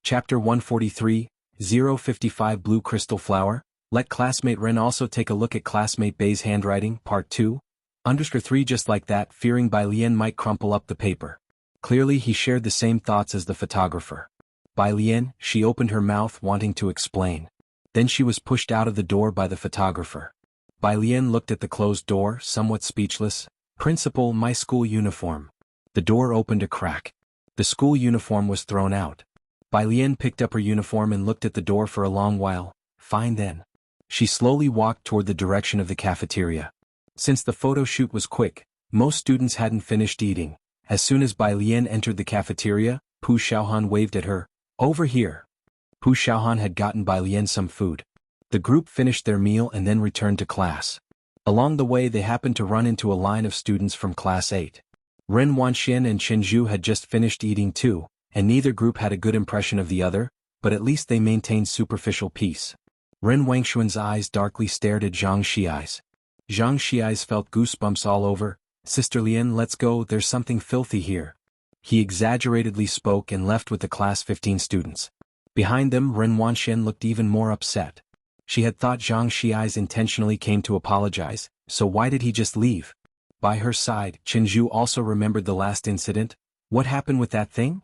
Chapter 143, 055 Blue Crystal Flower. Let classmate Ren also take a look at classmate Bei's handwriting, Part 2. Underscore 3. Just like that, fearing Bai Lian might crumple up the paper. Clearly he shared the same thoughts as the photographer. Bai Lian, she opened her mouth wanting to explain. Then she was pushed out of the door by the photographer. Bai Lian looked at the closed door, somewhat speechless. Principal, my school uniform. The door opened a crack. The school uniform was thrown out. Bai Lian picked up her uniform and looked at the door for a long while. Fine then. She slowly walked toward the direction of the cafeteria. Since the photo shoot was quick, most students hadn't finished eating. As soon as Bai Lian entered the cafeteria, Pu Xiaohan waved at her. Over here. Pu Xiaohan had gotten Bai Lian some food. The group finished their meal and then returned to class. Along the way they happened to run into a line of students from Class 8. Ren Wanxian and Chen Zhu had just finished eating too, and neither group had a good impression of the other, but at least they maintained superficial peace. Ren Wangshuan's eyes darkly stared at Xianxia's. Xianxia's felt goosebumps all over. Sister Lian, let's go, there's something filthy here. He exaggeratedly spoke and left with the class 15 students. Behind them, Ren Wanxian looked even more upset. She had thought Xianxia's intentionally came to apologize, so why did he just leave? By her side, Chen Zhu also remembered the last incident. What happened with that thing?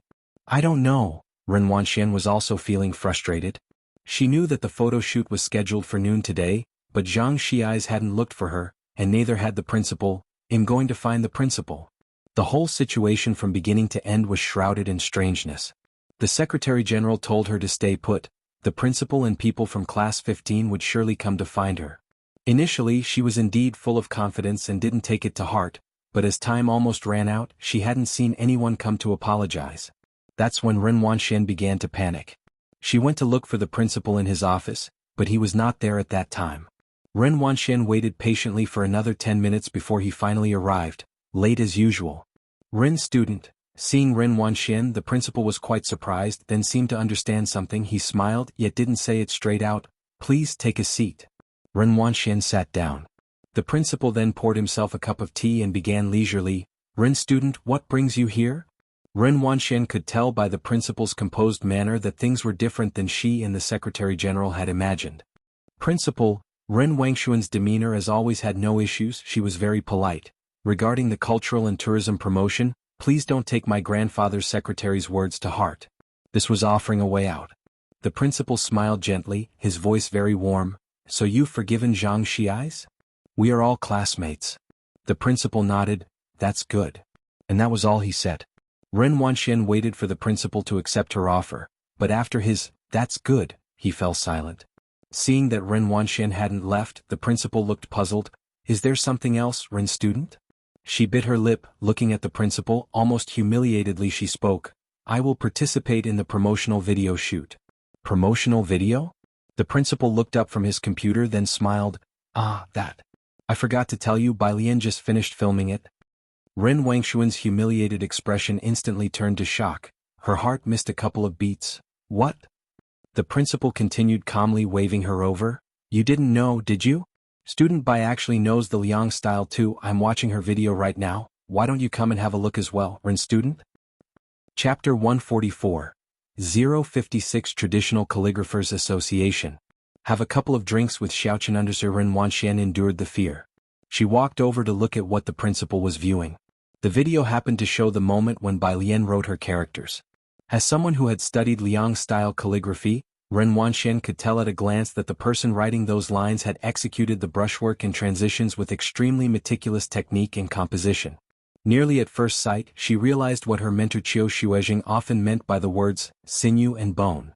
I don't know. Ren Wanxian was also feeling frustrated. She knew that the photo shoot was scheduled for noon today, but Xianxia's hadn't looked for her, and neither had the principal. I'm going to find the principal. The whole situation from beginning to end was shrouded in strangeness. The Secretary General told her to stay put. The principal and people from Class 15 would surely come to find her. Initially she was indeed full of confidence and didn't take it to heart, but as time almost ran out, she hadn't seen anyone come to apologize. That's when Ren Wanxian began to panic. She went to look for the principal in his office, but he was not there at that time. Ren Wanxian waited patiently for another 10 minutes before he finally arrived, late as usual. Ren student. Seeing Ren Wanxian, the principal was quite surprised, then seemed to understand something. He smiled, yet didn't say it straight out. Please take a seat. Ren Wanxian sat down. The principal then poured himself a cup of tea and began leisurely. Ren student, what brings you here? Ren Wanxian could tell by the principal's composed manner that things were different than she and the Secretary General had imagined. Principal, Ren Wangshuan's demeanor as always had no issues. She was very polite. Regarding the cultural and tourism promotion, please don't take my grandfather's secretary's words to heart. This was offering a way out. The principal smiled gently, his voice very warm. So you've forgiven Xianxia's? We are all classmates. The principal nodded. That's good. And that was all he said. Ren Wanxian waited for the principal to accept her offer, but after his, that's good, he fell silent. Seeing that Ren Wanxian hadn't left, the principal looked puzzled. Is there something else, Ren student? She bit her lip, looking at the principal. Almost humiliatedly she spoke. I will participate in the promotional video shoot. Promotional video? The principal looked up from his computer then smiled. Ah, that. I forgot to tell you, Bai Lian just finished filming it. Ren Wangshuan's humiliated expression instantly turned to shock. Her heart missed a couple of beats. What? The principal continued calmly, waving her over. You didn't know, did you? Student Bai actually knows the Liang style too. I'm watching her video right now. Why don't you come and have a look as well, Ren student? Chapter 144. 056 Traditional Calligraphers Association. Have a couple of drinks with Xiaoqian. Ren Wanxian endured the fear. She walked over to look at what the principal was viewing. The video happened to show the moment when Bai Lian wrote her characters. As someone who had studied Liang-style calligraphy, Ren Wanxian could tell at a glance that the person writing those lines had executed the brushwork and transitions with extremely meticulous technique and composition. Nearly at first sight, she realized what her mentor Qiu Shuezhing often meant by the words, sinew and bone.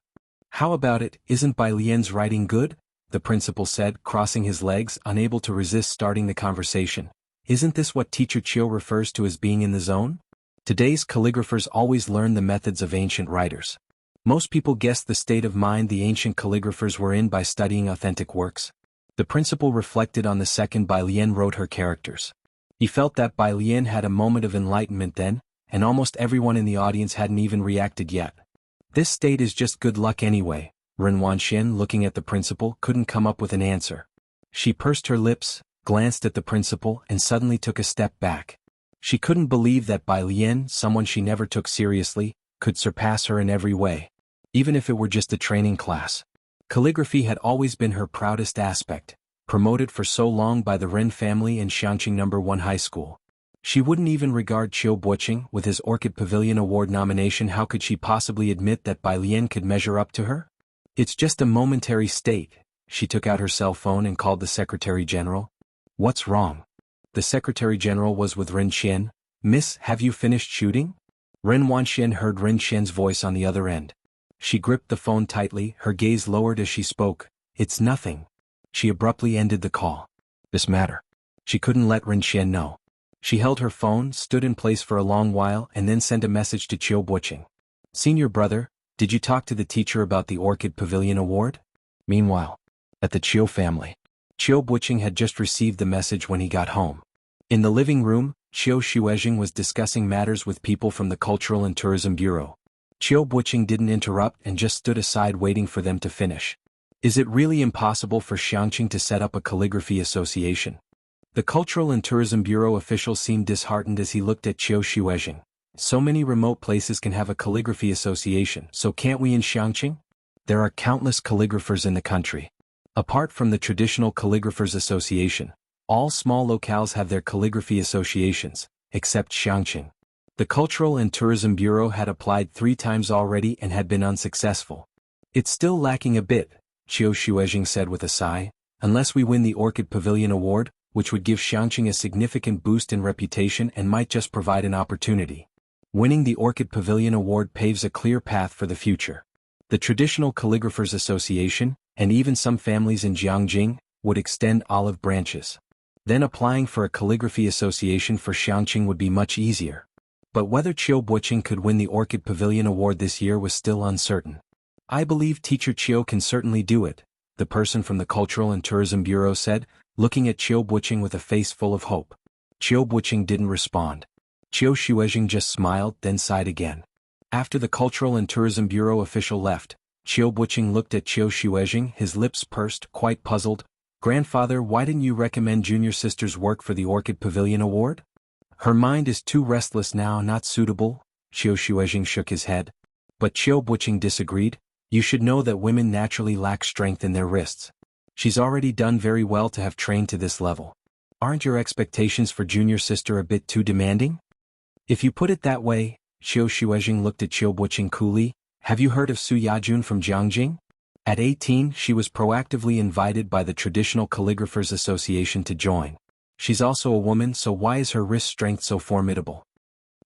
How about it, isn't Bai Lian's writing good? The principal said, crossing his legs, unable to resist starting the conversation. Isn't this what teacher Qiu refers to as being in the zone? Today's calligraphers always learn the methods of ancient writers. Most people guessed the state of mind the ancient calligraphers were in by studying authentic works. The principal reflected on the second Bai Lian wrote her characters. He felt that Bai Lian had a moment of enlightenment then, and almost everyone in the audience hadn't even reacted yet. This state is just good luck anyway. Ren Wanxian, looking at the principal, couldn't come up with an answer. She pursed her lips, glanced at the principal, and suddenly took a step back. She couldn't believe that Bai Lian, someone she never took seriously, could surpass her in every way. even if it were just a training class. Calligraphy had always been her proudest aspect, promoted for so long by the Ren family and Xianxia No. 1 high school. She wouldn't even regard Qiu Buqing with his Orchid Pavilion Award nomination. How could she possibly admit that Bai Lian could measure up to her? It's just a momentary state. She took out her cell phone and called the Secretary General. What's wrong? The Secretary General was with Ren Xian. Miss, have you finished shooting? Ren Wanxian heard Ren Xian's voice on the other end. She gripped the phone tightly, her gaze lowered as she spoke. It's nothing. She abruptly ended the call. This matter. She couldn't let Ren Xian know. She held her phone, stood in place for a long while, and then sent a message to Qiu Buqing. Senior brother, did you talk to the teacher about the Orchid Pavilion Award? Meanwhile, at the Qiu family, Qiu Buqing had just received the message when he got home. In the living room, Qiu Xuezhing was discussing matters with people from the Cultural and Tourism Bureau. Qiu Buqing didn't interrupt and just stood aside waiting for them to finish. Is it really impossible for Xianxia to set up a calligraphy association? The Cultural and Tourism Bureau official seemed disheartened as he looked at Qiu Xuezhing. So many remote places can have a calligraphy association, so can't we in Xianxia? There are countless calligraphers in the country. Apart from the traditional Calligraphers Association, all small locales have their calligraphy associations, except Xianxia. The Cultural and Tourism Bureau had applied 3 times already and had been unsuccessful. It's still lacking a bit, Qiu Xuezhing said with a sigh, unless we win the Orchid Pavilion Award, which would give Xianxia a significant boost in reputation and might just provide an opportunity. Winning the Orchid Pavilion Award paves a clear path for the future. The traditional Calligraphers Association, and even some families in Jianghu, would extend olive branches. Then applying for a calligraphy association for Xianxia would be much easier. But whether Qiu Buqing could win the Orchid Pavilion Award this year was still uncertain. I believe Teacher Qiu can certainly do it, the person from the Cultural and Tourism Bureau said, looking at Qiu Buqing with a face full of hope. Qiu Buqing didn't respond. Qiu Xuezhing just smiled, then sighed again. After the Cultural and Tourism Bureau official left, Qiu Buqing looked at Qiu Xuezhing, his lips pursed, quite puzzled. Grandfather, why didn't you recommend junior sister's work for the Orchid Pavilion Award? Her mind is too restless now, not suitable, Qiu Xuezhing shook his head. But Qiu Buqing disagreed. You should know that women naturally lack strength in their wrists. She's already done very well to have trained to this level. Aren't your expectations for junior sister a bit too demanding? If you put it that way, Qiu Xuezhing looked at Qiu Buqing coolly. Have you heard of Su Yajun from Jianghu? At 18, she was proactively invited by the Traditional Calligraphers Association to join. She's also a woman, so why is her wrist strength so formidable?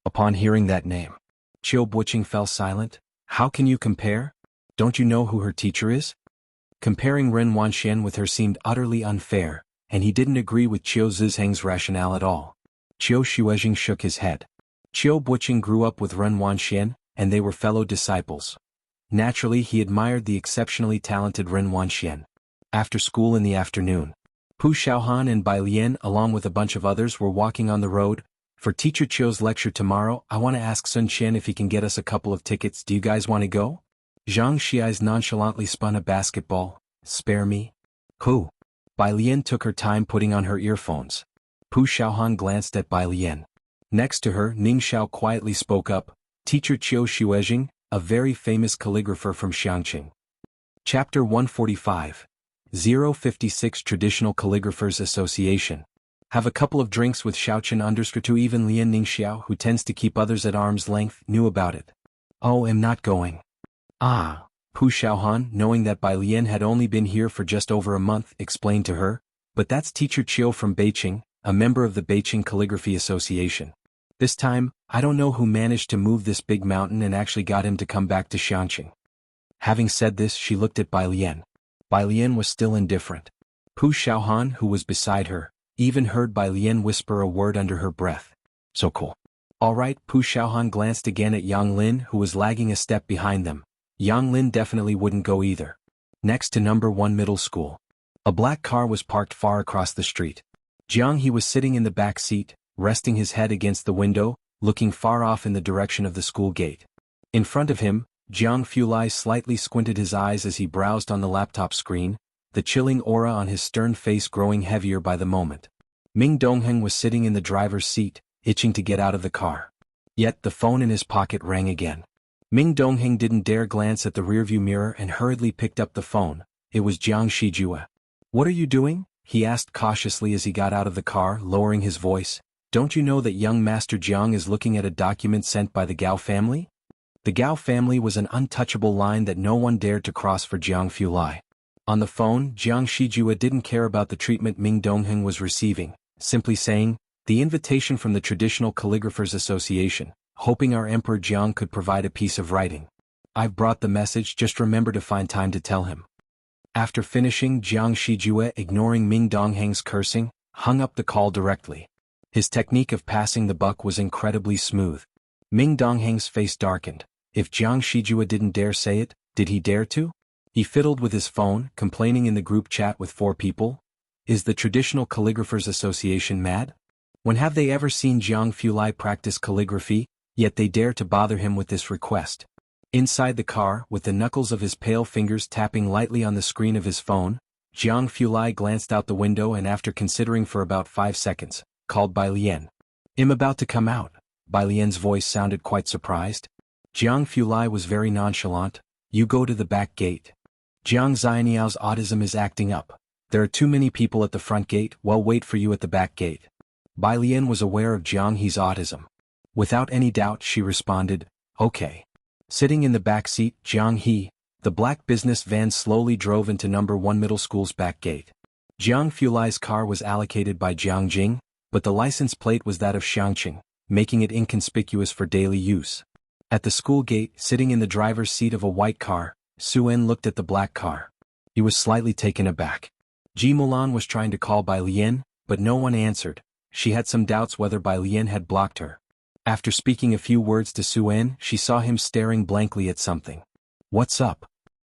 Upon hearing that name, Qiu Buqing fell silent. How can you compare? Don't you know who her teacher is? Comparing Ren Wanxian with her seemed utterly unfair, and he didn't agree with Qiu Zizheng's rationale at all. Qiu Xuezhing shook his head. Qiu Buqing grew up with Ren Wanxian, and they were fellow disciples. Naturally, he admired the exceptionally talented Ren Wanxian. After school in the afternoon, Pu Xiaohan and Bai Lian along with a bunch of others were walking on the road. For Teacher Qiu's lecture tomorrow, I want to ask Sun Qian if he can get us a couple of tickets. Do you guys want to go? Xianxia nonchalantly spun a basketball. Spare me? Who? Bai Lian took her time putting on her earphones. Pu Xiaohan glanced at Bai Lian. Next to her, Ning Xiao quietly spoke up. Teacher Qiu Xuezhing, a very famous calligrapher from Xianxia. Chapter 145. 056 Traditional Calligraphers Association. Have a couple of drinks with Xiaoqian _2 even Lian Ningxiao, who tends to keep others at arm's length, knew about it. Oh, am not going. Ah, Pu Xiaohan, knowing that Bai Lian had only been here for just over a month, explained to her, but that's Teacher Qiu from Beijing, a member of the Beijing Calligraphy Association. This time, I don't know who managed to move this big mountain and actually got him to come back to Xianxia. Having said this, she looked at Bai Lian. Bai Lian was still indifferent. Pu Xiaohan, who was beside her, even heard Bai Lian whisper a word under her breath. So cool. All right, Pu Xiaohan glanced again at Yang Lin, who was lagging a step behind them. Yang Lin definitely wouldn't go either. Next to number 1 middle school, a black car was parked far across the street. Jianghu was sitting in the back seat, resting his head against the window, looking far off in the direction of the school gate. In front of him, Jiang Fulai slightly squinted his eyes as he browsed on the laptop screen, the chilling aura on his stern face growing heavier by the moment. Ming Dongheng was sitting in the driver's seat, itching to get out of the car. Yet the phone in his pocket rang again. Ming Dongheng didn't dare glance at the rearview mirror and hurriedly picked up the phone. It was Jiang Shijue. "What are you doing?" he asked cautiously as he got out of the car, lowering his voice. "Don't you know that young Master Jiang is looking at a document sent by the Gao family?" The Gao family was an untouchable line that no one dared to cross for Jiang Fulai. On the phone, Jiang Shijue didn't care about the treatment Ming Dongheng was receiving, simply saying, "The invitation from the Traditional Calligraphers Association, hoping our Emperor Jiang could provide a piece of writing. I've brought the message, just remember to find time to tell him." After finishing, Jiang Shijue, ignoring Ming Dongheng's cursing, hung up the call directly. His technique of passing the buck was incredibly smooth. Ming Dongheng's face darkened. If Jiang Shijue didn't dare say it, did he dare to? He fiddled with his phone, complaining in the group chat with 4 people. Is the Traditional Calligraphers Association mad? When have they ever seen Jiang Fulai practice calligraphy? Yet they dare to bother him with this request. Inside the car, with the knuckles of his pale fingers tapping lightly on the screen of his phone, Jiang Fulai glanced out the window and after considering for about 5 seconds, called Bai Lian. "I'm about to come out." Bai Lian's voice sounded quite surprised. Jiang Fulai was very nonchalant. "You go to the back gate. Jiang Xianiao's autism is acting up. There are too many people at the front gate, well wait for you at the back gate." Bai Lian was aware of Jiang He's autism. Without any doubt she responded, "Okay." Sitting in the back seat, Jiang He, the black business van slowly drove into number 1 middle school's back gate. Jiang Fulai's car was allocated by Jiang Jing, but the license plate was that of Xianxia, making it inconspicuous for daily use. At the school gate, sitting in the driver's seat of a white car, Su En looked at the black car. He was slightly taken aback. Ji Mulan was trying to call Bai Lian, but no one answered. She had some doubts whether Bai Lian had blocked her. After speaking a few words to Su En, she saw him staring blankly at something. "What's up?"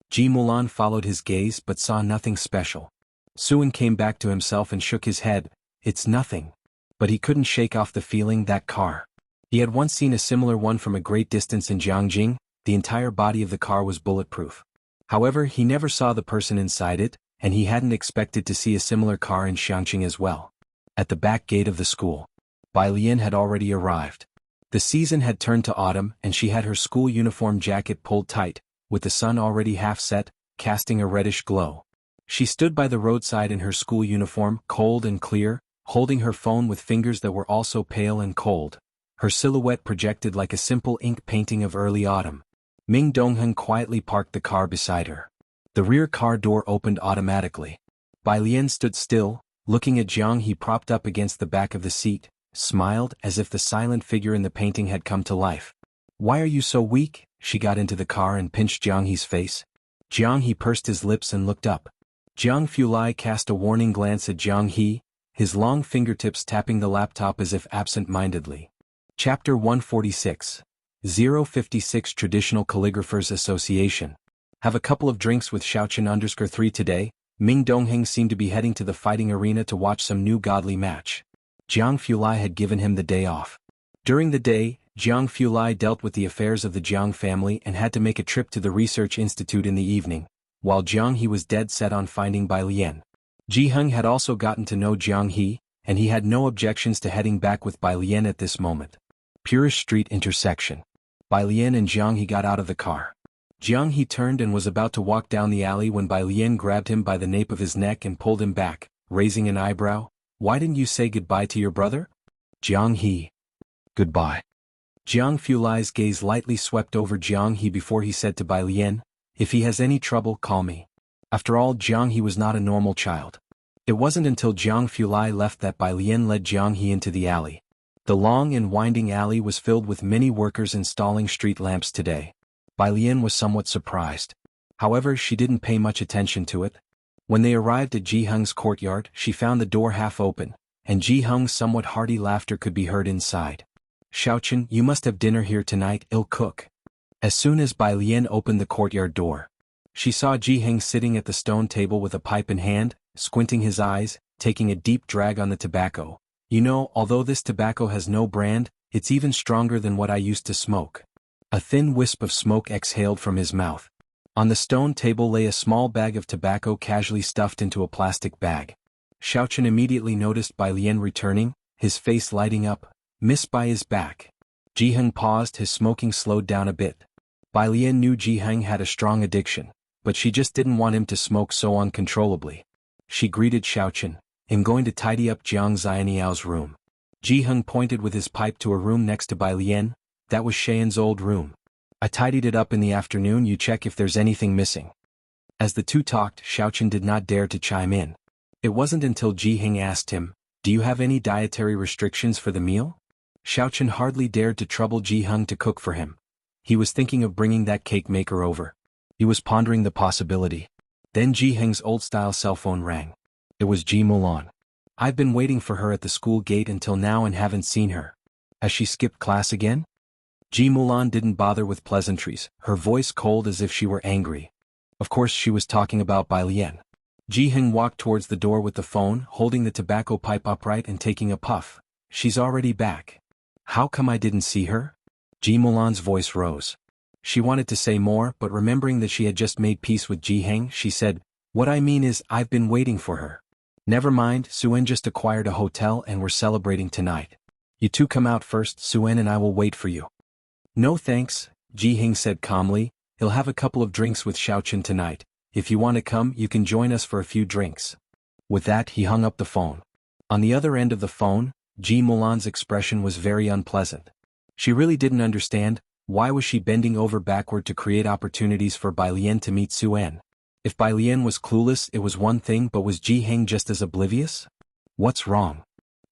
Ji Mulan followed his gaze but saw nothing special. Su En came back to himself and shook his head. "It's nothing." But he couldn't shake off the feeling that car. He had once seen a similar one from a great distance in Jiangjing. The entire body of the car was bulletproof. However, he never saw the person inside it, and he hadn't expected to see a similar car in Xiangqing as well. At the back gate of the school, Bai Lian had already arrived. The season had turned to autumn and she had her school uniform jacket pulled tight, with the sun already half set, casting a reddish glow. She stood by the roadside in her school uniform, cold and clear, holding her phone with fingers that were also pale and cold. Her silhouette projected like a simple ink painting of early autumn. Ming Dongheng quietly parked the car beside her. The rear car door opened automatically. Bai Lian stood still, looking at Jiang He propped up against the back of the seat, smiled as if the silent figure in the painting had come to life. "Why are you so weak?" She got into the car and pinched Jiang He's face. Jiang He pursed his lips and looked up. Jiang Fulai cast a warning glance at Jiang He, his long fingertips tapping the laptop as if absent-mindedly. Chapter 146. 056 Traditional Calligraphers Association. Have a couple of drinks with Xiaochen_3 today. Ming Dongheng seemed to be heading to the fighting arena to watch some new godly match. Jiang Fulai had given him the day off. During the day, Jiang Fulai dealt with the affairs of the Jiang family and had to make a trip to the research institute in the evening, while Jiang He was dead set on finding Bai Lian. Ji Heng had also gotten to know Jiang He, and he had no objections to heading back with Bai Lian at this moment. Purish Street intersection. Bai Lian and Jiang He got out of the car. Jiang He turned and was about to walk down the alley when Bai Lian grabbed him by the nape of his neck and pulled him back, raising an eyebrow. "Why didn't you say goodbye to your brother?" Jiang He. "Goodbye." Jiang Fulai's gaze lightly swept over Jiang He before he said to Bai Lian, "If he has any trouble, call me." After all, Jiang He was not a normal child. It wasn't until Jiang Fulai left that Bai Lian led Jiang He into the alley. The long and winding alley was filled with many workers installing street lamps today. Bai Lian was somewhat surprised. However, she didn't pay much attention to it. When they arrived at Ji Heng's courtyard, she found the door half open, and Ji Heng's somewhat hearty laughter could be heard inside. "Xiaochen, you must have dinner here tonight, I'll cook." As soon as Bai Lian opened the courtyard door, she saw Ji Heng sitting at the stone table with a pipe in hand, squinting his eyes, taking a deep drag on the tobacco. "You know, although this tobacco has no brand, it's even stronger than what I used to smoke." A thin wisp of smoke exhaled from his mouth. On the stone table lay a small bag of tobacco casually stuffed into a plastic bag. Xiaochen immediately noticed Bai Lian returning, his face lighting up. "Miss Bai is back." Ji Heng paused, his smoking slowed down a bit. Bai Lian knew Jianghu had a strong addiction, but she just didn't want him to smoke so uncontrollably. She greeted Xiaochen, "I'm going to tidy up Jiang Xianiao's room." Jianghu pointed with his pipe to a room next to Bai Lian. "That was Shayan's old room. I tidied it up in the afternoon. You check if there's anything missing." As the two talked, Xiaochen did not dare to chime in. It wasn't until Jianghu asked him, "Do you have any dietary restrictions for the meal?" Xiaochen hardly dared to trouble Jianghu to cook for him. He was thinking of bringing that cake maker over. He was pondering the possibility. Then Jianghu's old-style cell phone rang. It was Ji Mulan. "I've been waiting for her at the school gate until now and haven't seen her. Has she skipped class again?" Ji Mulan didn't bother with pleasantries, her voice cold as if she were angry. Of course she was talking about Bai Lian. Jianghu walked towards the door with the phone, holding the tobacco pipe upright and taking a puff. "She's already back. How come I didn't see her?" Ji Mulan's voice rose. She wanted to say more, but remembering that she had just made peace with Jianghu, she said, "What I mean is, I've been waiting for her. Never mind, Suen just acquired a hotel and we're celebrating tonight. You two come out first, Suen and I will wait for you." "No thanks," Jianghu said calmly. "He'll have a couple of drinks with Xiaochen tonight. If you want to come, you can join us for a few drinks." With that, he hung up the phone. On the other end of the phone, Ji Mulan's expression was very unpleasant. She really didn't understand, why was she bending over backward to create opportunities for Bai Lian to meet Suen? If Bai Lian was clueless, it was one thing, but was Jianghu just as oblivious? What's wrong?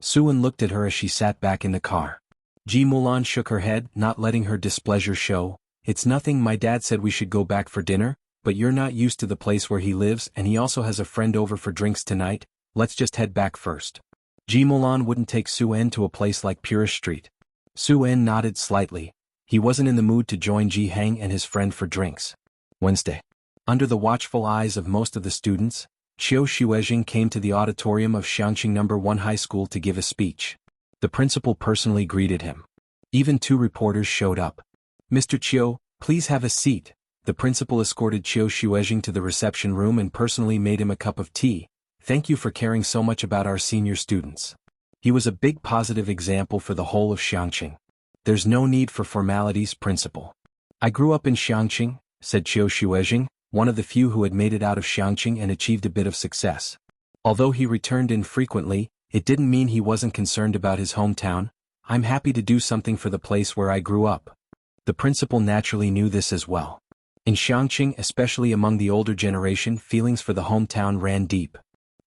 Suen looked at her as she sat back in the car. Ji Mulan shook her head, not letting her displeasure show. "It's nothing. My dad said we should go back for dinner, but you're not used to the place where he lives and he also has a friend over for drinks tonight. Let's just head back first." Ji Mulan wouldn't take Suen to a place like Purish Street. Suen nodded slightly. He wasn't in the mood to join Jianghu and his friend for drinks. Wednesday. Under the watchful eyes of most of the students, Qiu Shuizheng came to the auditorium of Xianxia No. 1 High School to give a speech. The principal personally greeted him. Even two reporters showed up. "Mr. Qiu, please have a seat." The principal escorted Qiu Shuizheng to the reception room and personally made him a cup of tea. "Thank you for caring so much about our senior students." He was a big positive example for the whole of Xianxia. "There's no need for formalities, principal. I grew up in Xianxia," said Qiu Shuizheng, one of the few who had made it out of Xianxia and achieved a bit of success. Although he returned infrequently, it didn't mean he wasn't concerned about his hometown. "I'm happy to do something for the place where I grew up." The principal naturally knew this as well. In Xianxia, especially among the older generation, feelings for the hometown ran deep.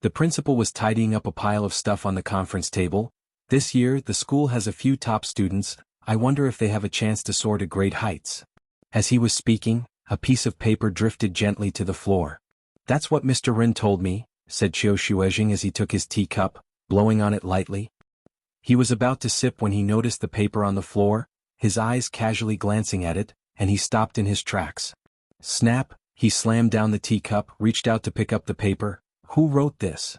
The principal was tidying up a pile of stuff on the conference table. "This year, the school has a few top students. I wonder if they have a chance to soar to great heights." As he was speaking, a piece of paper drifted gently to the floor. "That's what Mr. Rin told me," said Qiu Shuizheng as he took his teacup, blowing on it lightly. He was about to sip when he noticed the paper on the floor, his eyes casually glancing at it, and he stopped in his tracks. Snap, he slammed down the teacup, reached out to pick up the paper. Who wrote this?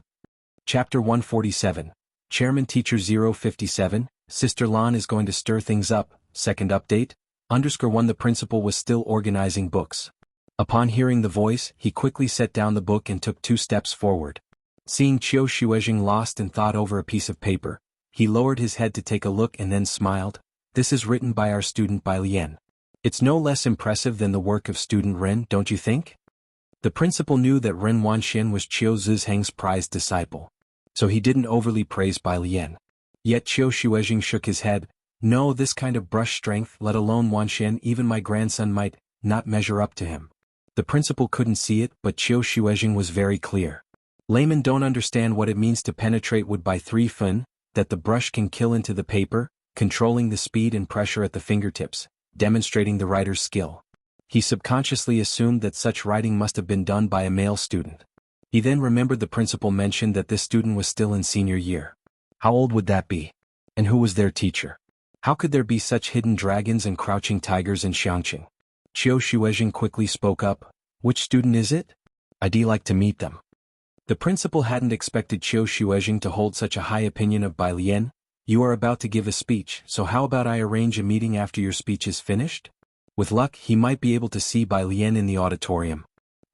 Chapter 147. Chairman Teacher 057, Sister Lan is going to stir things up. Second update. _1 The principal was still organizing books. Upon hearing the voice, he quickly set down the book and took 2 steps forward. Seeing Qiu Shuizheng lost in thought over a piece of paper, he lowered his head to take a look and then smiled. "This is written by our student Bai Lian. It's no less impressive than the work of student Ren, don't you think?" The principal knew that Ren Wanxian was Qiu Zizheng's prized disciple, so he didn't overly praise Bai Lian. Yet Qiu Shuizheng shook his head. "No, this kind of brush strength, let alone Wanxian, even my grandson might not measure up to him." The principal couldn't see it, but Qiu Shuizheng was very clear. "Laymen don't understand what it means to penetrate wood by 3 fen, that the brush can kill into the paper, controlling the speed and pressure at the fingertips, demonstrating the writer's skill." He subconsciously assumed that such writing must have been done by a male student. He then remembered the principal mentioned that this student was still in senior year. How old would that be? And who was their teacher? How could there be such hidden dragons and crouching tigers in Xianxia? Qiu Shuizheng quickly spoke up. "Which student is it? I'd like to meet them." The principal hadn't expected Qiu Shuizheng to hold such a high opinion of Bai Lian. "You are about to give a speech, so how about I arrange a meeting after your speech is finished? With luck, he might be able to see Bai Lian in the auditorium."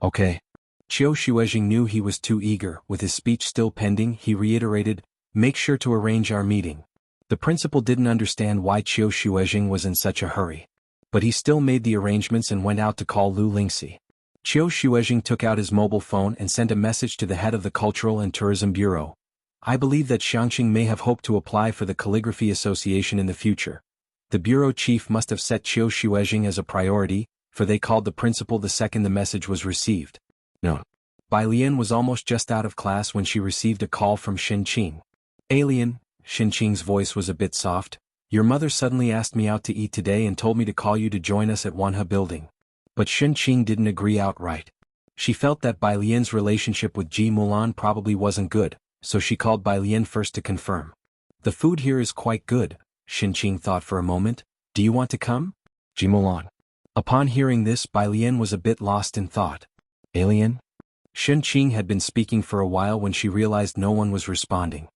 "Okay." Qiu Shuizheng knew he was too eager. With his speech still pending, he reiterated, "Make sure to arrange our meeting." The principal didn't understand why Qiu Shuizheng was in such a hurry. But he still made the arrangements and went out to call Lu Lingxi. Qiu Shuizheng took out his mobile phone and sent a message to the head of the Cultural and Tourism Bureau. I believe that Xianxia may have hoped to apply for the Calligraphy Association in the future. The bureau chief must have set Qiu Shuizheng as a priority, for they called the principal the second the message was received. No. Bai Lian was almost just out of class when she received a call from Xinqing. Alien, Xinqing's voice was a bit soft. Your mother suddenly asked me out to eat today and told me to call you to join us at Wanhe building. But Xinqing didn't agree outright. She felt that Bai Lian's relationship with Ji Mulan probably wasn't good, so she called Bai Lian first to confirm. The food here is quite good, Xinqing thought for a moment. Do you want to come? Ji Mulan. Upon hearing this, Bai Lian was a bit lost in thought. Alien? Xinqing had been speaking for a while when she realized no one was responding.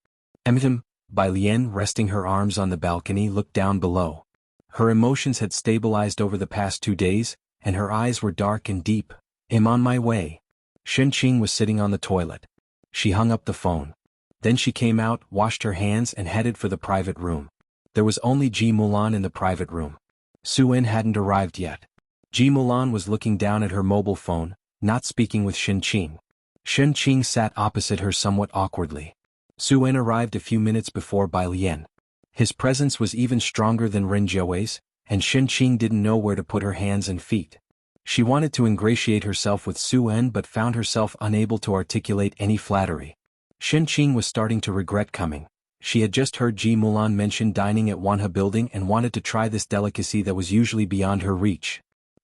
Bai Lian, resting her arms on the balcony, looked down below. Her emotions had stabilized over the past 2 days, and her eyes were dark and deep. I'm on my way. Xinqing was sitting on the toilet. She hung up the phone. Then she came out, washed her hands and headed for the private room. There was only Ji Mulan in the private room. Su En hadn't arrived yet. Ji Mulan was looking down at her mobile phone, not speaking with Xinqing. Xinqing sat opposite her somewhat awkwardly. Su En arrived a few minutes before Bai Lian. His presence was even stronger than Ren Jiuwei's, and Xinqing didn't know where to put her hands and feet. She wanted to ingratiate herself with Su En but found herself unable to articulate any flattery. Xinqing was starting to regret coming. She had just heard Ji Mulan mention dining at Wanhe building and wanted to try this delicacy that was usually beyond her reach.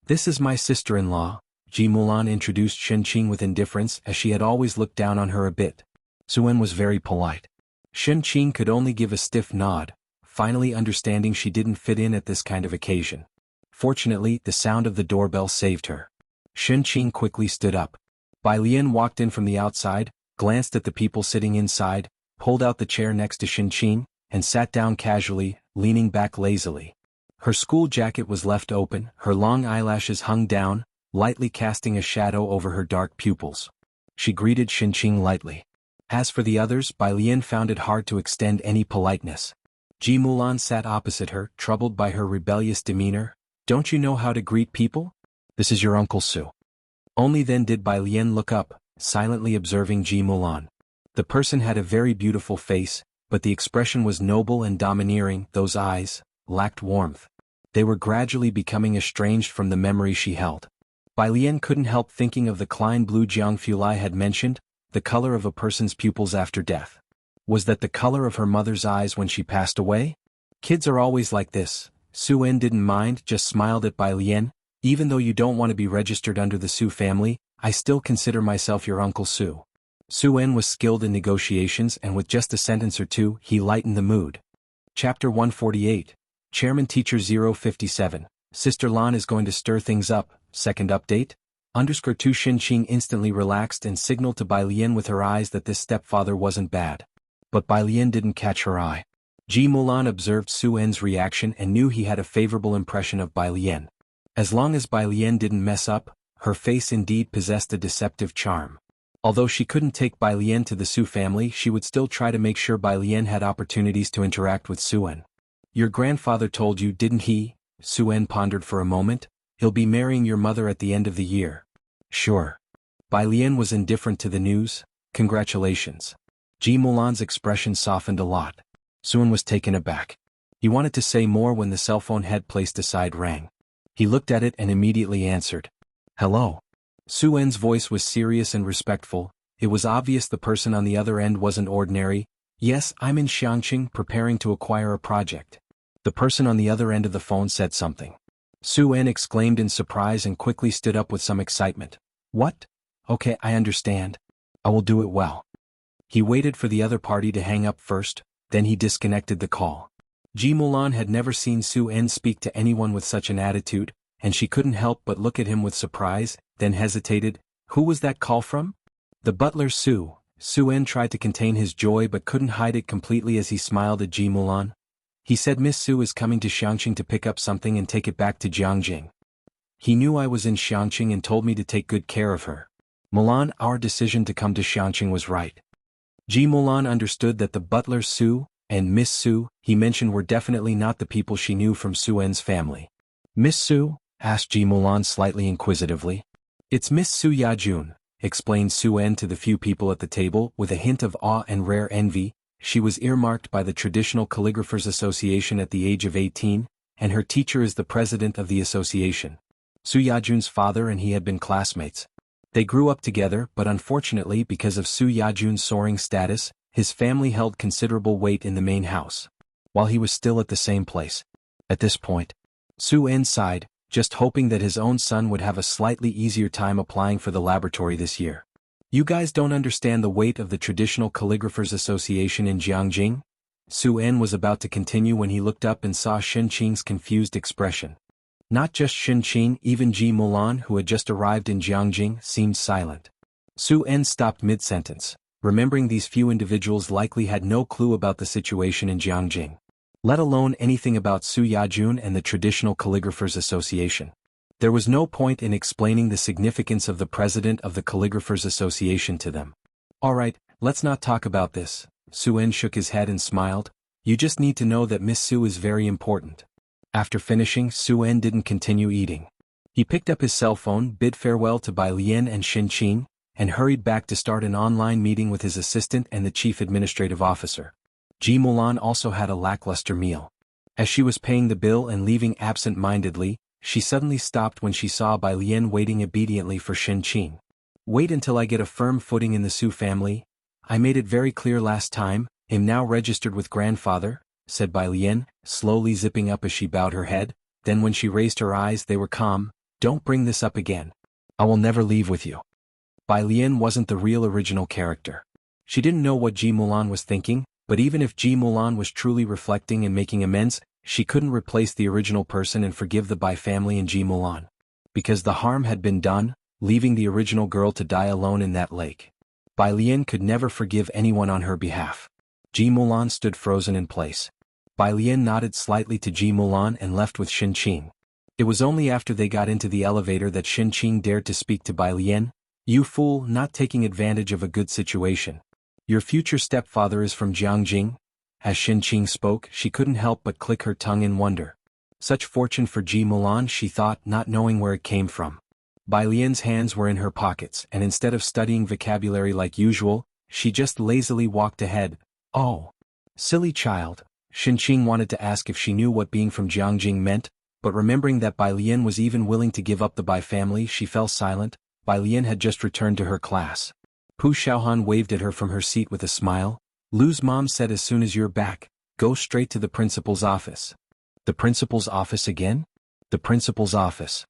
This is my sister-in-law, Ji Mulan introduced Xinqing with indifference as she had always looked down on her a bit. Su En was very polite. Xinqing could only give a stiff nod, finally understanding she didn't fit in at this kind of occasion. Fortunately, the sound of the doorbell saved her. Xinqing quickly stood up. Bai Lian walked in from the outside, glanced at the people sitting inside, pulled out the chair next to Xinqing, and sat down casually, leaning back lazily. Her school jacket was left open, her long eyelashes hung down, lightly casting a shadow over her dark pupils. She greeted Xinqing lightly. As for the others, Bai Lian found it hard to extend any politeness. Ji Mulan sat opposite her, troubled by her rebellious demeanor. Don't you know how to greet people? This is your Uncle Su. Only then did Bai Lian look up, silently observing Ji Mulan. The person had a very beautiful face, but the expression was noble and domineering. Those eyes lacked warmth. They were gradually becoming estranged from the memory she held. Bai Lian couldn't help thinking of the Klein blue Jianghu Lai had mentioned, the color of a person's pupils after death. Was that the color of her mother's eyes when she passed away? Kids are always like this. Su En didn't mind, just smiled at Bai Lian. Even though you don't want to be registered under the Su family, I still consider myself your Uncle Su. Su En was skilled in negotiations and with just a sentence or two, he lightened the mood. Chapter 148. Chairman Teacher 057. Sister Lan is going to stir things up. Second update. _2 Xinqing instantly relaxed and signaled to Bai Lian with her eyes that this stepfather wasn't bad. But Bai Lian didn't catch her eye. Ji Mulan observed Su En's reaction and knew he had a favorable impression of Bai Lian. As long as Bai Lian didn't mess up, her face indeed possessed a deceptive charm. Although she couldn't take Bai Lian to the Su family, she would still try to make sure Bai Lian had opportunities to interact with Su En. Your grandfather told you, didn't he? Su En pondered for a moment. He'll be marrying your mother at the end of the year. Sure. Bai Lian was indifferent to the news. Congratulations. Ji Mulan's expression softened a lot. Su En was taken aback. He wanted to say more when the cell phone head placed aside rang. He looked at it and immediately answered. Hello. Su En's voice was serious and respectful. It was obvious the person on the other end wasn't ordinary. Yes, I'm in Xianxia preparing to acquire a project. The person on the other end of the phone said something. Su En exclaimed in surprise and quickly stood up with some excitement. What? Okay, I understand. I will do it well. He waited for the other party to hang up first, then he disconnected the call. Ji Mulan had never seen Su En speak to anyone with such an attitude, and she couldn't help but look at him with surprise, then hesitated. Who was that call from? The butler Su. Su En tried to contain his joy but couldn't hide it completely as he smiled at Ji Mulan. He said Miss Su is coming to Xianxia to pick up something and take it back to Jianghu. He knew I was in Xianxia and told me to take good care of her. Mulan, our decision to come to Xianxia was right. Ji Mulan understood that the butler Su and Miss Su he mentioned were definitely not the people she knew from Su En's family. Miss Su? Asked Ji Mulan slightly inquisitively. It's Miss Su Yajun, explained Su En to the few people at the table with a hint of awe and rare envy. She was earmarked by the Traditional Calligraphers Association at the age of 18, and her teacher is the president of the association. Su Yajun's father and he had been classmates. They grew up together, but unfortunately because of Su Yajun's soaring status, his family held considerable weight in the main house, while he was still at the same place. At this point, Su En sighed, just hoping that his own son would have a slightly easier time applying for the laboratory this year. You guys don't understand the weight of the Traditional Calligraphers Association in Jianghu? Su En was about to continue when he looked up and saw Xinqing's confused expression. Not just Xinqing, even Ji Mulan, who had just arrived in Jianghu, seemed silent. Su En stopped mid-sentence, remembering these few individuals likely had no clue about the situation in Jianghu, let alone anything about Su Yajun and the Traditional Calligraphers Association. There was no point in explaining the significance of the president of the Calligraphers Association to them. Alright, let's not talk about this. Su En shook his head and smiled. You just need to know that Miss Su is very important. After finishing, Su En didn't continue eating. He picked up his cell phone, bid farewell to Bai Lian and Xinqing, and hurried back to start an online meeting with his assistant and the chief administrative officer. Ji Mulan also had a lackluster meal. As she was paying the bill and leaving absent-mindedly, she suddenly stopped when she saw Bai Lian waiting obediently for Xinqing. Wait until I get a firm footing in the Su family. I made it very clear last time, am now registered with grandfather, said Bai Lian, slowly zipping up as she bowed her head. Then when she raised her eyes they were calm. Don't bring this up again. I will never leave with you. Bai Lian wasn't the real original character. She didn't know what Ji Mulan was thinking, but even if Ji Mulan was truly reflecting and making amends, she couldn't replace the original person and forgive the Bai family and Ji Mulan. Because the harm had been done, leaving the original girl to die alone in that lake. Bai Lian could never forgive anyone on her behalf. Ji Mulan stood frozen in place. Bai Lian nodded slightly to Ji Mulan and left with Xinqing. It was only after they got into the elevator that Xinqing dared to speak to Bai Lian. You fool, not taking advantage of a good situation. Your future stepfather is from Jianghu? As Xinqing spoke, she couldn't help but click her tongue in wonder. Such fortune for Ji Mulan, she thought, not knowing where it came from. Bai Lian's hands were in her pockets, and instead of studying vocabulary like usual, she just lazily walked ahead. Oh, silly child. Xinqing wanted to ask if she knew what being from Jianghu meant, but remembering that Bai Lian was even willing to give up the Bai family, she fell silent. Bai Lian had just returned to her class. Pu Xiaohan waved at her from her seat with a smile. Lu's mom said as soon as you're back, go straight to the principal's office. The principal's office again? The principal's office.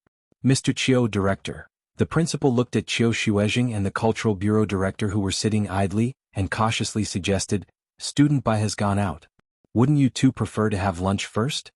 Mr. Qiu, director. The principal looked at Qiu Xuezhing and the cultural bureau director who were sitting idly, and cautiously suggested, Student Bai has gone out. Wouldn't you two prefer to have lunch first?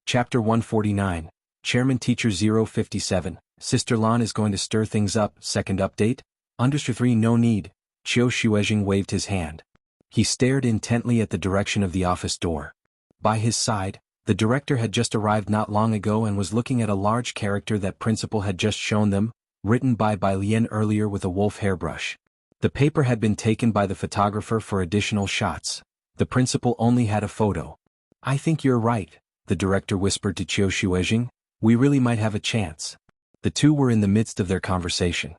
Chapter 149, Chairman Teacher 057, Sister Lan is going to stir things up, second update? Underscore 3 no need. Qiu Xuezhing waved his hand. He stared intently at the direction of the office door. By his side, the director had just arrived not long ago and was looking at a large character that principal had just shown them, written by Bai Lian earlier with a wolf hairbrush. The paper had been taken by the photographer for additional shots. The principal only had a photo. I think you're right, the director whispered to Qiu Xuezhing. We really might have a chance. The two were in the midst of their conversation.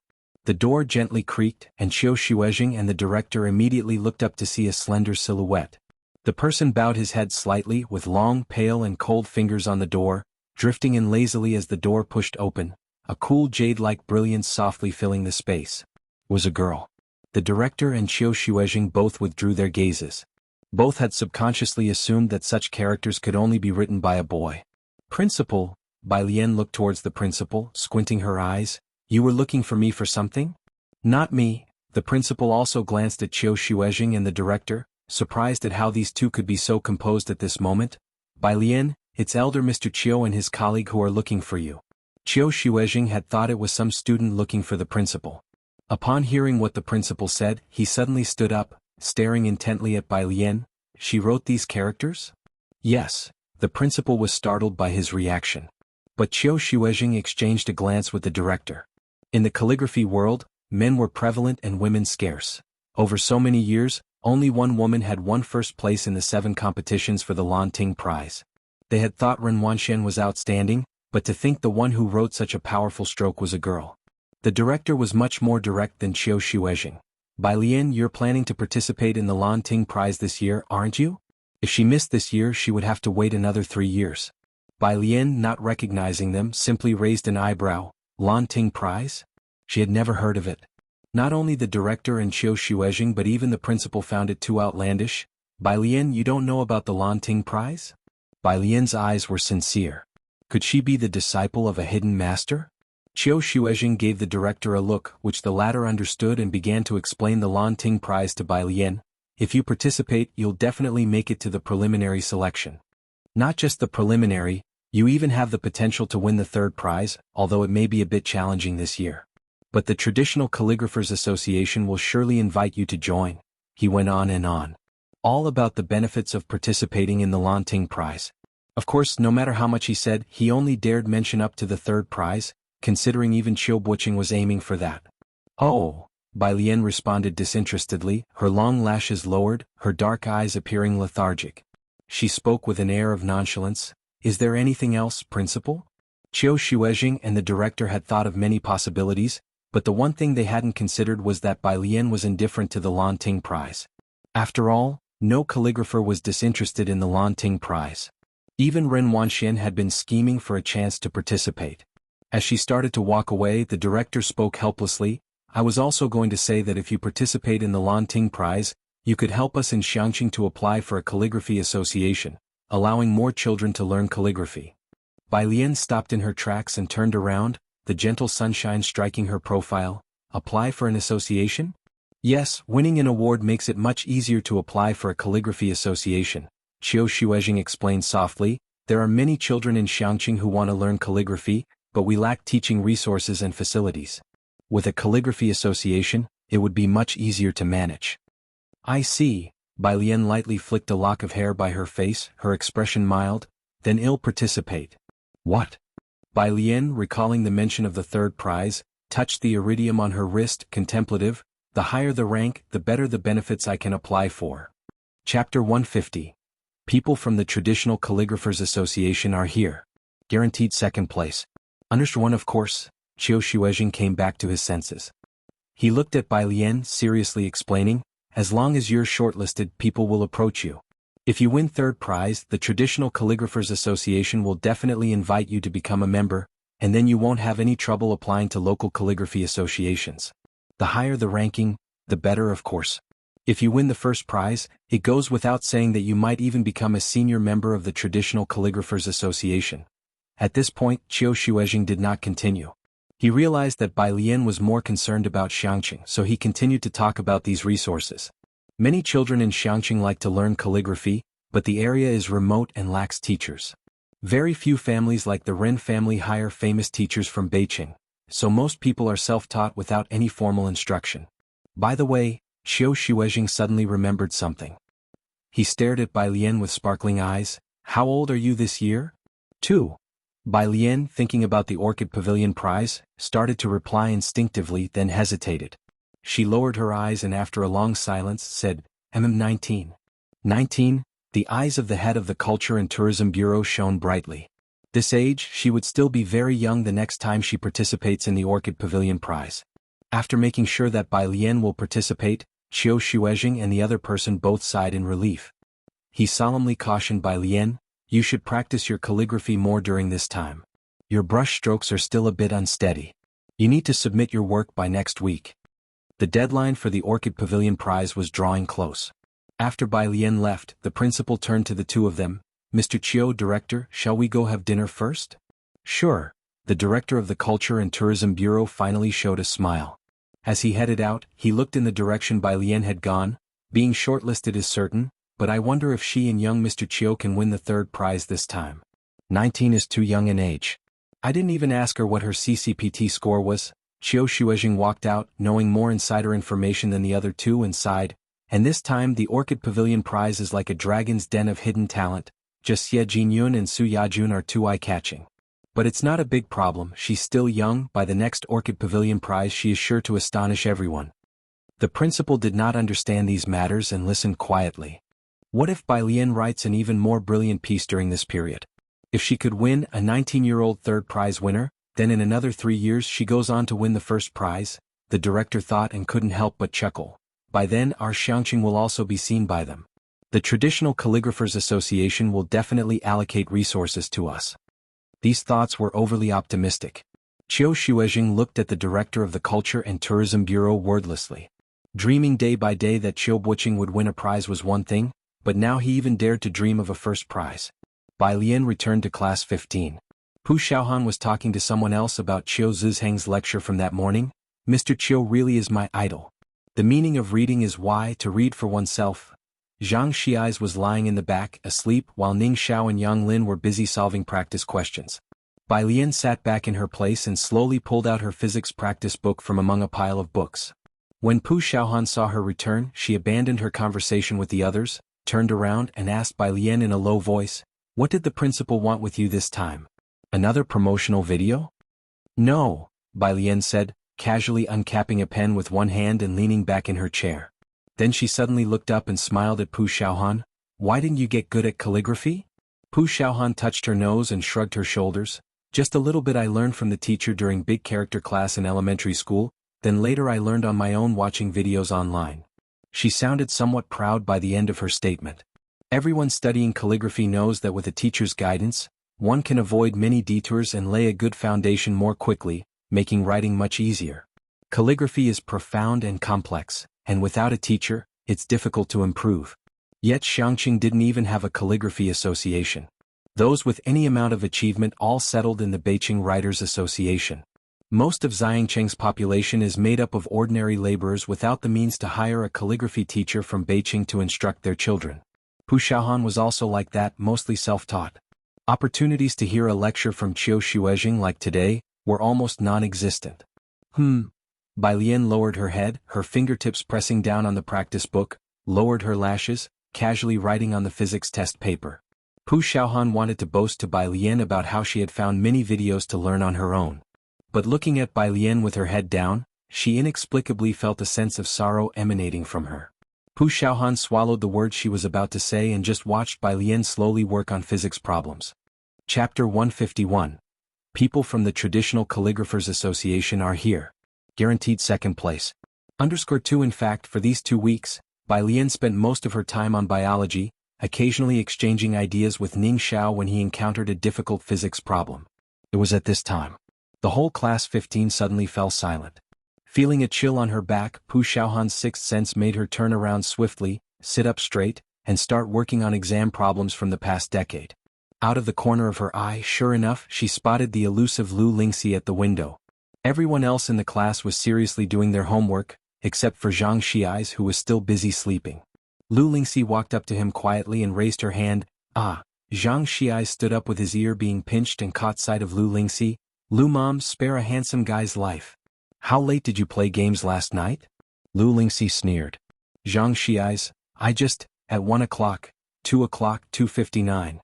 The door gently creaked, and Qiu Xuezhing and the director immediately looked up to see a slender silhouette. The person bowed his head slightly with long, pale and cold fingers on the door, drifting in lazily as the door pushed open, a cool jade-like brilliance softly filling the space. Was a girl. The director and Qiu Xuezhing both withdrew their gazes. Both had subconsciously assumed that such characters could only be written by a boy. Principal, Bai Lian looked towards the principal, squinting her eyes. You were looking for me for something? Not me. The principal also glanced at Qiu Xuezhing and the director, surprised at how these two could be so composed at this moment. Bai Lian, it's elder Mr. Qiu and his colleague who are looking for you. Qiu Xuezhing had thought it was some student looking for the principal. Upon hearing what the principal said, he suddenly stood up, staring intently at Bai Lian. She wrote these characters? Yes. The principal was startled by his reaction. But Qiu Xuezhing exchanged a glance with the director. In the calligraphy world, men were prevalent and women scarce. Over so many years, only one woman had won first place in the 7 competitions for the Lan Ting Prize. They had thought Ren Wanxian was outstanding, but to think the one who wrote such a powerful stroke was a girl. The director was much more direct than Qiu Shuizhing. Bai Lian, you're planning to participate in the Lan Ting Prize this year, aren't you? If she missed this year she would have to wait another 3 years. Bai Lian, not recognizing them, simply raised an eyebrow. Lan Ting Prize? She had never heard of it. Not only the director and Qiu Shuizhing but even the principal found it too outlandish. Bai Lian, you don't know about the Lan Ting Prize? Bai Lian's eyes were sincere. Could she be the disciple of a hidden master? Qiu Shuizhing gave the director a look, which the latter understood, and began to explain the Lan Ting Prize to Bai Lian. If you participate, you'll definitely make it to the preliminary selection. Not just the preliminary, you even have the potential to win the third prize, although it may be a bit challenging this year. But the Traditional Calligraphers Association will surely invite you to join. He went on and on. All about the benefits of participating in the Lan Ting Prize. Of course, no matter how much he said, he only dared mention up to the third prize, considering even Qiu Buqing was aiming for that. Oh, Bai Lian responded disinterestedly, her long lashes lowered, her dark eyes appearing lethargic. She spoke with an air of nonchalance. Is there anything else, Principal? Qiu Shuizhing and the director had thought of many possibilities, but the one thing they hadn't considered was that Bai Lian was indifferent to the Lan Ting Prize. After all, no calligrapher was disinterested in the Lan Ting Prize. Even Ren Wanxian had been scheming for a chance to participate. As she started to walk away, the director spoke helplessly. I was also going to say that if you participate in the Lan Ting Prize, you could help us in Xianxia to apply for a calligraphy association, allowing more children to learn calligraphy. Bai Lian stopped in her tracks and turned around, the gentle sunshine striking her profile. Apply for an association? Yes, winning an award makes it much easier to apply for a calligraphy association, Qiu Shuizhing explained softly. There are many children in Xianxia who want to learn calligraphy, but we lack teaching resources and facilities. With a calligraphy association, it would be much easier to manage. I see. Bai Lian lightly flicked a lock of hair by her face, her expression mild. Then I'll participate. What? Bai Lian, recalling the mention of the third prize, touched the iridium on her wrist, contemplative. The higher the rank, the better the benefits I can apply for. Chapter 150. People from the Traditional Calligraphers Association are here. Guaranteed second place. Understood one, of course. Qiu Shuizhing came back to his senses. He looked at Bai Lian, seriously explaining, as long as you're shortlisted, people will approach you. If you win third prize, the Traditional Calligraphers Association will definitely invite you to become a member, and then you won't have any trouble applying to local calligraphy associations. The higher the ranking, the better, of course. If you win the first prize, it goes without saying that you might even become a senior member of the Traditional Calligraphers Association. At this point, Qiu Shuizhing did not continue. He realized that Bai Lian was more concerned about Xianxia, so he continued to talk about these resources. Many children in Xianxia like to learn calligraphy, but the area is remote and lacks teachers. Very few families like the Ren family hire famous teachers from Beijing, so most people are self-taught without any formal instruction. By the way, Qiu Shuizhing suddenly remembered something. He stared at Bai Lian with sparkling eyes. How old are you this year? 2. Bai Lian, thinking about the Orchid Pavilion Prize, started to reply instinctively, then hesitated. She lowered her eyes and after a long silence said, 19. 19? The eyes of the head of the Culture and Tourism Bureau shone brightly. This age, she would still be very young the next time she participates in the Orchid Pavilion Prize. After making sure that Bai Lian will participate, Qiu Shuizhing and the other person both sighed in relief. He solemnly cautioned Bai Lian, you should practice your calligraphy more during this time. Your brush strokes are still a bit unsteady. You need to submit your work by next week. The deadline for the Orchid Pavilion Prize was drawing close. After Bai Lian left, the principal turned to the two of them. Mr. Qiu, director, shall we go have dinner first? Sure. The director of the Culture and Tourism Bureau finally showed a smile. As he headed out, he looked in the direction Bai Lian had gone. Being shortlisted is certain, but I wonder if she and young Mr. Qiu can win the third prize this time. 19 is too young an age. I didn't even ask her what her CCPT score was. Qiu Shuizhing walked out, knowing more insider information than the other two, and sighed. And this time the Orchid Pavilion Prize is like a dragon's den of hidden talent. Just Xie Jinyun and Su Yajun are too eye-catching. But it's not a big problem, she's still young. By the next Orchid Pavilion Prize she is sure to astonish everyone. The principal did not understand these matters and listened quietly. What if Bai Lian writes an even more brilliant piece during this period? If she could win a 19-year-old third prize winner, then in another 3 years she goes on to win the first prize, the director thought and couldn't help but chuckle. By then our Xianxia will also be seen by them. The Traditional Calligraphers Association will definitely allocate resources to us. These thoughts were overly optimistic. Qiu Xuezheng looked at the director of the Culture and Tourism Bureau wordlessly. Dreaming day by day that Qiu Buqing would win a prize was one thing, but now he even dared to dream of a first prize. Bai Lian returned to class 15. Pu Xiaohan was talking to someone else about Qiu Zizheng's lecture from that morning. Mr. Qiu really is my idol. The meaning of reading is why to read for oneself. Zhang Xiais was lying in the back, asleep, while Ning Xiao and Yang Lin were busy solving practice questions. Bai Lian sat back in her place and slowly pulled out her physics practice book from among a pile of books. When Pu Xiaohan saw her return, she abandoned her conversation with the others, turned around and asked Bai Lian in a low voice, "What did the principal want with you this time? Another promotional video?" "No," Bai Lian said, casually uncapping a pen with one hand and leaning back in her chair. Then she suddenly looked up and smiled at Pu Xiaohan. "Why didn't you get good at calligraphy?" Pu Xiaohan touched her nose and shrugged her shoulders. "Just a little bit I learned from the teacher during big character class in elementary school, then later I learned on my own watching videos online." She sounded somewhat proud by the end of her statement. Everyone studying calligraphy knows that with a teacher's guidance, one can avoid many detours and lay a good foundation more quickly, making writing much easier. Calligraphy is profound and complex, and without a teacher, it's difficult to improve. Yet Xianxia didn't even have a calligraphy association. Those with any amount of achievement all settled in the Beijing Writers Association. Most of Xianxia's population is made up of ordinary laborers without the means to hire a calligraphy teacher from Beijing to instruct their children. Pu Xiaohan was also like that, mostly self-taught. Opportunities to hear a lecture from Qiu Xuezheng like today were almost non-existent. Bai Lian lowered her head, her fingertips pressing down on the practice book, lowered her lashes, casually writing on the physics test paper. Pu Xiaohan wanted to boast to Bai Lian about how she had found many videos to learn on her own. But looking at Bai Lian with her head down, she inexplicably felt a sense of sorrow emanating from her. Pu Xiaohan swallowed the words she was about to say and just watched Bai Lian slowly work on physics problems. Chapter 151. People from the Traditional Calligraphers Association are here. Guaranteed second place. _2 In fact, for these 2 weeks, Bai Lian spent most of her time on biology, occasionally exchanging ideas with Ning Xiao when he encountered a difficult physics problem. It was at this time. The whole class 15 suddenly fell silent. Feeling a chill on her back, Pu Xiaohan's sixth sense made her turn around swiftly, sit up straight, and start working on exam problems from the past decade. Out of the corner of her eye, sure enough, she spotted the elusive Lu Lingxi at the window. Everyone else in the class was seriously doing their homework, except for Zhang Xiais, who was still busy sleeping. Lu Lingxi walked up to him quietly and raised her hand. "Ah." Zhang Xiais stood up with his ear being pinched and caught sight of Lu Lingxi. "Lu Mom, spare a handsome guy's life. How late did you play games last night?" Lu Lingxi sneered. Zhang Xiais, at 1 o'clock, 2 o'clock, 2:59.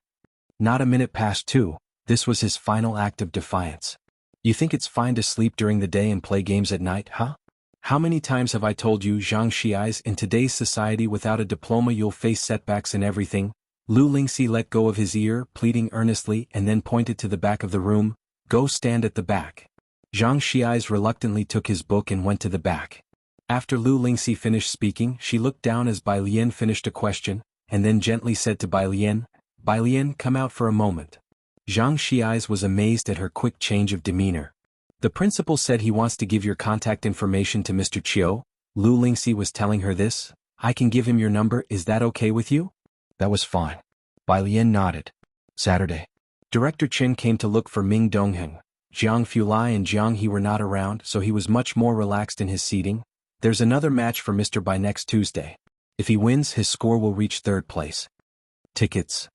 Not a minute past 2, this was his final act of defiance. "You think it's fine to sleep during the day and play games at night, huh? How many times have I told you, Zhang Xiais, in today's society without a diploma you'll face setbacks in everything?" Lu Lingxi let go of his ear, pleading earnestly, and then pointed to the back of the room. "Go stand at the back." Zhang Xiais reluctantly took his book and went to the back. After Lu Lingxi finished speaking, she looked down as Bai Lian finished a question, and then gently said to Bai Lian, "Bai Lian, come out for a moment." Zhang Xiais was amazed at her quick change of demeanor. "The principal said he wants to give your contact information to Mr. Qiu." Lu Lingxi was telling her this. "I can give him your number, is that okay with you?" That was fine. Bai Lian nodded. Saturday. Director Qin came to look for Ming Dongheng. Jiang Fulai and Jiang He were not around, so he was much more relaxed in his seating. "There's another match for Mr. Bai next Tuesday. If he wins, his score will reach third place. Tickets."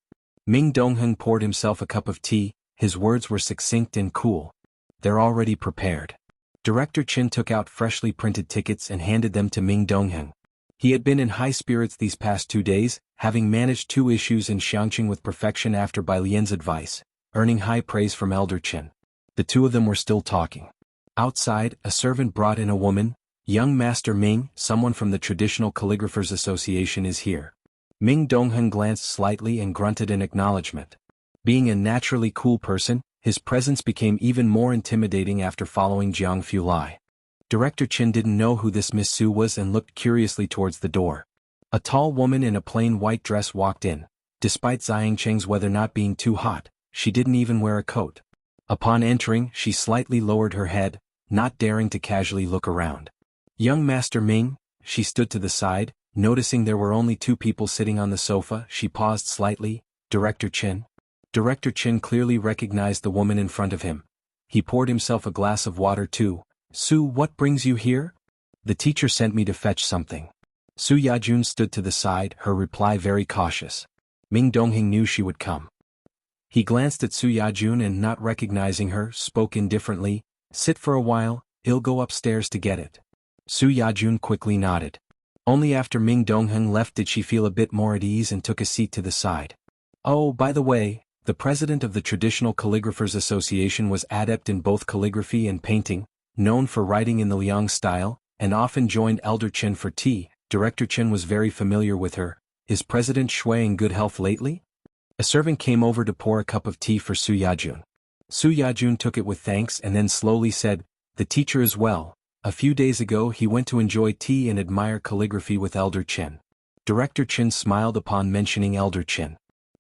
Ming Dongheng poured himself a cup of tea, his words were succinct and cool. "They're already prepared." Director Qin took out freshly printed tickets and handed them to Ming Dongheng. He had been in high spirits these past 2 days, having managed 2 issues in Xianxia with perfection after Bai Lian's advice, earning high praise from Elder Qin. The two of them were still talking. Outside, a servant brought in a woman. "Young Master Ming, someone from the Traditional Calligraphers Association is here." Ming Dongheng glanced slightly and grunted in acknowledgement. Being a naturally cool person, his presence became even more intimidating after following Jianghu Lai. Director Chen didn't know who this Miss Su was and looked curiously towards the door. A tall woman in a plain white dress walked in. Despite Xianxia's weather not being too hot, she didn't even wear a coat. Upon entering, she slightly lowered her head, not daring to casually look around. Young Master Ming, she stood to the side, noticing there were only two people sitting on the sofa. She paused slightly. Director Chen. Director Chen clearly recognized the woman in front of him. He poured himself a glass of water too. Su, what brings you here? The teacher sent me to fetch something. Su Yajun stood to the side, her reply very cautious. Ming Dongheng knew she would come. He glanced at Su Yajun and not recognizing her, spoke indifferently, sit for a while, I'll go upstairs to get it. Su Yajun quickly nodded. Only after Ming Dongheng left did she feel a bit more at ease and took a seat to the side. Oh, by the way, the president of the Traditional Calligraphers Association was adept in both calligraphy and painting, known for writing in the Liang style, and often joined Elder Chen for tea. Director Chen was very familiar with her. Is President Shui in good health lately? A servant came over to pour a cup of tea for Su Yajun. Su Yajun took it with thanks and then slowly said, the teacher is well. A few days ago he went to enjoy tea and admire calligraphy with Elder Chen. Director Chen smiled upon mentioning Elder Chen.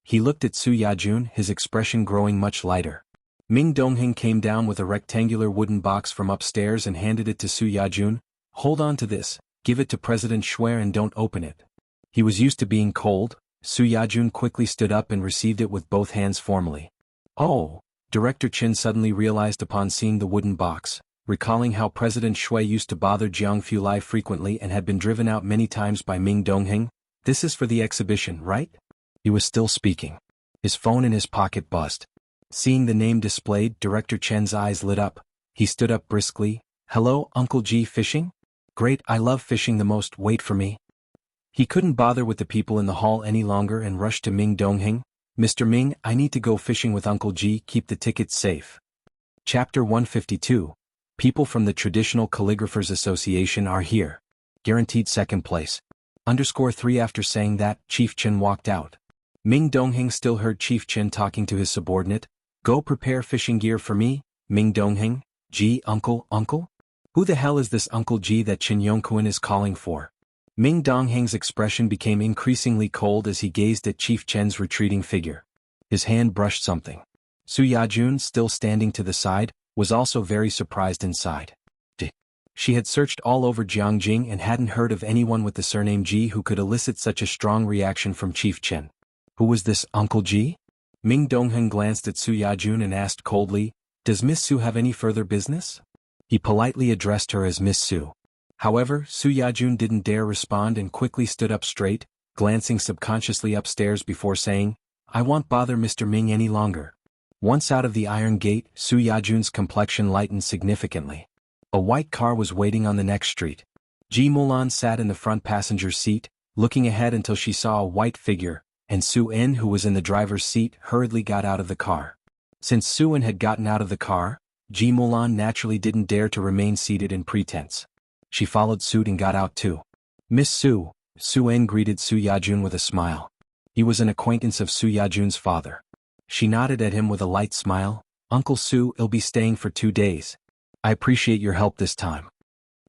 He looked at Su Yajun, his expression growing much lighter. Ming Dongheng came down with a rectangular wooden box from upstairs and handed it to Su Yajun. Hold on to this, give it to President Shui and don't open it. He was used to being cold. Su Yajun quickly stood up and received it with both hands formally. Oh! Director Chen suddenly realized upon seeing the wooden box, recalling how President Shui used to bother Jianghu Lai frequently and had been driven out many times by Ming Dongheng. This is for the exhibition, right? He was still speaking. His phone in his pocket buzzed. Seeing the name displayed, Director Chen's eyes lit up. He stood up briskly. Hello, Uncle G, fishing? Great, I love fishing the most, wait for me. He couldn't bother with the people in the hall any longer and rushed to Ming Dongheng. Mr. Ming, I need to go fishing with Uncle G, keep the tickets safe. Chapter 152. People from the Traditional Calligraphers Association are here. Guaranteed second place. _3 After saying that, Chief Chen walked out. Ming Dongheng still heard Chief Chen talking to his subordinate. Go prepare fishing gear for me, Ming Dongheng. G, uncle? Who the hell is this Uncle G that Chen Yongquan is calling for? Ming Dongheng's expression became increasingly cold as he gazed at Chief Chen's retreating figure. His hand brushed something. Su Yajun, still standing to the side, was also very surprised inside. She had searched all over Jiangjing and hadn't heard of anyone with the surname Ji who could elicit such a strong reaction from Chief Chen. Who was this Uncle Ji? Ming Dongheng glanced at Su Yajun and asked coldly, does Miss Su have any further business? He politely addressed her as Miss Su. However, Su Yajun didn't dare respond and quickly stood up straight, glancing subconsciously upstairs before saying, I won't bother Mr. Ming any longer. Once out of the iron gate, Su Yajun's complexion lightened significantly. A white car was waiting on the next street. Ji Mulan sat in the front passenger seat, looking ahead until she saw a white figure, and Su En, who was in the driver's seat, hurriedly got out of the car. Since Su En had gotten out of the car, Ji Mulan naturally didn't dare to remain seated in pretense. She followed suit and got out too. Miss Su, Su En greeted Su Yajun with a smile. He was an acquaintance of Su Yajun's father. She nodded at him with a light smile. Uncle Su, I'll be staying for 2 days. I appreciate your help this time.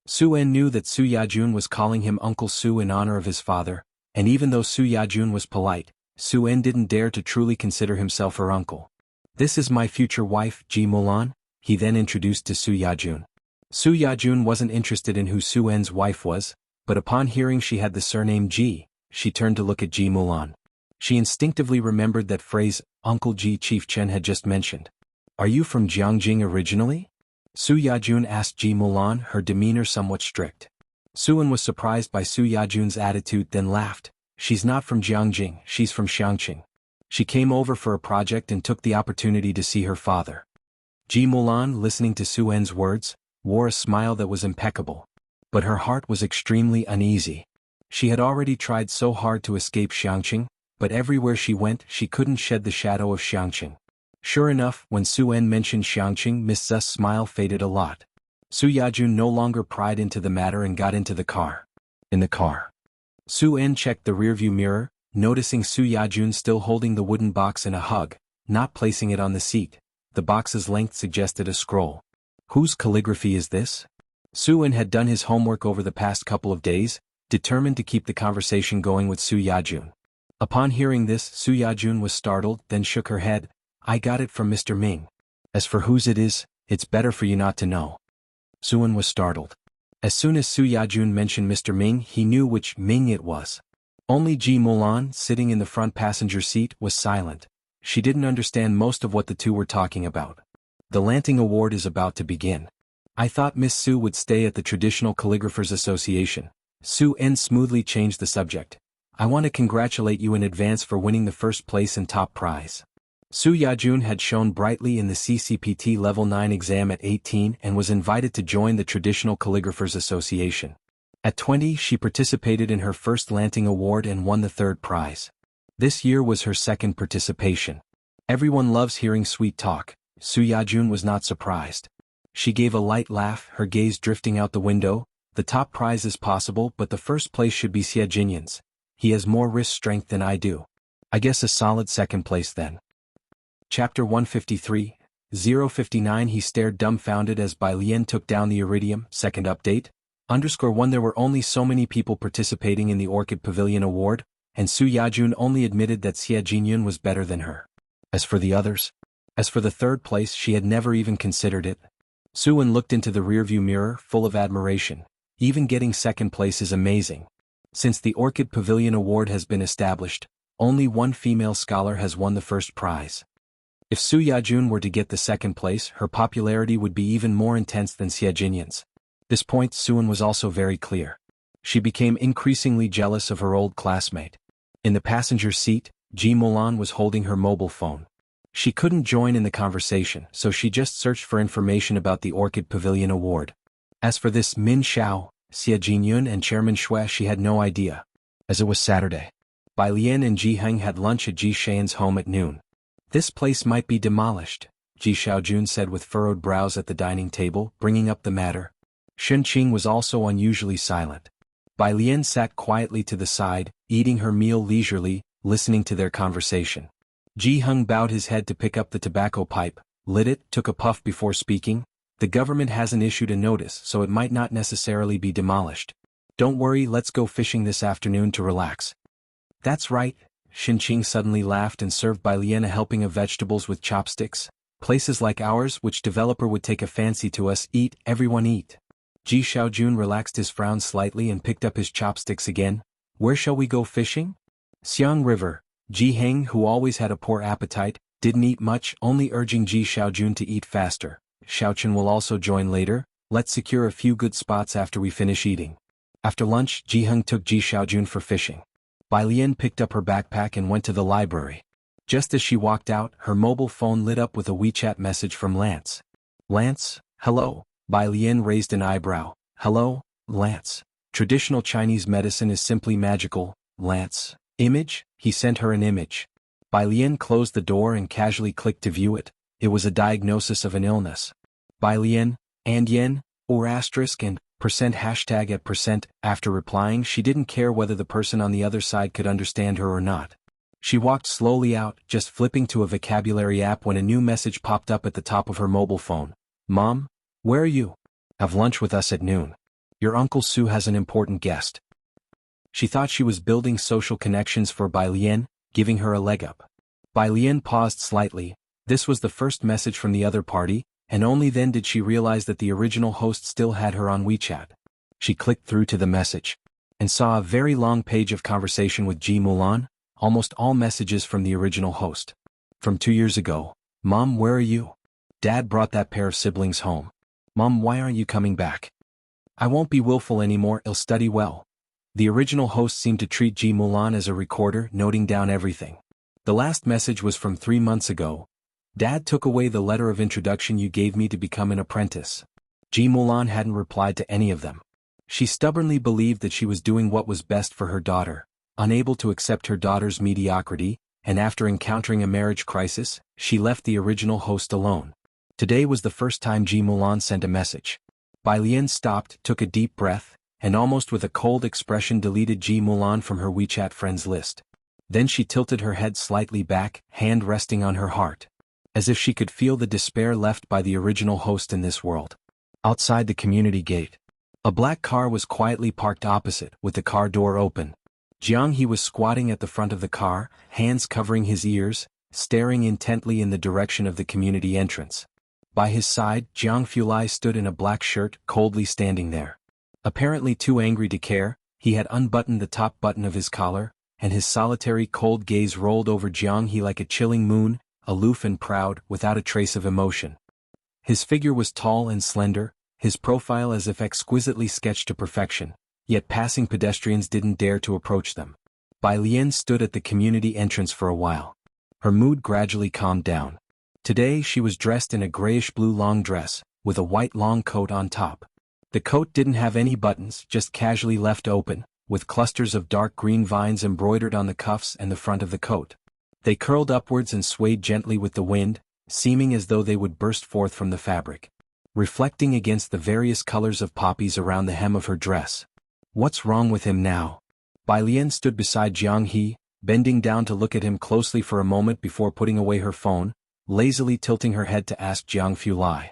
Su En knew that Su Yajun was calling him Uncle Su in honor of his father, and even though Su Yajun was polite, Su En didn't dare to truly consider himself her uncle. This is my future wife, Ji Mulan, he then introduced to Su Yajun. Su Yajun wasn't interested in who Su En's wife was, but upon hearing she had the surname Ji, she turned to look at Ji Mulan. She instinctively remembered that phrase, Uncle Ji Chief Chen had just mentioned. Are you from Jiangjing originally? Su Yajun asked Ji Mulan, her demeanor somewhat strict. Su En was surprised by Su Yajun's attitude then laughed. She's not from Jiangjing, she's from Xianxia. She came over for a project and took the opportunity to see her father. Ji Mulan, listening to Su En's words, wore a smile that was impeccable. But her heart was extremely uneasy. She had already tried so hard to escape Xianxia, but everywhere she went she couldn't shed the shadow of Xianxia. Sure enough, when Su En mentioned Xianxia, Miss Zu's smile faded a lot. Su Yajun no longer pried into the matter and got into the car. In the car, Su En checked the rearview mirror, noticing Su Yajun still holding the wooden box in a hug. not placing it on the seat. The box's length suggested a scroll. Whose calligraphy is this? Su-in had done his homework over the past couple of days, determined to keep the conversation going with Su Yajun. Upon hearing this, Su Yajun was startled, then shook her head. I got it from Mr. Ming. As for whose it is, it's better for you not to know. Su-in was startled. As soon as Su Yajun mentioned Mr. Ming, he knew which Ming it was. Only Ji Mulan, sitting in the front passenger seat, was silent. She didn't understand most of what the two were talking about. The Lanting Award is about to begin. I thought Miss Su would stay at the Traditional Calligraphers Association. Su-en smoothly changed the subject. I want to congratulate you in advance for winning the first place and top prize. Su Yajun had shone brightly in the CCPT Level 9 exam at 18 and was invited to join the Traditional Calligraphers Association. At 20, she participated in her first Lanting Award and won the third prize. This year was her second participation. Everyone loves hearing sweet talk. Su Yajun was not surprised. She gave a light laugh, her gaze drifting out the window. The top prize is possible, but the first place should be Xie Jinyan's. He has more wrist strength than I do. I guess a solid second place then. Chapter 153, 059. He stared dumbfounded as Bai Lian took down the iridium. Second update. _1 There were only so many people participating in the Orchid Pavilion Award, and Su Yajun only admitted that Xie Jinyun was better than her. As for the others? As for the third place, she had never even considered it. Su-in looked into the rearview mirror, full of admiration. Even getting second place is amazing. Since the Orchid Pavilion Award has been established, only one female scholar has won the first prize. If Su Yajun were to get the second place, her popularity would be even more intense than Xie Jinyun's. This point Su-in was also very clear. She became increasingly jealous of her old classmate. In the passenger seat, Ji Mulan was holding her mobile phone. She couldn't join in the conversation, so she just searched for information about the Orchid Pavilion Award. As for this Min Xiao, Xie Jinyun and Chairman Xue, she had no idea. As it was Saturday, Bai Lian and Ji Heng had lunch at Ji Xian's home at noon. This place might be demolished, Ji Xiaojun said with furrowed brows at the dining table, bringing up the matter. Shen Qing was also unusually silent. Bai Lian sat quietly to the side, eating her meal leisurely, listening to their conversation. Ji Heng bowed his head to pick up the tobacco pipe, lit it, took a puff before speaking. The government hasn't issued a notice, so it might not necessarily be demolished. Don't worry, let's go fishing this afternoon to relax. That's right, Shen Qing suddenly laughed and served Bai Lian a helping of vegetables with chopsticks. Places like ours, which developer would take a fancy to us, eat, everyone eat. Ji Xiaojun relaxed his frown slightly and picked up his chopsticks again. Where shall we go fishing? Xiang River. Ji Heng, who always had a poor appetite, didn't eat much, only urging Ji Xiaojun to eat faster. Xiaochen will also join later. Let's secure a few good spots after we finish eating. After lunch, Ji Heng took Ji Xiaojun for fishing. Bai Lian picked up her backpack and went to the library. Just as she walked out, her mobile phone lit up with a WeChat message from Lance. Lance, hello. Bai Lian raised an eyebrow. Hello, Lance. Traditional Chinese medicine is simply magical, Lance. Image? He sent her an image. Bai Lian closed the door and casually clicked to view it. It was a diagnosis of an illness. Bai Lian, and yen, or asterisk and %hashtag at %. After replying, she didn't care whether the person on the other side could understand her or not. She walked slowly out, just flipping to a vocabulary app when a new message popped up at the top of her mobile phone. Mom? Where are you? Have lunch with us at noon. Your Uncle Su has an important guest. She thought she was building social connections for Bai Lian, giving her a leg up. Bai Lian paused slightly. This was the first message from the other party, and only then did she realize that the original host still had her on WeChat. She clicked through to the message and saw a very long page of conversation with Ji Mulan, almost all messages from the original host. From 2 years ago. Mom, where are you? Dad brought that pair of siblings home. Mom, why aren't you coming back? I won't be willful anymore, I'll study well. The original host seemed to treat Ji Mulan as a recorder, noting down everything. The last message was from 3 months ago. Dad took away the letter of introduction you gave me to become an apprentice. Ji Mulan hadn't replied to any of them. She stubbornly believed that she was doing what was best for her daughter, unable to accept her daughter's mediocrity, and after encountering a marriage crisis, she left the original host alone. Today was the first time Ji Mulan sent a message. Bai Lian stopped, took a deep breath, and almost with a cold expression deleted Ji Mulan from her WeChat friends list. Then she tilted her head slightly back, hand resting on her heart. As if she could feel the despair left by the original host in this world. Outside the community gate. A black car was quietly parked opposite, with the car door open. Jianghu was squatting at the front of the car, hands covering his ears, staring intently in the direction of the community entrance. By his side, Jianghu stood in a black shirt, coldly standing there. Apparently too angry to care, he had unbuttoned the top button of his collar, and his solitary cold gaze rolled over Jianghu like a chilling moon, aloof and proud, without a trace of emotion. His figure was tall and slender, his profile as if exquisitely sketched to perfection, yet passing pedestrians didn't dare to approach them. Bai Lian stood at the community entrance for a while. Her mood gradually calmed down. Today she was dressed in a grayish-blue long dress, with a white long coat on top. The coat didn't have any buttons, just casually left open, with clusters of dark green vines embroidered on the cuffs and the front of the coat. They curled upwards and swayed gently with the wind, seeming as though they would burst forth from the fabric, reflecting against the various colors of poppies around the hem of her dress. What's wrong with him now? Bai Lian stood beside Jianghu, bending down to look at him closely for a moment before putting away her phone, lazily tilting her head to ask Jianghu.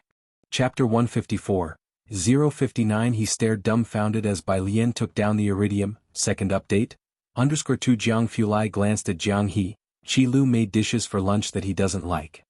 Chapter 154, 059. He stared dumbfounded as Bai Lian took down the iridium. Second update. _2 Jianghu glanced at Jianghu. Qi Lu made dishes for lunch that he doesn't like.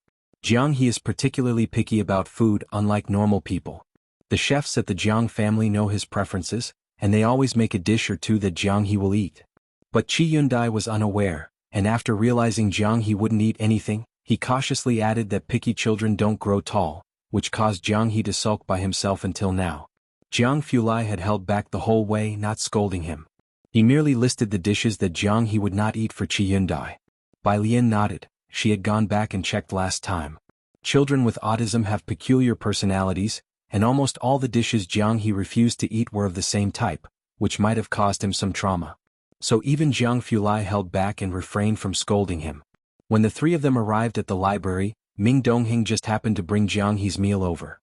Jianghu is particularly picky about food, unlike normal people. The chefs at the Jiang family know his preferences, and they always make a dish or two that Jianghu will eat. But Qi Yundai was unaware, and after realizing Jianghu wouldn't eat anything, he cautiously added that picky children don't grow tall, which caused Jianghu to sulk by himself until now. Jianghu had held back the whole way, not scolding him. He merely listed the dishes that Jianghu would not eat for Qi Yundai. Bai Lian nodded. She had gone back and checked last time. Children with autism have peculiar personalities, and almost all the dishes Jianghu refused to eat were of the same type, which might have caused him some trauma. So even Jianghu held back and refrained from scolding him. When the three of them arrived at the library, Ming Dongheng just happened to bring Jianghu's meal over.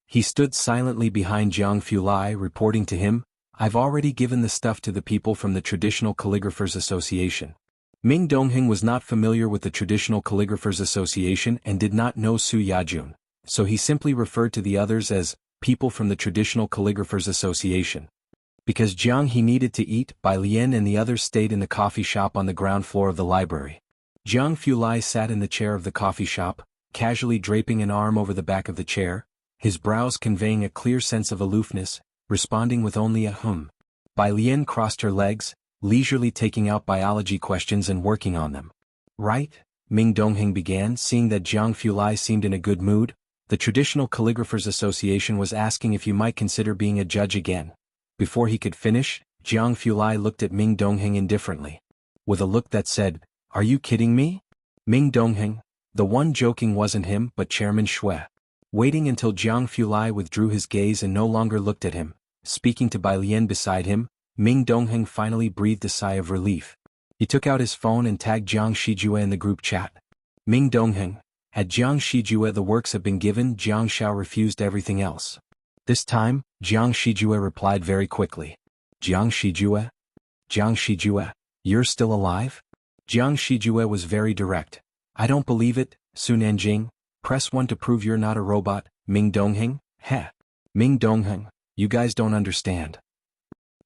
He stood silently behind Jianghu, reporting to him, "I've already given the stuff to the people from the Traditional Calligraphers Association." Ming Dongheng was not familiar with the Traditional Calligraphers Association and did not know Su Yajun, so he simply referred to the others as people from the Traditional Calligraphers Association. Because Jianghu needed to eat, Bai Lian and the others stayed in the coffee shop on the ground floor of the library. Jianghu sat in the chair of the coffee shop, casually draping an arm over the back of the chair, his brows conveying a clear sense of aloofness, responding with only a hum. Bai Lian crossed her legs, leisurely taking out biology questions and working on them. "Right," Ming Dongheng began, seeing that Jianghu seemed in a good mood. "The Traditional Calligraphers Association was asking if you might consider being a judge again." Before he could finish, Jianghu looked at Ming Dongheng indifferently. With a look that said, "Are you kidding me?" Ming Dongheng, the one joking wasn't him but Chairman Shui. Waiting until Jianghu withdrew his gaze and no longer looked at him, speaking to Bai Lian beside him, Ming Dongheng finally breathed a sigh of relief. He took out his phone and tagged Jiang Shijue in the group chat. Ming Dongheng, at Jiang Shijue the works have been given. Jiang Xiao refused everything else. This time, Jiang Shijue replied very quickly. "Jiang Shijue? Jiang Shijue, you're still alive?" Jiang Shijue was very direct. "I don't believe it, Su Nanjing. Press 1 to prove you're not a robot." Ming Dongheng, heh. Ming Dongheng, you guys don't understand.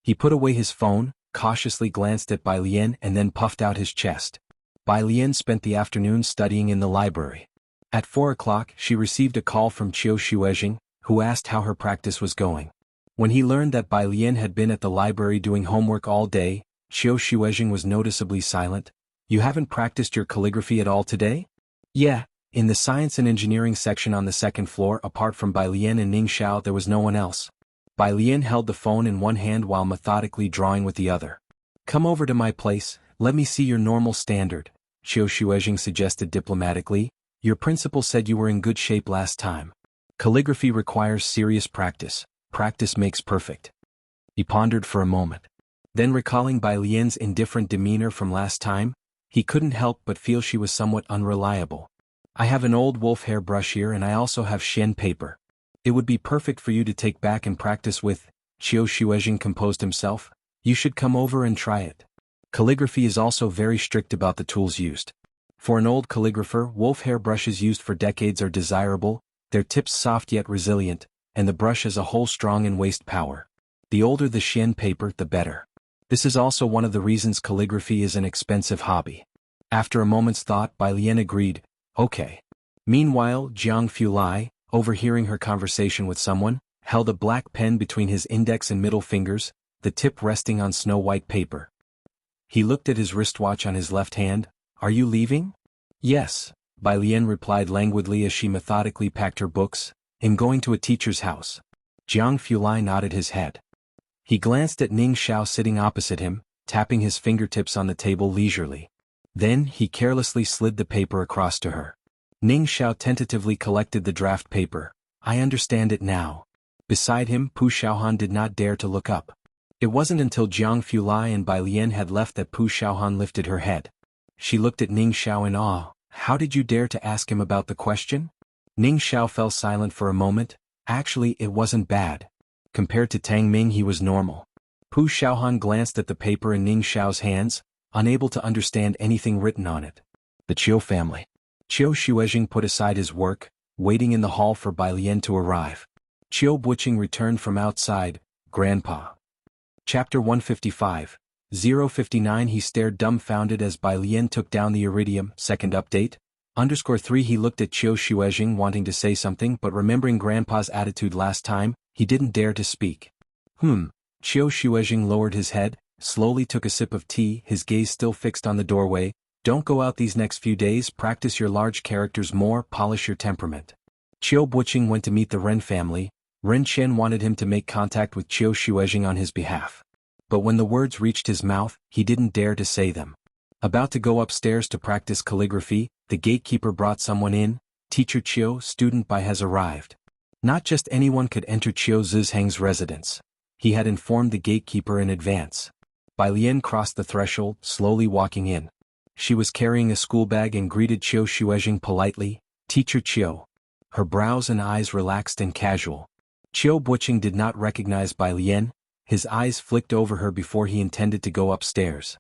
He put away his phone, cautiously glanced at Bai Lian and then puffed out his chest. Bai Lian spent the afternoon studying in the library. At 4 o'clock she received a call from Qiu Shuejing, who asked how her practice was going. When he learned that Bai Lian had been at the library doing homework all day, Qiu Shuejing was noticeably silent. "You haven't practiced your calligraphy at all today?" "Yeah, in the science and engineering section on the second floor. Apart from Bai Lian and Ning Xiao there was no one else." Bai Lian held the phone in one hand while methodically drawing with the other. "Come over to my place, let me see your normal standard," Qiu Shuejing suggested diplomatically. "Your principal said you were in good shape last time. Calligraphy requires serious practice. Practice makes perfect." He pondered for a moment. Then recalling Bai Lian's indifferent demeanor from last time, he couldn't help but feel she was somewhat unreliable. "I have an old wolf hair brush here and I also have Xian paper. It would be perfect for you to take back and practice with." Qiu Shuejing composed himself. "You should come over and try it." Calligraphy is also very strict about the tools used. For an old calligrapher, wolf hair brushes used for decades are desirable, their tips soft yet resilient, and the brush as a whole strong in waste power. The older the Xian paper, the better. This is also one of the reasons calligraphy is an expensive hobby. After a moment's thought, Bai Lian agreed, okay. Meanwhile, Jianghu, overhearing her conversation with someone, held a black pen between his index and middle fingers, the tip resting on snow-white paper. He looked at his wristwatch on his left hand. Are you leaving? Yes, Bai Lian replied languidly as she methodically packed her books. I'm going to a teacher's house. Jianghu nodded his head. He glanced at Ning Xiao sitting opposite him, tapping his fingertips on the table leisurely. Then he carelessly slid the paper across to her. Ning Xiao tentatively collected the draft paper. I understand it now. Beside him, Pu Xiaohan did not dare to look up. It wasn't until Jianghu and Bai Lian had left that Pu Xiaohan lifted her head. She looked at Ning Xiao in awe. How did you dare to ask him about the question? Ning Xiao fell silent for a moment. Actually, it wasn't bad. Compared to Tang Ming, he was normal. Pu Xiaohan glanced at the paper in Ning Xiao's hands, unable to understand anything written on it. The Qiu family. Qiu Xuejing put aside his work, waiting in the hall for Bai Lian to arrive. Qiu Buqing returned from outside. Grandpa. Chapter 155. 059. He stared dumbfounded as Bai Lian took down the iridium. Second update. _3. He looked at Qiu Xuejing wanting to say something, but remembering Grandpa's attitude last time, he didn't dare to speak. Qiu Xuejing lowered his head, slowly took a sip of tea, his gaze still fixed on the doorway. Don't go out these next few days, practice your large characters more, polish your temperament. Qiu Buqing went to meet the Ren family. Ren Chen wanted him to make contact with Qiu Xuejing on his behalf. But when the words reached his mouth, he didn't dare to say them. About to go upstairs to practice calligraphy, the gatekeeper brought someone in. Teacher Qiu, student Bai has arrived. Not just anyone could enter Qiu Zizhang's residence. He had informed the gatekeeper in advance. Bai Lian crossed the threshold, slowly walking in. She was carrying a school bag and greeted Qiu Xuejing politely. Teacher Qiu. Her brows and eyes relaxed and casual. Qiu Buqing did not recognize Bai Lian. His eyes flicked over her before he intended to go upstairs.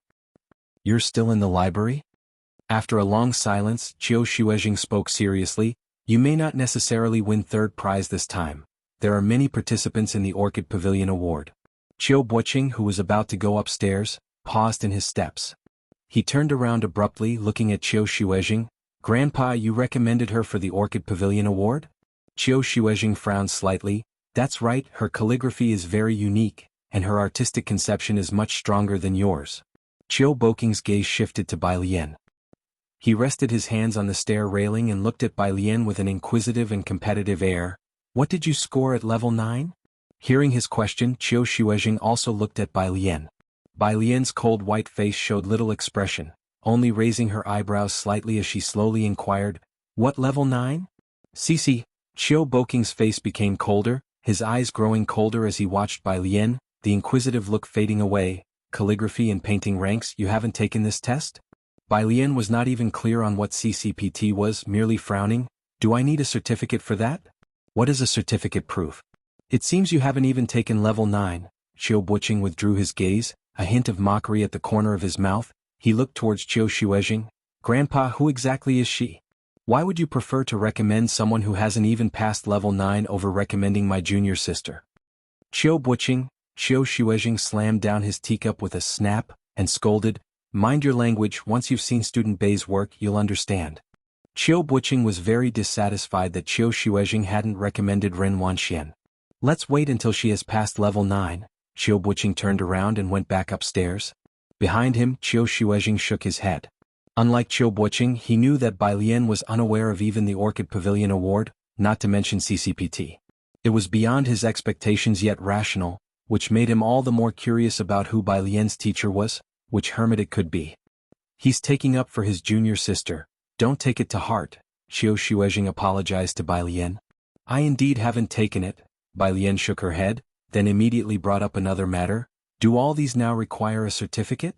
You're still in the library? After a long silence, Qiu Xuejing spoke seriously. You may not necessarily win third prize this time. There are many participants in the Orchid Pavilion Award. Qiu Buqing, who was about to go upstairs, paused in his steps. He turned around abruptly, looking at Qiu Xuejing. Grandpa, you recommended her for the Orchid Pavilion Award? Qiu Xuejing frowned slightly. That's right, her calligraphy is very unique, and her artistic conception is much stronger than yours. Qiu Buqing's gaze shifted to Bai Lian. He rested his hands on the stair railing and looked at Bai Lian with an inquisitive and competitive air. What did you score at level 9? Hearing his question, Qiu Xuejing also looked at Bai Lian. Bai Lian's cold white face showed little expression, only raising her eyebrows slightly as she slowly inquired, What level 9? Qiu Buqing's face became colder, his eyes growing colder as he watched Bai Lian, the inquisitive look fading away. Calligraphy and painting ranks, you haven't taken this test? Bai Lian was not even clear on what CCPT was, merely frowning. Do I need a certificate for that? What is a certificate proof? It seems you haven't even taken level 9. Qiu Buqing withdrew his gaze, a hint of mockery at the corner of his mouth. He looked towards Qiu Xuejing. Grandpa, who exactly is she? Why would you prefer to recommend someone who hasn't even passed level 9 over recommending my junior sister? Qiu Buqing. Qiu Xuejing slammed down his teacup with a snap, and scolded, Mind your language, once you've seen student Bei's work you'll understand. Qiu Buqing was very dissatisfied that Qiu Xuejing hadn't recommended Ren Wanxian. Let's wait until she has passed level 9. Qiu Buqing turned around and went back upstairs. Behind him, Qiu Xuejing shook his head. Unlike Qiu Buqing, he knew that Bai Lian was unaware of even the Orchid Pavilion Award, not to mention CCPT. It was beyond his expectations yet rational, which made him all the more curious about who Bai Lian's teacher was, which hermit it could be. He's taking up for his junior sister. Don't take it to heart. Qiu Xuejing apologized to Bai Lian. I indeed haven't taken it. Bai Lian shook her head, then immediately brought up another matter. Do all these now require a certificate?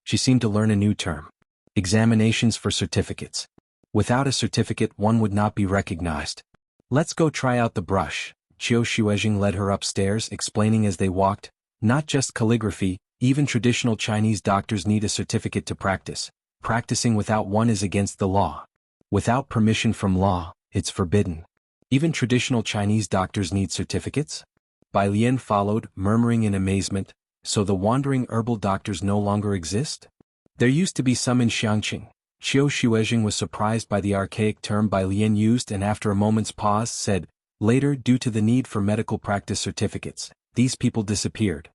She seemed to learn a new term. Examinations for certificates. Without a certificate one would not be recognized. Let's go try out the brush. Qiu Xuejing led her upstairs, explaining as they walked, not just calligraphy, even traditional Chinese doctors need a certificate to practice. Practicing without one is against the law. Without permission from law, it's forbidden. Even traditional Chinese doctors need certificates? Bai Lian followed, murmuring in amazement, so the wandering herbal doctors no longer exist? There used to be some in Xianxia. Xiao Xuezheng was surprised by the archaic term Bai Lian used and after a moment's pause said, later, due to the need for medical practice certificates, these people disappeared.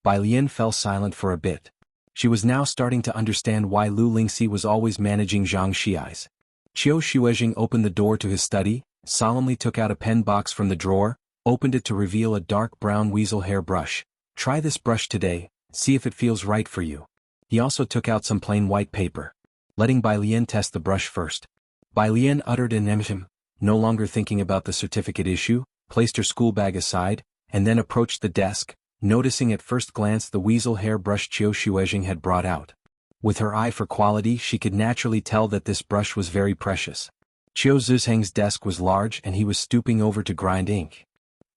Bai Lian fell silent for a bit. She was now starting to understand why Lu Lingxi was always managing Xiangxia's. Xiao Xuezheng opened the door to his study, solemnly took out a pen box from the drawer, opened it to reveal a dark brown weasel hair brush. Try this brush today, see if it feels right for you. He also took out some plain white paper. Letting Bai Lian test the brush first. Bai Lian uttered an emhem, no longer thinking about the certificate issue, placed her school bag aside, and then approached the desk, noticing at first glance the weasel hair brush Xiao Xuezheng had brought out. With her eye for quality she could naturally tell that this brush was very precious. Xiao Zizheng's desk was large and he was stooping over to grind ink.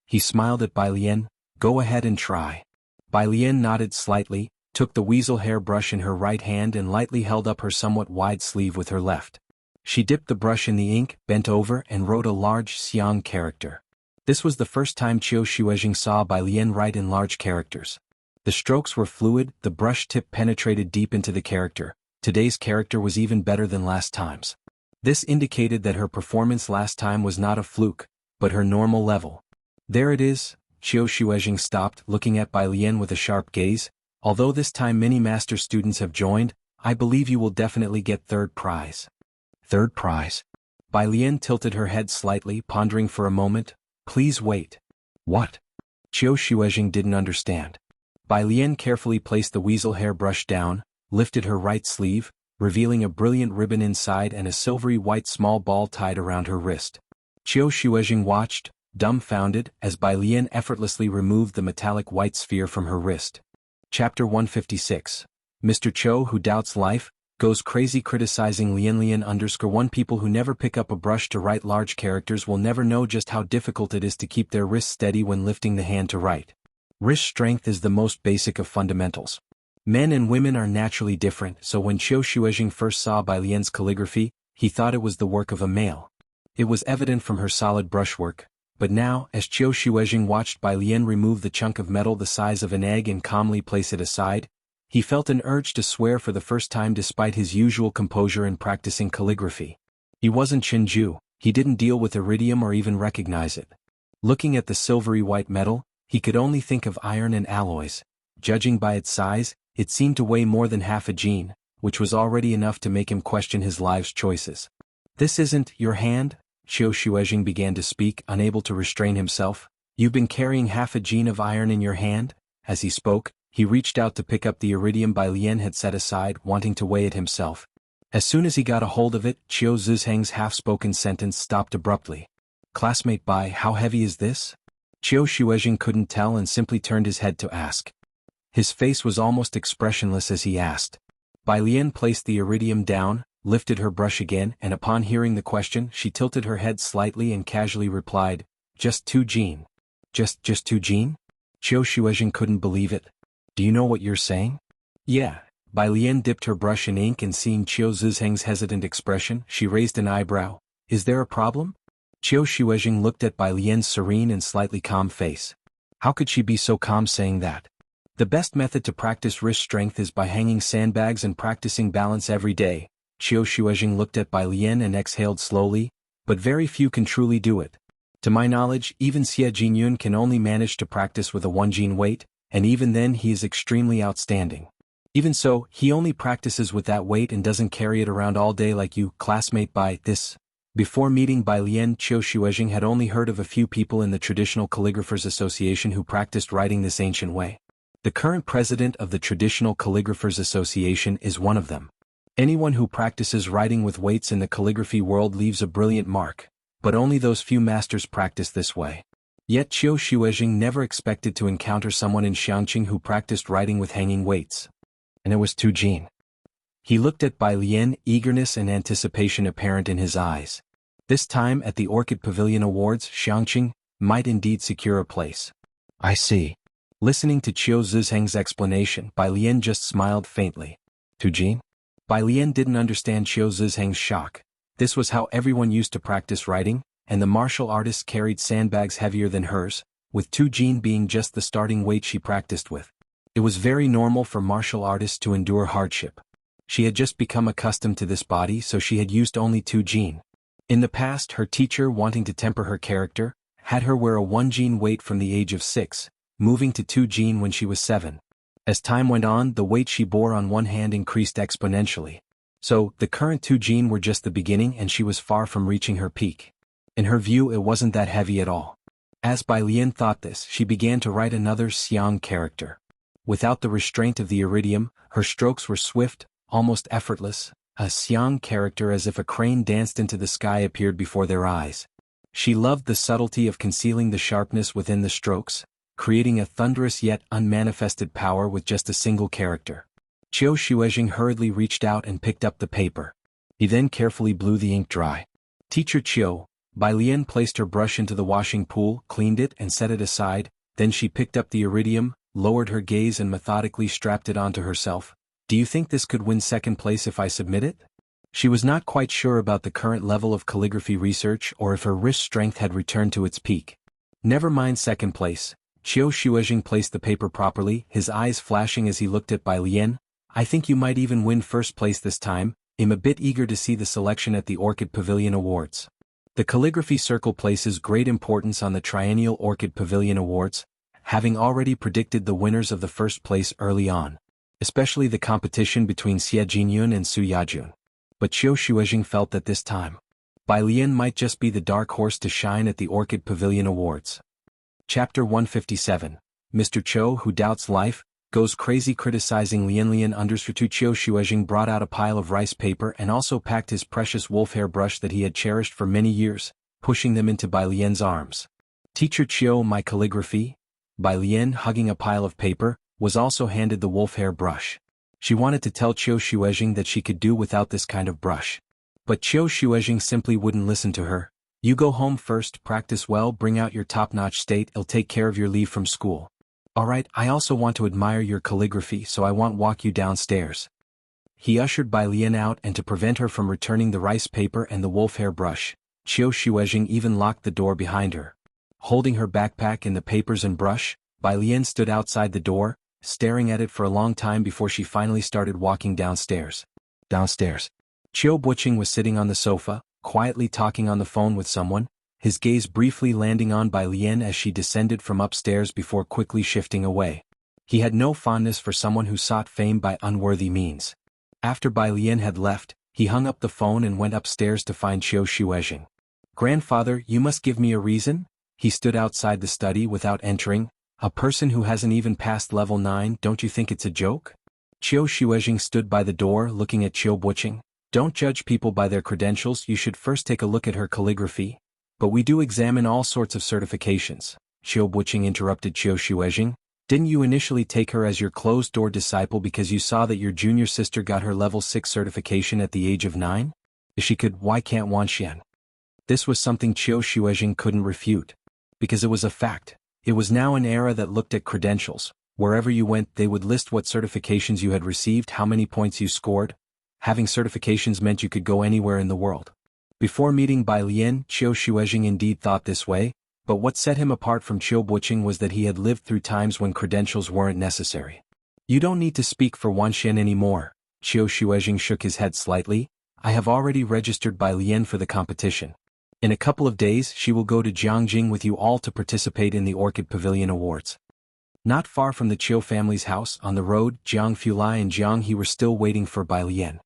He smiled at Bai Lian, go ahead and try. Bai Lian nodded slightly, took the weasel hair brush in her right hand and lightly held up her somewhat wide sleeve with her left. She dipped the brush in the ink, bent over and wrote a large Xiang character. This was the first time Xiao Xuezheng saw Bai Lian write in large characters. The strokes were fluid, the brush tip penetrated deep into the character. Today's character was even better than last time's. This indicated that her performance last time was not a fluke, but her normal level. There it is. Xiao Xuezheng stopped, looking at Bai Lian with a sharp gaze. Although this time many master students have joined, I believe you will definitely get third prize. Third prize? Bai Lian tilted her head slightly, pondering for a moment. Please wait. What? Xiao Xuezheng didn't understand. Bai Lian carefully placed the weasel hair brush down, lifted her right sleeve, revealing a brilliant ribbon inside and a silvery white small ball tied around her wrist. Xiao Xuezheng watched, dumbfounded, as Bai Lian effortlessly removed the metallic white sphere from her wrist. Chapter 156. Mr. Cho who doubts life, goes crazy criticizing Lian_1 People who never pick up a brush to write large characters will never know just how difficult it is to keep their wrist steady when lifting the hand to write. Wrist strength is the most basic of fundamentals. Men and women are naturally different, so when Xiao Xuezheng first saw Bai Lian's calligraphy, he thought it was the work of a male. It was evident from her solid brushwork, but now, as Xiao Xuezheng watched Bai Lian remove the chunk of metal the size of an egg and calmly place it aside, he felt an urge to swear for the first time despite his usual composure in practicing calligraphy. He wasn't Chinju, he didn't deal with iridium or even recognize it. Looking at the silvery white metal, he could only think of iron and alloys. Judging by its size, it seemed to weigh more than half a gene, which was already enough to make him question his life's choices. This isn't your hand? Xiao Xuezheng began to speak, unable to restrain himself. You've been carrying half a gene of iron in your hand? As he spoke, he reached out to pick up the iridium Bai Lian had set aside, wanting to weigh it himself. As soon as he got a hold of it, Xiao Zizheng's half-spoken sentence stopped abruptly. Classmate Bai, how heavy is this? Xiao Xuezheng couldn't tell and simply turned his head to ask. His face was almost expressionless as he asked. Bai Lian placed the iridium down, lifted her brush again, and upon hearing the question, she tilted her head slightly and casually replied, just 2 gene. Just 2 gene? Xiao Xuezheng couldn't believe it. Do you know what you're saying? Yeah. Bai Lian dipped her brush in ink and seeing Xiao Zizheng's hesitant expression, she raised an eyebrow. Is there a problem? Xiao Xuezheng looked at Bai Lian's serene and slightly calm face. How could she be so calm saying that? The best method to practice wrist strength is by hanging sandbags and practicing balance every day. Xiao Xuezheng looked at Bai Lian and exhaled slowly, but very few can truly do it. To my knowledge, even Xie Jinyun can only manage to practice with a 1-gene weight, and even then he is extremely outstanding. Even so, he only practices with that weight and doesn't carry it around all day like you, classmate Bai. This. Before meeting Bai Lian, Xiao Xuezheng had only heard of a few people in the Traditional Calligraphers Association who practiced writing this ancient way. The current president of the Traditional Calligraphers Association is one of them. Anyone who practices writing with weights in the calligraphy world leaves a brilliant mark, but only those few masters practice this way. Yet Xiao Xuezheng never expected to encounter someone in Xianxia who practiced writing with hanging weights. And it was 2 gene. He looked at Bai Lian, eagerness and anticipation apparent in his eyes. This time at the Orchid Pavilion Awards, Xianxia might indeed secure a place. I see. Listening to Qiu Zizheng's explanation, Bai Lian just smiled faintly. Tujin? Bai Lian didn't understand Qiu Zizheng's shock. This was how everyone used to practice writing, and the martial artists carried sandbags heavier than hers, with Tujin being just the starting weight she practiced with. It was very normal for martial artists to endure hardship. She had just become accustomed to this body, so she had used only Tujin. In the past, her teacher, wanting to temper her character, had her wear a 1-jin weight from the age of 6, moving to 2-jin when she was 7. As time went on, the weight she bore on one hand increased exponentially. So, the current 2-jin were just the beginning and she was far from reaching her peak. In her view, it wasn't that heavy at all. As Bai Lian thought this, she began to write another Xiang character. Without the restraint of the iridium, her strokes were swift, almost effortless. A Xiang character as if a crane danced into the sky appeared before their eyes. She loved the subtlety of concealing the sharpness within the strokes, creating a thunderous yet unmanifested power with just a single character. Qiu Shuezheng hurriedly reached out and picked up the paper. He then carefully blew the ink dry. Teacher Qiu, Bai Lian placed her brush into the washing pool, cleaned it and set it aside, then she picked up the iridium, lowered her gaze and methodically strapped it onto herself. Do you think this could win second place if I submit it? She was not quite sure about the current level of calligraphy research or if her wrist strength had returned to its peak. Never mind second place. Qiu Shuezheng placed the paper properly, his eyes flashing as he looked at Bai Lian. I think you might even win first place this time. I'm a bit eager to see the selection at the Orchid Pavilion Awards. The Calligraphy Circle places great importance on the Triennial Orchid Pavilion Awards, having already predicted the winners of the first place early on, especially the competition between Xie Jinyun and Su Yajun. But Qiu Shuezheng felt that this time, Bai Lian might just be the dark horse to shine at the Orchid Pavilion Awards. Chapter 157, Mr. Cho Who Doubts Life, Goes Crazy Criticizing Lian. Qiu Shuezheng brought out a pile of rice paper and also packed his precious wolf hair brush that he had cherished for many years, pushing them into Bai Lian's arms. Teacher Qiu, my calligraphy? Bai Lian, hugging a pile of paper, was also handed the wolf hair brush. She wanted to tell Qiu Shuezheng that she could do without this kind of brush. But Qiu Shuezheng simply wouldn't listen to her. You go home first, practice well, bring out your top-notch state, I'll take care of your leave from school. Alright, I also want to admire your calligraphy, so I won't walk you downstairs. He ushered Bai Lian out, and to prevent her from returning the rice paper and the wolf hair brush, Qiu Shuezheng even locked the door behind her. Holding her backpack and the papers and brush, Bai Lian stood outside the door, staring at it for a long time before she finally started walking downstairs. Qiu Buqing was sitting on the sofa, quietly talking on the phone with someone, his gaze briefly landing on Bai Lian as she descended from upstairs before quickly shifting away. He had no fondness for someone who sought fame by unworthy means. After Bai Lian had left, he hung up the phone and went upstairs to find Qiu Shuezheng. Grandfather, you must give me a reason? He stood outside the study without entering. A person who hasn't even passed level 9, don't you think it's a joke? Qiu Shuezheng stood by the door looking at Qiu Buqing. Don't judge people by their credentials, you should first take a look at her calligraphy. But we do examine all sorts of certifications. Qiu Buqing interrupted Qiu Shuezheng. Didn't you initially take her as your closed-door disciple because you saw that your junior sister got her level 6 certification at the age of 9? If she could, why can't Wanxian? This was something Qiu Shuezheng couldn't refute. Because it was a fact. It was now an era that looked at credentials. Wherever you went, they would list what certifications you had received, how many points you scored. Having certifications meant you could go anywhere in the world. Before meeting Bai Lian, Qiu Shuezheng indeed thought this way, but what set him apart from Qiu Buqing was that he had lived through times when credentials weren't necessary. You don't need to speak for Wanxian anymore. Qiu Shuezheng shook his head slightly. I have already registered Bai Lian for the competition. In a couple of days, she will go to Jianghu with you all to participate in the Orchid Pavilion Awards. Not far from the Qiu family's house, on the road, Jiang Fulai and Jianghe were still waiting for Bai Lian.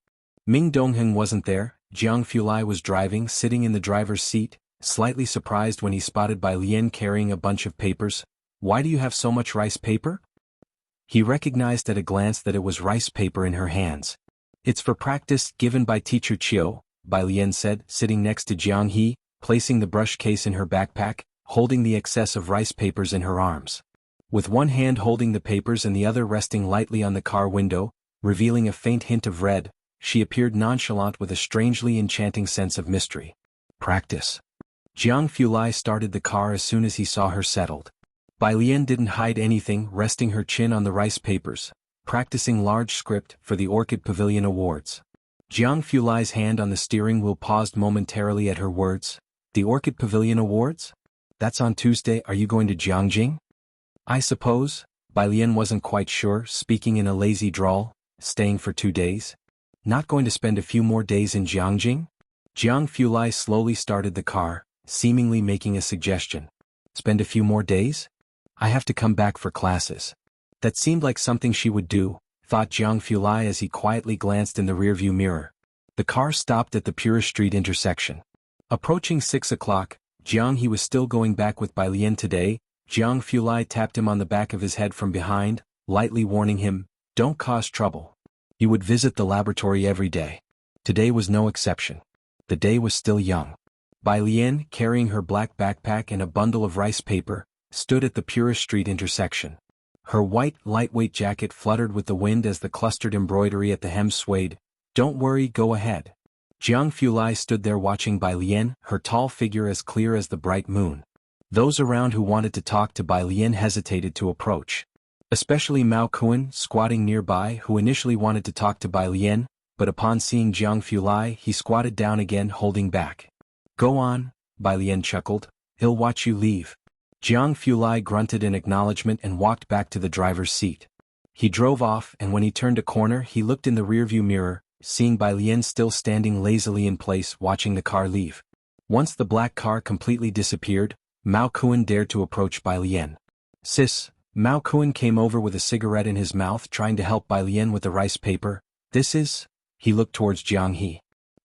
Ming Dongheng wasn't there. Jiang Fulai was driving, sitting in the driver's seat, slightly surprised when he spotted Bai Lian carrying a bunch of papers. Why do you have so much rice paper? He recognized at a glance that it was rice paper in her hands. It's for practice, given by teacher Qiu, Bai Lian said, sitting next to Jianghe, placing the brush case in her backpack, holding the excess of rice papers in her arms. With one hand holding the papers and the other resting lightly on the car window, revealing a faint hint of red, she appeared nonchalant with a strangely enchanting sense of mystery. Practice. Jiang Fulai started the car as soon as he saw her settled. Bai Lian didn't hide anything, resting her chin on the rice papers, practicing large script for the Orchid Pavilion Awards. Jianghu Lai's hand on the steering wheel paused momentarily at her words. The Orchid Pavilion Awards? That's on Tuesday. Are you going to Jianghu? I suppose. Bai Lian wasn't quite sure, speaking in a lazy drawl. Staying for 2 days? Not going to spend a few more days in Jianghu? Jianghu Lai slowly started the car, seemingly making a suggestion. Spend a few more days? I have to come back for classes. That seemed like something she would do, thought Jianghu Lai as he quietly glanced in the rearview mirror. The car stopped at the Pura Street intersection. Approaching 6 o'clock, Jianghu was still going back with Bai Lian today. Jianghu Lai tapped him on the back of his head from behind, lightly warning him, "Don't cause trouble." He would visit the laboratory every day. Today was no exception. The day was still young. Bai Lian, carrying her black backpack and a bundle of rice paper, stood at the Pura Street intersection. Her white, lightweight jacket fluttered with the wind as the clustered embroidery at the hem swayed. "Don't worry, go ahead." Jianghu Lai stood there watching Bai Lian, her tall figure as clear as the bright moon. Those around who wanted to talk to Bai Lian hesitated to approach. Especially Mao Kuan, squatting nearby, who initially wanted to talk to Bai Lian, but upon seeing Jianghu Lai he squatted down again, holding back. "Go on," Bai Lian chuckled, "he'll watch you leave." Jianghu Lai grunted in acknowledgement and walked back to the driver's seat. He drove off, and when he turned a corner he looked in the rearview mirror, seeing Bai Lian still standing lazily in place watching the car leave. Once the black car completely disappeared, Mao Kuan dared to approach Bai Lian. "Sis," Mao Kuan came over with a cigarette in his mouth, trying to help Bai Lian with the rice paper. "This is?" He looked towards Jianghu.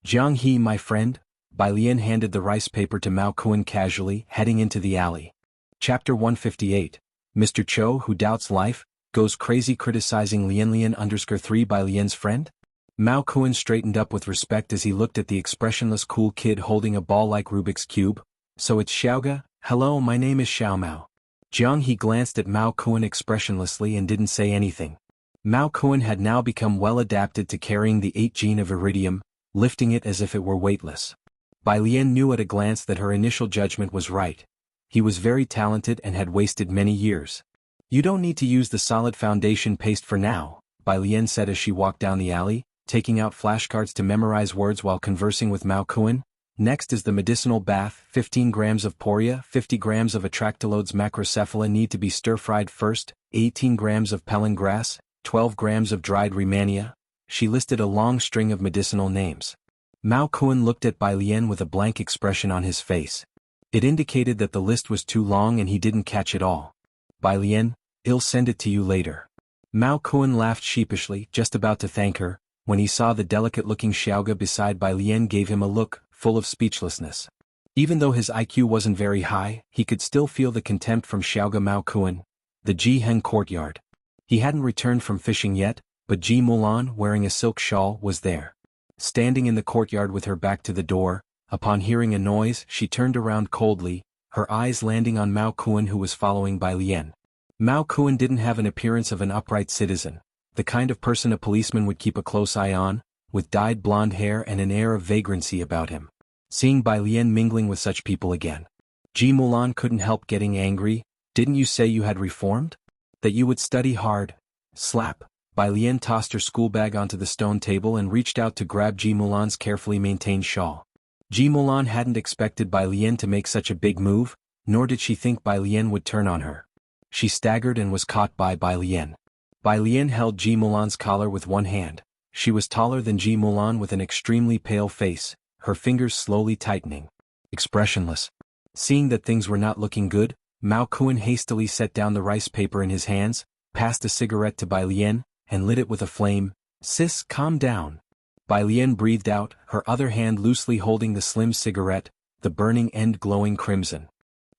"Jianghu, my friend." Bai Lian handed the rice paper to Mao Kuan casually, heading into the alley. Chapter 158. Mr. Cho, who doubts life, goes crazy criticizing Lian_3 Bai Lian's friend? Mao Kuan straightened up with respect as he looked at the expressionless cool kid holding a ball like Rubik's Cube. "So it's Xiaoga? Hello, my name is Xiao Mao." Jianghu glanced at Mao Kuan expressionlessly and didn't say anything. Mao Kuan had now become well adapted to carrying the 8 gene of iridium, lifting it as if it were weightless. Bai Lian knew at a glance that her initial judgment was right. He was very talented and had wasted many years. "You don't need to use the solid foundation paste for now," Bai Lian said as she walked down the alley, taking out flashcards to memorize words while conversing with Mao Kuan. "Next is the medicinal bath. 15 grams of poria, 50 grams of Atractylodes macrocephala need to be stir-fried first, 18 grams of pelling grass, 12 grams of dried Rehmannia." She listed a long string of medicinal names. Mao Kuan looked at Bai Lian with a blank expression on his face. It indicated that the list was too long and he didn't catch it all. "Bai Lian, I'll send it to you later." Mao Kuan laughed sheepishly, just about to thank her, when he saw the delicate-looking Xiaoga beside Bai Lian gave him a look, full of speechlessness. Even though his IQ wasn't very high, he could still feel the contempt from Xiaoga. Mao Kuan. The Jianghu courtyard. He hadn't returned from fishing yet, but Ji Mulan, wearing a silk shawl, was there. Standing in the courtyard with her back to the door, upon hearing a noise, she turned around coldly, her eyes landing on Mao Kuan, who was following Bai Lian. Mao Kuan didn't have an appearance of an upright citizen, the kind of person a policeman would keep a close eye on, with dyed blonde hair and an air of vagrancy about him. Seeing Bai Lian mingling with such people again, Ji Mulan couldn't help getting angry. "Didn't you say you had reformed? That you would study hard?" Slap. Bai Lian tossed her schoolbag onto the stone table and reached out to grab Ji Mulan's carefully maintained shawl. Ji Mulan hadn't expected Bai Lian to make such a big move, nor did she think Bai Lian would turn on her. She staggered and was caught by Bai Lian. Bai Lian held Ji Mulan's collar with one hand. She was taller than Ji Mulan with an extremely pale face, her fingers slowly tightening. Expressionless. Seeing that things were not looking good, Mao Kuan hastily set down the rice paper in his hands, passed a cigarette to Bai Lian, and lit it with a flame. "Sis, calm down." Bai Lian breathed out, her other hand loosely holding the slim cigarette, the burning end glowing crimson.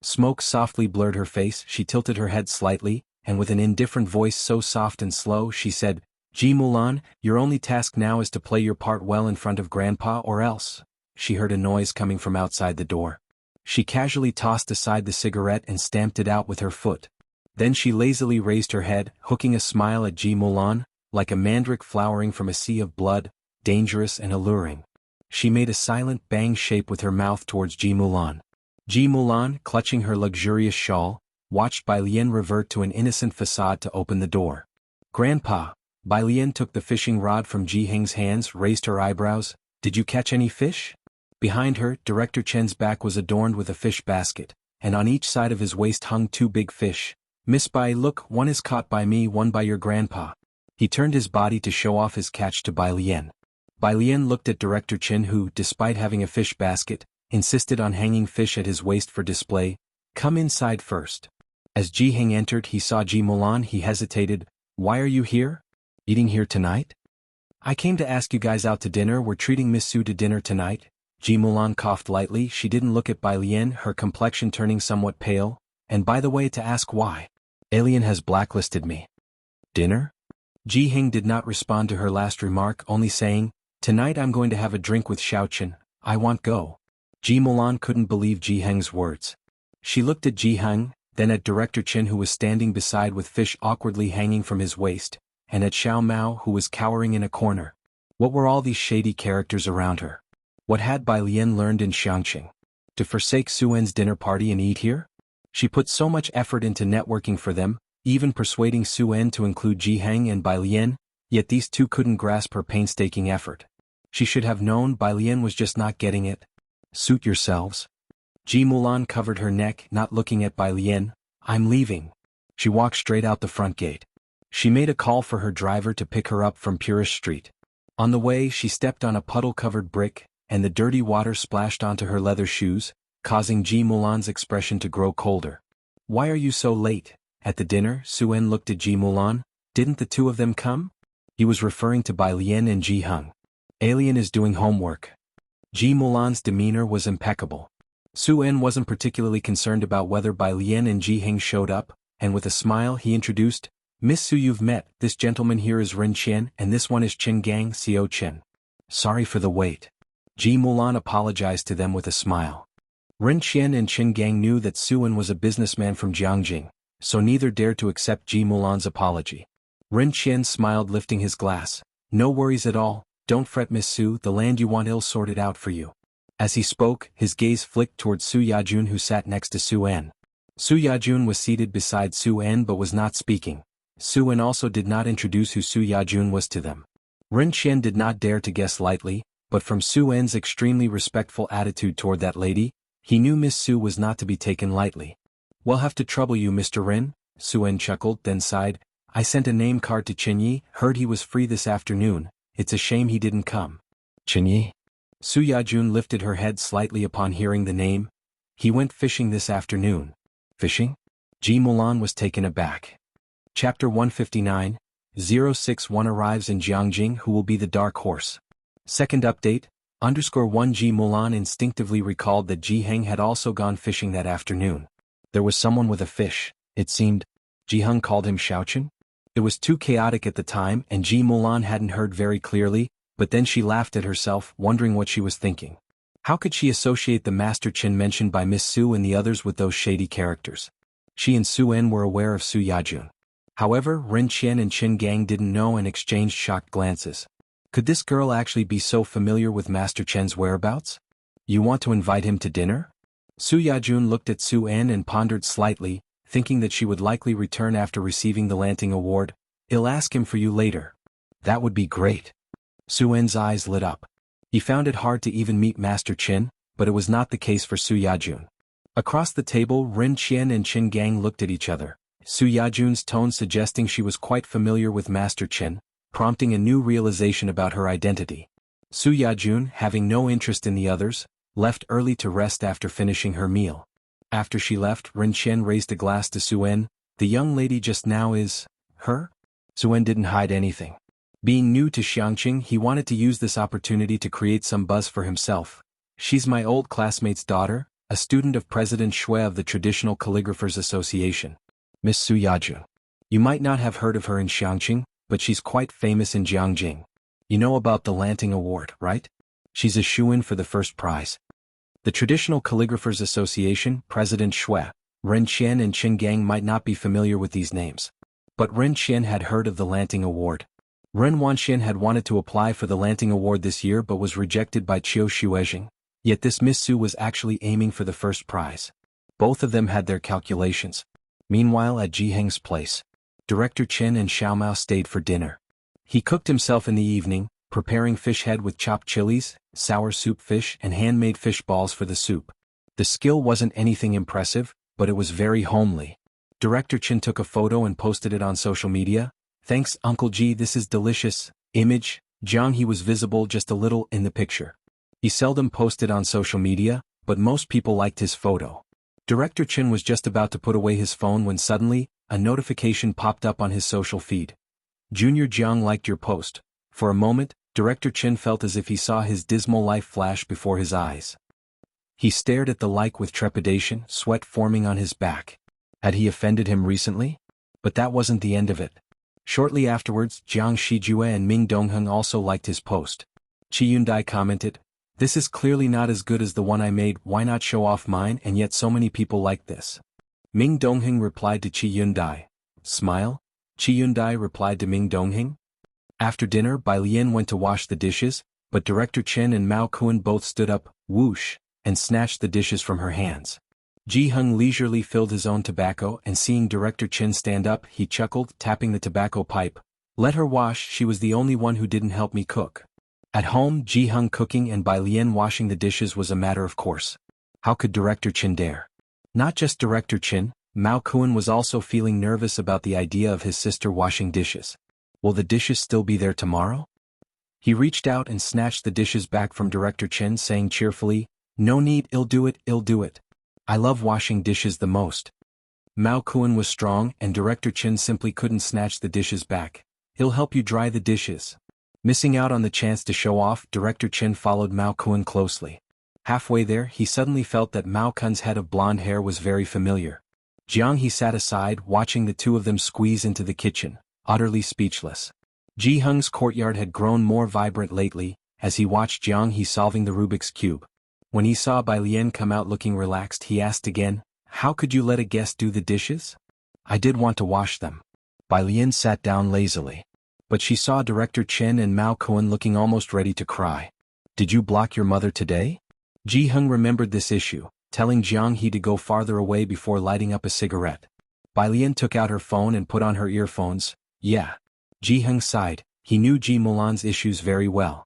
Smoke softly blurred her face. She tilted her head slightly, and with an indifferent voice so soft and slow she said, "Ji Mulan, your only task now is to play your part well in front of Grandpa, or else." She heard a noise coming from outside the door. She casually tossed aside the cigarette and stamped it out with her foot. Then she lazily raised her head, hooking a smile at Ji Mulan, like a mandrake flowering from a sea of blood, dangerous and alluring. She made a silent bang shape with her mouth towards Ji Mulan. Ji Mulan, clutching her luxurious shawl, watched Bai Lian revert to an innocent facade to open the door. "Grandpa." Bai Lian took the fishing rod from Jiheng's hands, raised her eyebrows. "Did you catch any fish?" Behind her, Director Chen's back was adorned with a fish basket, and on each side of his waist hung 2 big fish. "Miss Bai, look, one is caught by me, one by your grandpa." He turned his body to show off his catch to Bai Lian. Bai Lian looked at Director Chen who, despite having a fish basket, insisted on hanging fish at his waist for display. "Come inside first." As Jiheng entered he saw Ji Mulan. He hesitated. "Why are you here? Eating here tonight?" "I came to ask you guys out to dinner. We're treating Miss Su to dinner tonight." Ji Mulan coughed lightly. She didn't look at Bai Lian, her complexion turning somewhat pale. "And by the way, to ask why. Alien has blacklisted me." "Dinner?" Jiheng did not respond to her last remark, only saying, "Tonight I'm going to have a drink with Xiaochen. I want go." Ji Mulan couldn't believe Jiheng's words. She looked at Jiheng, then at Director Chen who was standing beside with fish awkwardly hanging from his waist, and at Xiao Mao who was cowering in a corner. What were all these shady characters around her? What had Bai Lian learned in Xianxia? To forsake Suen's dinner party and eat here? She put so much effort into networking for them, even persuading Suen to include Jiheng and Bai Lian, yet these two couldn't grasp her painstaking effort. She should have known Bai Lian was just not getting it. "Suit yourselves." Ji Mulan covered her neck, not looking at Bai Lian. "I'm leaving." She walked straight out the front gate. She made a call for her driver to pick her up from Purish Street. On the way she stepped on a puddle-covered brick, and the dirty water splashed onto her leather shoes, causing Ji Mulan's expression to grow colder. "Why are you so late?" At the dinner, Suen looked at Ji Mulan. "Didn't the 2 of them come?" He was referring to Bai Lian and Ji Heng. "Alien is doing homework." Ji Mulan's demeanor was impeccable. Suen wasn't particularly concerned about whether Bai Lian and Jiheng showed up, and with a smile he introduced, "Miss Su, you've met. This gentleman here is Ren Qian and this one is Chen Gang Xiao Chen. Sorry for the wait." Ji Mulan apologized to them with a smile. Ren Qian and Chen Gang knew that Suen was a businessman from Jianghu, so neither dared to accept Ji Mulan's apology. Ren Qian smiled, lifting his glass. "No worries at all. Don't fret, Miss Su, the land you want I'll sort it out for you." As he spoke, his gaze flicked towards Su Yajun who sat next to Suen. Su Yajun was seated beside Suen but was not speaking. Suen also did not introduce who Su Yajun was to them. Ren Qian did not dare to guess lightly, but from Suen's extremely respectful attitude toward that lady, he knew Miss Su was not to be taken lightly. "We'll have to trouble you, Mr. Ren," Suen chuckled, then sighed. "I sent a name card to Qinyi, heard he was free this afternoon. It's a shame he didn't come." "Qinyi?" Su Yajun lifted her head slightly upon hearing the name. "He went fishing this afternoon." "Fishing?" Ji Mulan was taken aback. Chapter 159, 061 arrives in Jianghu. Who will be the dark horse? Second update, _1 Ji Mulan instinctively recalled that Jiheng had also gone fishing that afternoon. There was someone with a fish, it seemed. Jiheng called him Xiaochen? It was too chaotic at the time and Ji Mulan hadn't heard very clearly, but then she laughed at herself, wondering what she was thinking. How could she associate the Master Qin mentioned by Miss Su and the others with those shady characters? She and Suen were aware of Su Yajun. However, Ren Qian and Chen Gang didn't know and exchanged shocked glances. Could this girl actually be so familiar with Master Chen's whereabouts? "You want to invite him to dinner?" Su Yajun looked at Suen and pondered slightly, thinking that she would likely return after receiving the Lanting Award. "I'll ask him for you later." "That would be great." Suen's eyes lit up. He found it hard to even meet Master Qin, but it was not the case for Su Yajun. Across the table, Ren Qian and Chen Gang looked at each other, Su Yajun's tone suggesting she was quite familiar with Master Qin, prompting a new realization about her identity. Su Yajun, having no interest in the others, left early to rest after finishing her meal. After she left, Ren Qian raised a glass to Suen. "The young lady just now is... her?" Suen didn't hide anything. Being new to Xianxia, he wanted to use this opportunity to create some buzz for himself. "She's my old classmate's daughter, a student of President Shui of the Traditional Calligraphers Association. Miss Su Yajun. You might not have heard of her in Xianxia, but she's quite famous in Jianghu. You know about the Lanting Award, right? She's a shoo-in for the first prize." The Traditional Calligraphers Association, President Shui, Ren Qian and Chen Gang might not be familiar with these names. But Ren Qian had heard of the Lanting Award. Ren Wanxian had wanted to apply for the Lanting Award this year but was rejected by Qiu Shuezhing, yet this Miss Su was actually aiming for the first prize. Both of them had their calculations. Meanwhile at Jiheng's place, Director Chen and Xiaomao stayed for dinner. He cooked himself in the evening, preparing fish head with chopped chilies, sour soup fish and handmade fish balls for the soup. The skill wasn't anything impressive, but it was very homely. Director Chen took a photo and posted it on social media. "Thanks Uncle G, this is delicious." Image, Jianghu was visible just a little in the picture. He seldom posted on social media, but most people liked his photo. Director Chen was just about to put away his phone when suddenly, a notification popped up on his social feed. "Junior Jiang liked your post." For a moment, Director Chen felt as if he saw his dismal life flash before his eyes. He stared at the like with trepidation, sweat forming on his back. Had he offended him recently? But that wasn't the end of it. Shortly afterwards, Jiang Shijue and Ming Dongheng also liked his post. Qi Yundai commented, "This is clearly not as good as the one I made, why not show off mine, and yet so many people like this?" Ming Dongheng replied to Qi Yundai, "Smile?" Qi Yundai replied to Ming Dongheng. After dinner, Bai Lian went to wash the dishes, but Director Chen and Mao Kuan both stood up, whoosh, and snatched the dishes from her hands. Ji Heng leisurely filled his own tobacco and seeing Director Chen stand up, he chuckled, tapping the tobacco pipe. "Let her wash, she was the only one who didn't help me cook." At home, Ji Heng cooking and Bai Lian washing the dishes was a matter of course. How could Director Chen dare? Not just Director Chen, Mao Kuan was also feeling nervous about the idea of his sister washing dishes. Will the dishes still be there tomorrow? He reached out and snatched the dishes back from Director Chen, saying cheerfully, "No need, I'll do it, I'll do it. I love washing dishes the most." Mao Kuan was strong and Director Chen simply couldn't snatch the dishes back. "He'll help you dry the dishes." Missing out on the chance to show off, Director Chen followed Mao Kuan closely. Halfway there, he suddenly felt that Mao Kuan's head of blonde hair was very familiar. Jianghu sat aside, watching the two of them squeeze into the kitchen, utterly speechless. Ji Heng's courtyard had grown more vibrant lately, as he watched Jianghu solving the Rubik's Cube. When he saw Bai Lian come out looking relaxed, he asked again, "How could you let a guest do the dishes?" "I did want to wash them." Bai Lian sat down lazily. But she saw Director Chen and Mao Kuan looking almost ready to cry. "Did you block your mother today?" Ji Heng remembered this issue, telling Jianghu to go farther away before lighting up a cigarette. Bai Lian took out her phone and put on her earphones. "Yeah." Ji Heng sighed, he knew Ji Mulan's issues very well.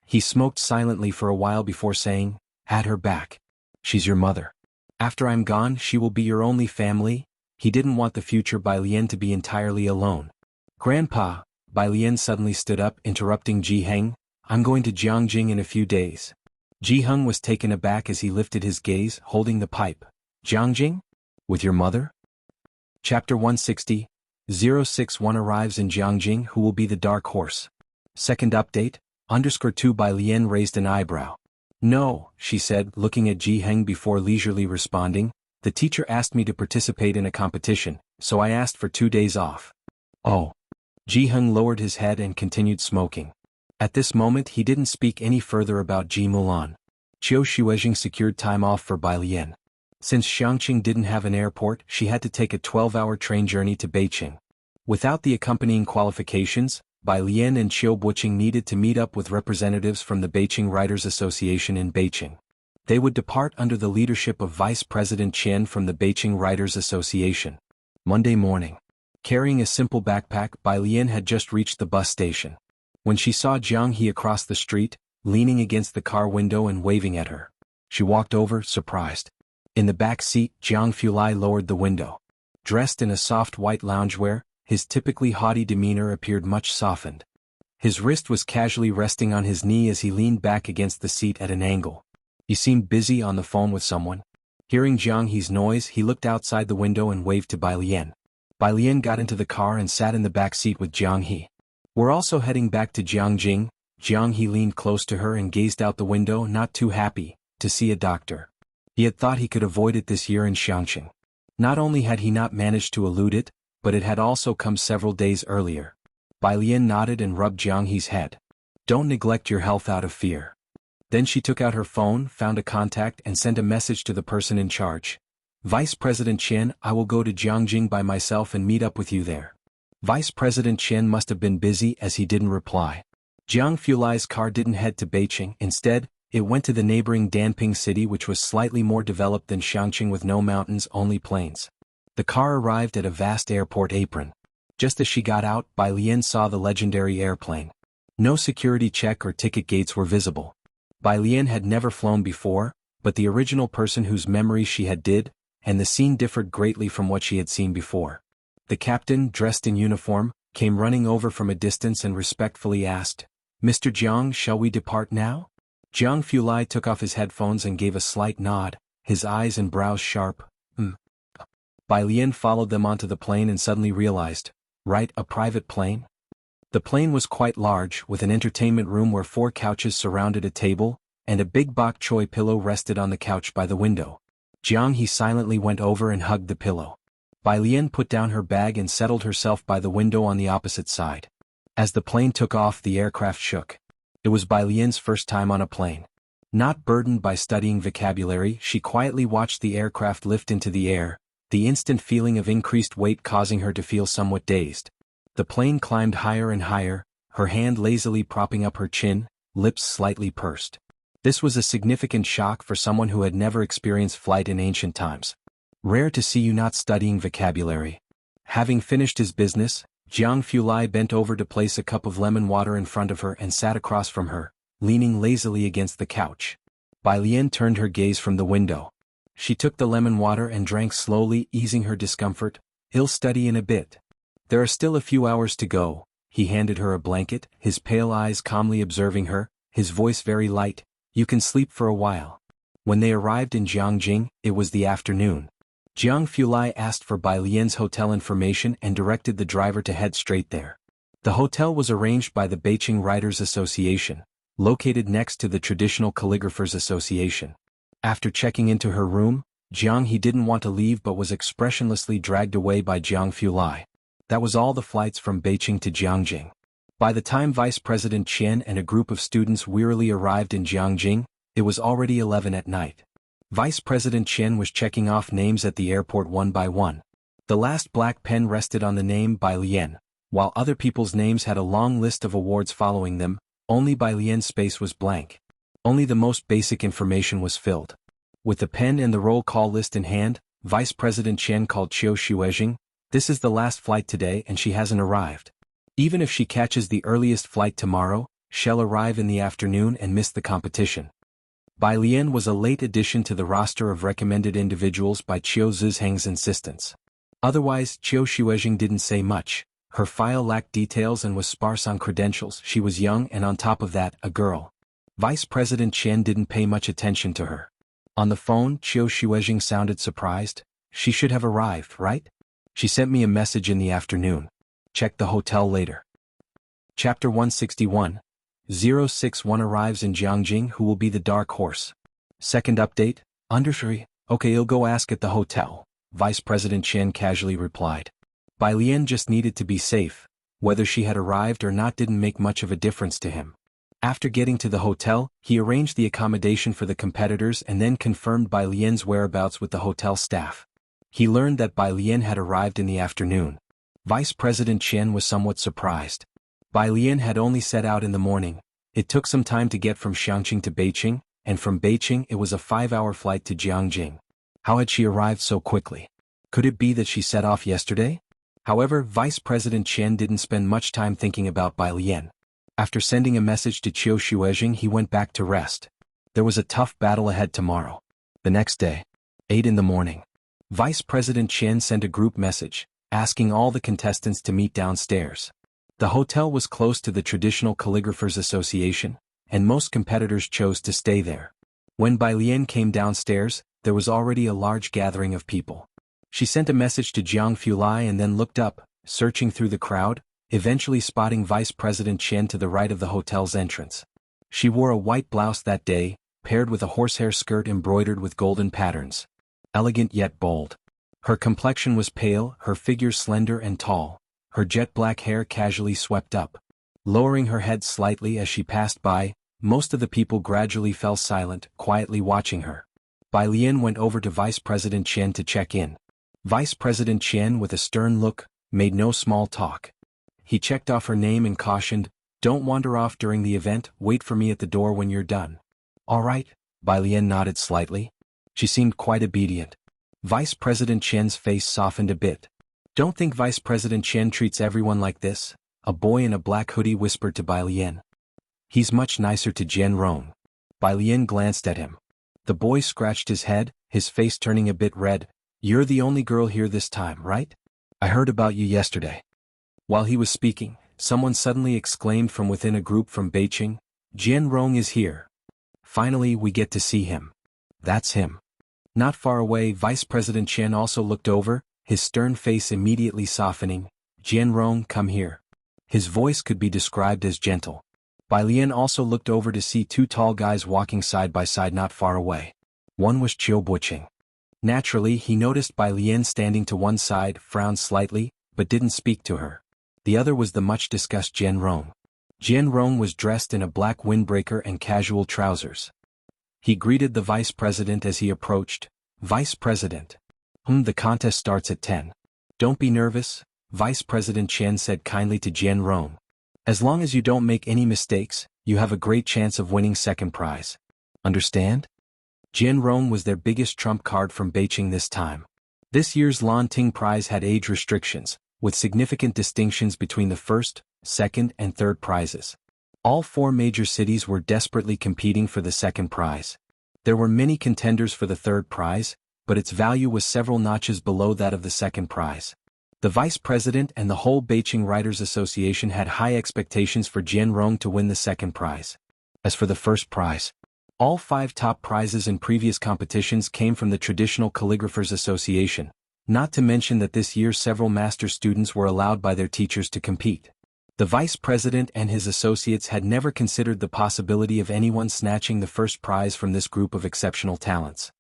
He smoked silently for a while before saying, "Add her back. She's your mother. After I'm gone, she will be your only family." He didn't want the future Bai Lian to be entirely alone. "Grandpa," Bai Lian suddenly stood up, interrupting Ji Heng, "I'm going to Jianghu in a few days." Ji Heng was taken aback as he lifted his gaze, holding the pipe. "Jianghu? With your mother?" Chapter 160, 061 arrives in Jianghu. Who will be the dark horse? Second update, _2 Bai Lian raised an eyebrow. "No," she said, looking at Ji Heng before leisurely responding, "the teacher asked me to participate in a competition, so I asked for 2 days off." "Oh." Ji Heng lowered his head and continued smoking. At this moment he didn't speak any further about Ji Mulan. Qiu Xuezheng secured time off for Bai Lian. Since Xianxia didn't have an airport, she had to take a 12-hour train journey to Beijing. Without the accompanying qualifications, Bai Lian and Qiu Buqing needed to meet up with representatives from the Beijing Writers Association in Beijing. They would depart under the leadership of Vice President Qian from the Beijing Writers Association. Monday morning. Carrying a simple backpack, Bai Lian had just reached the bus station. When she saw Jianghu across the street, leaning against the car window and waving at her, she walked over, surprised. In the back seat, Jiang Fulai lowered the window. Dressed in a soft white loungewear, his typically haughty demeanor appeared much softened. His wrist was casually resting on his knee as he leaned back against the seat at an angle. He seemed busy on the phone with someone. Hearing Jianghu's noise, he looked outside the window and waved to Bai Lian. Bai Lian got into the car and sat in the back seat with Jianghu. "We're also heading back to Jianghu." Jianghu leaned close to her and gazed out the window, not too happy to see a doctor. He had thought he could avoid it this year in Xianxia. Not only had he not managed to elude it, but it had also come several days earlier. Bai Lian nodded and rubbed Jianghu's head. "Don't neglect your health out of fear." Then she took out her phone, found a contact and sent a message to the person in charge. "Vice President Qian, I will go to Jianghu by myself and meet up with you there." Vice President Qian must have been busy as he didn't reply. Jiang Fulai's car didn't head to Beijing, instead, it went to the neighboring Danping city, which was slightly more developed than Xianxia with no mountains, only plains. The car arrived at a vast airport apron. Just as she got out, Bai Lian saw the legendary airplane. No security check or ticket gates were visible. Bai Lian had never flown before, but the original person whose memories she had did, and the scene differed greatly from what she had seen before. The captain, dressed in uniform, came running over from a distance and respectfully asked, "Mr. Jiang, shall we depart now?" Jiang Fulai took off his headphones and gave a slight nod, his eyes and brows sharp. Bai Lian followed them onto the plane and suddenly realized, right, a private plane? The plane was quite large, with an entertainment room where 4 couches surrounded a table, and a big bok choy pillow rested on the couch by the window. Jiang silently went over and hugged the pillow. Bai Lian put down her bag and settled herself by the window on the opposite side. As the plane took off, the aircraft shook. It was Bai Lian's first time on a plane. Not burdened by studying vocabulary, she quietly watched the aircraft lift into the air, the instant feeling of increased weight causing her to feel somewhat dazed. The plane climbed higher and higher, her hand lazily propping up her chin, lips slightly pursed. This was a significant shock for someone who had never experienced flight in ancient times. Rare to see you not studying vocabulary. Having finished his business, Jiang Fulai bent over to place a cup of lemon water in front of her and sat across from her, leaning lazily against the couch. Bai Lian turned her gaze from the window. She took the lemon water and drank slowly, easing her discomfort. "He'll study in a bit. There are still a few hours to go." He handed her a blanket, his pale eyes calmly observing her, his voice very light. "You can sleep for a while." When they arrived in Jianghu, it was the afternoon. Jiang Fulai asked for Bai Lian's hotel information and directed the driver to head straight there. The hotel was arranged by the Beijing Writers Association, located next to the Traditional Calligraphers Association. After checking into her room, Jiang didn't want to leave but was expressionlessly dragged away by Jiang Fulai. That was all the flights from Beijing to Jianghu. By the time Vice President Qian and a group of students wearily arrived in Jianghu, it was already 11 at night. Vice President Qian was checking off names at the airport one by one. The last black pen rested on the name Bai Lian, while other people's names had a long list of awards following them. Only Bai Lian's space was blank. Only the most basic information was filled. With the pen and the roll call list in hand, Vice President Qian called Qiu Shuijing. "This is the last flight today and she hasn't arrived. Even if she catches the earliest flight tomorrow, she'll arrive in the afternoon and miss the competition." Bai Lian was a late addition to the roster of recommended individuals by Qiu Zizhang's insistence. Otherwise, Qiu Shuijing didn't say much. Her file lacked details and was sparse on credentials. She was young and on top of that, a girl. Vice President Qian didn't pay much attention to her. On the phone, Qiu Shuijing sounded surprised. "She should have arrived, right? She sent me a message in the afternoon. Check the hotel later." Chapter 161. 061 arrives in Jianghu. Who will be the dark horse? Second update, Undershree. "Okay, I'll go ask at the hotel," Vice President Qian casually replied. Bai Lian just needed to be safe. Whether she had arrived or not didn't make much of a difference to him. After getting to the hotel, he arranged the accommodation for the competitors and then confirmed Bai Lian's whereabouts with the hotel staff. He learned that Bai Lian had arrived in the afternoon. Vice President Qian was somewhat surprised. Bai Lian had only set out in the morning. It took some time to get from Xianxia to Beijing, and from Beijing it was a 5-hour flight to Jianghu. How had she arrived so quickly? Could it be that she set off yesterday? However, Vice President Qian didn't spend much time thinking about Bai Lian. After sending a message to Qiu Shuijing, he went back to rest. There was a tough battle ahead tomorrow. The next day, 8 in the morning, Vice President Qian sent a group message, asking all the contestants to meet downstairs. The hotel was close to the Traditional Calligraphers Association, and most competitors chose to stay there. When Bai Lian came downstairs, there was already a large gathering of people. She sent a message to Jiang Fulai and then looked up, searching through the crowd, eventually spotting Vice President Qian to the right of the hotel's entrance. She wore a white blouse that day, paired with a horsehair skirt embroidered with golden patterns. Elegant yet bold. Her complexion was pale, her figure slender and tall, her jet-black hair casually swept up. Lowering her head slightly as she passed by, most of the people gradually fell silent, quietly watching her. Bai Lian went over to Vice President Qian to check in. Vice President Qian, with a stern look, made no small talk. He checked off her name and cautioned, "Don't wander off during the event, wait for me at the door when you're done." "All right," Bai Lian nodded slightly. She seemed quite obedient. Vice President Qian's face softened a bit. Don't think Vice President Qian treats everyone like this, a boy in a black hoodie whispered to Bai Lian. He's much nicer to Jian Rong. Bai Lian glanced at him. The boy scratched his head, his face turning a bit red. You're the only girl here this time, right? I heard about you yesterday. While he was speaking, someone suddenly exclaimed from within a group from Beijing, Jian Rong is here. Finally we get to see him. That's him. Not far away, Vice President Qian also looked over, his stern face immediately softening. Jian Rong, come here. His voice could be described as gentle. Bai Lian also looked over to see two tall guys walking side by side not far away. One was Chiu Buqing. Naturally, he noticed Bai Lian standing to one side, frowned slightly, but didn't speak to her. The other was the much-discussed Jian Rong. Jian Rong was dressed in a black windbreaker and casual trousers. He greeted the vice president as he approached. Vice President. The contest starts at 10. Don't be nervous, Vice President Qian said kindly to Jian Rong. As long as you don't make any mistakes, you have a great chance of winning second prize. Understand? Jian Rong was their biggest trump card from Beijing this time. This year's Lan Ting Prize had age restrictions, with significant distinctions between the first, second and third prizes. All four major cities were desperately competing for the second prize. There were many contenders for the third prize, but its value was several notches below that of the second prize. The vice president and the whole Beijing Writers Association had high expectations for Jian Rong to win the second prize. As for the first prize, all 5 top prizes in previous competitions came from the Traditional Calligraphers Association, not to mention that this year several master students were allowed by their teachers to compete. The vice president and his associates had never considered the possibility of anyone snatching the first prize from this group of exceptional talents.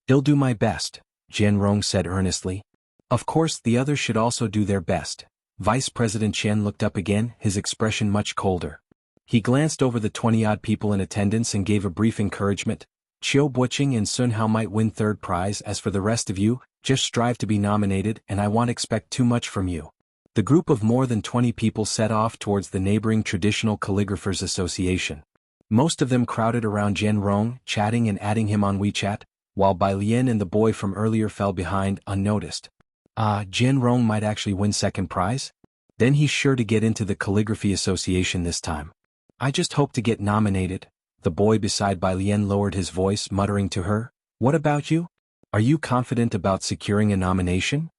I'll do my best, Jian Rong said earnestly. Of course the others should also do their best. Vice President Qian looked up again, his expression much colder. He glanced over the 20-odd people in attendance and gave a brief encouragement. Chiu Buqing and Sun Hao might win third prize. As for the rest of you, just strive to be nominated and I won't expect too much from you. The group of more than 20 people set off towards the neighboring Traditional Calligraphers Association. Most of them crowded around Jian Rong, chatting and adding him on WeChat, while Bai Lian and the boy from earlier fell behind, unnoticed. Jian Rong might actually win second prize? Then he's sure to get into the Calligraphy Association this time. I just hope to get nominated. The boy beside Bai Lian lowered his voice, muttering to her, What about you? Are you confident about securing a nomination?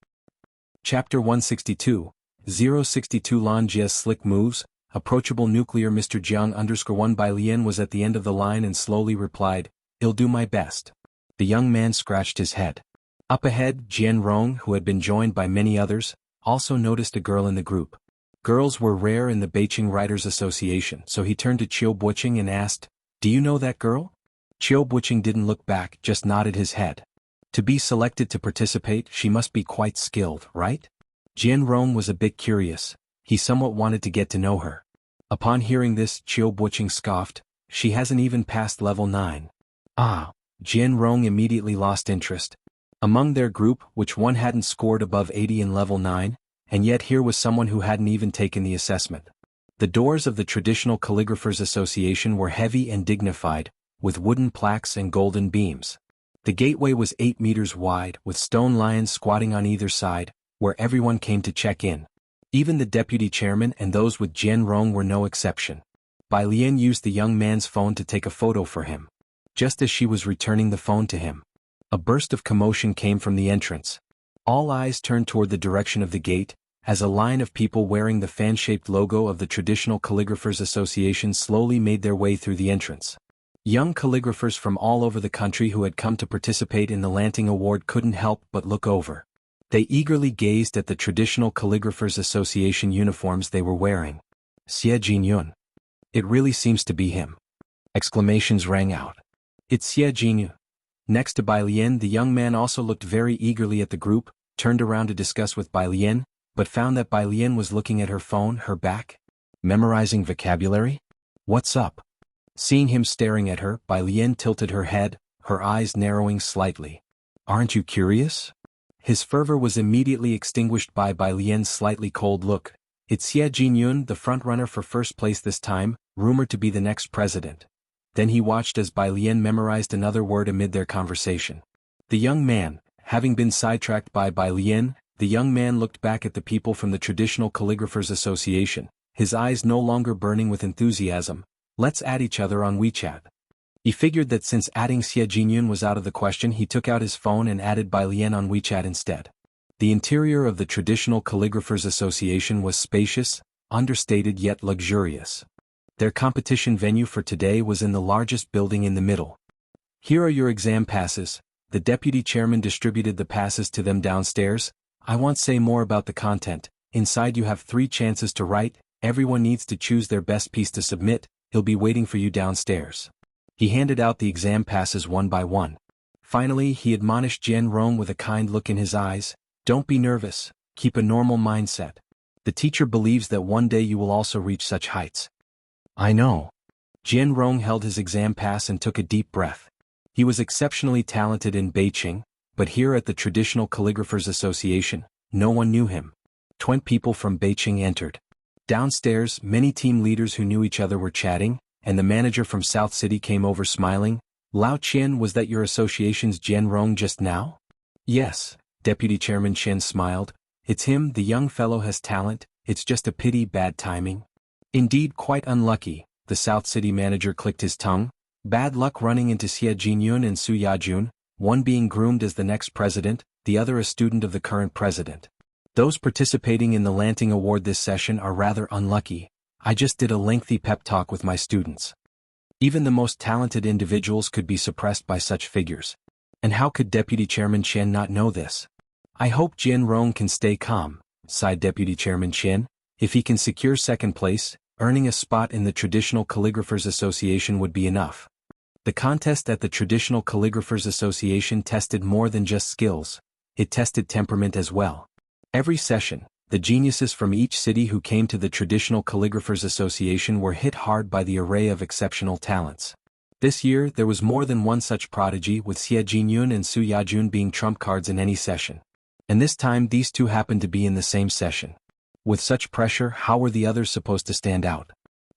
Chapter 162, 062 Lan Jia's Slick Moves, Approachable Nuclear Mr. Jiang _1 Bai Lian was at the end of the line and slowly replied, I'll do my best. The young man scratched his head. Up ahead, Jian Rong, who had been joined by many others, also noticed a girl in the group. Girls were rare in the Beijing Writers Association, so he turned to Chiu Buqing and asked, Do you know that girl? Chiu Buqing didn't look back, just nodded his head. To be selected to participate, she must be quite skilled, right? Jian Rong was a bit curious. He somewhat wanted to get to know her. Upon hearing this, Chiu Buqing scoffed, She hasn't even passed level 9. Jian Rong immediately lost interest. Among their group, which one hadn't scored above 80 in level 9, and yet here was someone who hadn't even taken the assessment. The doors of the Traditional Calligraphers Association were heavy and dignified, with wooden plaques and golden beams. The gateway was 8 meters wide, with stone lions squatting on either side, where everyone came to check in. Even the deputy chairman and those with Jian Rong were no exception. Bai Lian used the young man's phone to take a photo for him. Just as she was returning the phone to him, a burst of commotion came from the entrance. All eyes turned toward the direction of the gate, as a line of people wearing the fan-shaped logo of the Traditional Calligraphers Association slowly made their way through the entrance. Young calligraphers from all over the country who had come to participate in the Lanting Award couldn't help but look over. They eagerly gazed at the Traditional Calligraphers Association uniforms they were wearing. Xie Jinyun. It really seems to be him. Exclamations rang out. It's Xie Jinyun. Next to Bai Lian, the young man also looked very eagerly at the group, turned around to discuss with Bai Lian, but found that Bai Lian was looking at her phone, her back. Memorizing vocabulary? What's up? Seeing him staring at her, Bai Lian tilted her head, her eyes narrowing slightly. Aren't you curious? His fervor was immediately extinguished by Bai Lian's slightly cold look. It's Xie Jinyun, the front-runner for first place this time, rumored to be the next president. Then he watched as Bai Lian memorized another word amid their conversation. The young man, Having been sidetracked by Bai Lian, the young man looked back at the people from the Traditional Calligraphers Association, his eyes no longer burning with enthusiasm. Let's add each other on WeChat. He figured that since adding Xie Jinyun was out of the question, he took out his phone and added Bai Lian on WeChat instead. The interior of the Traditional Calligraphers Association was spacious, understated yet luxurious. Their competition venue for today was in the largest building in the middle. Here are your exam passes. The deputy chairman distributed the passes to them downstairs. I won't say more about the content. Inside you have 3 chances to write. Everyone needs to choose their best piece to submit. He'll be waiting for you downstairs. He handed out the exam passes one by one. Finally, he admonished Jianrong with a kind look in his eyes. Don't be nervous, keep a normal mindset. The teacher believes that one day you will also reach such heights. I know. Jianrong held his exam pass and took a deep breath. He was exceptionally talented in Beijing, but here at the Traditional Calligraphers Association, no one knew him. 20 people from Beijing entered. Downstairs, many team leaders who knew each other were chatting, and the manager from South City came over smiling. Lao Qian, was that your association's Jianrong just now? Yes, Deputy Chairman Chen smiled. It's him, the young fellow has talent, it's just a pity bad timing. Indeed quite unlucky, the South City manager clicked his tongue. Bad luck running into Xie Jinyun and Su Yajun, one being groomed as the next president, the other a student of the current president. Those participating in the Lanting Award this session are rather unlucky. I just did a lengthy pep talk with my students. Even the most talented individuals could be suppressed by such figures. And how could Deputy Chairman Chen not know this? I hope Jianrong can stay calm, sighed Deputy Chairman Chen. If he can secure second place, earning a spot in the Traditional Calligraphers Association would be enough. The contest at the Traditional Calligraphers Association tested more than just skills. It tested temperament as well. Every session, the geniuses from each city who came to the Traditional Calligraphers Association were hit hard by the array of exceptional talents. This year there was more than one such prodigy, with Xie Jinyun and Su Yajun being trump cards in any session. And this time these two happened to be in the same session. With such pressure, how were the others supposed to stand out?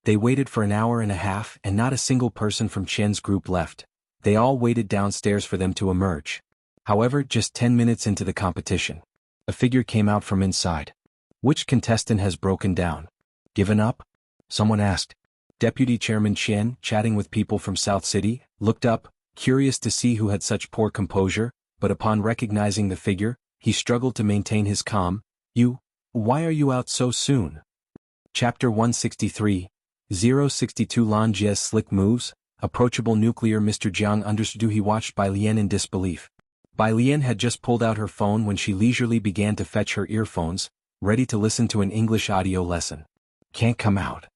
They waited for an hour and a half and not a single person from Chen's group left. They all waited downstairs for them to emerge. However, just 10 minutes into the competition, a figure came out from inside. Which contestant has broken down? Given up? Someone asked. Deputy Chairman Chen, chatting with people from South City, looked up, curious to see who had such poor composure, but upon recognizing the figure, he struggled to maintain his calm. Why are you out so soon? Chapter 163, 062 Lan Jie's slick moves, approachable nuclear. Mr. Jiang understood. He watched Bai Lian in disbelief. Bai Lian had just pulled out her phone when she leisurely began to fetch her earphones, ready to listen to an English audio lesson. Can't come out.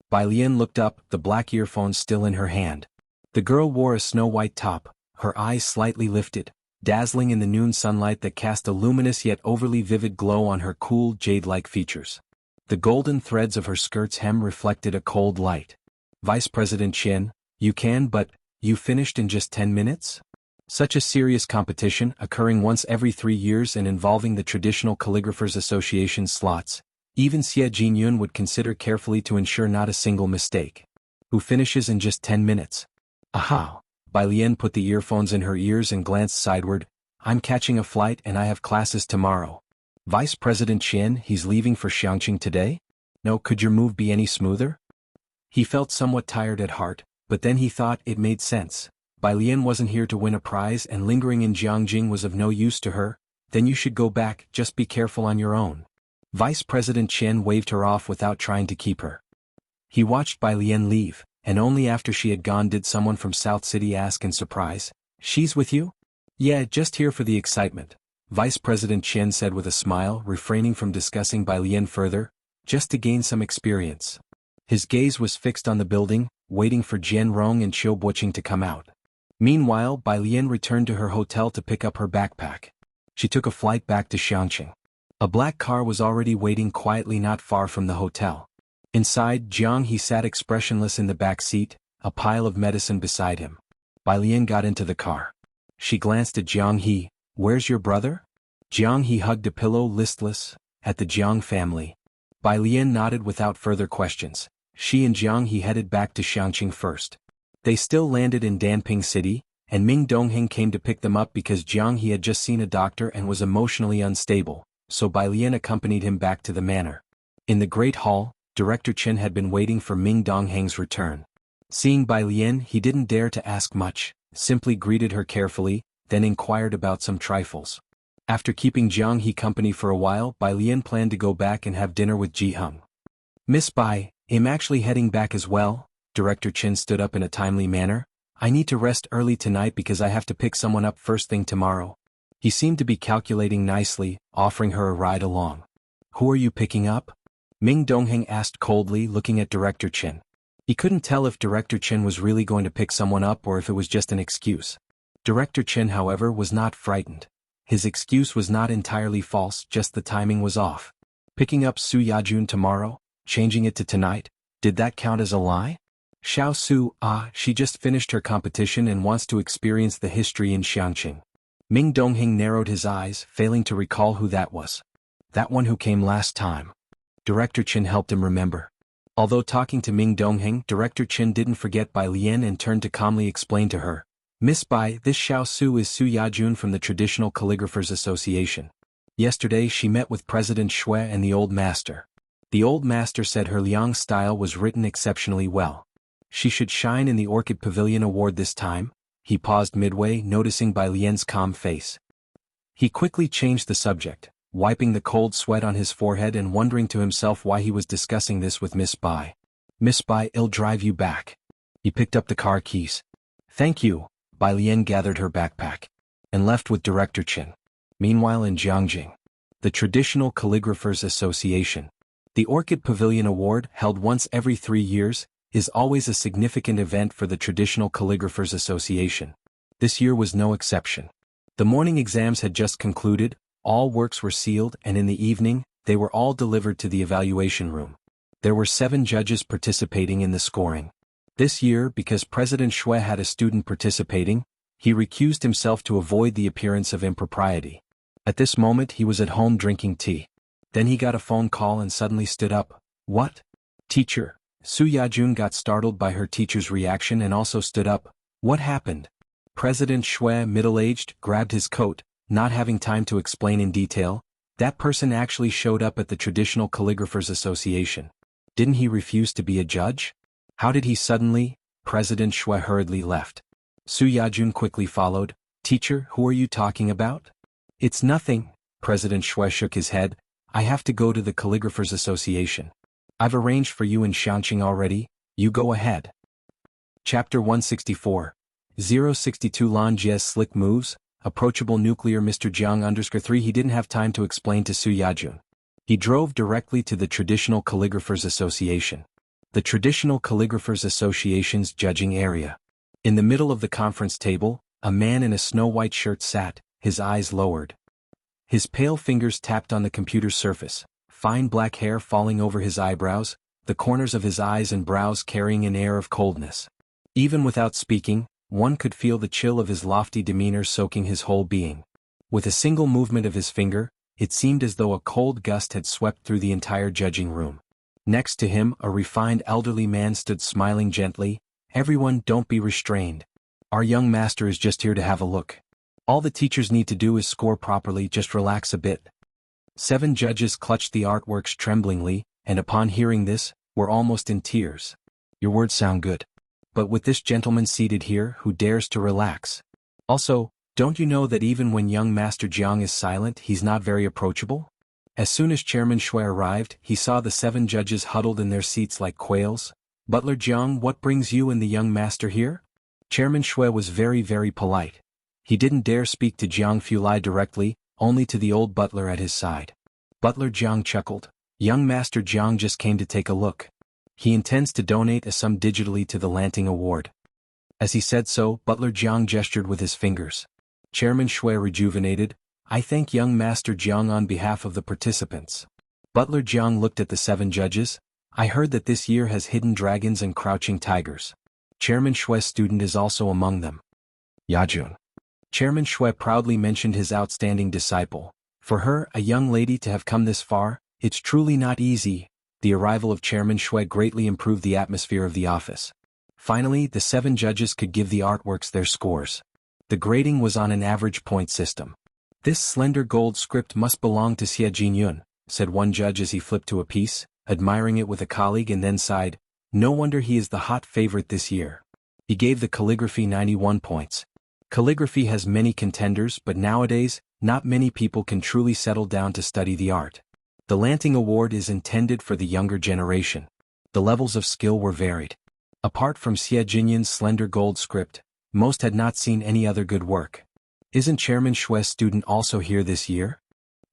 Bai Lian looked up, the black earphones still in her hand. The girl wore a snow-white top, her eyes slightly lifted, dazzling in the noon sunlight that cast a luminous yet overly vivid glow on her cool, jade-like features. The golden threads of her skirt's hem reflected a cold light. Vice President Chen, you finished in just 10 minutes? Such a serious competition, occurring once every 3 years and involving the Traditional Calligraphers Association slots, even Xie Jinyun would consider carefully to ensure not a single mistake. Who finishes in just 10 minutes? Aha! Bai Lian put the earphones in her ears and glanced sideward. I'm catching a flight and I have classes tomorrow. Vice President Chen, he's leaving for Xianxia today? No, could your move be any smoother? He felt somewhat tired at heart, but then he thought it made sense. Bai Lian wasn't here to win a prize and lingering in Jianghu was of no use to her. Then you should go back, just be careful on your own. Vice President Chen waved her off without trying to keep her. He watched Bai Lian leave, and only after she had gone did someone from South City ask in surprise, "She's with you?" "Yeah, just here for the excitement," Vice President Chen said with a smile, refraining from discussing Bai Lian further, "just to gain some experience." His gaze was fixed on the building, waiting for Jianrong and Qiu Buqing to come out. Meanwhile, Bai Lian returned to her hotel to pick up her backpack. She took a flight back to Xianxia. A black car was already waiting quietly not far from the hotel. Inside, Jianghu sat expressionless in the back seat, a pile of medicine beside him. Bai Lian got into the car. She glanced at Jianghu. "Where's your brother?" Jianghu hugged a pillow, listless. "At the Jiang family." Bai Lian nodded without further questions. She and Jianghu headed back to Xianxia first. They still landed in Danping City, and Ming Dongheng came to pick them up because Jianghu had just seen a doctor and was emotionally unstable, so Bai Lian accompanied him back to the manor. In the Great Hall, Director Chen had been waiting for Ming Dongheng's return. Seeing Bai Lian, he didn't dare to ask much, simply greeted her carefully, then inquired about some trifles. After keeping Jianghu company for a while, Bai Lian planned to go back and have dinner with Jianghu. Miss Bai, I'm actually heading back as well. Director Chen stood up in a timely manner. I need to rest early tonight because I have to pick someone up first thing tomorrow. He seemed to be calculating nicely, offering her a ride along. Who are you picking up? Ming Dongheng asked coldly, looking at Director Chen. He couldn't tell if Director Chen was really going to pick someone up or if it was just an excuse. Director Chen, however, was not frightened. His excuse was not entirely false, just the timing was off. Picking up Su Yajun tomorrow? Changing it to tonight? Did that count as a lie? Xiao Su, she just finished her competition and wants to experience the history in Xianxia. Ming Dongheng narrowed his eyes, failing to recall who that was. That one who came last time. Director Chen helped him remember. Although talking to Ming Dongheng, Director Chen didn't forget Bai Lian and turned to calmly explain to her. Miss Bai, this Xiao Su is Su Yajun from the Traditional Calligraphers Association. Yesterday she met with President Xue and the Old Master. The Old Master said her Liang style was written exceptionally well. She should shine in the Orchid Pavilion Award this time. He paused midway, noticing Bai Lian's calm face. He quickly changed the subject, wiping the cold sweat on his forehead and wondering to himself why he was discussing this with Miss Bai. Miss Bai, I'll drive you back. He picked up the car keys. Thank you. Bai Lian gathered her backpack and left with Director Chen. Meanwhile in Jianghu, the Traditional Calligraphers Association. The Orchid Pavilion Award, held once every 3 years, is always a significant event for the Traditional Calligraphers Association. This year was no exception. The morning exams had just concluded, all works were sealed, and in the evening, they were all delivered to the evaluation room. There were 7 judges participating in the scoring. This year, because President Xue had a student participating, he recused himself to avoid the appearance of impropriety. At this moment he was at home drinking tea. Then he got a phone call and suddenly stood up. What? Teacher. Su Yajun got startled by her teacher's reaction and also stood up. What happened? President Xue, middle-aged, grabbed his coat, not having time to explain in detail. That person actually showed up at the Traditional Calligraphers Association. Didn't he refuse to be a judge? How did he suddenly? President Xue hurriedly left. Su Yajun quickly followed. Teacher, who are you talking about? It's nothing. President Xue shook his head. I have to go to the Calligraphers Association. I've arranged for you in Xianxia already, you go ahead. Chapter 164. 062 Lan Jie's slick moves, approachable nuclear Mr. Jiang 3 He didn't have time to explain to Su Yajun. He drove directly to the Traditional Calligraphers Association. The Traditional Calligraphers Association's judging area. In the middle of the conference table, a man in a snow-white shirt sat, his eyes lowered. His pale fingers tapped on the computer's surface, fine black hair falling over his eyebrows, the corners of his eyes and brows carrying an air of coldness. Even without speaking, one could feel the chill of his lofty demeanor soaking his whole being. With a single movement of his finger, it seemed as though a cold gust had swept through the entire judging room. Next to him, a refined elderly man stood smiling gently. Everyone, don't be restrained. Our young master is just here to have a look. All the teachers need to do is score properly, just relax a bit. 7 judges clutched the artworks tremblingly, and upon hearing this, were almost in tears. Your words sound good. But with this gentleman seated here, who dares to relax? Also, don't you know that even when young Master Jiang is silent, he's not very approachable? As soon as Chairman Xue arrived, he saw the 7 judges huddled in their seats like quails. Butler Jiang, what brings you and the young master here? Chairman Xue was very polite. He didn't dare speak to Jiang Fulai directly, only to the old butler at his side. Butler Jiang chuckled. Young Master Jiang just came to take a look. He intends to donate a sum digitally to the Lanting Award. As he said so, Butler Jiang gestured with his fingers. Chairman Xue rejuvenated. I thank young Master Jiang on behalf of the participants. Butler Jiang looked at the 7 judges. I heard that this year has hidden dragons and crouching tigers. Chairman Xue's student is also among them. Yajun. Chairman Xue proudly mentioned his outstanding disciple. For her, a young lady, to have come this far, it's truly not easy. The arrival of Chairman Xue greatly improved the atmosphere of the office. Finally, the 7 judges could give the artworks their scores. The grading was on an average point system. "This slender gold script must belong to Xie Jinyun," said one judge as he flipped to a piece, admiring it with a colleague, and then sighed, "No wonder he is the hot favorite this year." He gave the calligraphy 91 points. Calligraphy has many contenders, but nowadays, not many people can truly settle down to study the art. The Lanting Award is intended for the younger generation. The levels of skill were varied. Apart from Xie Jinyun's slender gold script, most had not seen any other good work. "Isn't Chairman Shue's student also here this year?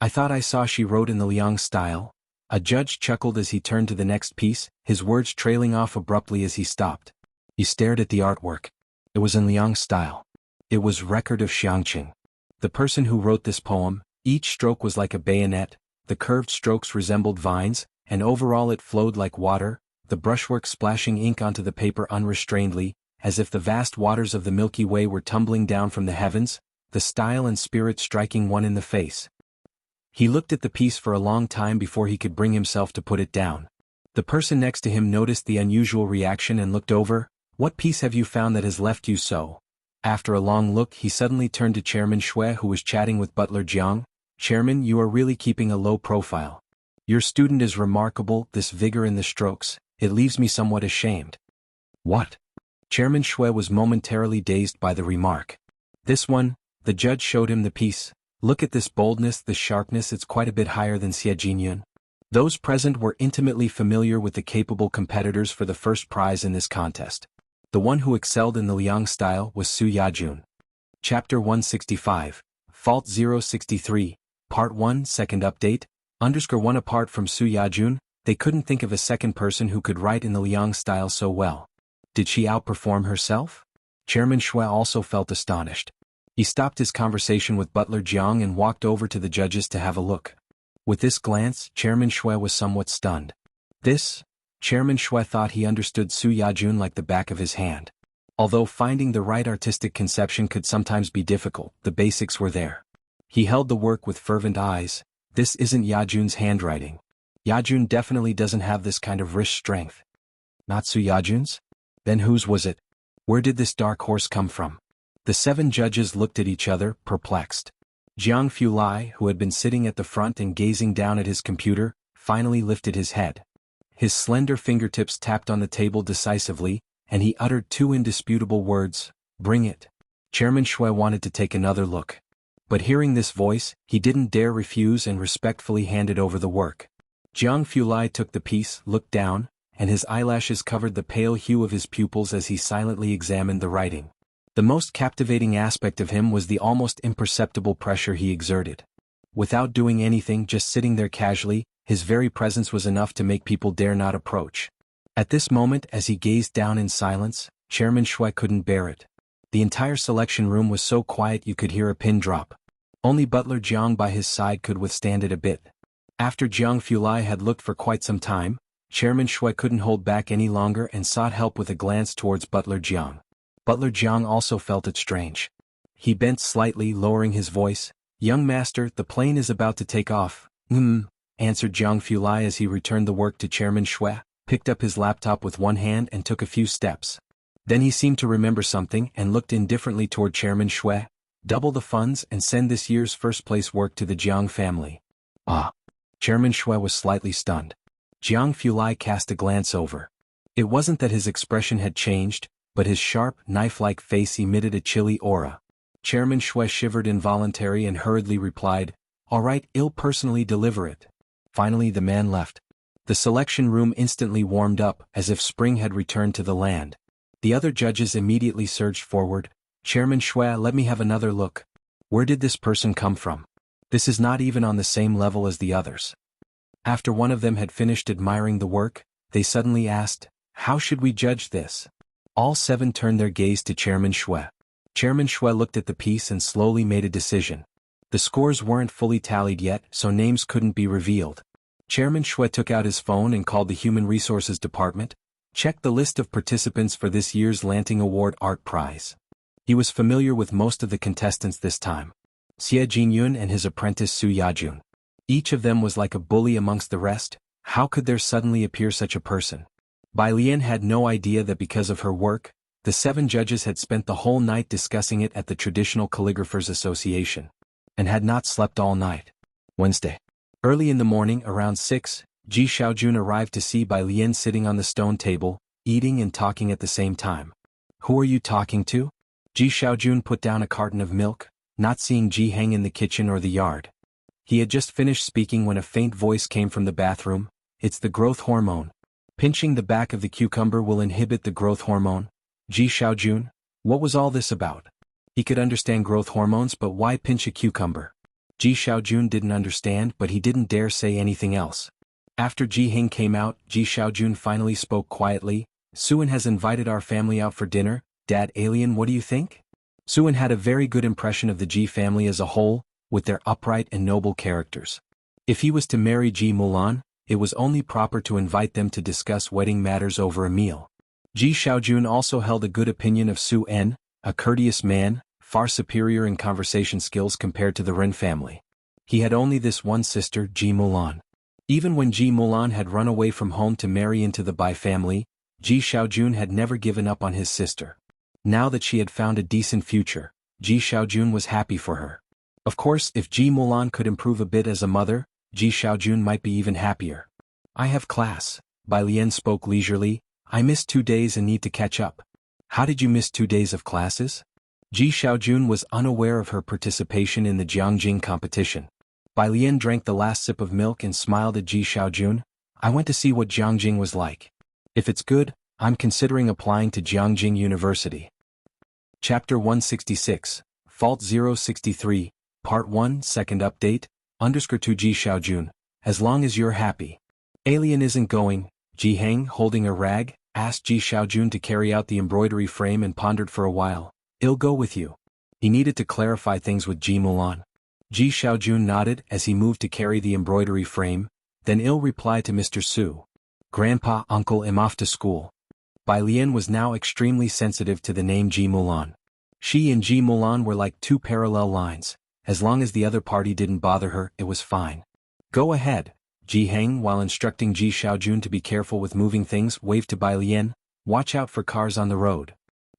I thought I saw she wrote in the Liang style." A judge chuckled as he turned to the next piece, his words trailing off abruptly as he stopped. He stared at the artwork. It was in Liang style. It was Record of Xianxia. The person who wrote this poem, each stroke was like a bayonet, the curved strokes resembled vines, and overall it flowed like water, the brushwork splashing ink onto the paper unrestrainedly, as if the vast waters of the Milky Way were tumbling down from the heavens, the style and spirit striking one in the face. He looked at the piece for a long time before he could bring himself to put it down. The person next to him noticed the unusual reaction and looked over. "What piece have you found that has left you so?" After a long look, he suddenly turned to Chairman Shui, who was chatting with Butler Jiang. "Chairman, you are really keeping a low profile. Your student is remarkable, this vigor in the strokes, it leaves me somewhat ashamed." "What?" Chairman Shui was momentarily dazed by the remark. "This one," the judge showed him the piece. "Look at this boldness, this sharpness, it's quite a bit higher than Xie Jinyun." Those present were intimately familiar with the capable competitors for the first prize in this contest. The one who excelled in the Liang style was Su Yajun. Chapter 165, Fault 063, Part 1, Second Update, _1. Apart from Su Yajun, they couldn't think of a second person who could write in the Liang style so well. Did she outperform herself? Chairman Shui also felt astonished. He stopped his conversation with Butler Jiang and walked over to the judges to have a look. With this glance, Chairman Shui was somewhat stunned. Chairman Shui thought he understood Su Yajun like the back of his hand. Although finding the right artistic conception could sometimes be difficult, the basics were there. He held the work with fervent eyes. "This isn't Yajun's handwriting. Yajun definitely doesn't have this kind of wrist strength." "Not Su Yajun's? Then whose was it? Where did this dark horse come from?" The 7 judges looked at each other, perplexed. Jianghu Lai, who had been sitting at the front and gazing down at his computer, finally lifted his head. His slender fingertips tapped on the table decisively, and he uttered 2 indisputable words, "Bring it." Chairman Shui wanted to take another look. But hearing this voice, he didn't dare refuse and respectfully handed over the work. Jianghu Lai took the piece, looked down, and his eyelashes covered the pale hue of his pupils as he silently examined the writing. The most captivating aspect of him was the almost imperceptible pressure he exerted. Without doing anything, just sitting there casually, his very presence was enough to make people dare not approach. At this moment, as he gazed down in silence, Chairman Shui couldn't bear it. The entire selection room was so quiet you could hear a pin drop. Only Butler Jiang by his side could withstand it a bit. After Jianghu Lai had looked for quite some time, Chairman Shui couldn't hold back any longer and sought help with a glance towards Butler Jiang. Butler Jiang also felt it strange. He bent slightly, lowering his voice. "Young master, the plane is about to take off." Answered Jianghu Lai as he returned the work to Chairman Shui, picked up his laptop with one hand and took a few steps. Then he seemed to remember something and looked indifferently toward Chairman Shui. "Double the funds and send this year's first-place work to the Jiang family." "Ah." Chairman Shui was slightly stunned. Jianghu Lai cast a glance over. It wasn't that his expression had changed, but his sharp, knife-like face emitted a chilly aura. Chairman Shui shivered involuntarily and hurriedly replied, "All right, I'll personally deliver it." Finally the man left. The selection room instantly warmed up, as if spring had returned to the land. The other judges immediately surged forward. "Chairman Shui, let me have another look. Where did this person come from? This is not even on the same level as the others." After one of them had finished admiring the work, they suddenly asked, "How should we judge this?" All 7 turned their gaze to Chairman Shui. Chairman Shui looked at the piece and slowly made a decision. The scores weren't fully tallied yet, so names couldn't be revealed. Chairman Shui took out his phone and called the Human Resources Department, checked the list of participants for this year's Lanting Award Art Prize. He was familiar with most of the contestants this time. Xie Jinyun and his apprentice Su Yajun. Each of them was like a bully amongst the rest. How could there suddenly appear such a person? Bai Lian had no idea that because of her work, The 7 judges had spent the whole night discussing it at the Traditional Calligraphers Association, and had not slept all night. Wednesday. Early in the morning, around 6, Ji Xiaojun arrived to see Bai Lian sitting on the stone table, eating and talking at the same time. "Who are you talking to?" Ji Xiaojun put down a carton of milk, not seeing Ji Heng in the kitchen or the yard. He had just finished speaking when a faint voice came from the bathroom. "It's the growth hormone. Pinching the back of the cucumber will inhibit the growth hormone." Ji Xiaojun, what was all this about? He could understand growth hormones, but why pinch a cucumber? Ji Xiaojun didn't understand, but he didn't dare say anything else. After Ji Heng came out, Ji Xiaojun finally spoke quietly. "Suan has invited our family out for dinner. Dad, alien, what do you think?" Suan had a very good impression of the Ji family as a whole, with their upright and noble characters. If he was to marry Ji Mulan, it was only proper to invite them to discuss wedding matters over a meal. Ji Xiaojun also held a good opinion of Su En, a courteous man, far superior in conversation skills compared to the Ren family. He had only this one sister, Ji Mulan. Even when Ji Mulan had run away from home to marry into the Bai family, Ji Xiaojun had never given up on his sister. Now that she had found a decent future, Ji Xiaojun was happy for her. Of course, if Ji Mulan could improve a bit as a mother, Ji Xiaojun might be even happier. "I have class," Bai Lian spoke leisurely. "I missed 2 days and need to catch up." "How did you miss 2 days of classes?" Ji Xiaojun was unaware of her participation in the Jianghu competition. Bai Lian drank the last sip of milk and smiled at Ji Xiaojun. "I went to see what Jianghu was like. If it's good, I'm considering applying to Jianghu University." Chapter 166, Fault 063, Part 1, Second Update, _to Ji Xiaojun, "As long as you're happy." "Alien isn't going," Ji Heng, holding a rag, asked Ji Xiaojun to carry out the embroidery frame and pondered for a while. "I'll go with you." He needed to clarify things with Ji Mulan. Ji Xiaojun nodded as he moved to carry the embroidery frame, then Il replied to Mr. Su. "Grandpa, Uncle, I'm off to school." Bai Lian was now extremely sensitive to the name Ji Mulan. She and Ji Mulan were like 2 parallel lines. As long as the other party didn't bother her, it was fine. "Go ahead," Ji Heng, while instructing Ji Xiaojun to be careful with moving things, waved to Bai Lian. "Watch out for cars on the road."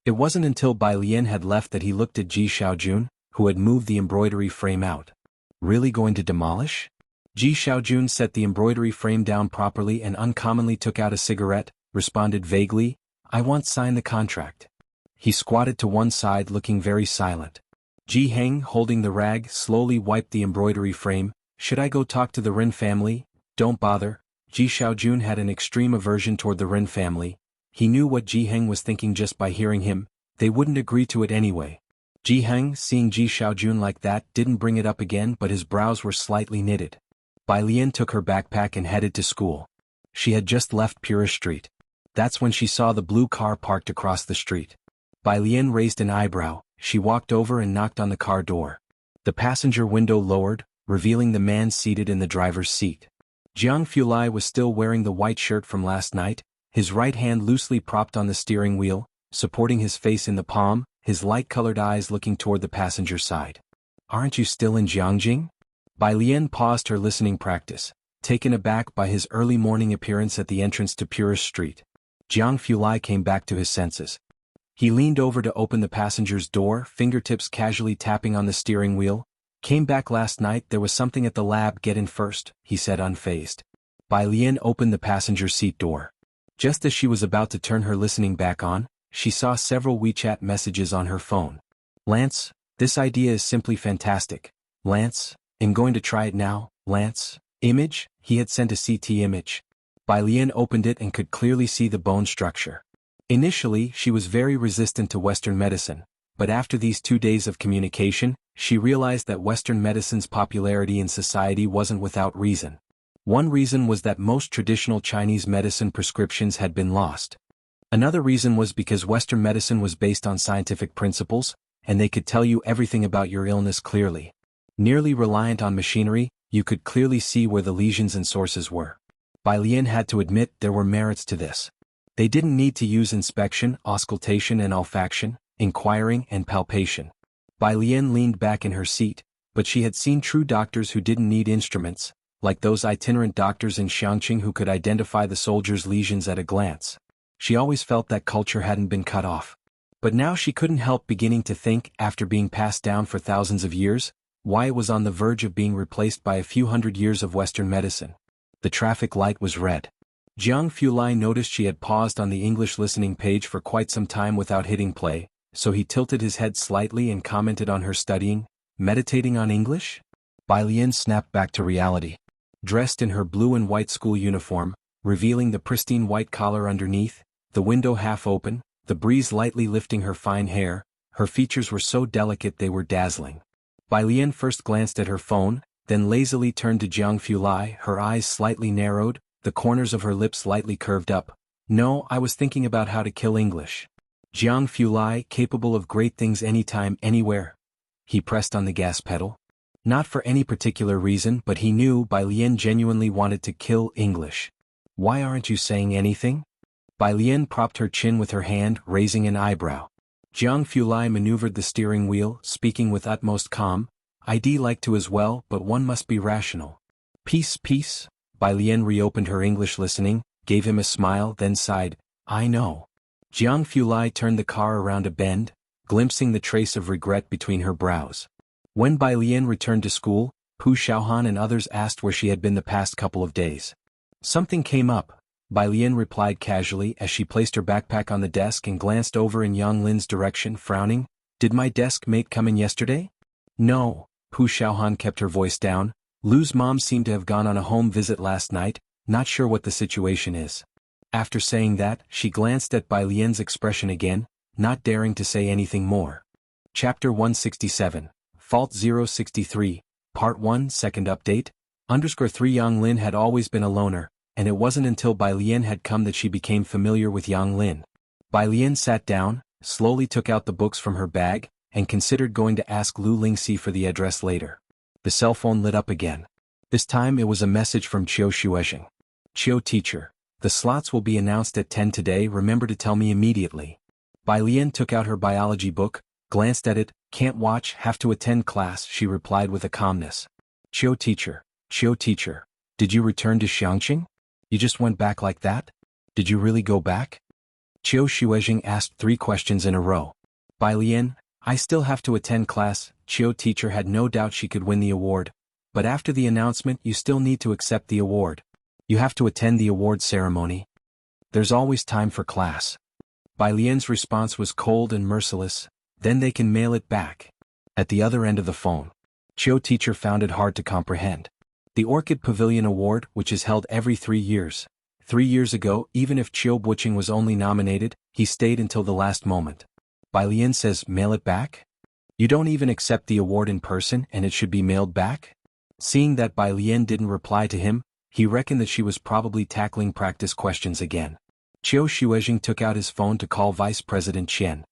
It wasn't until Bai Lian had left that he looked at Ji Xiaojun, who had moved the embroidery frame out. "Really going to demolish?" Ji Xiaojun set the embroidery frame down properly and uncommonly took out a cigarette, responded vaguely, "I want sign the contract." He squatted to one side looking very silent. Ji Heng, holding the rag, slowly wiped the embroidery frame. "Should I go talk to the Ren family?" "Don't bother." Ji Xiaojun had an extreme aversion toward the Ren family. He knew what Ji Heng was thinking just by hearing him. They wouldn't agree to it anyway. Ji Heng, seeing Ji Xiaojun like that, didn't bring it up again, but his brows were slightly knitted. Bai Lian took her backpack and headed to school. She had just left Pura Street. That's when she saw the blue car parked across the street. Bai Lian raised an eyebrow. She walked over and knocked on the car door. The passenger window lowered, revealing the man seated in the driver's seat. Jianghu was still wearing the white shirt from last night, his right hand loosely propped on the steering wheel, supporting his face in the palm, his light-colored eyes looking toward the passenger side. "Aren't you still in Jianghu?" Bai Lian paused her listening practice, taken aback by his early morning appearance at the entrance to Pura Street. Jianghu came back to his senses. He leaned over to open the passenger's door, fingertips casually tapping on the steering wheel. "Came back last night, there was something at the lab, get in first," he said unfazed. Bai Lian opened the passenger seat door. Just as she was about to turn her listening back on, she saw several WeChat messages on her phone. "Lance, this idea is simply fantastic. Lance, I'm going to try it now, Lance." Image, he had sent a CT image. Bai Lian opened it and could clearly see the bone structure. Initially, she was very resistant to Western medicine, but after these 2 days of communication, she realized that Western medicine's popularity in society wasn't without reason. One reason was that most traditional Chinese medicine prescriptions had been lost. Another reason was because Western medicine was based on scientific principles, and they could tell you everything about your illness clearly. Nearly reliant on machinery, you could clearly see where the lesions and sources were. Bai Lian had to admit there were merits to this. They didn't need to use inspection, auscultation and olfaction, inquiring and palpation. Bai Lian leaned back in her seat, but she had seen true doctors who didn't need instruments, like those itinerant doctors in Xianxia who could identify the soldier's lesions at a glance. She always felt that culture hadn't been cut off. But now she couldn't help beginning to think, after being passed down for thousands of years, why it was on the verge of being replaced by a few hundred years of Western medicine. The traffic light was red. Jianghu noticed she had paused on the English listening page for quite some time without hitting play, so he tilted his head slightly and commented on her studying, meditating on English? Bai Lian snapped back to reality. Dressed in her blue and white school uniform, revealing the pristine white collar underneath, the window half open, the breeze lightly lifting her fine hair, her features were so delicate they were dazzling. Bai Lian first glanced at her phone, then lazily turned to Jianghu, her eyes slightly narrowed, the corners of her lips lightly curved up. No, I was thinking about how to kill English. Jianghu, capable of great things anytime, anywhere. He pressed on the gas pedal. Not for any particular reason, but he knew Bai Lian genuinely wanted to kill English. Why aren't you saying anything? Bai Lian propped her chin with her hand, raising an eyebrow. Jianghu maneuvered the steering wheel, speaking with utmost calm. I'd like to as well, but one must be rational. Peace, peace. Bai Lian reopened her English listening, gave him a smile, then sighed. I know. Jianghu turned the car around a bend, glimpsing the trace of regret between her brows. When Bai Lian returned to school, Pu Xiaohan and others asked where she had been the past couple of days. Something came up, Bai Lian replied casually as she placed her backpack on the desk and glanced over in Yang Lin's direction, frowning. Did my desk mate come in yesterday? No, Pu Xiaohan kept her voice down. Lu's mom seemed to have gone on a home visit last night, not sure what the situation is. After saying that, she glanced at Bai Lian's expression again, not daring to say anything more. Chapter 167, Fault 063, Part 1, Second Update, _3 Yang Lin had always been a loner, and it wasn't until Bai Lian had come that she became familiar with Yang Lin. Bai Lian sat down, slowly took out the books from her bag, and considered going to ask Lu Lingxi for the address later. The cell phone lit up again. This time it was a message from Qiu Shuezheng. Qiu teacher, the slots will be announced at 10 today, remember to tell me immediately. Bai Lian took out her biology book, glanced at it. Can't watch, have to attend class, she replied with a calmness. Qiu teacher, did you return to Xianxia? You just went back like that? Did you really go back? Qiu Shuezheng asked 3 questions in a row. Bai Lian, I still have to attend class. Qiu teacher had no doubt she could win the award. But after the announcement you still need to accept the award. You have to attend the award ceremony. There's always time for class. Bai Lian's response was cold and merciless. Then they can mail it back. At the other end of the phone, Qiu teacher found it hard to comprehend. The Orchid Pavilion Award, which is held every 3 years. 3 years ago, even if Qiu Buqing was only nominated, he stayed until the last moment. Bai Lian says, mail it back? You don't even accept the award in person and it should be mailed back? Seeing that Bai Lian didn't reply to him, he reckoned that she was probably tackling practice questions again. Qiu Shuezheng took out his phone to call Vice President Qian.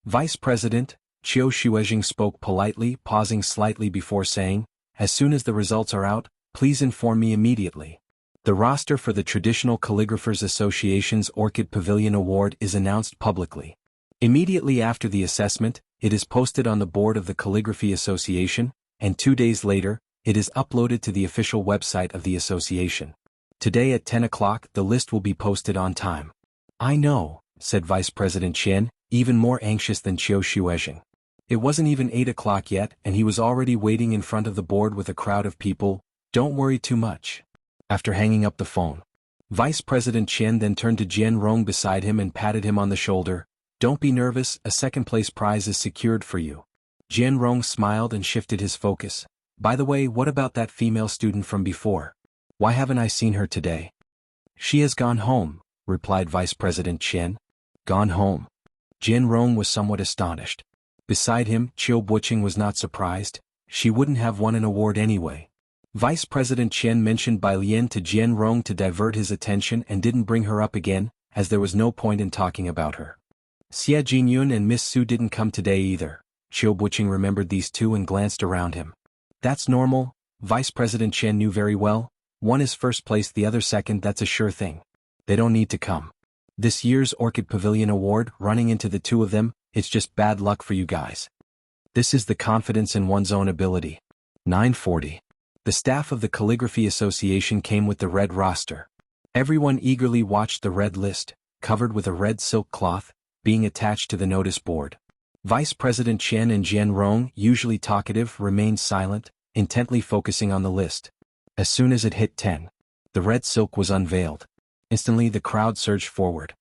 Vice President, Qiu Shuezheng spoke politely, pausing slightly before saying, as soon as the results are out, please inform me immediately. The roster for the Traditional Calligraphers Association's Orchid Pavilion Award is announced publicly. Immediately after the assessment, it is posted on the board of the Calligraphy Association, and 2 days later, it is uploaded to the official website of the association. Today at 10 o'clock the list will be posted on time. I know, said Vice President Qian, even more anxious than Qiu Shuezheng. It wasn't even 8 o'clock yet and he was already waiting in front of the board with a crowd of people. Don't worry too much. After hanging up the phone, Vice President Qian then turned to Jian Rong beside him and patted him on the shoulder. Don't be nervous, a second-place prize is secured for you. Jian Rong smiled and shifted his focus. By the way, what about that female student from before? Why haven't I seen her today? She has gone home, replied Vice President Qian. Gone home? Jian Rong was somewhat astonished. Beside him, Qiu Buqing was not surprised. She wouldn't have won an award anyway. Vice President Qian mentioned Bai Lian to Jian Rong to divert his attention and didn't bring her up again, as there was no point in talking about her. Xia Jinyun and Miss Su didn't come today either. Qiu Buqing remembered these two and glanced around him. That's normal, Vice President Qian knew very well. One is first place, the other second, that's a sure thing. They don't need to come. This year's Orchid Pavilion Award, running into the two of them, it's just bad luck for you guys. This is the confidence in one's own ability. 9:40. The staff of the Calligraphy Association came with the red roster. Everyone eagerly watched the red list, covered with a red silk cloth, being attached to the notice board. Vice President Chen and Jian Rong, usually talkative, remained silent, intently focusing on the list. As soon as it hit 10, the red silk was unveiled. Instantly the crowd surged forward.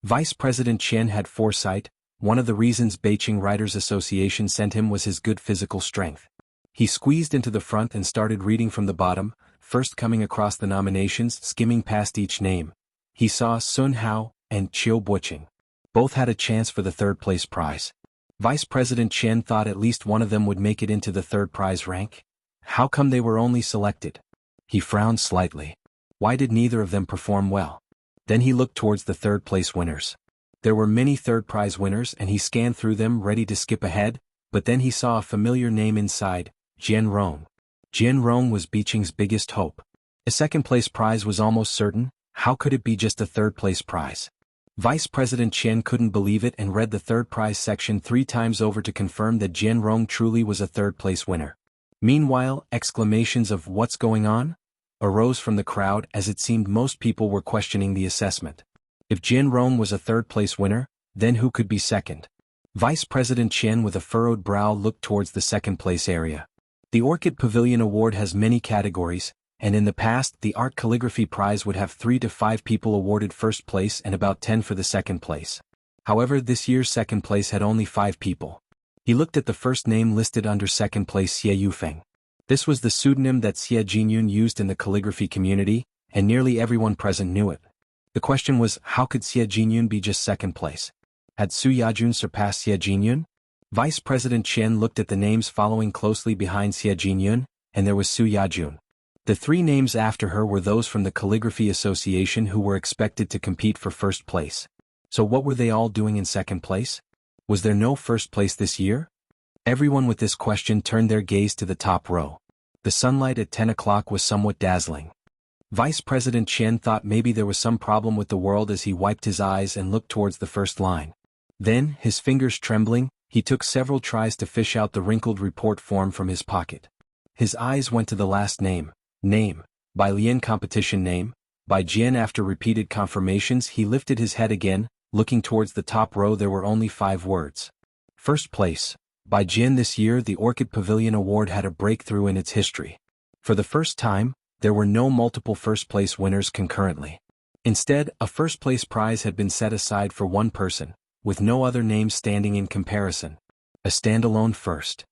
Vice President Chen had foresight. One of the reasons Beijing Writers Association sent him was his good physical strength. He squeezed into the front and started reading from the bottom, first coming across the nominations, skimming past each name. He saw Sun Hao and Qiu Buqing. Both had a chance for the third-place prize. Vice President Chen thought at least one of them would make it into the third prize rank. How come they were only selected? He frowned slightly. Why did neither of them perform well? Then he looked towards the third-place winners. There were many third prize winners and he scanned through them ready to skip ahead, but then he saw a familiar name inside, Jian Rong. Jian Rong was Beijing's biggest hope. A second-place prize was almost certain. How could it be just a third-place prize? Vice President Chen couldn't believe it and read the third prize section 3 times over to confirm that Jian Rong truly was a third-place winner. Meanwhile, exclamations of "What's going on?" arose from the crowd as it seemed most people were questioning the assessment. If Jian Rong was a third-place winner, then who could be second? Vice President Chen with a furrowed brow looked towards the second-place area. The Orchid Pavilion Award has many categories, and in the past the Art Calligraphy Prize would have 3 to 5 people awarded first place and about 10 for the second place. However, this year's second place had only 5 people. He looked at the first name listed under second place, Xie Yufeng. This was the pseudonym that Xie Jinyun used in the calligraphy community, and nearly everyone present knew it. The question was, how could Xie Jinyun be just second place? Had Su Yajun surpassed Xie Jinyun? Vice President Chen looked at the names following closely behind Xie Jinyun, and there was Su Yajun. The 3 names after her were those from the Calligraphy Association who were expected to compete for first place. So what were they all doing in second place? Was there no first place this year? Everyone with this question turned their gaze to the top row. The sunlight at 10 o'clock was somewhat dazzling. Vice President Chen thought maybe there was some problem with the world as he wiped his eyes and looked towards the first line. Then, his fingers trembling, he took several tries to fish out the wrinkled report form from his pocket. His eyes went to the last name. By Lian competition name, by Jian. After repeated confirmations he lifted his head again, looking towards the top row. There were only 5 words. First place. By Jian. This year the Orchid Pavilion Award had a breakthrough in its history. For the first time, there were no multiple first-place winners concurrently. Instead, a first-place prize had been set aside for one person, with no other name standing in comparison. A standalone first.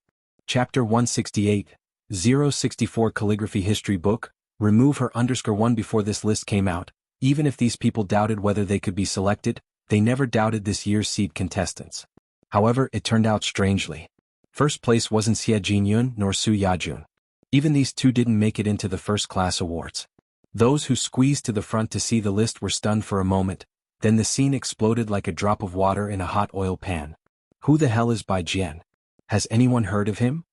Chapter 168, 064 Calligraphy History Book, remove her _1 before this list came out. Even if these people doubted whether they could be selected, they never doubted this year's seed contestants. However, it turned out strangely. First place wasn't Xie Jinyun nor Su Yajun. Even these 2 didn't make it into the first-class awards. Those who squeezed to the front to see the list were stunned for a moment, then the scene exploded like a drop of water in a hot oil pan. Who the hell is Bai Jian? Has anyone heard of him?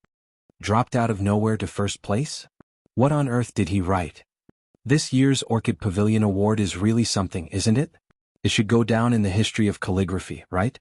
Dropped out of nowhere to first place? What on earth did he write? This year's Orchid Pavilion Award is really something, isn't it? It should go down in the history of calligraphy, right?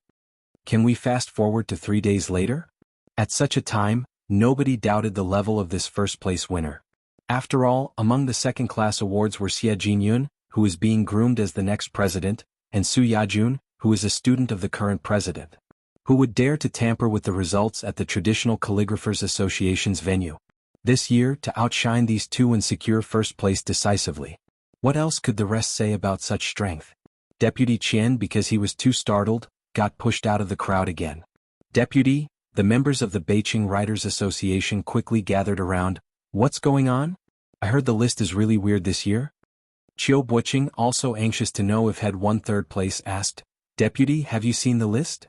Can we fast forward to 3 days later? At such a time, nobody doubted the level of this first-place winner. After all, among the second-class awards were Xie Jinyun, who is being groomed as the next president, and Su Yajun, who is a student of the current president. Who would dare to tamper with the results at the Traditional Calligraphers Association's venue? This year, to outshine these 2 and secure first place decisively. What else could the rest say about such strength? Deputy Qian, because he was too startled, got pushed out of the crowd again. Deputy, the members of the Beijing Writers Association quickly gathered around. What's going on? I heard the list is really weird this year. Qiu Buqing, also anxious to know if had won third place, asked, Deputy, have you seen the list?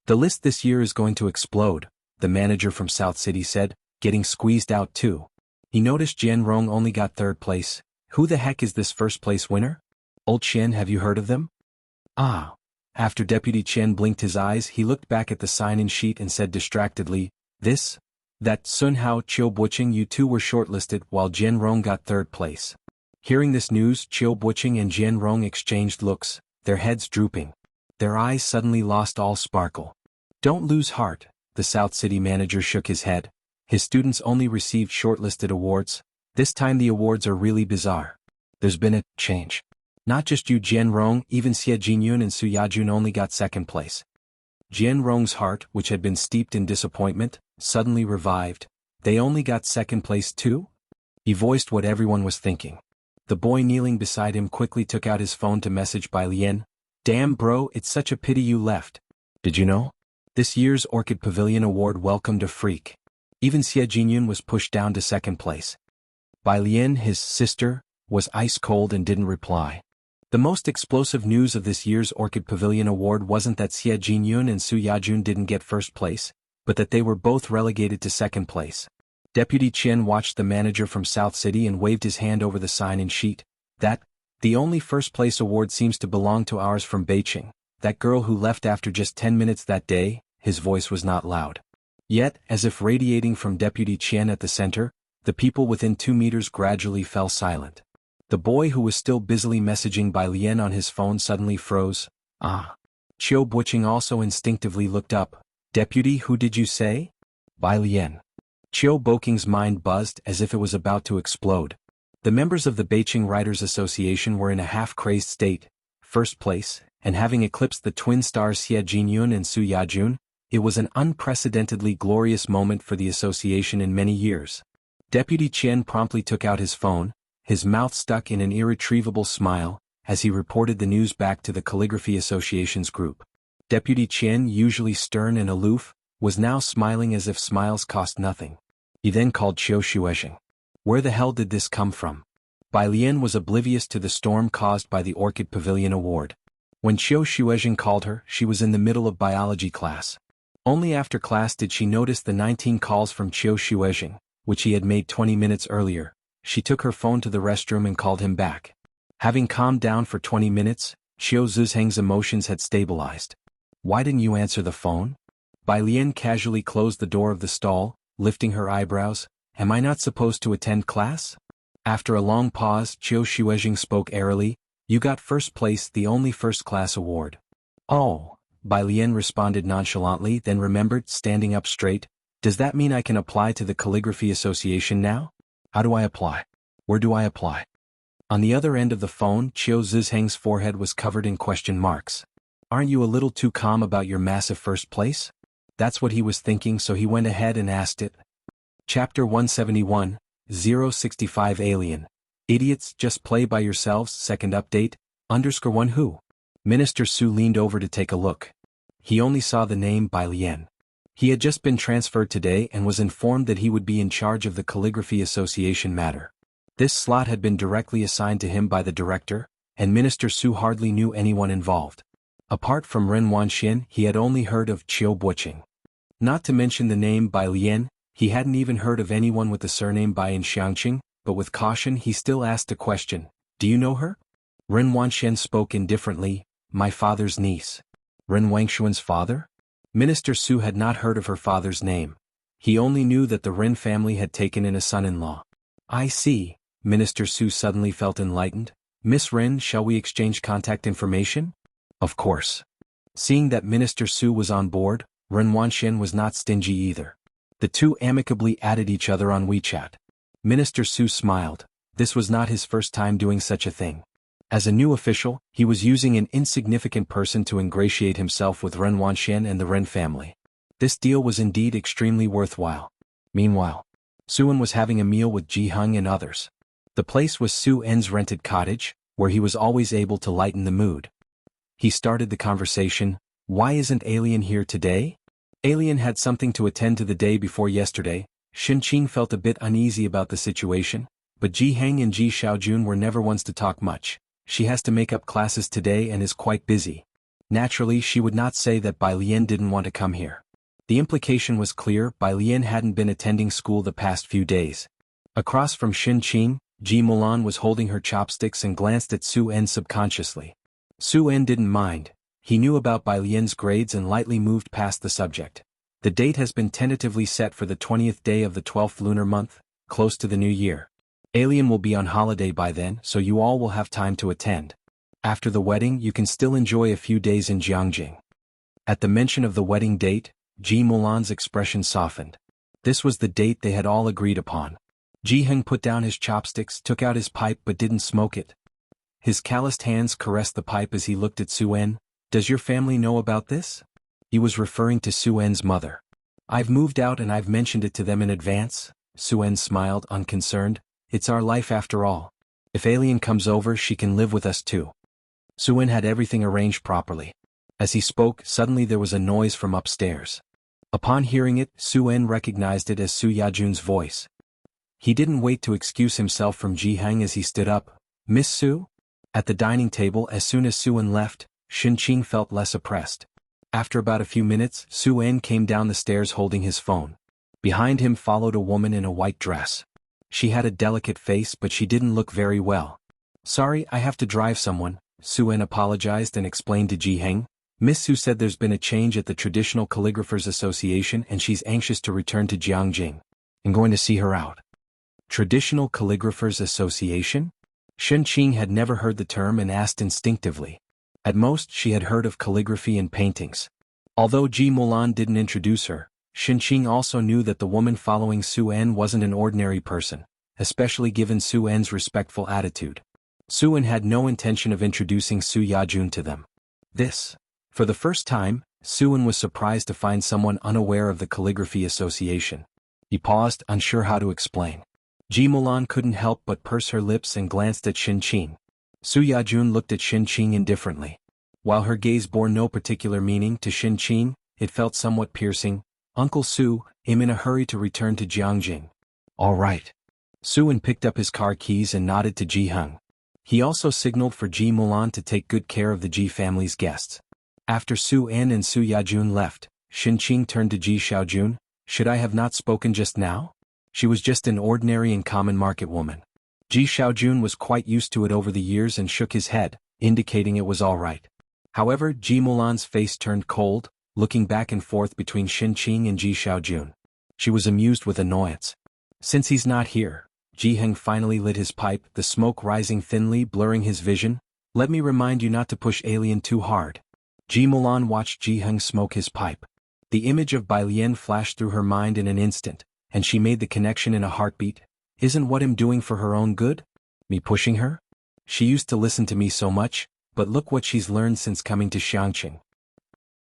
The list this year is going to explode, the manager from South City said, getting squeezed out too. He noticed Jian Rong only got third place. Who the heck is this first place winner? Old Qian, have you heard of them? Ah. After Deputy Qian blinked his eyes, he looked back at the sign-in sheet and said distractedly, that Sun Hao, Qiu Buqing, you 2 were shortlisted while Jian Rong got third place. Hearing this news, Qiu Buqing and Jian Rong exchanged looks, their heads drooping. Their eyes suddenly lost all sparkle. Don't lose heart, the South City manager shook his head. His students only received shortlisted awards. This time the awards are really bizarre. There's been a change. Not just you, Jian Rong, even Xie Jinyun and Su Yajun only got second place. Jian Rong's heart, which had been steeped in disappointment, suddenly revived. They only got second place too? He voiced what everyone was thinking. The boy kneeling beside him quickly took out his phone to message Bai Lian. Damn bro, it's such a pity you left. Did you know? This year's Orchid Pavilion Award welcomed a freak. Even Xie Jinyun was pushed down to second place. Bai Lian, his sister, was ice cold and didn't reply. The most explosive news of this year's Orchid Pavilion Award wasn't that Xie Jinyun and Su Yajun didn't get first place, but that they were both relegated to second place. Deputy Qian watched the manager from South City and waved his hand over the sign-in sheet. The only first-place award seems to belong to ours from Beijing. That girl who left after just 10 minutes that day. His voice was not loud. Yet, as if radiating from Deputy Qian at the center, the people within 2 meters gradually fell silent. The boy who was still busily messaging Bai Lian on his phone suddenly froze. Ah. Qiu Buqing also instinctively looked up. Deputy, who did you say? Bai Lian. Qiu Buqing's mind buzzed as if it was about to explode. The members of the Beijing Writers Association were in a half-crazed state. First place, and having eclipsed the twin stars Xie Jinyun and Su Yajun, it was an unprecedentedly glorious moment for the association in many years. Deputy Qian promptly took out his phone, his mouth stuck in an irretrievable smile, as he reported the news back to the Calligraphy Association's group. Deputy Qian, usually stern and aloof, was now smiling as if smiles cost nothing. He then called Qiu Shuezheng. Where the hell did this come from? Bai Lian was oblivious to the storm caused by the Orchid Pavilion Award. When Qiu Shuezheng called her, she was in the middle of biology class. Only after class did she notice the 19 calls from Qiu Shuezheng, which he had made 20 minutes earlier. She took her phone to the restroom and called him back. Having calmed down for 20 minutes, Qiu Zhizheng's emotions had stabilized. Why didn't you answer the phone? Bai Lian casually closed the door of the stall, lifting her eyebrows. Am I not supposed to attend class? After a long pause, Qiu Shuezheng spoke airily. You got first place, the only first-class award. Oh, Bai Lian responded nonchalantly, then remembered, standing up straight. Does that mean I can apply to the Calligraphy Association now? How do I apply? Where do I apply? On the other end of the phone, Qiu Zhizheng's forehead was covered in question marks. Aren't you a little too calm about your massive first place? That's what he was thinking, so he went ahead and asked it. Chapter 171, 065 Alien. Idiots, just play by yourselves. Second update, _1 who? Minister Su leaned over to take a look. He only saw the name Bai Lian. He had just been transferred today and was informed that he would be in charge of the Calligraphy Association matter. This slot had been directly assigned to him by the director, and Minister Su hardly knew anyone involved. Apart from Ren Wanxian, he had only heard of Qiu Buqing. Not to mention the name Bai Lian, he hadn't even heard of anyone with the surname Bai in Xianxia, but with caution he still asked a question. Do you know her? Ren Wanxian spoke indifferently. My father's niece. Ren Wangshuan's father? Minister Su had not heard of her father's name. He only knew that the Ren family had taken in a son-in-law. I see. Minister Su suddenly felt enlightened. Miss Ren, shall we exchange contact information? Of course. Seeing that Minister Su was on board, Ren Wanxian was not stingy either. The two amicably added each other on WeChat. Minister Su smiled. This was not his first time doing such a thing. As a new official, he was using an insignificant person to ingratiate himself with Ren Wanxian and the Ren family. This deal was indeed extremely worthwhile. Meanwhile, Su-en was having a meal with Ji Hung and others. The place was Su-en's rented cottage, where he was always able to lighten the mood. He started the conversation. Why isn't Alien here today? Alien had something to attend to the day before yesterday. Xinqing felt a bit uneasy about the situation, but Ji Heng and Ji Xiaojun were never ones to talk much. She has to make up classes today and is quite busy. Naturally, she would not say that Bai Lian didn't want to come here. The implication was clear. Bai Lian hadn't been attending school the past few days. Across from Xinqing, Ji Mulan was holding her chopsticks and glanced at Su-en subconsciously. Su-en didn't mind. He knew about Bai Lian's grades and lightly moved past the subject. The date has been tentatively set for the 20th day of the 12th lunar month, close to the new year. Alien will be on holiday by then, so you all will have time to attend. After the wedding, you can still enjoy a few days in Jianghu. At the mention of the wedding date, Ji Mulan's expression softened. This was the date they had all agreed upon. Ji Heng put down his chopsticks, took out his pipe but didn't smoke it. His calloused hands caressed the pipe as he looked at Su-en. Does your family know about this? He was referring to Su-en's mother. I've moved out and I've mentioned it to them in advance. Su-en smiled, unconcerned. It's our life after all. If Alien comes over, she can live with us too. Su-en had everything arranged properly. As he spoke, suddenly there was a noise from upstairs. Upon hearing it, Su-en recognized it as Su Yajun's voice. He didn't wait to excuse himself from Jianghu as he stood up. Miss Su? At the dining table, as soon as Su-en left, Xianxia felt less oppressed. After about a few minutes, Su-en came down the stairs holding his phone. Behind him followed a woman in a white dress. She had a delicate face but she didn't look very well. Sorry, I have to drive someone, Su-en apologized and explained to Jianghu. Miss Su said there's been a change at the Traditional Calligraphers Association and she's anxious to return to Jianghu. I'm going to see her out. Traditional Calligraphers Association? Xianxia had never heard the term and asked instinctively. At most, she had heard of calligraphy and paintings. Although Ji Mulan didn't introduce her, Xianxia also knew that the woman following Su-en wasn't an ordinary person, especially given Su-en's respectful attitude. Su-en had no intention of introducing Su Yajun to them. For the first time, Su-en was surprised to find someone unaware of the Calligraphy Association. He paused, unsure how to explain. Ji Mulan couldn't help but purse her lips and glanced at Xianxia. Su Yajun looked at Xianxia indifferently. While her gaze bore no particular meaning to Xianxia, it felt somewhat piercing. Uncle Su, I'm in a hurry to return to Jianghu. All right. Su-en picked up his car keys and nodded to Jianghu. He also signaled for Ji Mulan to take good care of the Ji family's guests. After Su-en and Su Yajun left, Xianxia turned to Ji Xiaojun. Should I have not spoken just now? She was just an ordinary and common market woman. Ji Xiaojun was quite used to it over the years and shook his head, indicating it was all right. However, Ji Mulan's face turned cold, looking back and forth between Xianxia and Ji Xiaojun. She was amused with annoyance. Since he's not here, Jianghu finally lit his pipe, the smoke rising thinly, blurring his vision. Let me remind you not to push Alien too hard. Ji Mulan watched Jianghu smoke his pipe. The image of Bai Lian flashed through her mind in an instant, and she made the connection in a heartbeat. Isn't what I'm doing for her own good? Me pushing her? She used to listen to me so much, but look what she's learned since coming to Xianxia.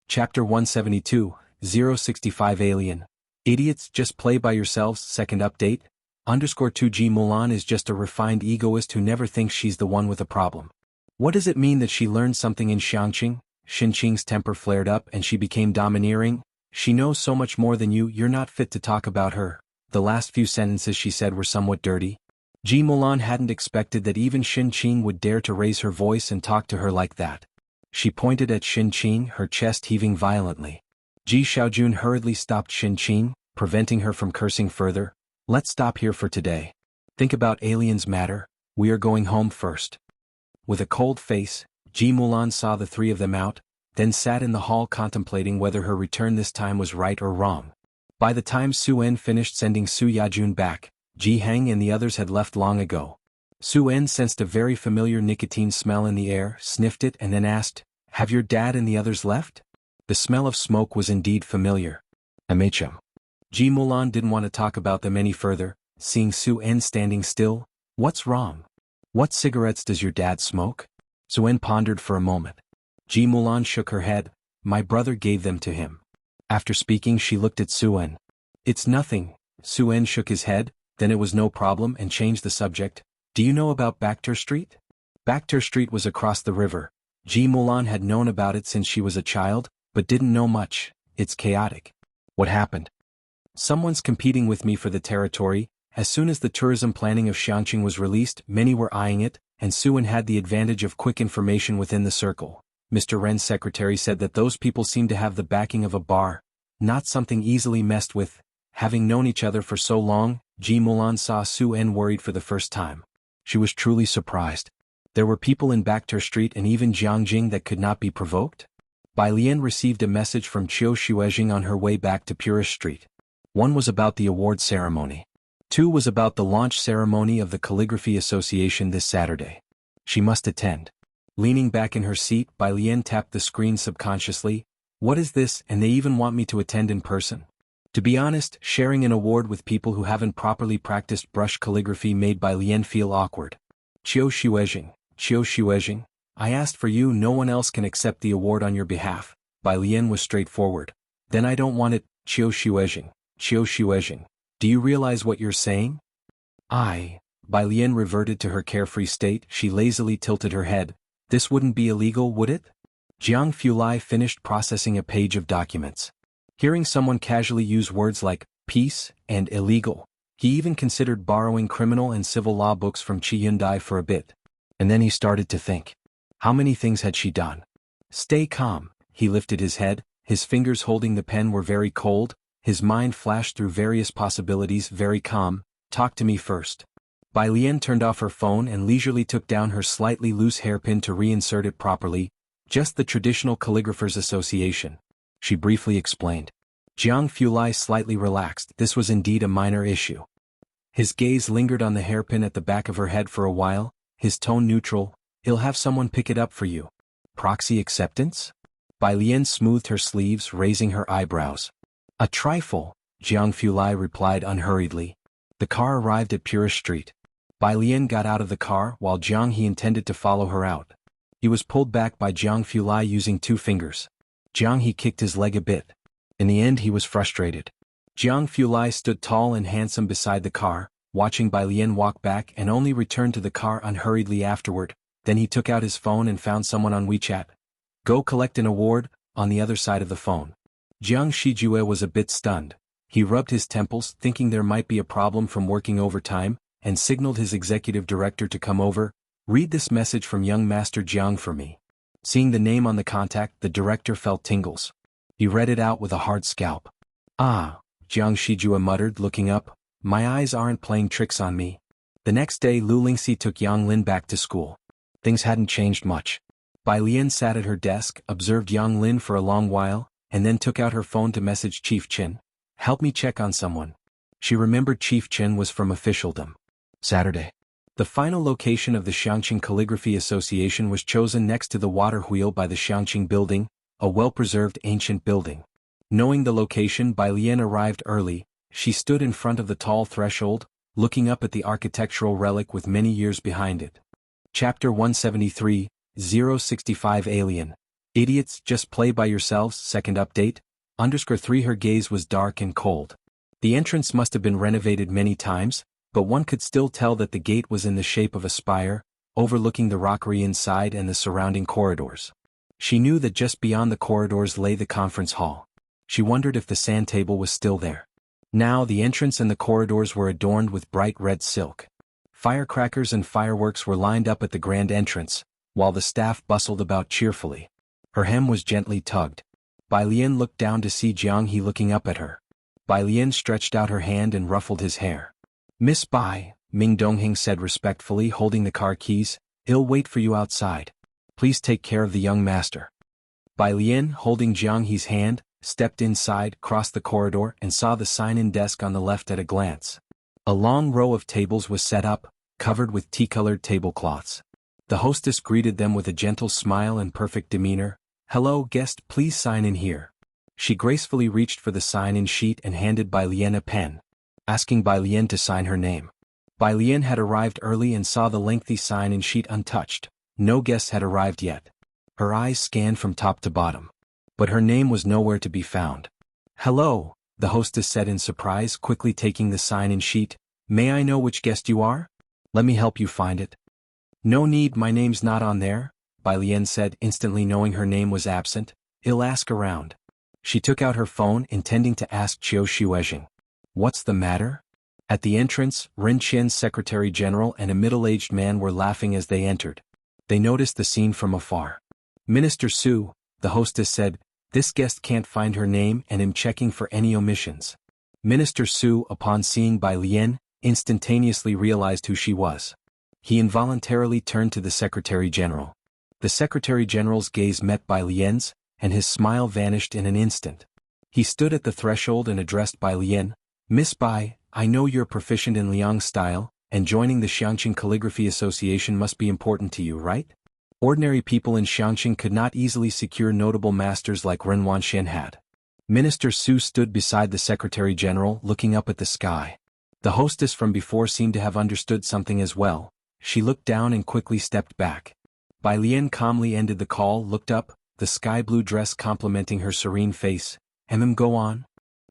Chapter 172, 065 Alien. Idiots, just play by yourselves. Second update. _2 Ji Mulan is just a refined egoist who never thinks she's the one with a problem. What does it mean that she learned something in Xianxia? Xianxia's temper flared up and she became domineering. She knows so much more than you, you're not fit to talk about her. The last few sentences she said were somewhat dirty. Ji Mulan hadn't expected that even Xianxia would dare to raise her voice and talk to her like that. She pointed at Xianxia, her chest heaving violently. Ji Xiaojun hurriedly stopped Xianxia, preventing her from cursing further. Let's stop here for today. Think about Alien's matter. We are going home first. With a cold face, Ji Mulan saw the three of them out, then sat in the hall contemplating whether her return this time was right or wrong. By the time Su-en finished sending Su Yajun back, Jianghu and the others had left long ago. Su-en sensed a very familiar nicotine smell in the air, sniffed it and then asked, "Have your dad and the others left?" The smell of smoke was indeed familiar. MHM. Ji Mulan didn't want to talk about them any further, seeing Su-en standing still. What's wrong? What cigarettes does your dad smoke? Su-en pondered for a moment. Ji Mulan shook her head. My brother gave them to him. After speaking, she looked at Su-en. It's nothing. Su-en shook his head, then it was no problem and changed the subject. Do you know about Bakhtur Street? Bakhtur Street was across the river. Ji Mulan had known about it since she was a child, but didn't know much. It's chaotic. What happened? Someone's competing with me for the territory. As soon as the tourism planning of Xianxia was released, many were eyeing it, and Su-en had the advantage of quick information within the circle. Mr. Ren's secretary said that those people seemed to have the backing of a bar, not something easily messed with. Having known each other for so long, Ji Mulan saw Su-en worried for the first time. She was truly surprised. There were people in Bakhtur Street and even Jianghu that could not be provoked? Bai Lian received a message from Qiu Shuezhing on her way back to Purist Street. One was about the award ceremony. Two was about the launch ceremony of the Calligraphy Association this Saturday. She must attend. Leaning back in her seat, Bai Lian tapped the screen subconsciously. What is this, and they even want me to attend in person? To be honest, sharing an award with people who haven't properly practiced brush calligraphy made Bai Lian feel awkward. Qiu Shuezhing, I asked for you, no one else can accept the award on your behalf. Bai Lian was straightforward. Then I don't want it, Qiu Xuezheng, Qiu Xuezheng. Do you realize what you're saying? Bai Lian reverted to her carefree state. She lazily tilted her head. This wouldn't be illegal, would it? Jianghu Lai finished processing a page of documents. Hearing someone casually use words like peace and illegal, he even considered borrowing criminal and civil law books from Qi Yundai for a bit. And then he started to think. How many things had she done? Stay calm. He lifted his head, his fingers holding the pen were very cold, his mind flashed through various possibilities. Very calm. Talk to me first. Bai Lian turned off her phone and leisurely took down her slightly loose hairpin to reinsert it properly. Just the traditional calligraphers' association. She briefly explained. Jianghu Lai slightly relaxed. This was indeed a minor issue. His gaze lingered on the hairpin at the back of her head for a while, his tone neutral. He'll have someone pick it up for you. Proxy acceptance? Bai Lian smoothed her sleeves, raising her eyebrows. A trifle, Jianghu Lai replied unhurriedly. The car arrived at Purist Street. Bai Lian got out of the car while Jianghu intended to follow her out. He was pulled back by Jianghu Lai using 2 fingers. Jianghu kicked his leg a bit. In the end he was frustrated. Jianghu Lai stood tall and handsome beside the car, watching Bai Lian walk back and only returned to the car unhurriedly afterward. Then he took out his phone and found someone on WeChat. Go collect an award, on the other side of the phone. Jiang Shijue was a bit stunned. He rubbed his temples, thinking there might be a problem from working overtime, and signaled his executive director to come over. Read this message from young Master Jiang for me. Seeing the name on the contact, the director felt tingles. He read it out with a hard scalp. Ah, Jiang Shijue muttered, looking up. My eyes aren't playing tricks on me. The next day Lu Lingxi took Yang Lin back to school. Things hadn't changed much. Bai Lian sat at her desk, observed Yang Lin for a long while, and then took out her phone to message Chief Qin. Help me check on someone. She remembered Chief Qin was from officialdom. Saturday. The final location of the Xianxia Calligraphy Association was chosen next to the water wheel by the Xianxia building, a well-preserved ancient building. Knowing the location, Bai Lian arrived early. She stood in front of the tall threshold, looking up at the architectural relic with many years behind it. Chapter 173, 065 Alien. Idiots, just play by yourselves. Second update. _3 Her gaze was dark and cold. The entrance must have been renovated many times, but one could still tell that the gate was in the shape of a spire, overlooking the rockery inside and the surrounding corridors. She knew that just beyond the corridors lay the conference hall. She wondered if the sand table was still there. Now the entrance and the corridors were adorned with bright red silk. Firecrackers and fireworks were lined up at the grand entrance, while the staff bustled about cheerfully. Her hem was gently tugged. Bai Lian looked down to see Jianghu looking up at her. Bai Lian stretched out her hand and ruffled his hair. Miss Bai, Ming Dongheng said respectfully, holding the car keys, he'll wait for you outside. Please take care of the young master. Bai Lian, holding Jianghu's hand, stepped inside, crossed the corridor, and saw the sign-in desk on the left at a glance. A long row of tables was set up, covered with tea-colored tablecloths. The hostess greeted them with a gentle smile and perfect demeanor. Hello, guest, please sign in here. She gracefully reached for the sign-in sheet and handed Bai Lian a pen, asking Bai Lian to sign her name. Bai Lian had arrived early and saw the lengthy sign-in sheet untouched. No guests had arrived yet. Her eyes scanned from top to bottom. But her name was nowhere to be found. Hello, the hostess said in surprise, quickly taking the sign-in sheet. May I know which guest you are? Let me help you find it. No need, my name's not on there, Bai Lian said, instantly knowing her name was absent. I'll ask around. She took out her phone, intending to ask Qiu Xuezheng. What's the matter? At the entrance, Ren Qian's secretary general and a middle-aged man were laughing as they entered. They noticed the scene from afar. Minister Su, the hostess said, this guest can't find her name and am checking for any omissions. Minister Su, upon seeing Bai Lian, instantaneously realized who she was. He involuntarily turned to the secretary general. The secretary general's gaze met Bai Lian's, and his smile vanished in an instant. He stood at the threshold and addressed Bai Lian. Miss Bai, I know you're proficient in Liang style, and joining the Xianxia Calligraphy Association must be important to you, right? Ordinary people in Xianxia could not easily secure notable masters like Ren Wanxian had. Minister Su stood beside the secretary general, looking up at the sky. The hostess from before seemed to have understood something as well. She looked down and quickly stepped back. Bai Lian calmly ended the call, looked up. the sky blue dress complementing her serene face. Go on.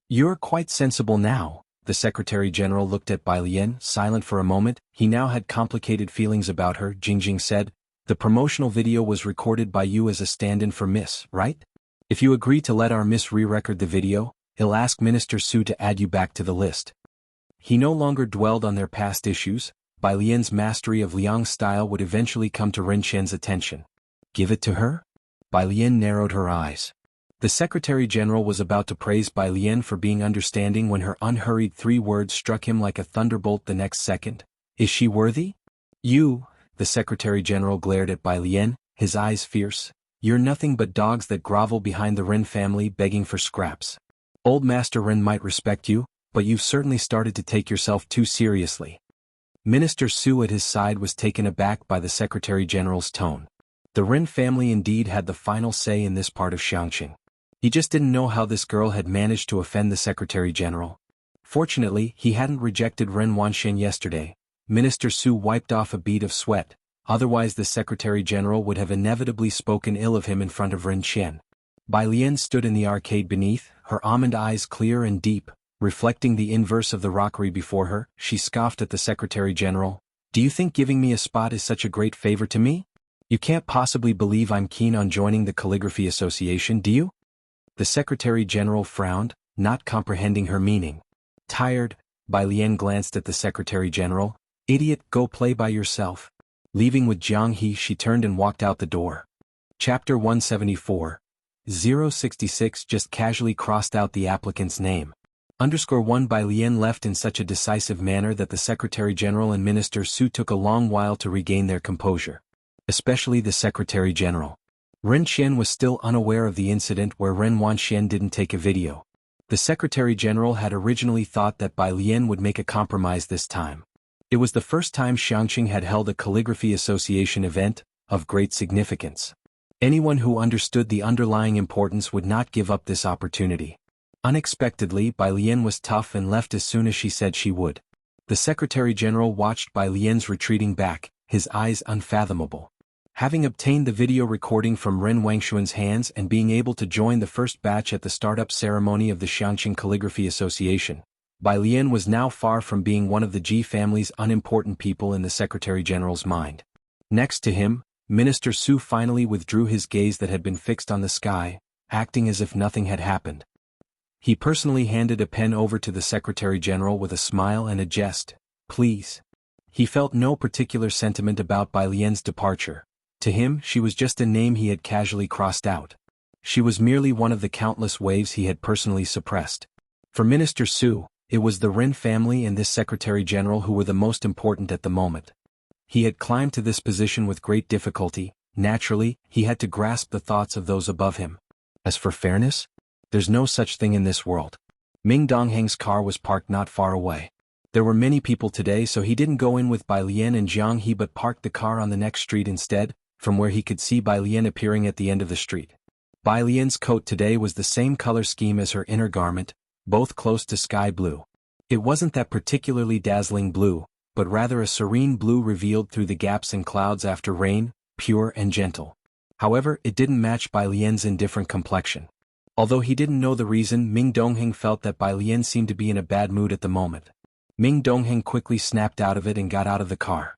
You're quite sensible now. The Secretary General looked at Bai Lian, silent for a moment. He now had complicated feelings about her. Jingjing said, the promotional video was recorded by you as a stand-in for Miss, right? If you agree to let our Miss re-record the video, he'll ask Minister Su to add you back to the list. He no longer dwelled on their past issues. Bai Lian's mastery of Liang's style would eventually come to Ren Qian's attention. Give it to her? Bai Lian narrowed her eyes. The Secretary General was about to praise Bai Lian for being understanding when her unhurried 3 words struck him like a thunderbolt the next second. Is she worthy? You, the Secretary General glared at Bai Lian, his eyes fierce. You're nothing but dogs that grovel behind the Ren family begging for scraps. Old Master Ren might respect you, but you've certainly started to take yourself too seriously. Minister Su at his side was taken aback by the Secretary General's tone. The Ren family indeed had the final say in this part of Xianxia. He just didn't know how this girl had managed to offend the Secretary General. Fortunately, he hadn't rejected Ren Wanxian yesterday. Minister Su wiped off a bead of sweat, otherwise the Secretary General would have inevitably spoken ill of him in front of Ren Qian. Bai Lian stood in the arcade beneath, her almond eyes clear and deep, reflecting the inverse of the rockery before her. She scoffed at the Secretary General. Do you think giving me a spot is such a great favor to me? You can't possibly believe I'm keen on joining the Calligraphy Association, do you? The Secretary General frowned, not comprehending her meaning. Tired, Bai Lian glanced at the Secretary General. Idiot, go play by yourself. Leaving with Jianghu, she turned and walked out the door. Chapter 174. 066 just casually crossed out the applicant's name. _1 Bai Lian left in such a decisive manner that the Secretary General and Minister Su took a long while to regain their composure. Especially the Secretary General. Ren Qian was still unaware of the incident where Ren Wanxian didn't take a video. The Secretary General had originally thought that Bai Lian would make a compromise this time. It was the first time Xianxia had held a Calligraphy Association event of great significance. Anyone who understood the underlying importance would not give up this opportunity. Unexpectedly, Bai Lian was tough and left as soon as she said she would. The Secretary General watched Bai Lian's retreating back, his eyes unfathomable. Having obtained the video recording from Ren Wanxian's hands and being able to join the first batch at the startup ceremony of the Xianxia Calligraphy Association, Bai Lian was now far from being one of the Ji family's unimportant people in the Secretary General's mind. Next to him, Minister Su finally withdrew his gaze that had been fixed on the sky, acting as if nothing had happened. He personally handed a pen over to the Secretary General with a smile and a jest. Please. He felt no particular sentiment about Bai Lian's departure. To him, she was just a name he had casually crossed out. She was merely one of the countless waves he had personally suppressed. For Minister Su, it was the Ren family and this Secretary General who were the most important at the moment. He had climbed to this position with great difficulty. Naturally, he had to grasp the thoughts of those above him. As for fairness, there's no such thing in this world. Ming Dongheng's car was parked not far away. There were many people today, so he didn't go in with Bai Lian and Jianghu but parked the car on the next street instead, from where he could see Bai Lian appearing at the end of the street. Bai Lian's coat today was the same color scheme as her inner garment, both close to sky blue. It wasn't that particularly dazzling blue, but rather a serene blue revealed through the gaps in clouds after rain, pure and gentle. However, it didn't match Bai Lian's indifferent complexion. Although he didn't know the reason, Ming Dongheng felt that Bai Lian seemed to be in a bad mood at the moment. Ming Dongheng quickly snapped out of it and got out of the car.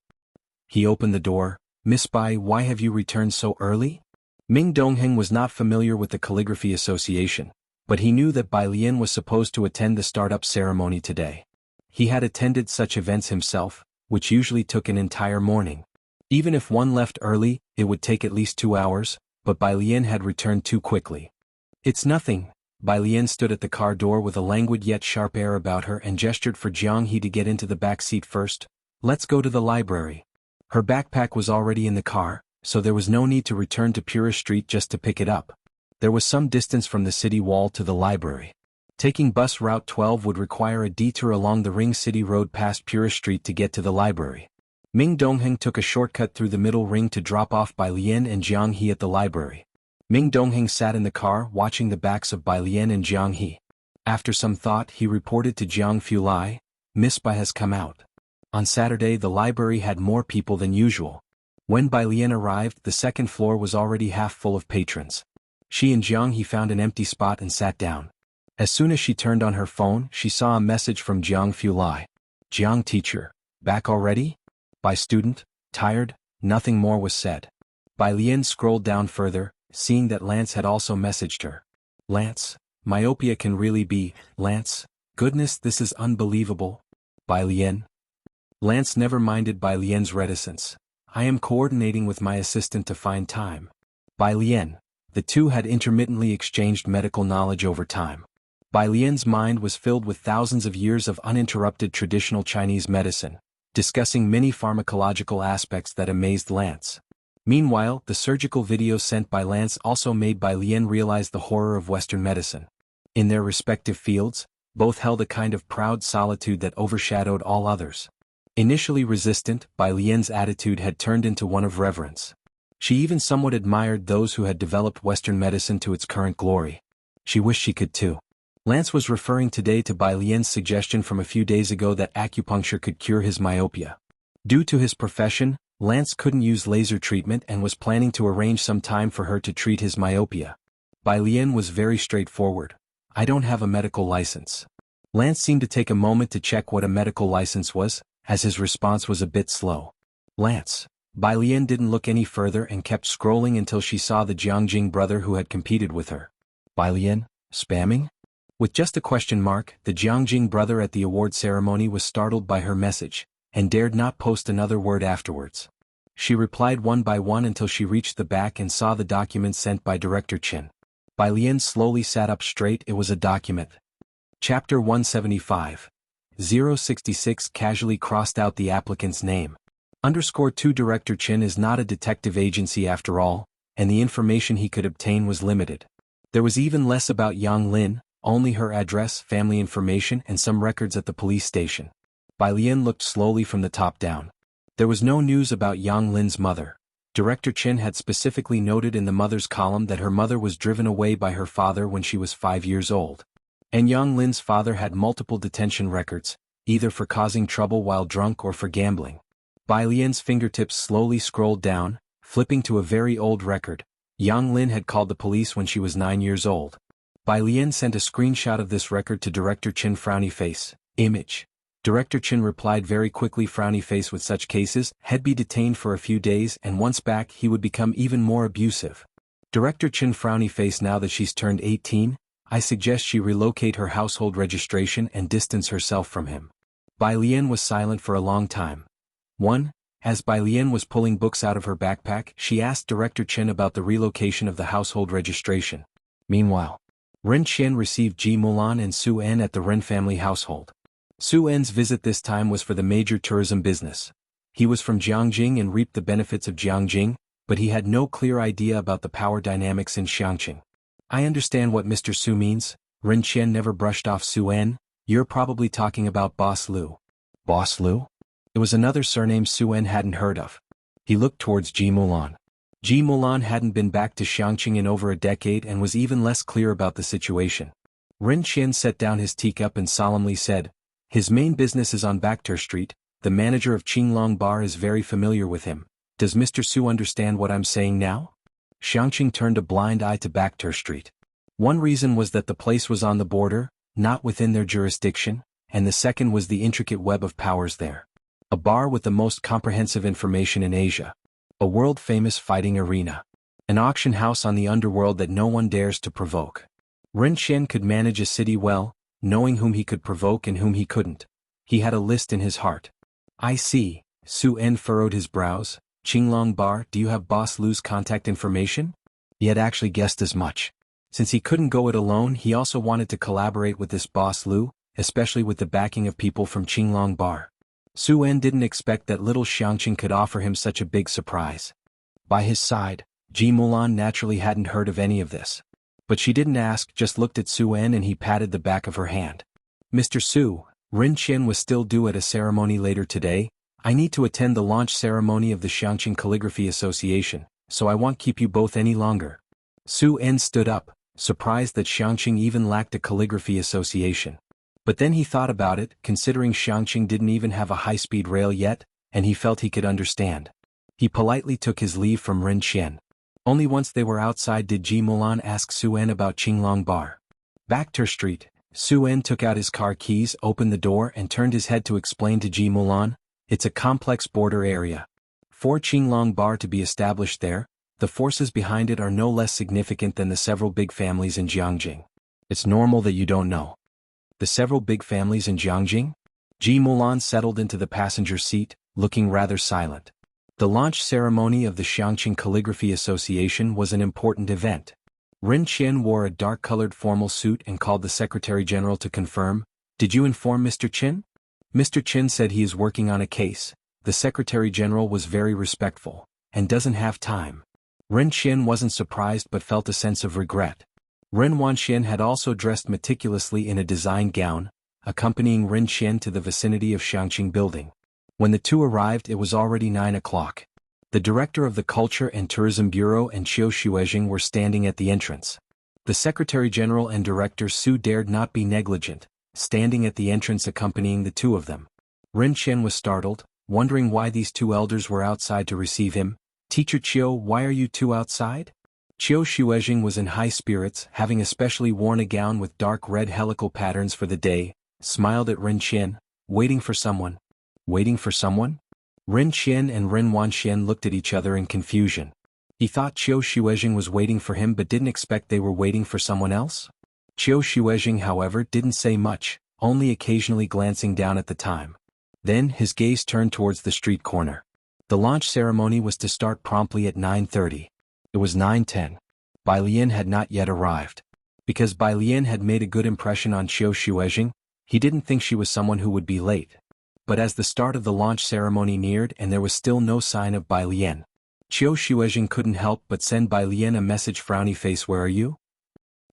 He opened the door. Miss Bai, why have you returned so early? Ming Dongheng was not familiar with the Calligraphy Association, but he knew that Bai Lian was supposed to attend the startup ceremony today. He had attended such events himself, which usually took an entire morning. Even if one left early, it would take at least 2 hours, but Bai Lian had returned too quickly. It's nothing. Bai Lian stood at the car door with a languid yet sharp air about her and gestured for Jianghu to get into the back seat first. Let's go to the library. Her backpack was already in the car, so there was no need to return to Pura Street just to pick it up. There was some distance from the city wall to the library. Taking bus route 12 would require a detour along the Ring City Road past Pura Street to get to the library. Ming Dongheng took a shortcut through the middle ring to drop off Bai Lian and Jianghu at the library. Ming Dongheng sat in the car watching the backs of Bai Lian and Jianghu. After some thought, he reported to Jianghu Lai, Miss Bai has come out. On Saturday the library had more people than usual. When Bai Lian arrived, the second floor was already half full of patrons. She and Jianghu found an empty spot and sat down. As soon as she turned on her phone, she saw a message from Jianghu Lai. Jiang teacher, back already? By student, tired, nothing more was said. Bai Lian scrolled down further, seeing that Lance had also messaged her. Lance, myopia can really be, Lance, goodness this is unbelievable. Bai Lian. Lance never minded Bai Lian's reticence. I am coordinating with my assistant to find time. Bai Lian. The two had intermittently exchanged medical knowledge over time. Bai Lian's mind was filled with thousands of years of uninterrupted traditional Chinese medicine, discussing many pharmacological aspects that amazed Lance. Meanwhile, the surgical videos sent by Lance also made Bai Lian realize the horror of Western medicine. In their respective fields, both held a kind of proud solitude that overshadowed all others. Initially resistant, Bai Lian's attitude had turned into one of reverence. She even somewhat admired those who had developed Western medicine to its current glory. She wished she could too. Lance was referring today to Bai Lian's suggestion from a few days ago that acupuncture could cure his myopia. Due to his profession, Lance couldn't use laser treatment and was planning to arrange some time for her to treat his myopia. Bai Lian was very straightforward. I don't have a medical license. Lance seemed to take a moment to check what a medical license was, as his response was a bit slow. Lance. Bai Lian didn't look any further and kept scrolling until she saw the Jianghu brother who had competed with her. Bai Lian, spamming? With just a question mark, the Jianghu brother at the award ceremony was startled by her message, and dared not post another word afterwards. She replied one by one until she reached the back and saw the document sent by Director Qin. Bai Lian slowly sat up straight. It was a document. Chapter 175. 066 casually crossed out the applicant's name. _2 Director Qin is not a detective agency after all, and the information he could obtain was limited. There was even less about Yang Lin, only her address, family information and some records at the police station. Bai Lian looked slowly from the top down. There was no news about Yang Lin's mother. Director Qin had specifically noted in the mother's column that her mother was driven away by her father when she was 5 years old. And Yang Lin's father had multiple detention records, either for causing trouble while drunk or for gambling. Bai Lian's fingertips slowly scrolled down, flipping to a very old record. Yang Lin had called the police when she was 9 years old. Bai Lian sent a screenshot of this record to Director Qin. Frowny face. Image. Director Qin replied very quickly. Frowny face. With such cases, he'd be detained for a few days and once back he would become even more abusive. Director Qin. Frowny face. Now that she's turned 18, I suggest she relocate her household registration and distance herself from him. Bai Lian was silent for a long time. 1. As Bai Lian was pulling books out of her backpack, she asked Director Qin about the relocation of the household registration. Meanwhile, Ren Qian received Ji Mulan and Su En at the Ren family household. Su En's visit this time was for the major tourism business. He was from Jianghu and reaped the benefits of Jianghu, but he had no clear idea about the power dynamics in Xianxia. I understand what Mr. Su means. Ren Qian never brushed off Su En. You're probably talking about Boss Lu. Boss Lu? It was another surname Su En hadn't heard of. He looked towards Ji Mulan. Ji Mulan hadn't been back to Xianxia in over a decade and was even less clear about the situation. Ren Qian set down his teacup and solemnly said, his main business is on Bakter Street. The manager of Qinglong Bar is very familiar with him. Does Mr. Su understand what I'm saying now? Xianxia turned a blind eye to Bakter Street. One reason was that the place was on the border, not within their jurisdiction, and the second was the intricate web of powers there. A bar with the most comprehensive information in Asia. A world-famous fighting arena. An auction house on the underworld that no one dares to provoke. Ren Qian could manage a city well, knowing whom he could provoke and whom he couldn't. He had a list in his heart. I see. Su En furrowed his brows. Qinglong Bar, do you have Boss Lu's contact information? He had actually guessed as much. Since he couldn't go it alone, he also wanted to collaborate with this Boss Lu, especially with the backing of people from Qinglong Bar. Su En didn't expect that little Xianxia could offer him such a big surprise. By his side, Ji Mulan naturally hadn't heard of any of this. But she didn't ask, just looked at Su En and he patted the back of her hand. Mr. Su, Ren Qian was still due at a ceremony later today. I need to attend the launch ceremony of the Xianxia Calligraphy Association, so I won't keep you both any longer. Su En stood up, surprised that Xianxia even lacked a calligraphy association. But then he thought about it, considering Xianxia didn't even have a high-speed rail yet, and he felt he could understand. He politely took his leave from Ren Qian. Only once they were outside did Ji Mulan ask Su En about Qinglong Bar. Back to Street, Su En took out his car keys, opened the door and turned his head to explain to Ji Mulan, it's a complex border area. For Qinglong Bar to be established there, the forces behind it are no less significant than the several big families in Jianghu. It's normal that you don't know. The several big families in Jianghu? Ji Mulan settled into the passenger seat, looking rather silent. The launch ceremony of the Xianxia Calligraphy Association was an important event. Ren Qian wore a dark-colored formal suit and called the Secretary General to confirm, "Did you inform Mr. Qin?" Mr. Qin said he is working on a case. The Secretary General was very respectful, and doesn't have time. Ren Qian wasn't surprised but felt a sense of regret. Ren Wanxian had also dressed meticulously in a designed gown, accompanying Ren Qian to the vicinity of Xianxia Building. When the two arrived it was already 9 o'clock. The director of the Culture and Tourism Bureau and Qiu Xuejing were standing at the entrance. The Secretary General and Director Su dared not be negligent, standing at the entrance accompanying the two of them. Ren Qian was startled, wondering why these two elders were outside to receive him. "Teacher Qiu, why are you two outside?" Qiu Xuejing was in high spirits, having especially worn a gown with dark red helical patterns for the day, smiled at Ren Qian, "Waiting for someone." Waiting for someone? Ren Qian and Ren Wanxian looked at each other in confusion. He thought Qiu Xuejing was waiting for him but didn't expect they were waiting for someone else. Qiu Xuejing, however, didn't say much, only occasionally glancing down at the time. Then his gaze turned towards the street corner. The launch ceremony was to start promptly at 9:30. It was 9:10. Bai Lian had not yet arrived. Because Bai Lian had made a good impression on Qiu Xuejing, he didn't think she was someone who would be late. But as the start of the launch ceremony neared and there was still no sign of Bai Lian, Qiu Xuejing couldn't help but send Bai Lian a message, frowny face, "Where are you?"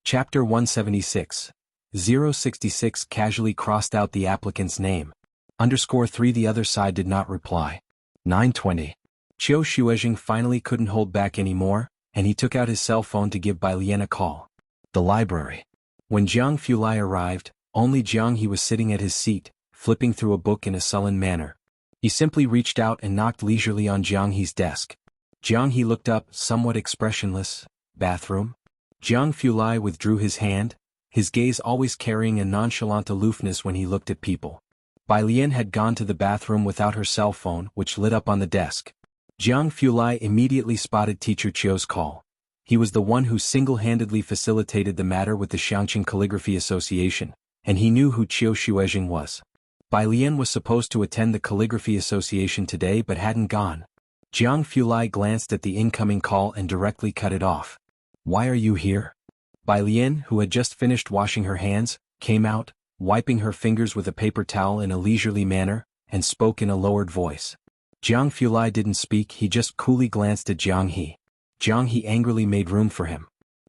Chapter 176. 066 casually crossed out the applicant's name. _3 The other side did not reply. 9:20. Qiu Xuejing finally couldn't hold back anymore, and he took out his cell phone to give Bai Lian a call. The library. When Jianghu arrived, only Jianghu was sitting at his seat, flipping through a book in a sullen manner. He simply reached out and knocked leisurely on Jianghu's desk. Jianghu looked up, somewhat expressionless. "Bathroom?" Jianghu withdrew his hand, his gaze always carrying a nonchalant aloofness when he looked at people. Bai Lian had gone to the bathroom without her cell phone, which lit up on the desk. Jianghu immediately spotted Teacher Qiu's call. He was the one who single-handedly facilitated the matter with the Xianxia Calligraphy Association, and he knew who Qiu Xuejing was. Bai Lian was supposed to attend the Calligraphy Association today but hadn't gone. Jianghu glanced at the incoming call and directly cut it off. "Why are you here?" Bai Lian, who had just finished washing her hands, came out, wiping her fingers with a paper towel in a leisurely manner, and spoke in a lowered voice. Jianghu didn't speak, he just coolly glanced at Jianghu. Jianghu angrily made room for him.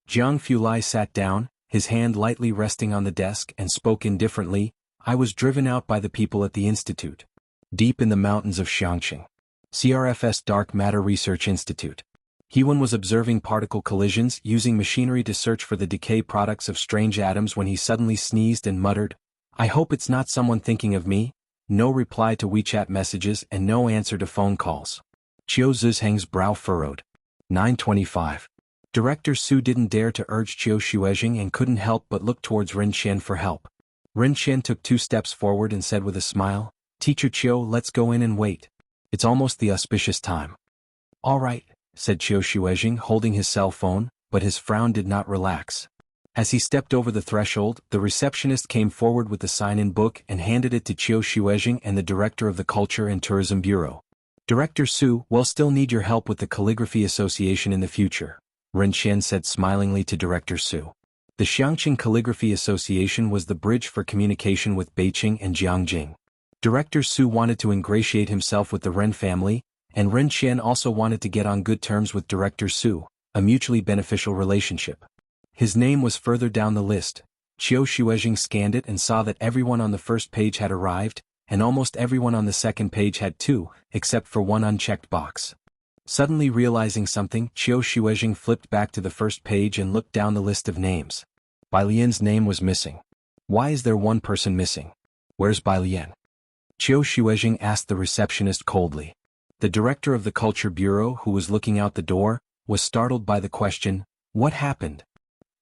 Jianghu sat down, his hand lightly resting on the desk, and spoke indifferently, "I was driven out by the people at the institute. Deep in the mountains of Xianxia. CRFS Dark Matter Research Institute. Hewan was observing particle collisions using machinery to search for the decay products of strange atoms when he suddenly sneezed and muttered, 'I hope it's not someone thinking of me.' No reply to WeChat messages and no answer to phone calls. Qiu Zhizheng's brow furrowed. 9:25. Director Su didn't dare to urge Qiu Xuejing and couldn't help but look towards Ren Qian for help. Ren Qian took 2 steps forward and said with a smile, "Teacher Qiu, let's go in and wait. It's almost the auspicious time." "All right," said Qiu Xuejing, holding his cell phone, but his frown did not relax. As he stepped over the threshold, the receptionist came forward with the sign-in book and handed it to Qiu Xuejing and the director of the Culture and Tourism Bureau. "Director Su, we'll still need your help with the Calligraphy Association in the future," Ren Qian said smilingly to Director Su. The Xianxia Calligraphy Association was the bridge for communication with Beijing and Jianghu. Director Su wanted to ingratiate himself with the Ren family, and Ren Qian also wanted to get on good terms with Director Su, a mutually beneficial relationship. His name was further down the list. Qiu Xuejing scanned it and saw that everyone on the first page had arrived, and almost everyone on the second page had too, except for one unchecked box. Suddenly realizing something, Qiu Xuejing flipped back to the first page and looked down the list of names. Bai Lian's name was missing. Why is there one person missing? Where's Bai Lian? Qiu Xuejing asked the receptionist coldly. The director of the Culture Bureau, who was looking out the door, was startled by the question, "What happened?"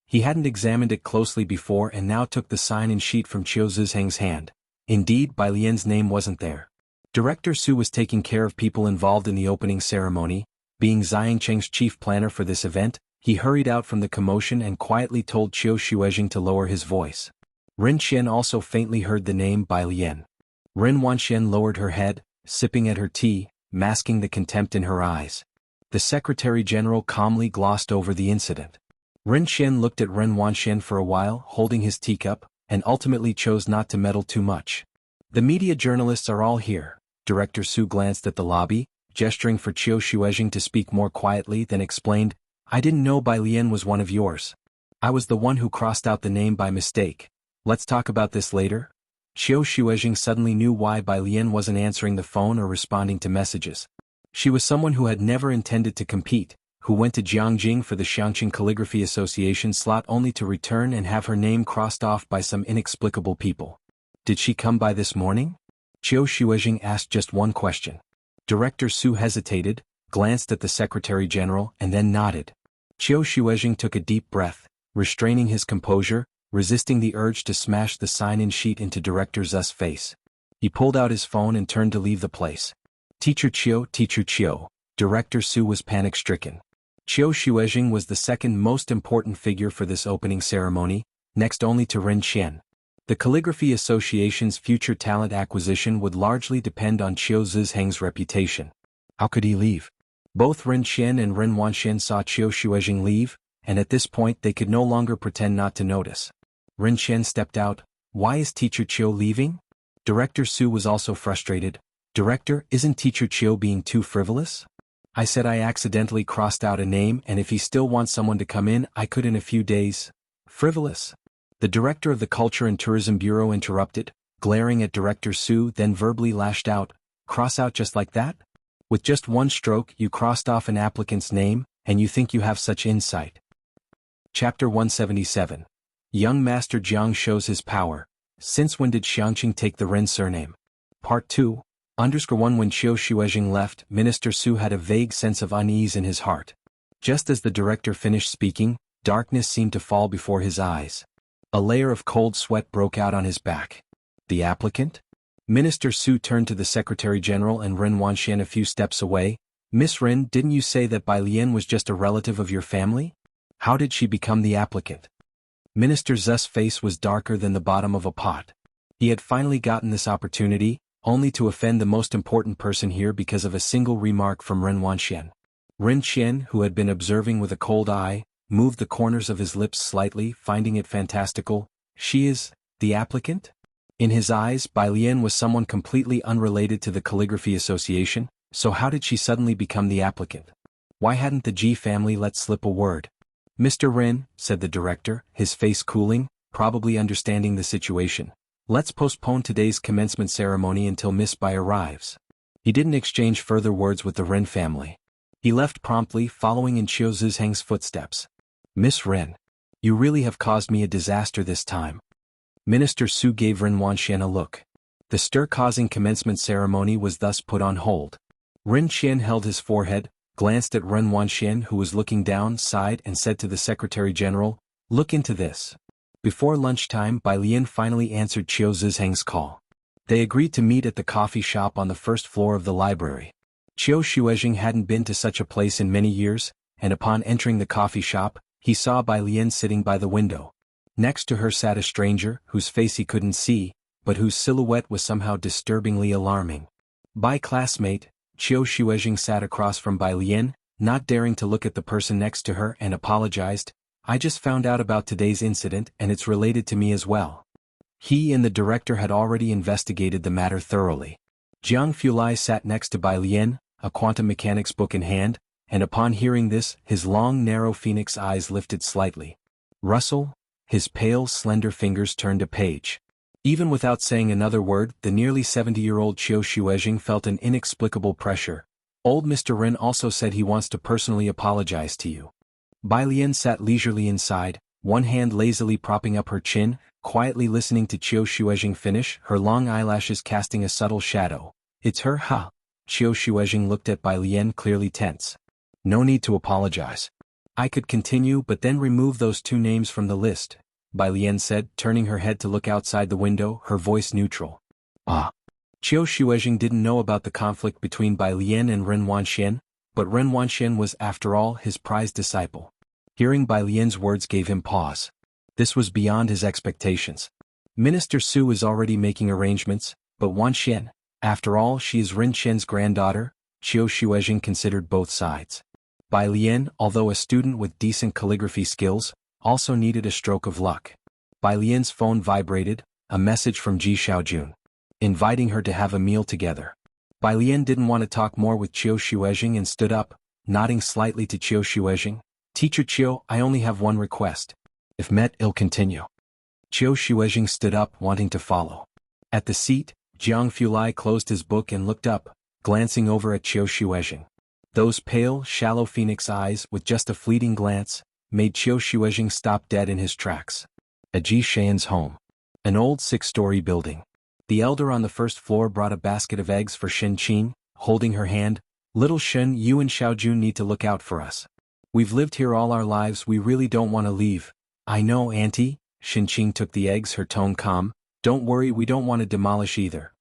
He hadn't examined it closely before and now took the sign-in sheet from Qiu Zizheng's hand. Indeed, Bai Lian's name wasn't there. Director Su was taking care of people involved in the opening ceremony. Being Xianxia's chief planner for this event, he hurried out from the commotion and quietly told Qiu Shuizheng to lower his voice. Ren Qian also faintly heard the name Bai Lian. Ren Wanxian lowered her head, sipping at her tea, masking the contempt in her eyes. The Secretary-General calmly glossed over the incident. Ren Qian looked at Ren Wanxian for a while, holding his teacup, and ultimately chose not to meddle too much. The media journalists are all here. Director Su glanced at the lobby, gesturing for Qiu Shuizheng to speak more quietly, then explained, "I didn't know Bai Lian was one of yours. I was the one who crossed out the name by mistake. Let's talk about this later." Qiu Shuizheng suddenly knew why Bai Lian wasn't answering the phone or responding to messages. She was someone who had never intended to compete, who went to Jianghu for the Xianxia Calligraphy Association slot only to return and have her name crossed off by some inexplicable people. "Did she come by this morning?" Qiu Shuizheng asked just one question. Director Su hesitated, glanced at the Secretary-General and then nodded. Qiu Shuizheng took a deep breath, restraining his composure, resisting the urge to smash the sign-in sheet into Director Zu's face. He pulled out his phone and turned to leave the place. Teacher Qiu. Director Su was panic-stricken. Qiu Shuizheng was the second most important figure for this opening ceremony, next only to Ren Qian. The Calligraphy Association's future talent acquisition would largely depend on Qiu Zizheng's reputation. How could he leave? Both Ren Qian and Ren Wanxian saw Qiu Shuizheng leave, and at this point they could no longer pretend not to notice. Ren Qian stepped out. "Why is Teacher Qiu leaving?" Director Su was also frustrated. "Director, isn't Teacher Qiu being too frivolous? I said I accidentally crossed out a name, and if he still wants someone to come in, I could in a few days." "Frivolous?" The director of the Culture and Tourism Bureau interrupted, glaring at Director Su, then verbally lashed out, "Cross out just like that? With just one stroke you crossed off an applicant's name, and you think you have such insight." Chapter 177. Young Master Jiang shows his power. Since when did Xianxia take the Ren surname? Part 2. _1 When Qiu Shuizheng left, Minister Su had a vague sense of unease in his heart. Just as the director finished speaking, darkness seemed to fall before his eyes. A layer of cold sweat broke out on his back. The applicant? Minister Su turned to the Secretary-General and Ren Wanxian a few steps away. "Miss Ren, didn't you say that Bai Lian was just a relative of your family? How did she become the applicant?" Minister Zu's face was darker than the bottom of a pot. He had finally gotten this opportunity, only to offend the most important person here because of a single remark from Ren Wanxian. Ren Qian, who had been observing with a cold eye, moved the corners of his lips slightly, finding it fantastical. "She is the applicant?" In his eyes, Bai Lian was someone completely unrelated to the Calligraphy Association, so how did she suddenly become the applicant? Why hadn't the Ji family let slip a word? "Mr. Ren," said the director, his face cooling, probably understanding the situation. "Let's postpone today's commencement ceremony until Miss Bai arrives." He didn't exchange further words with the Ren family. He left promptly, following in Qiu Zizheng's footsteps. "Miss Ren, you really have caused me a disaster this time." Minister Su gave Ren Wanxian a look. The stir-causing commencement ceremony was thus put on hold. Ren Qian held his forehead, glanced at Ren Wanxian, who was looking down, sighed and said to the Secretary-General, "Look into this." Before lunchtime, Bai Lian finally answered Qiu Zizheng's call. They agreed to meet at the coffee shop on the first floor of the library. Qiu Shuizheng hadn't been to such a place in many years, and upon entering the coffee shop, he saw Bai Lian sitting by the window. Next to her sat a stranger, whose face he couldn't see, but whose silhouette was somehow disturbingly alarming. Bai classmate, Qiu Shuizheng sat across from Bai Lian, not daring to look at the person next to her, and apologized. "I just found out about today's incident and it's related to me as well." He and the director had already investigated the matter thoroughly. Jianghu Lai sat next to Bai Lian, a quantum mechanics book in hand, and upon hearing this, his long narrow phoenix eyes lifted slightly. Russell? His pale, slender fingers turned a page. Even without saying another word, the nearly 70-year-old Qiu Shuizheng felt an inexplicable pressure. "Old Mr. Ren also said he wants to personally apologize to you." Bai Lian sat leisurely inside, one hand lazily propping up her chin, quietly listening to Qiu Shuizheng finish, her long eyelashes casting a subtle shadow. "It's her, huh?" Qiu Shuizheng looked at Bai Lian, clearly tense. No need to apologize. I could continue but then remove those two names from the list, Bai Lian said, turning her head to look outside the window, her voice neutral. Ah. Qiu Xuezheng didn't know about the conflict between Bai Lian and Ren Wanxian, but Ren Wanxian was, after all, his prized disciple. Hearing Bai Lian's words gave him pause. This was beyond his expectations. Minister Su is already making arrangements, but Wanxian, after all, she is Ren Qian's granddaughter. Qiu Xuezheng considered both sides. Bai Lian, although a student with decent calligraphy skills, also needed a stroke of luck. Bai Lian's phone vibrated, a message from Ji Xiaojun, inviting her to have a meal together. Bai Lian didn't want to talk more with Qiu Xuezheng and stood up, nodding slightly to Qiu Xuezheng. Teacher Qiu, I only have one request. If met, I'll continue. Qiu Xuezheng stood up, wanting to follow. At the seat, Jianghu closed his book and looked up, glancing over at Qiu Xuezheng. Those pale, shallow phoenix eyes, with just a fleeting glance, made Qiu Xuezheng stop dead in his tracks. A Ji Xian's home. An old 6-story building. The elder on the first floor brought a basket of eggs for Xianxia, holding her hand. Little Shen, you and Xiaojun need to look out for us. We've lived here all our lives, we really don't want to leave. I know, Auntie. Xianxia took the eggs, her tone calm. Don't worry, we don't want to demolish either.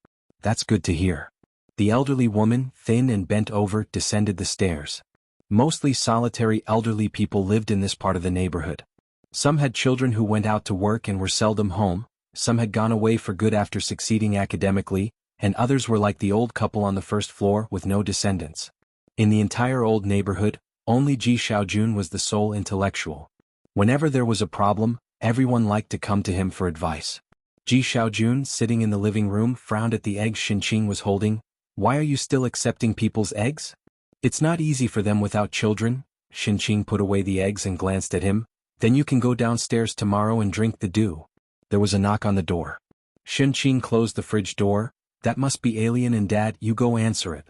That's good to hear. The elderly woman, thin and bent over, descended the stairs. Mostly solitary elderly people lived in this part of the neighborhood. Some had children who went out to work and were seldom home, some had gone away for good after succeeding academically, and others were like the old couple on the first floor with no descendants. In the entire old neighborhood, only Ji Xiaojun was the sole intellectual. Whenever there was a problem, everyone liked to come to him for advice. Ji Xiaojun, sitting in the living room, frowned at the eggs Xianxia was holding. Why are you still accepting people's eggs? It's not easy for them without children. Xianxia put away the eggs and glanced at him. Then you can go downstairs tomorrow and drink the dew. There was a knock on the door. Xianxia closed the fridge door. That must be Alien and Dad, you go answer it.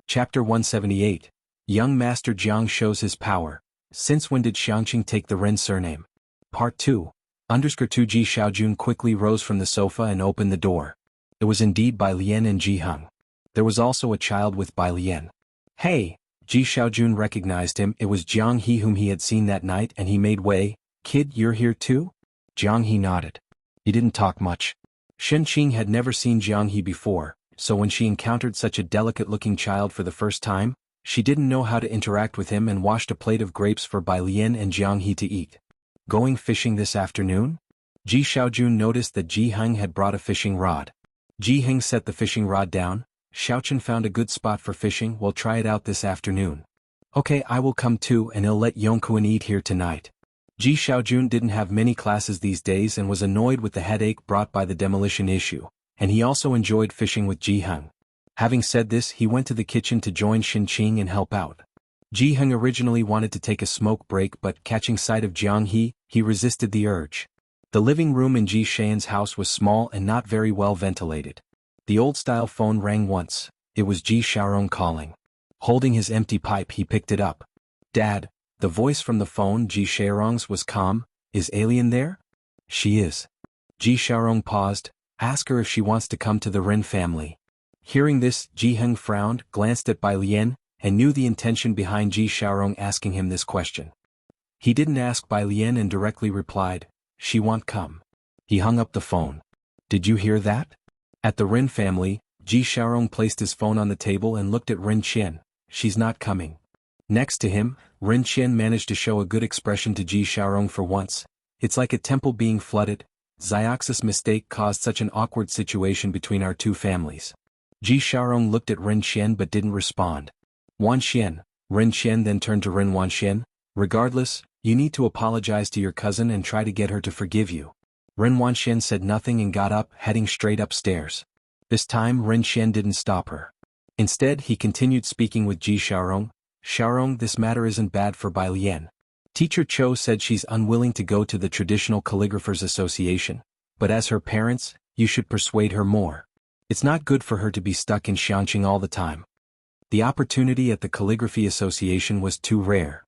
Chapter 178. Young Master Jiang shows his power. Since when did Xianxia take the Ren surname? Part 2. _2 Ji Xiaojun quickly rose from the sofa and opened the door. It was indeed Bai Lian and Jianghu. There was also a child with Bai Lian. Hey! Ji Xiaojun recognized him. It was Jianghu whom he had seen that night, and he made way. Kid, you're here too? Jianghu nodded. He didn't talk much. Xianxia had never seen Jianghu before, so when she encountered such a delicate-looking child for the first time, she didn't know how to interact with him and washed a plate of grapes for Bai Lian and Jianghu to eat. Going fishing this afternoon? Ji Xiaojun noticed that Jianghu had brought a fishing rod. Jianghu set the fishing rod down. Xiaochen found a good spot for fishing, we'll try it out this afternoon. Okay, I will come too, and I'll let Yongkuan eat here tonight. Ji Xiaojun didn't have many classes these days and was annoyed with the headache brought by the demolition issue, and he also enjoyed fishing with Jianghu. Having said this, he went to the kitchen to join Xianxia and help out. Jianghu originally wanted to take a smoke break, but catching sight of Jianghu, he resisted the urge. The living room in Ji Xian's house was small and not very well ventilated. The old-style phone rang once. It was Ji Xiaorong calling. Holding his empty pipe, he picked it up. Dad, the voice from the phone, Ji Xiaorong's, was calm. Is Alien there? She is. Ji Xiaorong paused. Ask her if she wants to come to the Ren family. Hearing this, Jianghu frowned, glanced at Bai Lian, and knew the intention behind Ji Xiaorong asking him this question. He didn't ask Bai Lian and directly replied, she won't come. He hung up the phone. Did you hear that? At the Ren family, Ji Xiaorong placed his phone on the table and looked at Ren Qian. She's not coming. Next to him, Ren Qian managed to show a good expression to Ji Xiaorong for once. It's like a temple being flooded. Xiaoxia's mistake caused such an awkward situation between our two families. Ji Xiaorong looked at Ren Qian but didn't respond. Wanxian. Ren Qian then turned to Ren Wanxian. Regardless, you need to apologize to your cousin and try to get her to forgive you. Ren Wanxian said nothing and got up, heading straight upstairs. This time Ren Qian didn't stop her. Instead, he continued speaking with Ji Xiaorong. Xiaorong, this matter isn't bad for Bai Lian. Teacher Cho said she's unwilling to go to the Traditional Calligraphers Association, but as her parents, you should persuade her more. It's not good for her to be stuck in Xianxia all the time. The opportunity at the Calligraphy Association was too rare.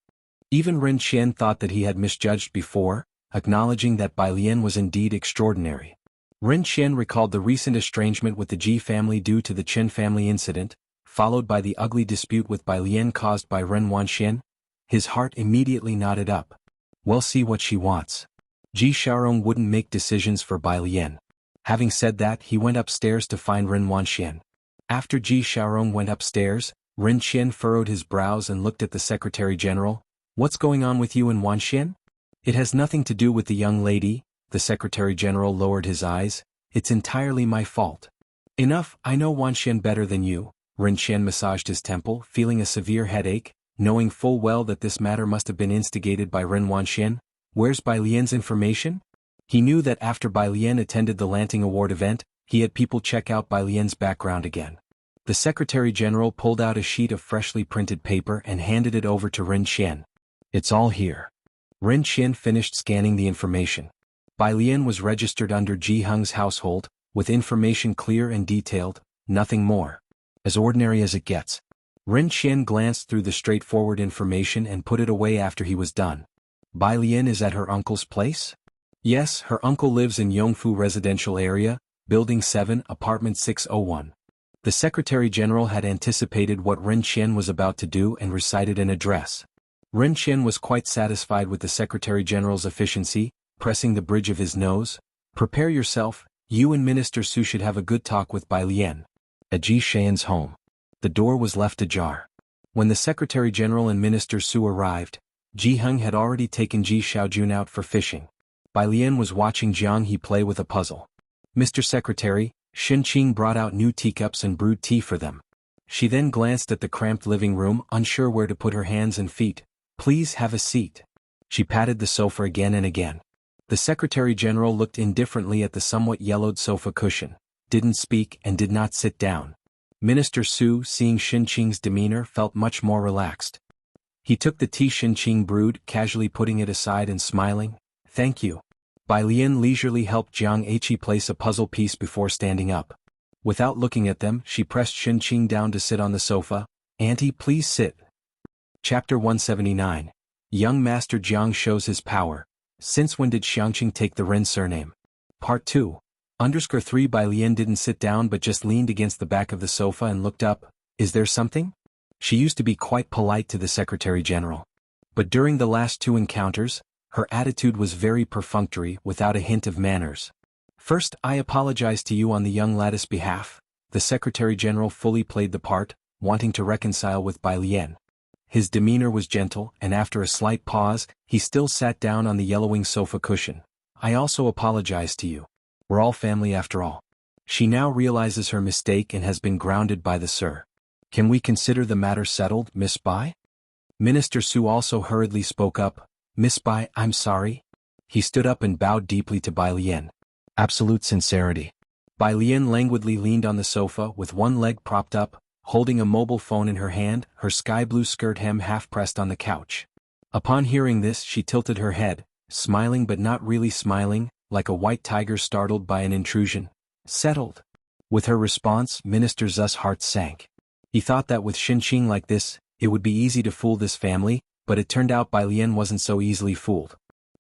Even Ren Qian thought that he had misjudged before, acknowledging that Bai Lian was indeed extraordinary. Ren Qian recalled the recent estrangement with the Ji family due to the Chen family incident. followed by the ugly dispute with Bai Lian caused by Ren Wanxian, his heart immediately knotted up. We'll see what she wants. Ji Xiaorong wouldn't make decisions for Bai Lian. Having said that, he went upstairs to find Ren Wanxian. After Ji Xiaorong went upstairs, Ren Qian furrowed his brows and looked at the Secretary General. What's going on with you and Wanxian? It has nothing to do with the young lady, the Secretary General lowered his eyes. It's entirely my fault. Enough, I know Wanxian better than you. Ren Qian massaged his temple, feeling a severe headache, knowing full well that this matter must have been instigated by Ren Wanxian. Where's Bai Lian's information? He knew that after Bai Lian attended the Lanting Award event, he had people check out Bai Lian's background again. The Secretary General pulled out a sheet of freshly printed paper and handed it over to Ren Qian. It's all here. Ren Qian finished scanning the information. Bai Lian was registered under Jianghu's household, with information clear and detailed, nothing more. As ordinary as it gets. Ren Qian glanced through the straightforward information and put it away after he was done. Bai Lian is at her uncle's place? Yes, her uncle lives in Yongfu residential area, Building 7, Apartment 601. The Secretary General had anticipated what Ren Qian was about to do and recited an address. Ren Qian was quite satisfied with the Secretary General's efficiency, pressing the bridge of his nose. Prepare yourself, you and Minister Su should have a good talk with Bai Lian. At Ji Xian's home. The door was left ajar. When the Secretary General and Minister Su arrived, Jianghu had already taken Ji Xiaojun out for fishing. Bai Lian was watching Jianghu play with a puzzle. Mr. Secretary, Xianxia brought out new teacups and brewed tea for them. She then glanced at the cramped living room, unsure where to put her hands and feet. Please have a seat. She patted the sofa again and again. The Secretary General looked indifferently at the somewhat yellowed sofa cushion, didn't speak and did not sit down. Minister Su, seeing Xianxia's demeanor, felt much more relaxed. He took the tea Xianxia brewed, casually putting it aside and smiling. Thank you. Bai Lian leisurely helped Jianghu place a puzzle piece before standing up. Without looking at them, she pressed Xianxia down to sit on the sofa. Auntie, please sit. Chapter 179. Young Master Jiang shows his power. Since when did Xianxia take the Ren surname? Part 2. 3 Bai Lian didn't sit down but just leaned against the back of the sofa and looked up. Is there something? She used to be quite polite to the Secretary General. But during the last two encounters, her attitude was very perfunctory, without a hint of manners. First, I apologize to you on the young lad's behalf. The Secretary General fully played the part, wanting to reconcile with Bai Lian. His demeanor was gentle, and after a slight pause, he still sat down on the yellowing sofa cushion. I also apologize to you. We're all family after all. She now realizes her mistake and has been grounded by the Sir. Can we consider the matter settled, Miss Bai? Minister Su also hurriedly spoke up. Miss Bai, I'm sorry. He stood up and bowed deeply to Bai Lian. Absolute sincerity. Bai Lian languidly leaned on the sofa with one leg propped up, holding a mobile phone in her hand, her sky-blue skirt hem half-pressed on the couch. Upon hearing this, she tilted her head, smiling but not really smiling, like a white tiger startled by an intrusion. Settled. With her response, Minister Zu's heart sank. He thought that with Xianxia like this, it would be easy to fool this family, but it turned out Bai Lian wasn't so easily fooled.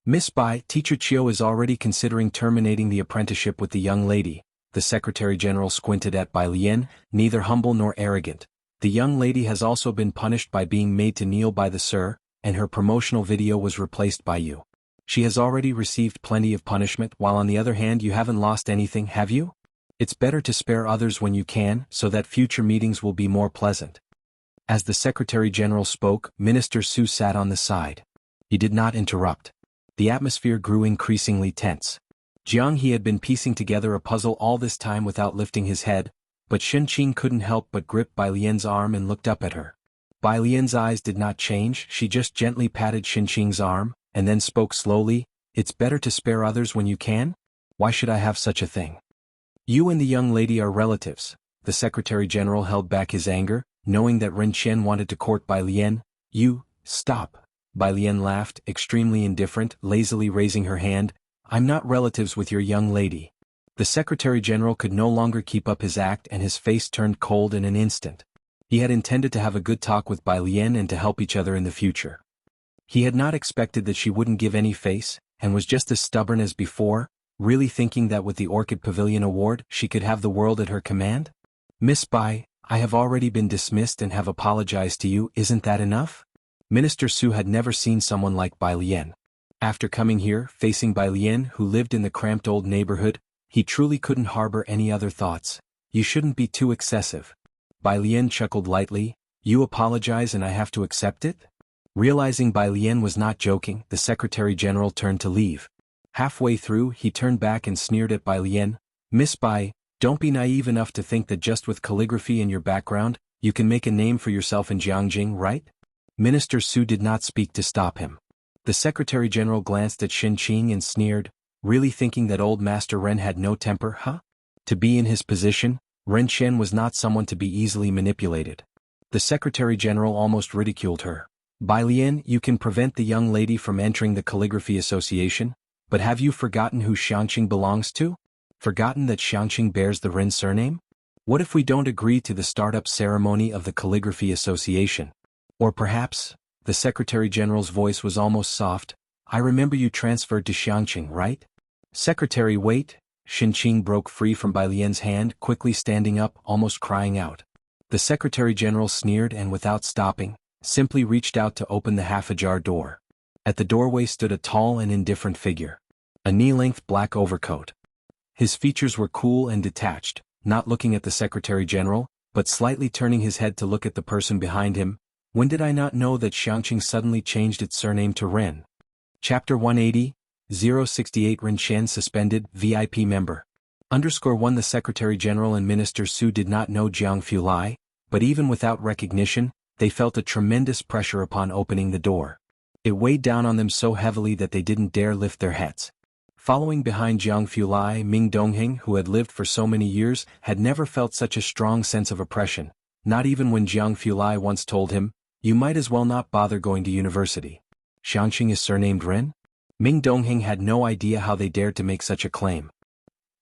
Miss Bai, Teacher Chiu is already considering terminating the apprenticeship with the young lady. The Secretary General squinted at Bai Lian, neither humble nor arrogant. The young lady has also been punished by being made to kneel by the Sir, and her promotional video was replaced by you. She has already received plenty of punishment, while on the other hand you haven't lost anything, have you? It's better to spare others when you can, so that future meetings will be more pleasant. As the Secretary General spoke, Minister Su sat on the side. He did not interrupt. The atmosphere grew increasingly tense. Jianghu had been piecing together a puzzle all this time without lifting his head, but Xianxia couldn't help but grip Bai Lian's arm and looked up at her. Bai Lian's eyes did not change, she just gently patted Xianxia's arm, and then spoke slowly. It's better to spare others when you can? Why should I have such a thing? You and the young lady are relatives. The Secretary General held back his anger, knowing that Ren Qian wanted to court Bai Lian. You, stop. Bai Lian laughed, extremely indifferent, lazily raising her hand. I'm not relatives with your young lady. The Secretary General could no longer keep up his act and his face turned cold in an instant. He had intended to have a good talk with Bai Lian and to help each other in the future. He had not expected that she wouldn't give any face, and was just as stubborn as before, really thinking that with the Orchid Pavilion Award she could have the world at her command? Miss Bai, I have already been dismissed and have apologized to you, isn't that enough? Minister Su had never seen someone like Bai Lian. After coming here, facing Bai Lian who lived in the cramped old neighborhood, he truly couldn't harbor any other thoughts. You shouldn't be too excessive. Bai Lian chuckled lightly. You apologize and I have to accept it? Realizing Bai Lian was not joking, the Secretary General turned to leave. Halfway through, he turned back and sneered at Bai Lian. Miss Bai, don't be naive enough to think that just with calligraphy in your background, you can make a name for yourself in Jianghu, right? Minister Su did not speak to stop him. The Secretary General glanced at Xianxia and sneered, really thinking that old Master Ren had no temper, huh? To be in his position, Ren Chen was not someone to be easily manipulated. The Secretary General almost ridiculed her. Bai Lian, you can prevent the young lady from entering the Calligraphy Association, but have you forgotten who Xianxia belongs to? Forgotten that Xianxia bears the Ren surname? What if we don't agree to the startup ceremony of the Calligraphy Association? Or perhaps, the Secretary General's voice was almost soft, I remember you transferred to Xianxia, right? Secretary, wait. Xianxia broke free from Bai Lian's hand, quickly standing up, almost crying out. The Secretary General sneered and without stopping, simply reached out to open the half-ajar door. At the doorway stood a tall and indifferent figure. A knee-length black overcoat. His features were cool and detached, not looking at the Secretary General, but slightly turning his head to look at the person behind him. When did I not know that Xianxia suddenly changed its surname to Ren? Chapter 180, 068 Ren Chen suspended, VIP member. _1 The Secretary General and Minister Su did not know Jianghu Lai, but even without recognition, they felt a tremendous pressure upon opening the door. It weighed down on them so heavily that they didn't dare lift their heads. Following behind Jianghu Lai, Ming Dongheng, who had lived for so many years, had never felt such a strong sense of oppression, not even when Jianghu Lai once told him, you might as well not bother going to university. Xianxia is surnamed Ren? Ming Dongheng had no idea how they dared to make such a claim.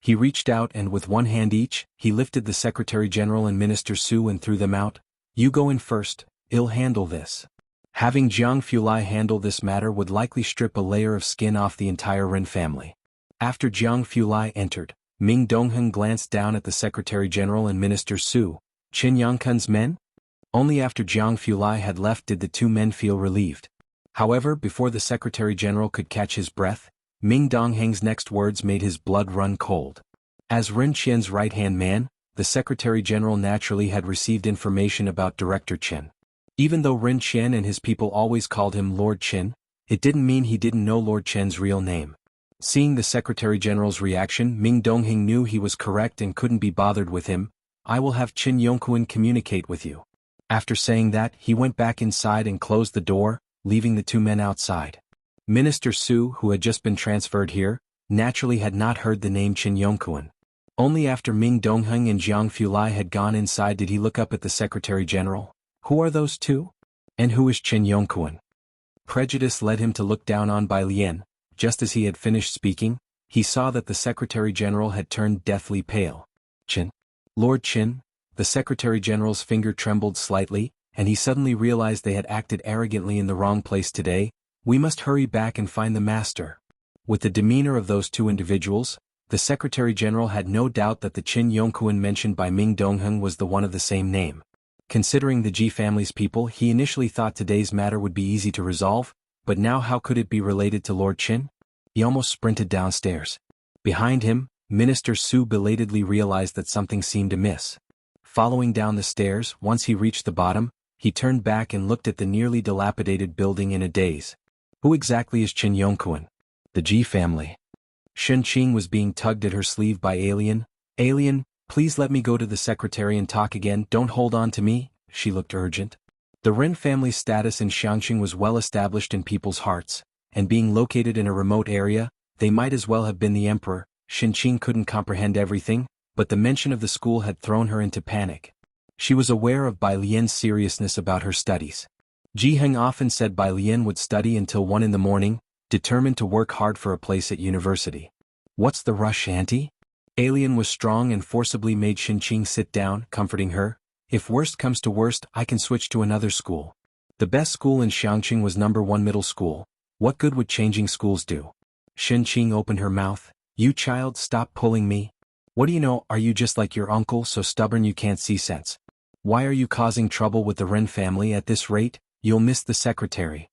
He reached out and with one hand each, he lifted the Secretary General and Minister Su and threw them out. You go in first, I'll handle this. Having Jianghu Lai handle this matter would likely strip a layer of skin off the entire Ren family. After Jianghu Lai entered, Ming Dongheng glanced down at the Secretary General and Minister Su. Qin Yangkun's men? Only after Jianghu Lai had left did the two men feel relieved. However, before the Secretary General could catch his breath, Ming Dongheng's next words made his blood run cold. As Ren Qian's right-hand man, the Secretary General naturally had received information about Director Qin. Even though Ren Qian and his people always called him Lord Qin, it didn't mean he didn't know Lord Qian's real name. Seeing the Secretary General's reaction, Ming Dongheng knew he was correct and couldn't be bothered with him. I will have Qin Yongquan communicate with you. After saying that, he went back inside and closed the door, leaving the two men outside. Minister Su, who had just been transferred here, naturally had not heard the name Qin Yongquan. Only after Ming Dongheng and Jianghu Lai had gone inside did he look up at the Secretary General. Who are those two? And who is Qin Yongquan? Prejudice led him to look down on Bai Lian. Just as he had finished speaking, he saw that the Secretary General had turned deathly pale. Qin? Lord Qin? The Secretary General's finger trembled slightly, and he suddenly realized they had acted arrogantly in the wrong place today. We must hurry back and find the master. With the demeanor of those two individuals, the Secretary General had no doubt that the Qin Yongquan mentioned by Ming Dongheng was the one of the same name. Considering the Ji family's people, he initially thought today's matter would be easy to resolve, but now how could it be related to Lord Qin? He almost sprinted downstairs. Behind him, Minister Su belatedly realized that something seemed amiss. Following down the stairs, once he reached the bottom, he turned back and looked at the nearly dilapidated building in a daze. Who exactly is Qin Yongquan? The Ji family. Xianxia was being tugged at her sleeve by Alien. Alien, please let me go to the secretary and talk again, don't hold on to me, she looked urgent. The Ren family's status in Xianxia was well established in people's hearts, and being located in a remote area, they might as well have been the emperor. Xianxia couldn't comprehend everything, but the mention of the school had thrown her into panic. She was aware of Bai Lian's seriousness about her studies. Ji Heng often said Bai Lian would study until 1 in the morning, determined to work hard for a place at university. What's the rush, Auntie? Alien was strong and forcibly made Xianxia sit down, comforting her. If worst comes to worst, I can switch to another school. The best school in Xianxia was #1 middle school. What good would changing schools do? Xianxia opened her mouth. You child, stop pulling me. What do you know, are you just like your uncle, so stubborn you can't see sense? Why are you causing trouble with the Ren family at this rate? You'll miss the secretary.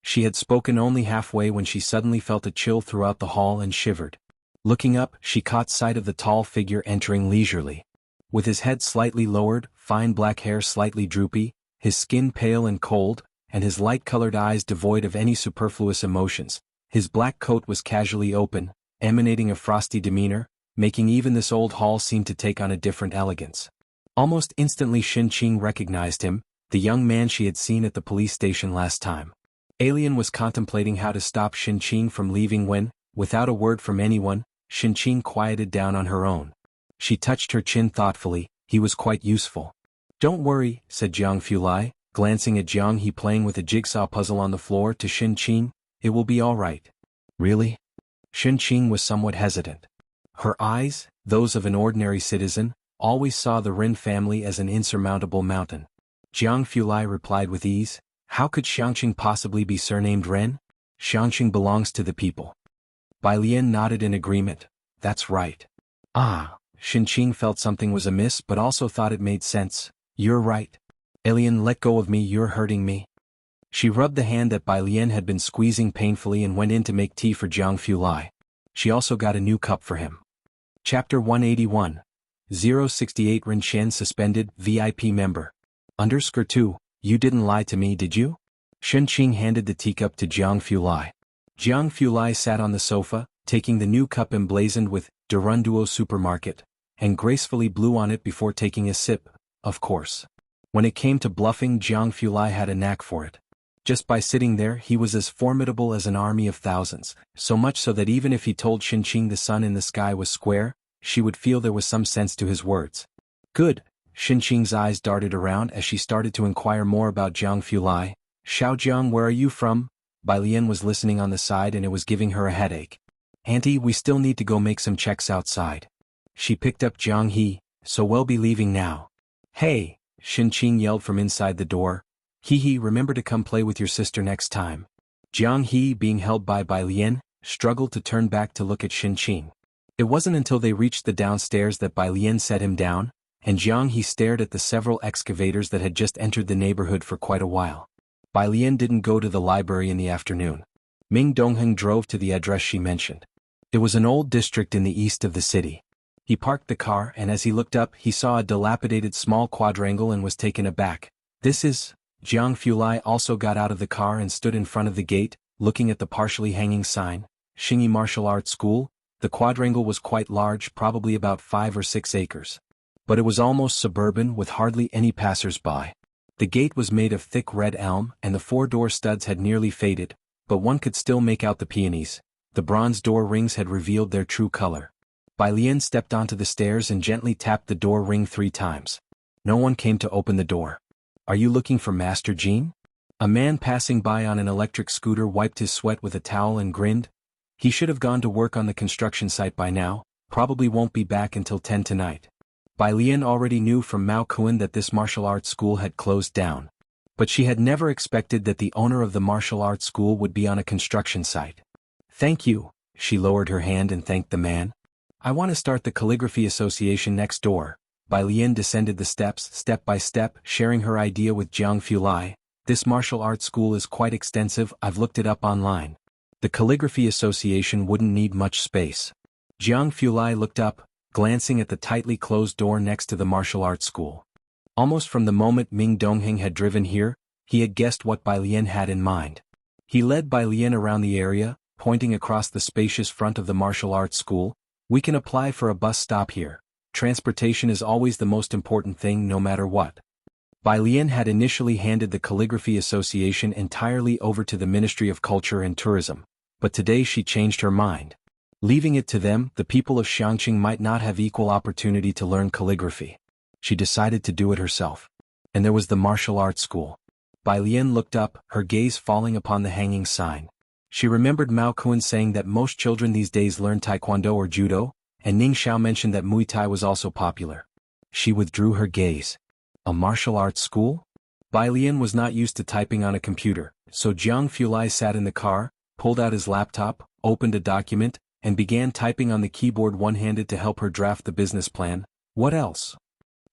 She had spoken only halfway when she suddenly felt a chill throughout the hall and shivered. Looking up, she caught sight of the tall figure entering leisurely. With his head slightly lowered, fine black hair slightly droopy, his skin pale and cold, and his light-colored eyes devoid of any superfluous emotions, his black coat was casually open, emanating a frosty demeanor, making even this old hall seem to take on a different elegance. Almost instantly Xianxia recognized him, the young man she had seen at the police station last time. Alien was contemplating how to stop Xianxia from leaving when, without a word from anyone, Xianxia quieted down on her own. She touched her chin thoughtfully. He was quite useful. Don't worry, said Jianghu, glancing at Jianghu playing with a jigsaw puzzle on the floor to Xianxia, it will be all right. Really? Xianxia was somewhat hesitant. Her eyes, those of an ordinary citizen, always saw the Ren family as an insurmountable mountain. Jianghu replied with ease, how could Xianxia possibly be surnamed Ren? Xianxia belongs to the people. Bai Lian nodded in agreement. That's right. Ah. Xianxia felt something was amiss but also thought it made sense. You're right. Alien, let go of me, you're hurting me. She rubbed the hand that Bai Lian had been squeezing painfully and went in to make tea for Jianghu. She also got a new cup for him. Chapter 181. 068 Ren Shen suspended, VIP member. _2, you didn't lie to me, did you? Xianxia handed the teacup to Jianghu. Jianghu sat on the sofa, taking the new cup emblazoned with Durunduo Supermarket, and gracefully blew on it before taking a sip, of course. When it came to bluffing, Jianghu had a knack for it. Just by sitting there he was as formidable as an army of thousands, so much so that even if he told Xianxia the sun in the sky was square, she would feel there was some sense to his words. Good. Xianxia's eyes darted around as she started to inquire more about Jianghu. Xiaojiang, where are you from? Bai Lian was listening on the side and it was giving her a headache. Auntie, we still need to go make some checks outside. She picked up Jianghu, so we'll be leaving now. Hey, Xianxia yelled from inside the door. Hee, remember to come play with your sister next time. Jianghu, being held by Bai Lian, struggled to turn back to look at Xianxia. It wasn't until they reached the downstairs that Bai Lian set him down, and Jianghu stared at the several excavators that had just entered the neighborhood for quite a while. Bai Lian didn't go to the library in the afternoon. Ming Dongheng drove to the address she mentioned. It was an old district in the east of the city. He parked the car and as he looked up he saw a dilapidated small quadrangle and was taken aback. This is... Jianghu also got out of the car and stood in front of the gate, looking at the partially hanging sign, Xingyi Martial Arts School. The quadrangle was quite large, probably about 5 or 6 acres. But it was almost suburban with hardly any passers-by. The gate was made of thick red elm and the 4 door studs had nearly faded, but one could still make out the peonies. The bronze door rings had revealed their true color. Bai Lian stepped onto the stairs and gently tapped the door ring 3 times. No one came to open the door. Are you looking for Master Jean? A man passing by on an electric scooter wiped his sweat with a towel and grinned. He should have gone to work on the construction site by now, probably won't be back until 10 tonight. Bai Lian already knew from Mao Kuan that this martial arts school had closed down. But she had never expected that the owner of the martial arts school would be on a construction site. Thank you, she lowered her hand and thanked the man. I want to start the calligraphy association next door. Bai Lian descended the steps step by step, sharing her idea with Jianghu. This martial arts school is quite extensive, I've looked it up online. The calligraphy association wouldn't need much space. Jianghu looked up, glancing at the tightly closed door next to the martial arts school. Almost from the moment Ming Dongheng had driven here, he had guessed what Bai Lian had in mind. He led Bai Lian around the area, pointing across the spacious front of the martial arts school. We can apply for a bus stop here. Transportation is always the most important thing no matter what. Bai Lian had initially handed the Calligraphy Association entirely over to the Ministry of Culture and Tourism, but today she changed her mind. Leaving it to them, the people of Xianxia might not have equal opportunity to learn calligraphy. She decided to do it herself. And there was the martial arts school. Bai Lian looked up, her gaze falling upon the hanging sign. She remembered Mao Kuan saying that most children these days learn taekwondo or judo, and Ning Xiao mentioned that Muay Thai was also popular. She withdrew her gaze. A martial arts school? Bai Lian was not used to typing on a computer, so Jianghu sat in the car, pulled out his laptop, opened a document, and began typing on the keyboard one-handed to help her draft the business plan. What else?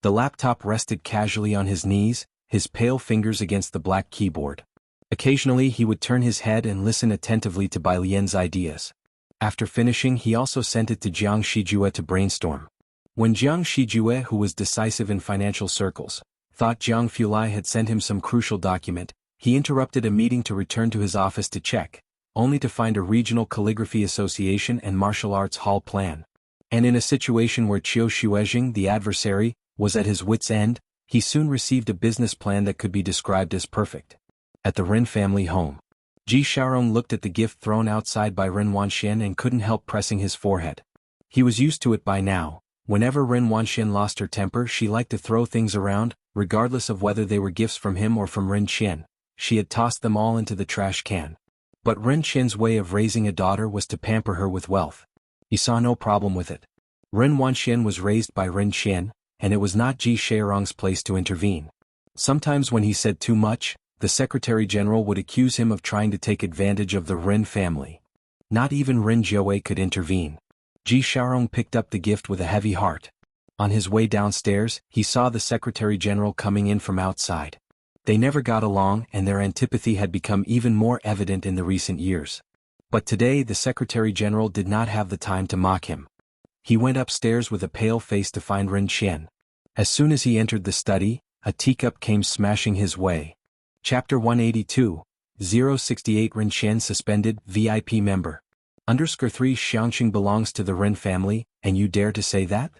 The laptop rested casually on his knees, his pale fingers against the black keyboard. Occasionally he would turn his head and listen attentively to Bai Lian's ideas. After finishing, he also sent it to Jiang Shijue to brainstorm. When Jiang Shijue, who was decisive in financial circles, thought Jiang Fulai had sent him some crucial document, he interrupted a meeting to return to his office to check, only to find a regional calligraphy association and martial arts hall plan. And in a situation where Qiu Shuezhing, the adversary, was at his wit's end, he soon received a business plan that could be described as perfect. At the Ren family home, Ji Xiaorong looked at the gift thrown outside by Ren Wanxian and couldn't help pressing his forehead. He was used to it by now. Whenever Ren Wanxian lost her temper, she liked to throw things around, regardless of whether they were gifts from him or from Ren Qian. She had tossed them all into the trash can. But Ren Qian's way of raising a daughter was to pamper her with wealth. He saw no problem with it. Ren Wanxian was raised by Ren Qian, and it was not Ji Xiaorong's place to intervene. Sometimes when he said too much, the Secretary General would accuse him of trying to take advantage of the Ren family. Not even Ren Jiawei could intervene. Ji Xiaorong picked up the gift with a heavy heart. On his way downstairs, he saw the Secretary General coming in from outside. They never got along, and their antipathy had become even more evident in the recent years. But today the Secretary General did not have the time to mock him. He went upstairs with a pale face to find Ren Qian. As soon as he entered the study, a teacup came smashing his way. Chapter 182, 068 Ren Qian suspended, VIP member. _3 Xianxia belongs to the Ren family, and you dare to say that?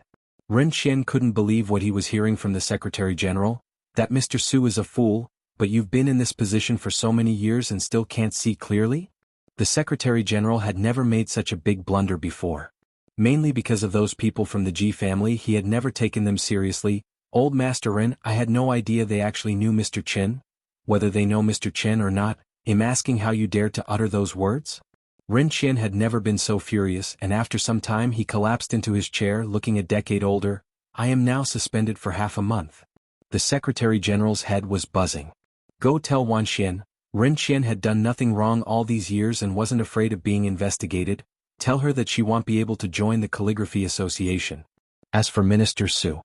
Ren Qian couldn't believe what he was hearing from the Secretary General. That Mr. Su is a fool, but you've been in this position for so many years and still can't see clearly? The Secretary General had never made such a big blunder before. Mainly because of those people from the Ji family, he had never taken them seriously. Old Master Ren, I had no idea they actually knew Mr. Chen. Whether they know Mr. Chen or not, I'm asking how you dared to utter those words? Ren Qian had never been so furious, and after some time he collapsed into his chair, looking a decade older. I am now suspended for half a month. The Secretary General's head was buzzing. Go tell Wanxian, Ren Qian had done nothing wrong all these years and wasn't afraid of being investigated. Tell her that she won't be able to join the Calligraphy Association. As for Minister Su,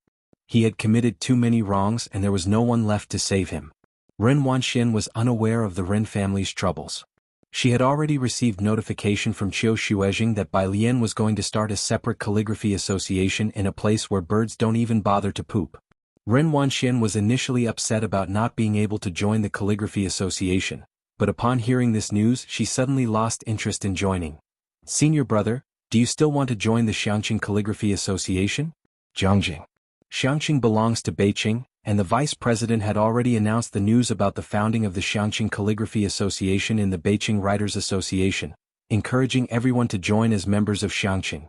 he had committed too many wrongs and there was no one left to save him. Ren Wanxian was unaware of the Ren family's troubles. She had already received notification from Qiu Shuezhing that Bai Lian was going to start a separate calligraphy association in a place where birds don't even bother to poop. Ren Wanxian was initially upset about not being able to join the calligraphy association, but upon hearing this news she suddenly lost interest in joining. Senior brother, do you still want to join the Xianxia Calligraphy Association? Jianghu. Xianxia belongs to Beijing, and the vice president had already announced the news about the founding of the Xianxia Calligraphy Association in the Beijing Writers Association, encouraging everyone to join as members of Xianxia.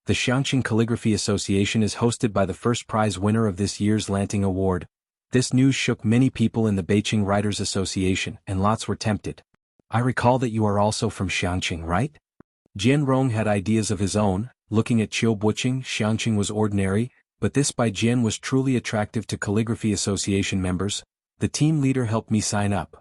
The Xianxia Calligraphy Association is hosted by the first prize winner of this year's Lanting Award. This news shook many people in the Beijing Writers Association, and lots were tempted. I recall that you are also from Xianxia, right? Jian Rong had ideas of his own. Looking at Qiu Buqing, Xianxia was ordinary, but this by Jian was truly attractive to Calligraphy Association members. The team leader helped me sign up.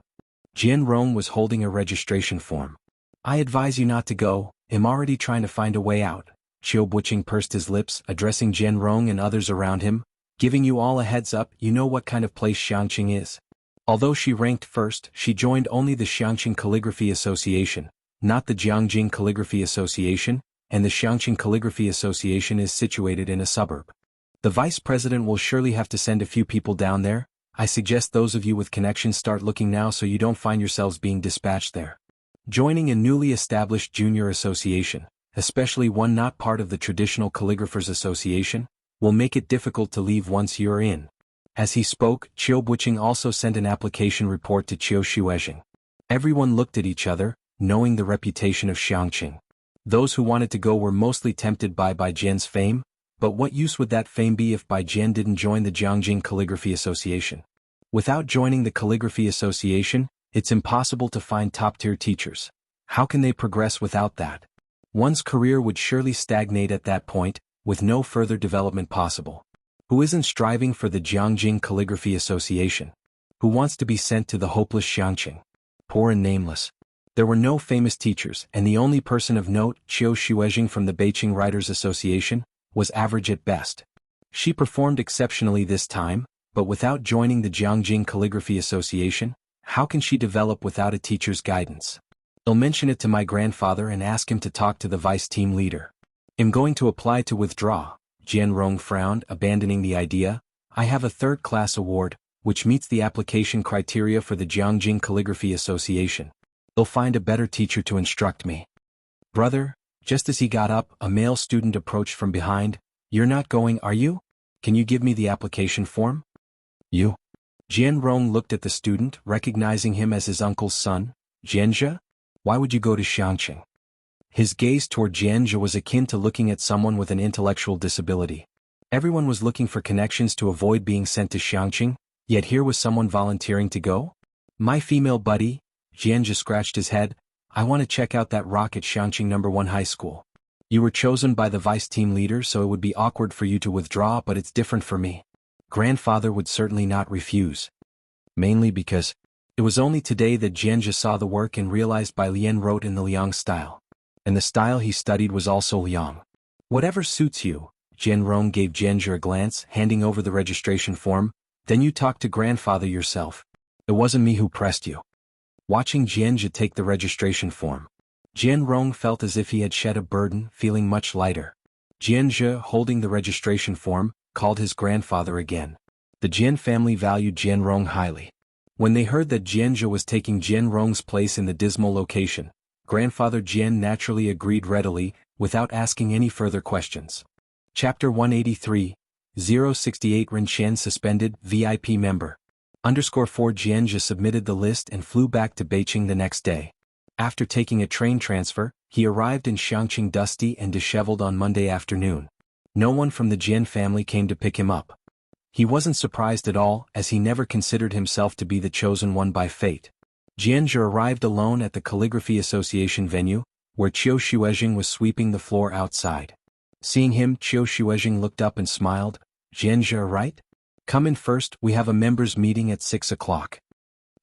Jian Rong was holding a registration form. I advise you not to go, I'm already trying to find a way out. Qiu Buqing pursed his lips, addressing Jian Rong and others around him. Giving you all a heads up, you know what kind of place Xianxia is. Although she ranked first, she joined only the Xianxia Calligraphy Association, not the Jianghu Calligraphy Association, and the Xianxia Calligraphy Association is situated in a suburb. The vice president will surely have to send a few people down there. I suggest those of you with connections start looking now so you don't find yourselves being dispatched there. Joining a newly established junior association, especially one not part of the traditional Calligraphers Association, will make it difficult to leave once you're in. As he spoke, Qiu Buqing also sent an application report to Qiu Shuezhing. Everyone looked at each other, knowing the reputation of Xianxia. Those who wanted to go were mostly tempted by Bai Jian's fame, but what use would that fame be if Bai Jian didn't join the Jianghu Calligraphy Association? Without joining the Calligraphy Association, it's impossible to find top-tier teachers. How can they progress without that? One's career would surely stagnate at that point, with no further development possible. Who isn't striving for the Jianghu Calligraphy Association? Who wants to be sent to the hopeless Xianxia? Poor and nameless. There were no famous teachers, and the only person of note, Qiu Shuezhing from the Beijing Writers Association, was average at best. She performed exceptionally this time, but without joining the Jianghu Calligraphy Association, how can she develop without a teacher's guidance? I'll mention it to my grandfather and ask him to talk to the vice team leader. I'm going to apply to withdraw. Jianrong frowned, abandoning the idea. I have a third-class award, which meets the application criteria for the Jianghu Calligraphy Association. They'll find a better teacher to instruct me. Brother, just as he got up, a male student approached from behind. You're not going, are you? Can you give me the application form? You? Jianrong looked at the student, recognizing him as his uncle's son. Xianxia? Why would you go to Xianxia? His gaze toward Xianxia was akin to looking at someone with an intellectual disability. Everyone was looking for connections to avoid being sent to Xianxia, yet here was someone volunteering to go? My female buddy, Xianxia scratched his head. I want to check out that rock at Xianxia No. 1 High School. You were chosen by the vice team leader, so it would be awkward for you to withdraw, but it's different for me. Grandfather would certainly not refuse. Mainly because it was only today that Xianxia saw the work and realized Bai Lian wrote in the Liang style. And the style he studied was also Liang. Whatever suits you, Jianrong gave Xianxia a glance, handing over the registration form. Then you talk to grandfather yourself. It wasn't me who pressed you. Watching Xianxia take the registration form, Jianrong felt as if he had shed a burden, feeling much lighter. Xianxia, holding the registration form, called his grandfather again. The Jian family valued Jianrong highly. When they heard that Xianxia was taking Jianrong's place in the dismal location, Grandfather Jian naturally agreed readily, without asking any further questions. Chapter 183, 068 Ren suspended, VIP member. _4 Xianxia submitted the list and flew back to Beijing the next day. After taking a train transfer, he arrived in Xianxia dusty and disheveled on Monday afternoon. No one from the Jian family came to pick him up. He wasn't surprised at all, as he never considered himself to be the chosen one by fate. Xianxia arrived alone at the Calligraphy Association venue, where Qiu Shuezheng was sweeping the floor outside. Seeing him, Qiu Shuezheng looked up and smiled. Xianxia, right? Come in first, we have a members' meeting at 6 o'clock.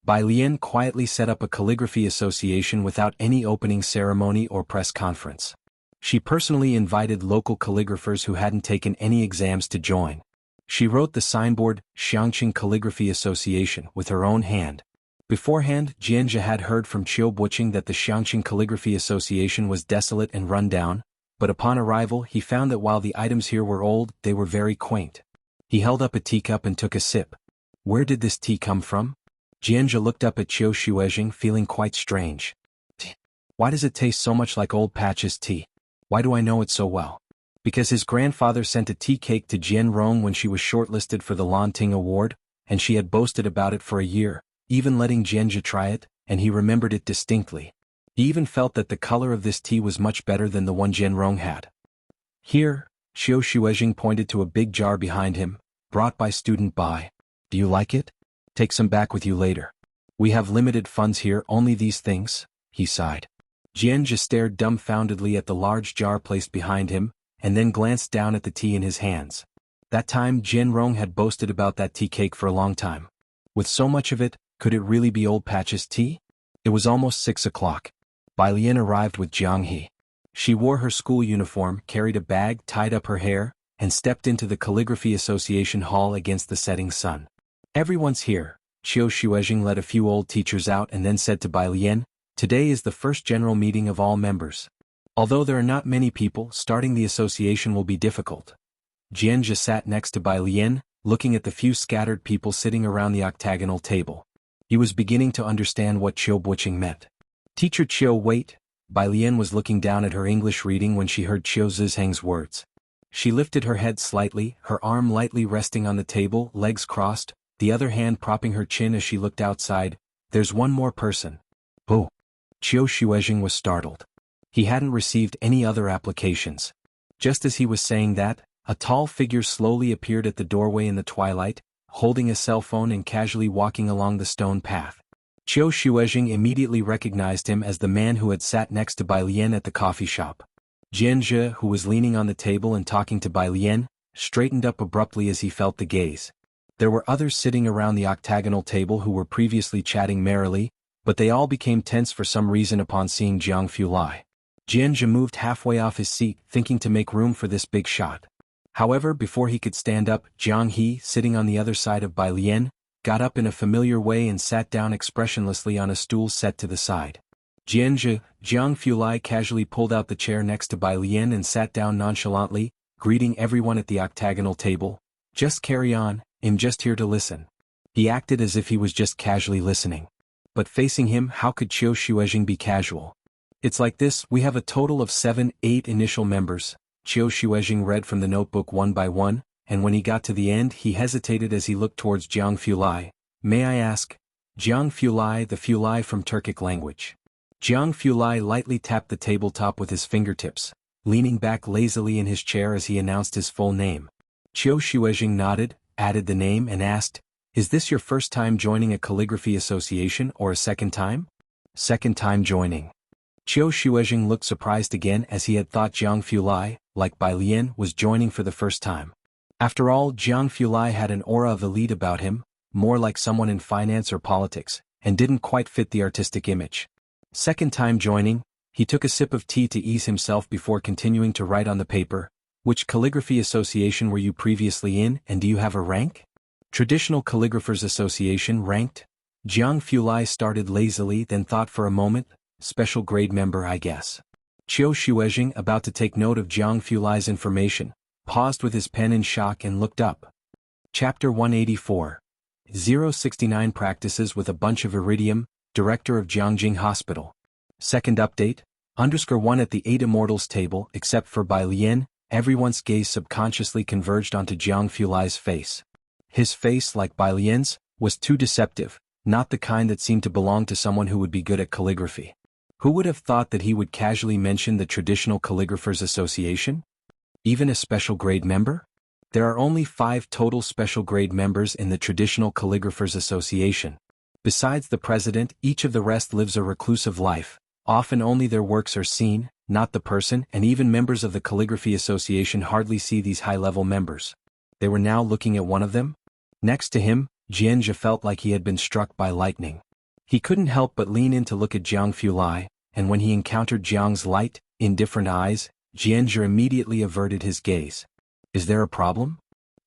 Bai Lian quietly set up a calligraphy association without any opening ceremony or press conference. She personally invited local calligraphers who hadn't taken any exams to join. She wrote the signboard, Xianxia Calligraphy Association, with her own hand. Beforehand, Xianxia had heard from Qiu Buqing that the Xianxia Calligraphy Association was desolate and run down, but upon arrival he found that while the items here were old, they were very quaint. He held up a teacup and took a sip. Where did this tea come from? Xianxia looked up at Qiu Shuezheng, feeling quite strange. Why does it taste so much like old Patch's tea? Why do I know it so well? Because his grandfather sent a tea cake to Jianrong when she was shortlisted for the Lanting Award, and she had boasted about it for a year, even letting Xianxia try it, and he remembered it distinctly. He even felt that the color of this tea was much better than the one Jianrong had. Here, Qiu Shuezheng pointed to a big jar behind him, brought by student Bai. Do you like it? Take some back with you later. We have limited funds here, only these things, he sighed. Xianxia stared dumbfoundedly at the large jar placed behind him, and then glanced down at the tea in his hands. That time Jianrong had boasted about that tea cake for a long time. With so much of it, could it really be old Patch's tea? It was almost 6 o'clock. Bai Lian arrived with Jianghu. She wore her school uniform, carried a bag, tied up her hair, and stepped into the Calligraphy Association hall against the setting sun. Everyone's here. Qiu Shuezheng led a few old teachers out and then said to Bai Lian, today is the first general meeting of all members. Although there are not many people, starting the association will be difficult. Xianxia sat next to Bai Lian, looking at the few scattered people sitting around the octagonal table. He was beginning to understand what Qiu Buqing meant. Teacher Qiu, wait. Bai Lian was looking down at her English reading when she heard Qiu Zizheng's words. She lifted her head slightly, her arm lightly resting on the table, legs crossed, the other hand propping her chin as she looked outside. There's one more person. Who? Qiu Shuezheng was startled. He hadn't received any other applications. Just as he was saying that, a tall figure slowly appeared at the doorway in the twilight, holding a cell phone and casually walking along the stone path. Qiu Shuezheng immediately recognized him as the man who had sat next to Bai Lian at the coffee shop. Xianxia, who was leaning on the table and talking to Bai Lian, straightened up abruptly as he felt the gaze. There were others sitting around the octagonal table who were previously chatting merrily, but they all became tense for some reason upon seeing Jianghu lie. Xianxia moved halfway off his seat, thinking to make room for this big shot. However, before he could stand up, Jianghu, sitting on the other side of Bai Lian, got up in a familiar way and sat down expressionlessly on a stool set to the side. Xianxia, Jiang Fulai casually pulled out the chair next to Bai Lian and sat down nonchalantly, greeting everyone at the octagonal table. Just carry on, I'm just here to listen. He acted as if he was just casually listening. But facing him, how could Qiu Shuizheng be casual? It's like this, we have a total of 8 initial members. Qiu Shuizheng read from the notebook one by one, and when he got to the end he hesitated as he looked towards Jiang Fulai. May I ask? Jiang Fulai, the Fulai from Turkic language. Jiang Fulai lightly tapped the tabletop with his fingertips, leaning back lazily in his chair as he announced his full name. Qiu Shuizheng nodded, added the name and asked, is this your first time joining a calligraphy association or a second time? Second time joining. Qiu Shuizheng looked surprised again as he had thought Jiang Fulai, like Bai Lian, was joining for the first time. After all, Jiang Fulai had an aura of elite about him, more like someone in finance or politics, and didn't quite fit the artistic image. Second time joining, he took a sip of tea to ease himself before continuing to write on the paper. Which calligraphy association were you previously in, and do you have a rank? Traditional Calligraphers Association ranked. Jiang Fulai started lazily, then thought for a moment. Special grade member, I guess. Qiu Shuizheng, about to take note of Jiang Fulai's information, paused with his pen in shock and looked up. Chapter 184. 069 Practices with a bunch of iridium, Director of Jiangjing Hospital. Second update, _1 at the 8 Immortals table, except for Bai Lian, everyone's gaze subconsciously converged onto Jiang Fulai's face. His face, like Bai Lian's, was too deceptive, not the kind that seemed to belong to someone who would be good at calligraphy. Who would have thought that he would casually mention the Traditional Calligraphers Association? Even a special grade member? There are only 5 total special grade members in the Traditional Calligraphers Association. Besides the president, each of the rest lives a reclusive life. Often only their works are seen, not the person, and even members of the Calligraphy Association hardly see these high-level members. They were now looking at one of them. Next to him, Xianxia felt like he had been struck by lightning. He couldn't help but lean in to look at Jiang Fulai, and when he encountered Jiang's light, indifferent eyes, Xianxia immediately averted his gaze. Is there a problem?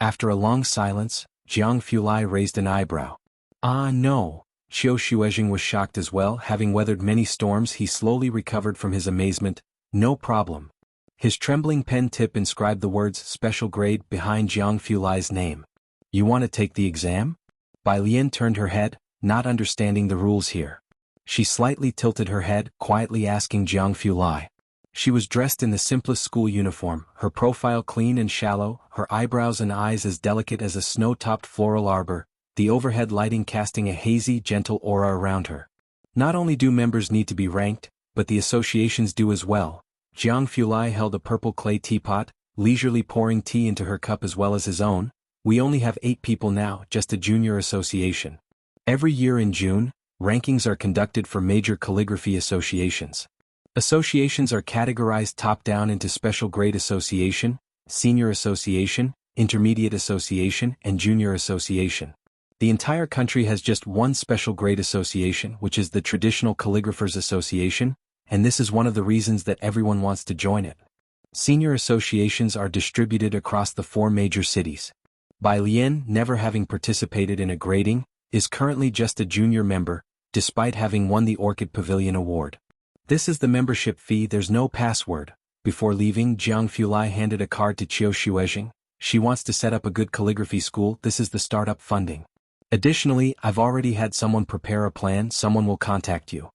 After a long silence, Jiang Fulai raised an eyebrow. Ah no. Qiu Shuizheng was shocked as well. Having weathered many storms, he slowly recovered from his amazement. No problem. His trembling pen tip inscribed the words special grade behind Jiang Fulai's name. You want to take the exam? Bai Lian turned her head, not understanding the rules here. She slightly tilted her head, quietly asking Jiang Fulai. She was dressed in the simplest school uniform, her profile clean and shallow, her eyebrows and eyes as delicate as a snow-topped floral arbor, the overhead lighting casting a hazy, gentle aura around her. Not only do members need to be ranked, but the associations do as well. Jiang Fulai held a purple clay teapot, leisurely pouring tea into her cup as well as his own. We only have 8 people now, just a junior association. Every year in June, rankings are conducted for major calligraphy associations. Associations are categorized top-down into special grade association, senior association, intermediate association, and junior association. The entire country has just one special grade association, which is the Traditional Calligraphers Association, and this is one of the reasons that everyone wants to join it. Senior associations are distributed across the 4 major cities. Bai Lian, never having participated in a grading, is currently just a junior member, despite having won the Orchid Pavilion Award. This is the membership fee. There's no password. Before leaving, Jiang Fulai handed a card to Qiu Shuizheng. She wants to set up a good calligraphy school. This is the startup funding. Additionally, I've already had someone prepare a plan. Someone will contact you.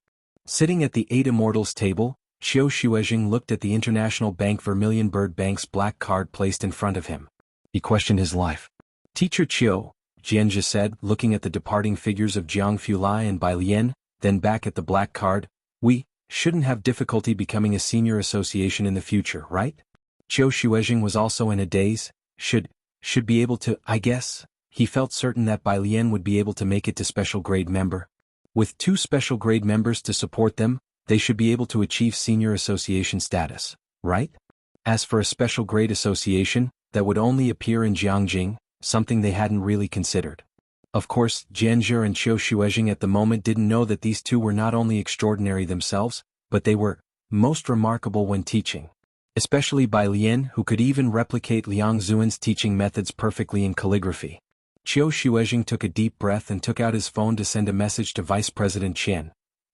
Sitting at the 8 Immortals table, Qiu Shuizheng looked at the International Bank Vermilion Bird Bank's black card placed in front of him. He questioned his life. Teacher Qiu, Xianxia said, looking at the departing figures of Jiang Fulai and Bai Lian, then back at the black card. We shouldn't have difficulty becoming a senior association in the future, right? Qiu Shuizheng was also in a daze. Should be able to, I guess. He felt certain that Bai Lian would be able to make it to special grade member. With 2 special grade members to support them, they should be able to achieve senior association status, right? As for a special grade association, that would only appear in Jiangjing, something they hadn't really considered. Of course, Xianxia and Qiu Shuizheng at the moment didn't know that these 2 were not only extraordinary themselves, but they were most remarkable when teaching. especially Bai Lian, who could even replicate Liang Zuan's teaching methods perfectly in calligraphy. Qiu Shuizheng took a deep breath and took out his phone to send a message to Vice President Qian.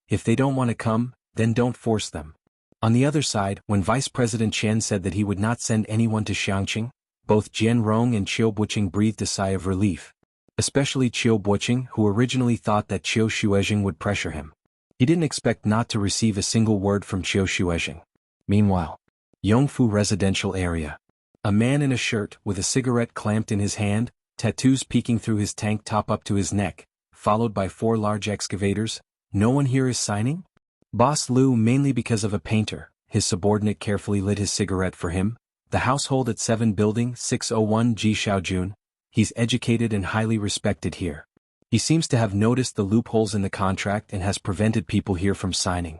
If they don't want to come, then don't force them. On the other side, when Vice President Qian said that he would not send anyone to Xianxia, both Jian Rong and Qiu Buqing breathed a sigh of relief. Especially Qiu Buqing, who originally thought that Qiu Shuizheng would pressure him. He didn't expect not to receive a single word from Qiu Shuizheng. Meanwhile, Yongfu residential area. A man in a shirt with a cigarette clamped in his hand, tattoos peeking through his tank top up to his neck, followed by 4 large excavators. No one here is signing? Boss Lu, mainly because of a painter, his subordinate carefully lit his cigarette for him. The household at 7 Building 601 Ji Xiaojun. He's educated and highly respected here. He seems to have noticed the loopholes in the contract and has prevented people here from signing.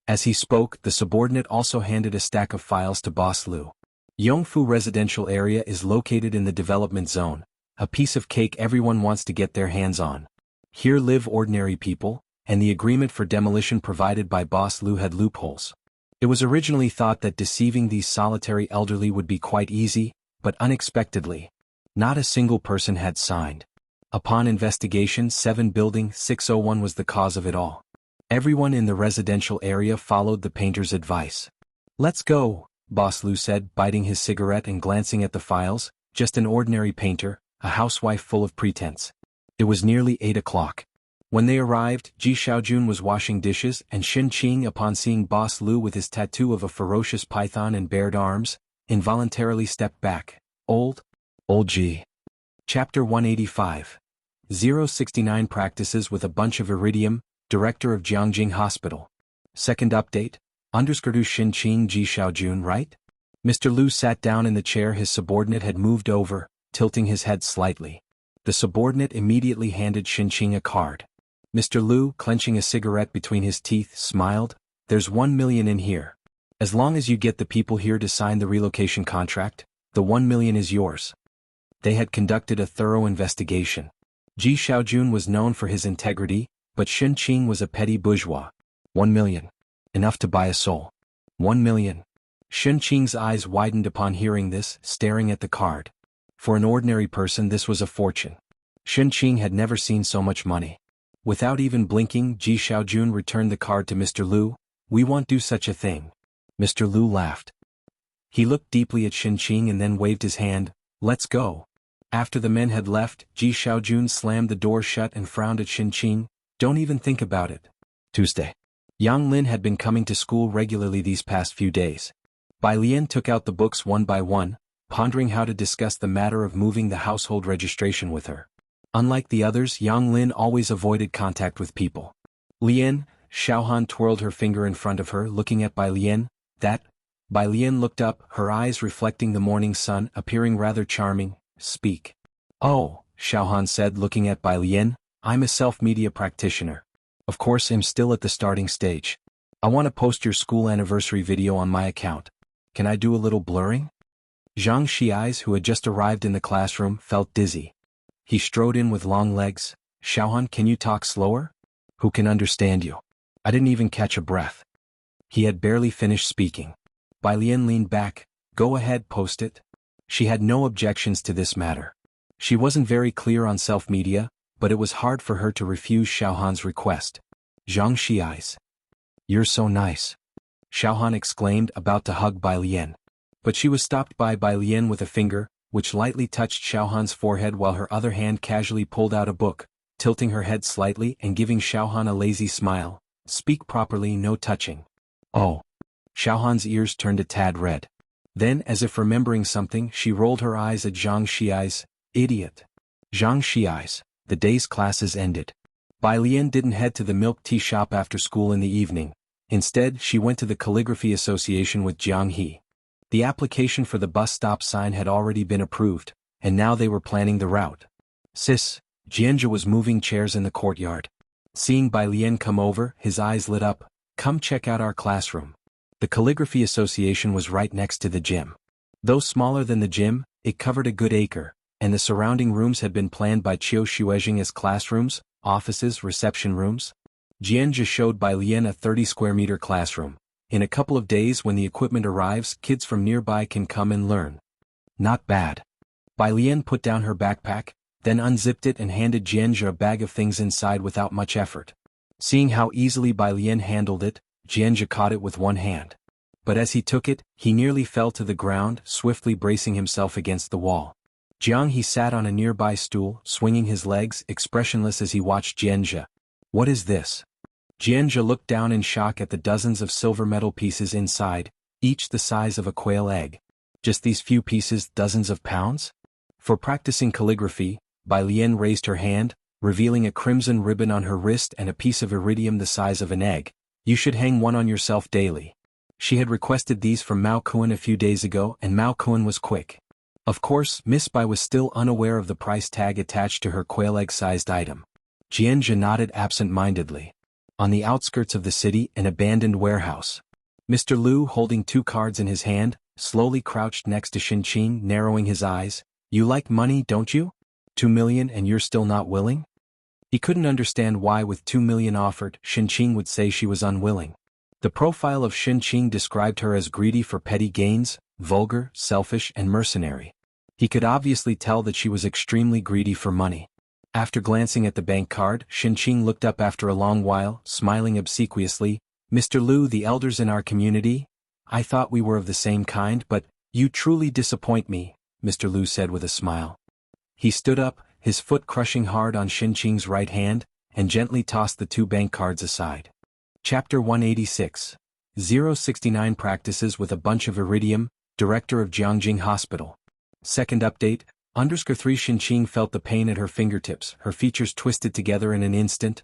As he spoke, the subordinate also handed a stack of files to Boss Lu. Yongfu residential area is located in the development zone, a piece of cake everyone wants to get their hands on. Here live ordinary people, and the agreement for demolition provided by Boss Lu had loopholes. It was originally thought that deceiving these solitary elderly would be quite easy, but unexpectedly, not a single person had signed. Upon investigation, 7 Building 601 was the cause of it all. Everyone in the residential area followed the painter's advice. Let's go, Boss Lu said, biting his cigarette and glancing at the files. Just an ordinary painter, a housewife full of pretense. It was nearly 8 o'clock. When they arrived, Ji Xiaojun was washing dishes, and Xin Qing, upon seeing Boss Lu with his tattoo of a ferocious python and bared arms, involuntarily stepped back. Old Ji. Chapter 185. 069 Practices with a bunch of iridium, Director of Jianghu Hospital. Second update, Xin Qing Ji Xiaojun, right? Mr. Lu sat down in the chair his subordinate had moved over, tilting his head slightly. The subordinate immediately handed Xin Qing a card. Mr. Lu, clenching a cigarette between his teeth, smiled. There's 1 million in here. As long as you get the people here to sign the relocation contract, the 1 million is yours. They had conducted a thorough investigation. Ji Xiaojun was known for his integrity, but Xin Qing was a petty bourgeois. 1 million. Enough to buy a soul. 1 million. Xin Qing's eyes widened upon hearing this, staring at the card. For an ordinary person this was a fortune. Xin Qing had never seen so much money. Without even blinking, Ji Xiaojun returned the card to Mr. Lu. We won't do such a thing. Mr. Lu laughed. He looked deeply at Xin Qing and then waved his hand. Let's go. After the men had left, Ji Xiaojun slammed the door shut and frowned at Xin Qing. Don't even think about it. Tuesday. Yang Lin had been coming to school regularly these past few days. Bai Lian took out the books one by one, pondering how to discuss the matter of moving the household registration with her. Unlike the others, Yang Lin always avoided contact with people. Lian, Xiaohan twirled her finger in front of her, looking at Bai Lian. Bai Lian looked up, her eyes reflecting the morning sun, appearing rather charming. Speak. Oh, Xiaohan said, looking at Bai Lian. I'm a self-media practitioner. Of course, I'm still at the starting stage. I want to post your school anniversary video on my account. Can I do a little blurring? Xianxia, who had just arrived in the classroom, felt dizzy. He strode in with long legs. Xiaohan, can you talk slower? Who can understand you? I didn't even catch a breath. He had barely finished speaking. Bai Lian leaned back. Go ahead, post it. She had no objections to this matter. She wasn't very clear on self-media, but it was hard for her to refuse Xiaohan's request. Xianxia. You're so nice. Xiaohan exclaimed, about to hug Bai Lian. But she was stopped by Bai Lian with a finger, which lightly touched Xiaohan's forehead while her other hand casually pulled out a book, tilting her head slightly and giving Xiaohan a lazy smile. Speak properly, no touching. Oh. Xiaohan's ears turned a tad red. Then, as if remembering something, she rolled her eyes at Xianxia. Idiot. Xianxia. The day's classes ended. Bai Lian didn't head to the milk tea shop after school in the evening. Instead, she went to the Calligraphy Association with Jianghu. The application for the bus stop sign had already been approved, and now they were planning the route. Sis, Jianghu was moving chairs in the courtyard. Seeing Bai Lian come over, his eyes lit up. Come check out our classroom. The Calligraphy Association was right next to the gym. Though smaller than the gym, it covered a good acre, and the surrounding rooms had been planned by Qiu Shuizheng as classrooms, offices, reception rooms. Jianghu showed Bai Lian a 30 square meter classroom, In a couple of days when the equipment arrives, kids from nearby can come and learn. Not bad. Bai Lian put down her backpack, then unzipped it and handed Xianxia a bag of things inside without much effort. Seeing how easily Bai Lian handled it, Xianxia caught it with one hand. But as he took it, he nearly fell to the ground, swiftly bracing himself against the wall. Jianghu sat on a nearby stool, swinging his legs, expressionless as he watched Xianxia. What is this? Xianxia looked down in shock at the dozens of silver metal pieces inside, each the size of a quail egg. Just these few pieces, dozens of pounds? For practicing calligraphy, Bai Lian raised her hand, revealing a crimson ribbon on her wrist and a piece of iridium the size of an egg. You should hang one on yourself daily. She had requested these from Mao Kuan a few days ago, and Mao Kuan was quick. Of course, Miss Bai was still unaware of the price tag attached to her quail egg-sized item. Xianxia nodded absent-mindedly. On the outskirts of the city, an abandoned warehouse. Mr. Liu, holding 2 cards in his hand, slowly crouched next to Xinqing, narrowing his eyes. You like money, don't you? 2 million and you're still not willing? He couldn't understand why with 2 million offered, Xinqing would say she was unwilling. The profile of Xinqing described her as greedy for petty gains, vulgar, selfish and mercenary. He could obviously tell that she was extremely greedy for money. After glancing at the bank card, Xinqing looked up after a long while, smiling obsequiously. Mr. Liu, the elders in our community? I thought we were of the same kind, but you truly disappoint me, Mr. Liu said with a smile. He stood up, his foot crushing hard on Xinqing's right hand, and gently tossed the 2 bank cards aside. Chapter 186. 069 Practices with a Bunch of Iridium, Director of Jianghu Hospital. Second update, _3 Xinqing felt the pain at her fingertips, her features twisted together in an instant.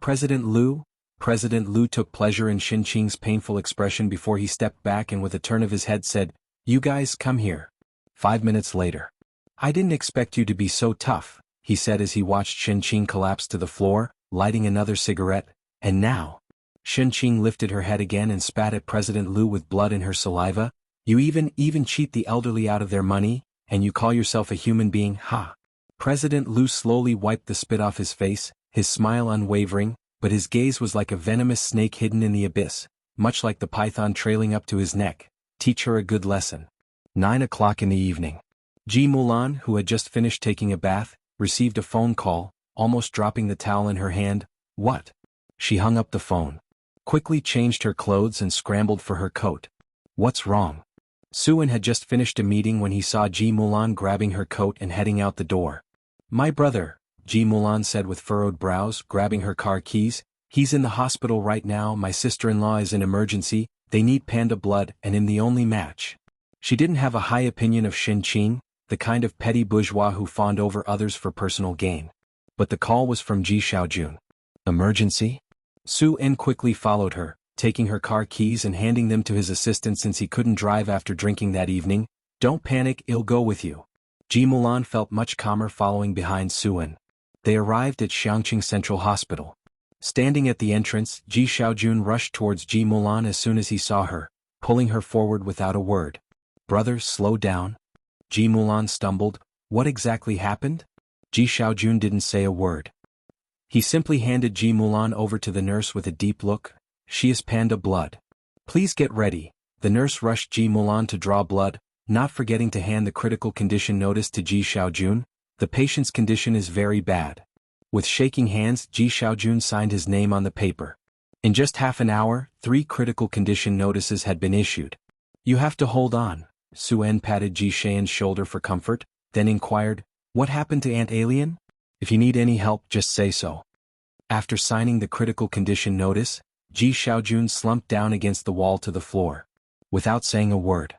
President Liu? President Liu took pleasure in Xinqing's painful expression before he stepped back and with a turn of his head said, You guys come here. 5 minutes later. I didn't expect you to be so tough, he said as he watched Xinqing collapse to the floor, lighting another cigarette. And now? Xinqing lifted her head again and spat at President Liu with blood in her saliva. You even cheat the elderly out of their money, and you call yourself a human being, ha? President Liu slowly wiped the spit off his face, his smile unwavering, but his gaze was like a venomous snake hidden in the abyss, much like the python trailing up to his neck. Teach her a good lesson. 9 o'clock in the evening. Ji Mulan, who had just finished taking a bath, received a phone call, almost dropping the towel in her hand. What? She hung up the phone. Quickly changed her clothes and scrambled for her coat. What's wrong? Suan had just finished a meeting when he saw Ji Mulan grabbing her coat and heading out the door. My brother, Ji Mulan said with furrowed brows, grabbing her car keys. He's in the hospital right now, my sister-in-law is in emergency, they need panda blood and I'm the only match. She didn't have a high opinion of Xinqing, the kind of petty bourgeois who fawned over others for personal gain. But the call was from Ji Xiaojun. Emergency? Su-en quickly followed her, taking her car keys and handing them to his assistant since he couldn't drive after drinking that evening. Don't panic, I'll go with you. Ji Mulan felt much calmer following behind Su-en. They arrived at Xianxia Central Hospital. Standing at the entrance, Ji Xiaojun rushed towards Ji Mulan as soon as he saw her, pulling her forward without a word. Brother, slow down. Ji Mulan stumbled. What exactly happened? Ji Xiaojun didn't say a word. He simply handed Ji Mulan over to the nurse with a deep look. She is panda blood. Please get ready. The nurse rushed Ji Mulan to draw blood, not forgetting to hand the critical condition notice to Ji Xiaojun. The patient's condition is very bad. With shaking hands, Ji Xiaojun signed his name on the paper. In just half an hour, 3 critical condition notices had been issued. You have to hold on. Su-en patted Ji Xian's shoulder for comfort, then inquired, What happened to Aunt Alien? If you need any help, just say so. After signing the critical condition notice, Ji Xiaojun slumped down against the wall to the floor. Without saying a word.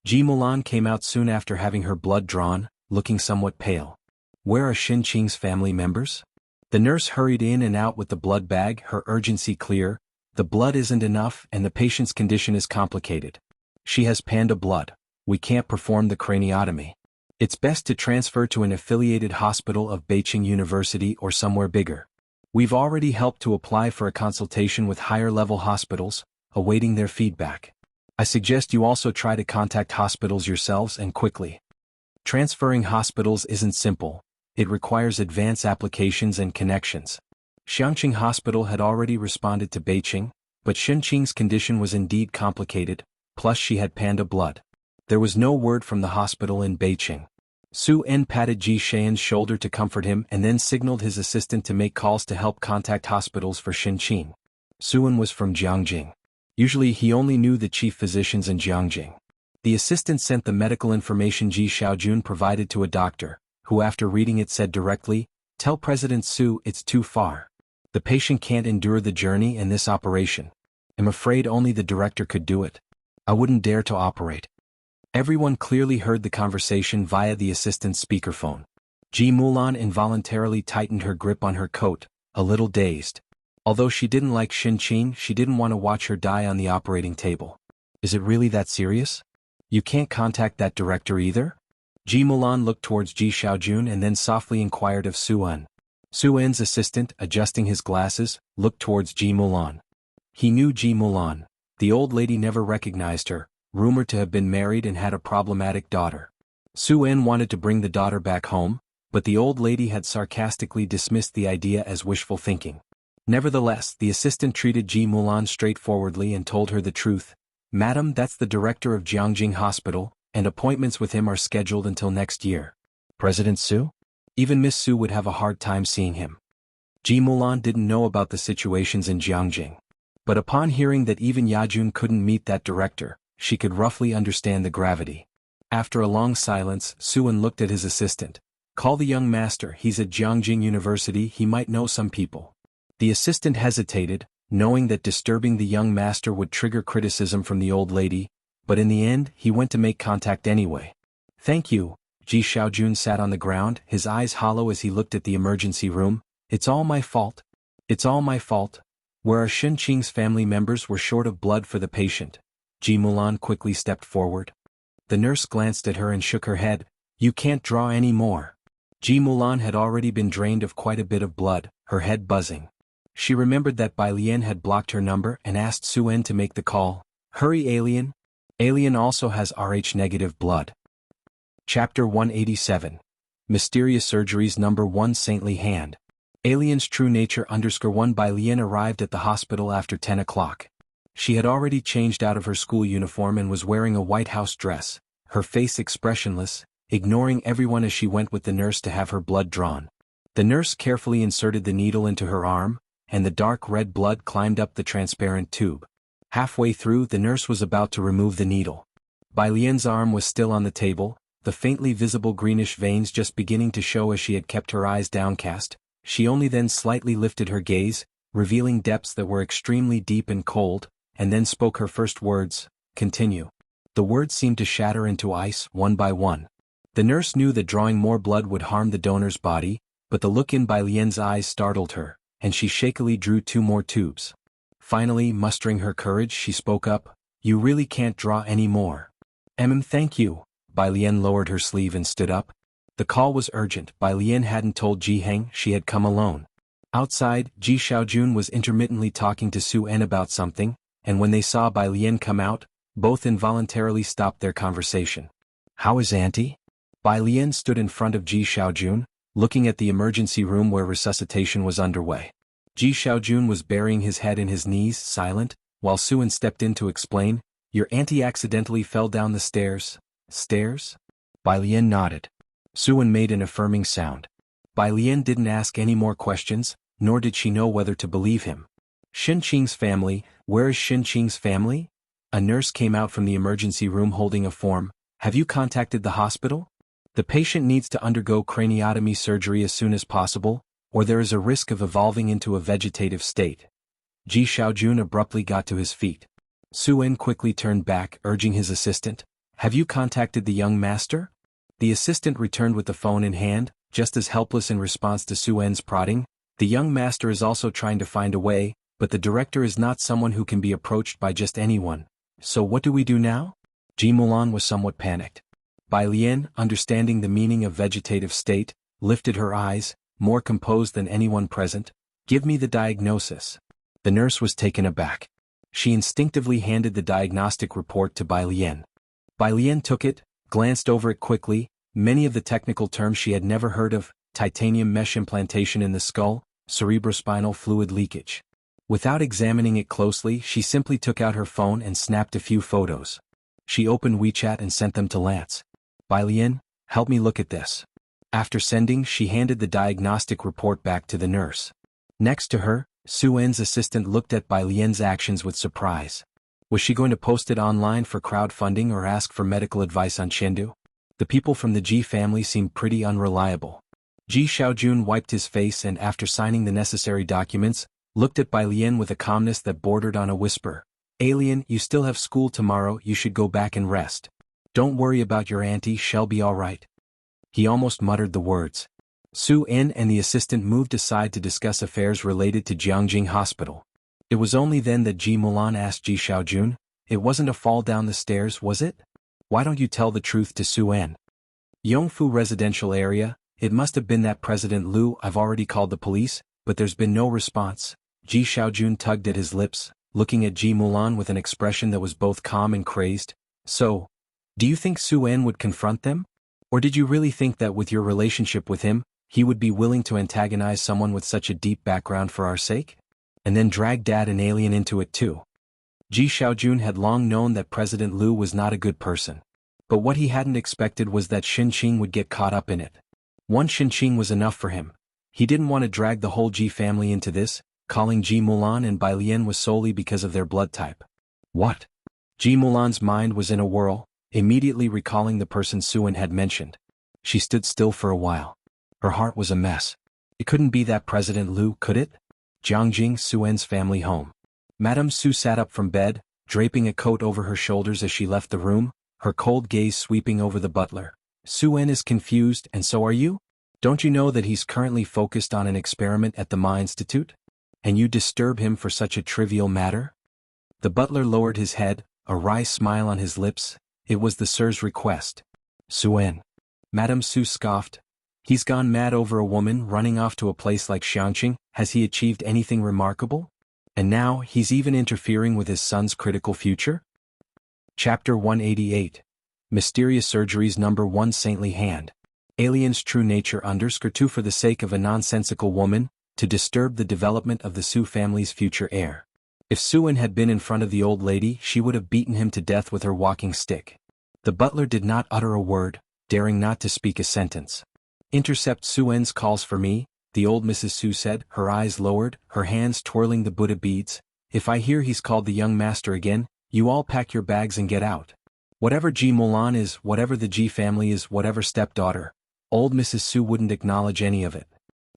Ji Mulan came out soon after having her blood drawn, looking somewhat pale. Where are Xinqing's family members? The nurse hurried in and out with the blood bag, her urgency clear. The blood isn't enough and the patient's condition is complicated. She has panda blood. We can't perform the craniotomy. It's best to transfer to an affiliated hospital of Beijing University or somewhere bigger. We've already helped to apply for a consultation with higher-level hospitals, awaiting their feedback. I suggest you also try to contact hospitals yourselves and quickly. Transferring hospitals isn't simple. It requires advanced applications and connections. Xianxia Hospital had already responded to Beijing. But Xianxia's condition was indeed complicated, plus she had panda blood. There was no word from the hospital in Beijing. Su En patted Ji Xian's shoulder to comfort him and then signaled his assistant to make calls to help contact hospitals for Xianxia. Su En was from Jianghu. Usually he only knew the chief physicians in Jianghu. The assistant sent the medical information Ji Xiaojun provided to a doctor, who after reading it said directly, "Tell President Su it's too far. The patient can't endure the journey and this operation. I'm afraid only the director could do it. I wouldn't dare to operate." Everyone clearly heard the conversation via the assistant's speakerphone. Ji Mulan involuntarily tightened her grip on her coat, a little dazed. Although she didn't like Xianxia, she didn't want to watch her die on the operating table. Is it really that serious? You can't contact that director either? Ji Mulan looked towards Ji Xiaojun and then softly inquired of Su En. Su En's assistant, adjusting his glasses, looked towards Ji Mulan. He knew Ji Mulan. The old lady never recognized her, rumored to have been married and had a problematic daughter. Su En wanted to bring the daughter back home, but the old lady had sarcastically dismissed the idea as wishful thinking. Nevertheless, the assistant treated Ji Mulan straightforwardly and told her the truth. "Madam, that's the director of Jianghu Hospital, and appointments with him are scheduled until next year." President Su? Even Miss Su would have a hard time seeing him. Ji Mulan didn't know about the situations in Jianghu. But upon hearing that even Yajun couldn't meet that director, she could roughly understand the gravity. After a long silence, Su En looked at his assistant. "Call the young master, he's at Jianghu University, he might know some people." The assistant hesitated, knowing that disturbing the young master would trigger criticism from the old lady, but in the end he went to make contact anyway. "Thank you." Ji Xiaojun sat on the ground, his eyes hollow as he looked at the emergency room. "It's all my fault. It's all my fault." Where our Xianxia's family members were short of blood for the patient, Ji Mulan quickly stepped forward. The nurse glanced at her and shook her head. "You can't draw any more." Ji Mulan had already been drained of quite a bit of blood, her head buzzing. She remembered that Bai Lian had blocked her number and asked Su En to make the call. "Hurry, Alien. Alien also has Rh-negative blood." Chapter 187. Mysterious Surgeries Number 1 Saintly Hand. Alien's true nature _1 Bai Lian arrived at the hospital after 10 o'clock. She had already changed out of her school uniform and was wearing a white house dress, her face expressionless, ignoring everyone as she went with the nurse to have her blood drawn. The nurse carefully inserted the needle into her arm, and the dark red blood climbed up the transparent tube. Halfway through, the nurse was about to remove the needle. Bai Lian's arm was still on the table, the faintly visible greenish veins just beginning to show as she had kept her eyes downcast. She only then slightly lifted her gaze, revealing depths that were extremely deep and cold, and then spoke her first words, "Continue." The words seemed to shatter into ice, one by one. The nurse knew that drawing more blood would harm the donor's body, but the look in Bai Lian's eyes startled her, and she shakily drew 2 more tubes. Finally, mustering her courage, she spoke up, "You really can't draw any more." Thank you." Bai Lian lowered her sleeve and stood up. The call was urgent. Bai Lian hadn't told Ji Heng she had come alone. Outside, Ji Xiaojun was intermittently talking to Su En about something, and when they saw Bai Lian come out, both involuntarily stopped their conversation. "How is Auntie?" Bai Lian stood in front of Ji Xiaojun, looking at the emergency room where resuscitation was underway. Ji Xiaojun was burying his head in his knees, silent, while Su En stepped in to explain, "Your auntie accidentally fell down the stairs." "Stairs?" Bai Lian nodded. Su En made an affirming sound. Bai Lian didn't ask any more questions, nor did she know whether to believe him. Xianxia's family, where is Xianxia's family? A nurse came out from the emergency room holding a form. "Have you contacted the hospital? The patient needs to undergo craniotomy surgery as soon as possible, or there is a risk of evolving into a vegetative state." Ji Xiaojun abruptly got to his feet. Su En quickly turned back, urging his assistant, "Have you contacted the young master?" The assistant returned with the phone in hand, just as helpless in response to Su En's prodding. "The young master is also trying to find a way, but the director is not someone who can be approached by just anyone. So what do we do now?" Ji Mulan was somewhat panicked. Bai Lian, understanding the meaning of vegetative state, lifted her eyes, more composed than anyone present. "Give me the diagnosis." The nurse was taken aback. She instinctively handed the diagnostic report to Bai Lian. Bai Lian took it, glanced over it quickly. Many of the technical terms she had never heard of: titanium mesh implantation in the skull, cerebrospinal fluid leakage. Without examining it closely, she simply took out her phone and snapped a few photos. She opened WeChat and sent them to Lance. "Bai Lian, help me look at this." After sending, she handed the diagnostic report back to the nurse. Next to her, Su En's assistant looked at Bai Lian's actions with surprise. Was she going to post it online for crowdfunding or ask for medical advice on Chengdu? The people from the Ji family seemed pretty unreliable. Ji Xiaojun wiped his face and, after signing the necessary documents, looked at Bai Lian with a calmness that bordered on a whisper. "Alien, you still have school tomorrow, you should go back and rest. Don't worry about your auntie, she'll be all right." He almost muttered the words. Su En and the assistant moved aside to discuss affairs related to Jianghu Hospital. It was only then that Ji Mulan asked Ji Xiaojun, "It wasn't a fall down the stairs, was it? Why don't you tell the truth to Su En?" "Yongfu residential area, it must have been that President Liu. I've already called the police, but there's been no response." Ji Xiaojun tugged at his lips, looking at Ji Mulan with an expression that was both calm and crazed. "So, do you think Su En would confront them? Or did you really think that with your relationship with him, he would be willing to antagonize someone with such a deep background for our sake? And then drag Dad and Alien into it too?" Ji Xiaojun had long known that President Liu was not a good person. But what he hadn't expected was that Xinqing would get caught up in it. One Xinqing was enough for him. He didn't want to drag the whole Ji family into this. Calling Ji Mulan and Bai Lian was solely because of their blood type. What? Ji Mulan's mind was in a whirl, immediately recalling the person Su En had mentioned. She stood still for a while. Her heart was a mess. It couldn't be that President Liu, could it? Jianghu, Su En's family home. Madame Su sat up from bed, draping a coat over her shoulders as she left the room, her cold gaze sweeping over the butler. "Su En is confused, and so are you? Don't you know that he's currently focused on an experiment at the Ma Institute? And you disturb him for such a trivial matter?" The butler lowered his head, a wry smile on his lips. It was the Sir's request. "Su En." Madame Su scoffed. "He's gone mad over a woman running off to a place like Xianxia. Has he achieved anything remarkable? And now he's even interfering with his son's critical future?" Chapter 188. Mysterious Surgeries Number 1. Saintly Hand. Alien's true nature _2 for the sake of a nonsensical woman, to disturb the development of the Su family's future heir. If Su En had been in front of the old lady, she would have beaten him to death with her walking stick. The butler did not utter a word, daring not to speak a sentence. "Intercept Su En's calls for me," the old Mrs. Su said, her eyes lowered, her hands twirling the Buddha beads. "If I hear he's called the young master again, you all pack your bags and get out. Whatever Ji Mulan is, whatever the Ji family is, whatever stepdaughter." Old Mrs. Su wouldn't acknowledge any of it.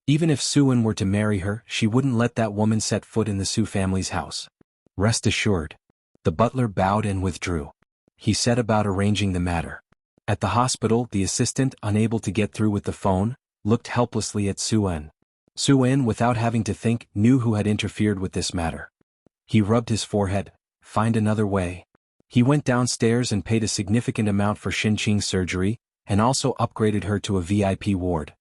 Even if Su En were to marry her, she wouldn't let that woman set foot in the Su family's house. "Rest assured." The butler bowed and withdrew. He set about arranging the matter. At the hospital, the assistant, unable to get through with the phone, looked helplessly at Su En. Su En, without having to think, knew who had interfered with this matter. He rubbed his forehead. Find another way. He went downstairs and paid a significant amount for Xinqing's surgery, and also upgraded her to a VIP ward.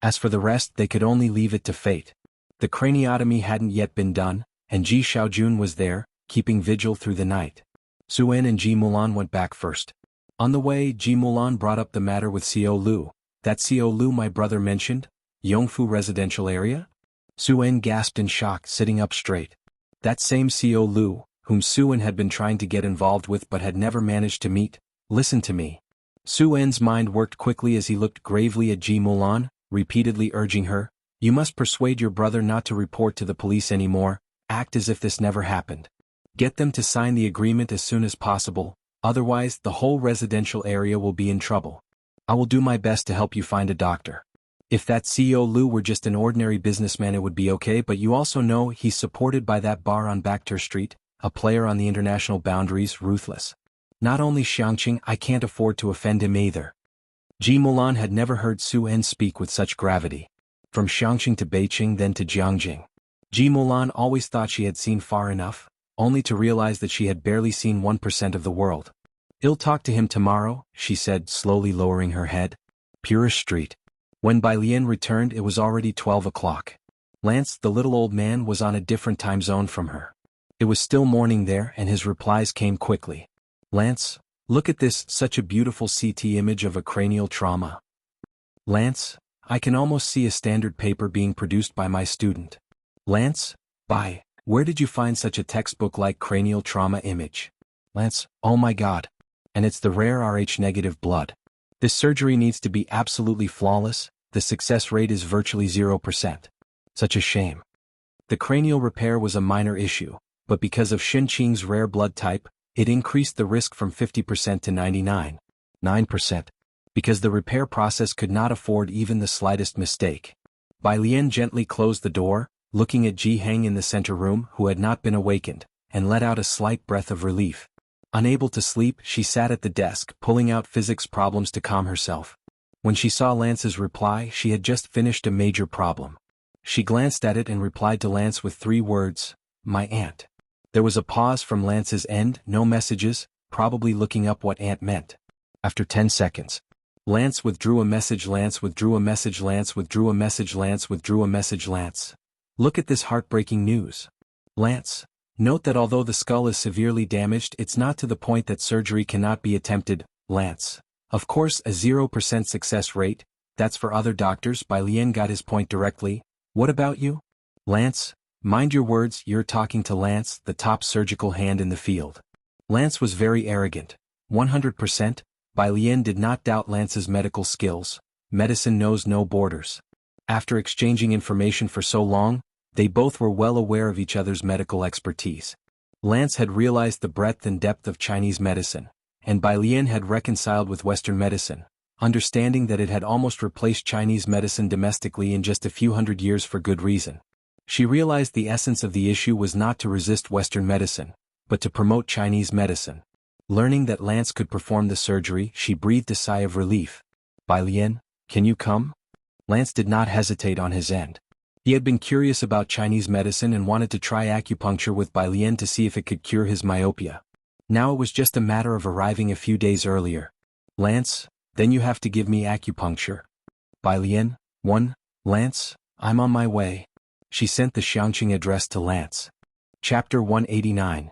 As for the rest, they could only leave it to fate. The craniotomy hadn't yet been done, and Ji Xiaojun was there, keeping vigil through the night. Su En and Ji Mulan went back first. On the way, Ji Mulan brought up the matter with Xiao Lu. "That Xiao Lu my brother mentioned? Yongfu residential area?" Su En gasped in shock, sitting up straight. That same Xiao Lu, whom Su En had been trying to get involved with but had never managed to meet. "Listen to me." Su En's mind worked quickly as he looked gravely at Ji Mulan, repeatedly urging her, "You must persuade your brother not to report to the police anymore, act as if this never happened. Get them to sign the agreement as soon as possible, otherwise the whole residential area will be in trouble. I will do my best to help you find a doctor. If that CEO Lu were just an ordinary businessman it would be okay, but you also know he's supported by that bar on Bakhtur Street, a player on the international boundaries, ruthless. Not only Xianxia, I can't afford to offend him either." Ji Mulan had never heard Su En speak with such gravity. From Xianxia to Beijing, then to Jianghu. Ji Mulan always thought she had seen far enough, only to realize that she had barely seen 1% of the world. "I'll talk to him tomorrow," she said, slowly lowering her head. Purish Street. When Bai Lian returned, it was already 12 o'clock. Lance, the little old man, was on a different time zone from her. It was still morning there, and his replies came quickly. "Lance, look at this, such a beautiful CT image of a cranial trauma. Lance, I can almost see a standard paper being produced by my student. Lance, Bai, Where did you find such a textbook-like cranial trauma image? Lance, oh my god. And it's the rare Rh-negative blood. This surgery needs to be absolutely flawless, the success rate is virtually 0%. Such a shame. The cranial repair was a minor issue, but because of Xianxia's rare blood type, it increased the risk from 50% to 99.9%. Because the repair process could not afford even the slightest mistake. Bai Lian gently closed the door, looking at Jianghu in the center room who had not been awakened, and let out a slight breath of relief. Unable to sleep, she sat at the desk, pulling out physics problems to calm herself. When she saw Lance's reply, she had just finished a major problem. She glanced at it and replied to Lance with 3 words, "My aunt." There was a pause from Lance's end, no messages, probably looking up what aunt meant. After 10 seconds. Lance withdrew a message. Lance withdrew a message. Lance withdrew a message. Lance withdrew a message. Lance. Look at this heartbreaking news. Lance. Note that although the skull is severely damaged, it's not to the point that surgery cannot be attempted. Lance. Of course, a 0% success rate, that's for other doctors. Bai Lian got his point directly. What about you? Lance. Mind your words, you're talking to Lance, the top surgical hand in the field. Lance was very arrogant. 100%. Bai Lian did not doubt Lance's medical skills. Medicine knows no borders. After exchanging information for so long, they both were well aware of each other's medical expertise. Lance had realized the breadth and depth of Chinese medicine, and Bai Lian had reconciled with Western medicine, understanding that it had almost replaced Chinese medicine domestically in just a few hundred years for good reason. She realized the essence of the issue was not to resist Western medicine, but to promote Chinese medicine. Learning that Lance could perform the surgery, she breathed a sigh of relief. Bai Lian, can you come? Lance did not hesitate on his end. He had been curious about Chinese medicine and wanted to try acupuncture with Bai Lian to see if it could cure his myopia. Now it was just a matter of arriving a few days earlier. Lance, then you have to give me acupuncture. Bai Lian, 1. Lance, I'm on my way. She sent the Xianxia address to Lance. Chapter 189.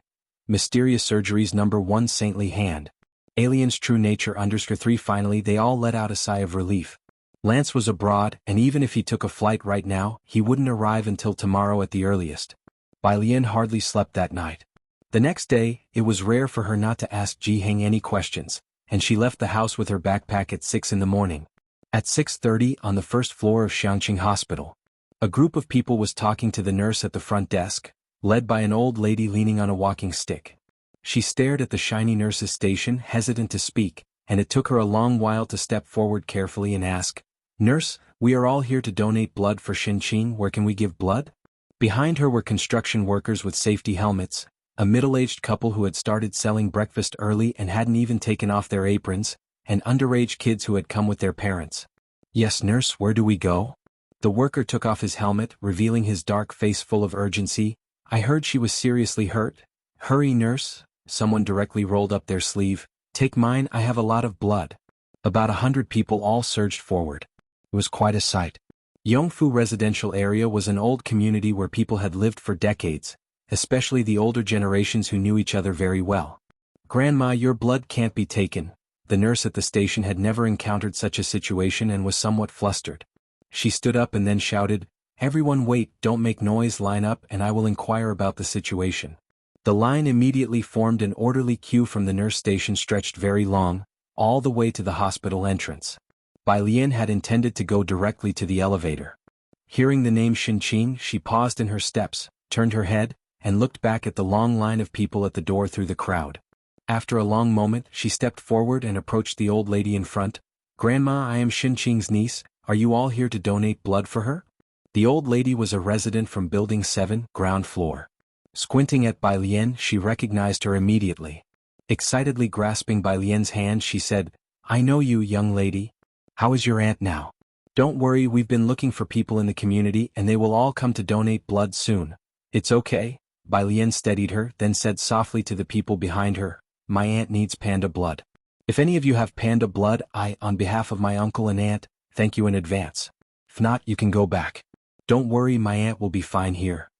Mysterious Surgeries No. 1 Saintly Hand. Alien's True Nature _3 Finally they all let out a sigh of relief. Lance was abroad, and even if he took a flight right now, he wouldn't arrive until tomorrow at the earliest. Bai Lian hardly slept that night. The next day, it was rare for her not to ask Jianghu any questions, and she left the house with her backpack at 6 in the morning. At 6:30 on the first floor of Xianxia Hospital. A group of people was talking to the nurse at the front desk, led by an old lady leaning on a walking stick. She stared at the shiny nurse's station, hesitant to speak, and it took her a long while to step forward carefully and ask, "Nurse, we are all here to donate blood for Xianxia. Where can we give blood?" Behind her were construction workers with safety helmets, a middle-aged couple who had started selling breakfast early and hadn't even taken off their aprons, and underage kids who had come with their parents. "Yes, nurse, where do we go?" The worker took off his helmet, revealing his dark face full of urgency. "I heard she was seriously hurt." "Hurry, nurse." Someone directly rolled up their sleeve. "Take mine, I have a lot of blood." About 100 people all surged forward. It was quite a sight. Jianghu residential area was an old community where people had lived for decades, especially the older generations who knew each other very well. "Grandma, your blood can't be taken." The nurse at the station had never encountered such a situation and was somewhat flustered. She stood up and then shouted, "Everyone wait, don't make noise, line up and I will inquire about the situation." The line immediately formed. An orderly queue from the nurse station stretched very long, all the way to the hospital entrance. Bai Lian had intended to go directly to the elevator. Hearing the name Xianxia, she paused in her steps, turned her head, and looked back at the long line of people at the door through the crowd. After a long moment, she stepped forward and approached the old lady in front. "Grandma, I am Xianxia's niece, are you all here to donate blood for her?" The old lady was a resident from Building 7, ground floor. Squinting at Bai Lian, she recognized her immediately. Excitedly grasping Bai Lian's hand, she said, "I know you, young lady. How is your aunt now?" "Don't worry, we've been looking for people in the community and they will all come to donate blood soon. It's okay." Bai Lian steadied her, then said softly to the people behind her, "My aunt needs panda blood. If any of you have panda blood, on behalf of my uncle and aunt, thank you in advance. If not, you can go back. Don't worry, my aunt will be fine here."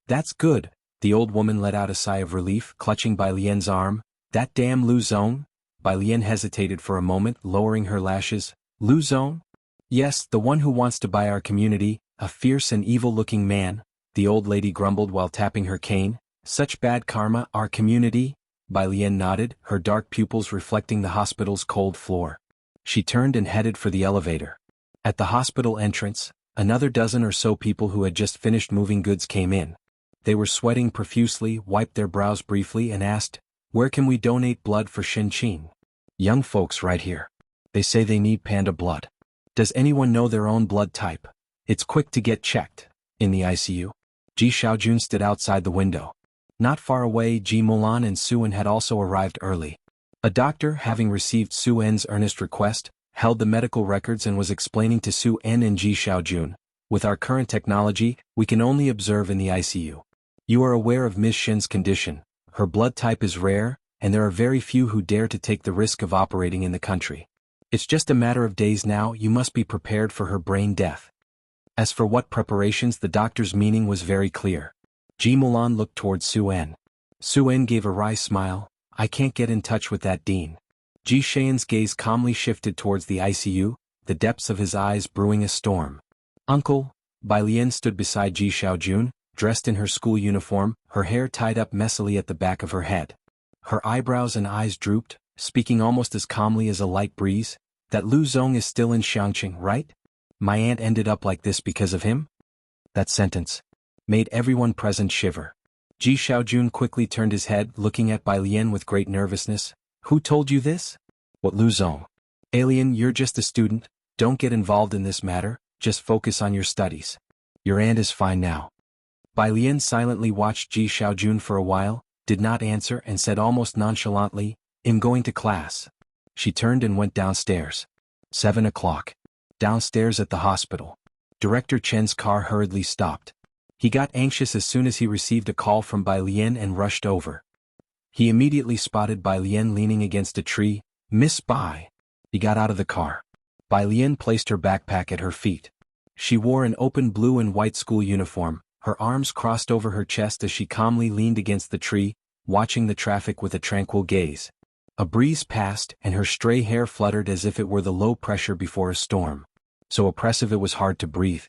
"That's good." The old woman let out a sigh of relief, clutching Bai Lian's arm. "That damn Lu Zong?" Bai Lian hesitated for a moment, lowering her lashes. "Lu Zong?" "Yes, the one who wants to buy our community, a fierce and evil-looking man." the old lady grumbled while tapping her cane. Such bad karma, our community? Bai Lian nodded, her dark pupils reflecting the hospital's cold floor. She turned and headed for the elevator. At the hospital entrance, another dozen or so people who had just finished moving goods came in. They were sweating profusely, wiped their brows briefly and asked, "Where can we donate blood for Xianxia?" "Young folks right here. They say they need panda blood. Does anyone know their own blood type? It's quick to get checked." In the ICU, Ji Xiaojun stood outside the window. Not far away, Ji Mulan and Su En had also arrived early. A doctor, having received Su En's earnest request, held the medical records and was explaining to Su En and Ji Xiaojun, "With our current technology, we can only observe in the ICU. You are aware of Ms. Shin's condition. Her blood type is rare, and there are very few who dare to take the risk of operating in the country. It's just a matter of days now. You must be prepared for her brain death." As for what preparations, the doctor's meaning was very clear. Ji Mulan looked towards Su En. Su En gave a wry smile. "I can't get in touch with that dean." Ji Xian's gaze calmly shifted towards the ICU, the depths of his eyes brewing a storm. "Uncle," Bai Lian stood beside Ji Xiaojun, dressed in her school uniform, her hair tied up messily at the back of her head. Her eyebrows and eyes drooped, speaking almost as calmly as a light breeze. "That Lu Zong is still in Xianxia, right? My aunt ended up like this because of him?" That sentence made everyone present shiver. Ji Xiaojun quickly turned his head, looking at Bai Lian with great nervousness. "Who told you this?" "What Lu Zong?" "Alien, you're just a student, don't get involved in this matter, just focus on your studies. Your aunt is fine now." Bai Lian silently watched Ji Xiaojun for a while, did not answer and said almost nonchalantly, "I'm going to class." She turned and went downstairs. 7 o'clock. Downstairs at the hospital, Director Chen's car hurriedly stopped. He got anxious as soon as he received a call from Bai Lian and rushed over. He immediately spotted Bai Lian leaning against a tree. "Miss Bai." He got out of the car. Bai Lian placed her backpack at her feet. She wore an open blue and white school uniform, her arms crossed over her chest as she calmly leaned against the tree, watching the traffic with a tranquil gaze. A breeze passed and her stray hair fluttered as if it were the low pressure before a storm. So oppressive it was hard to breathe.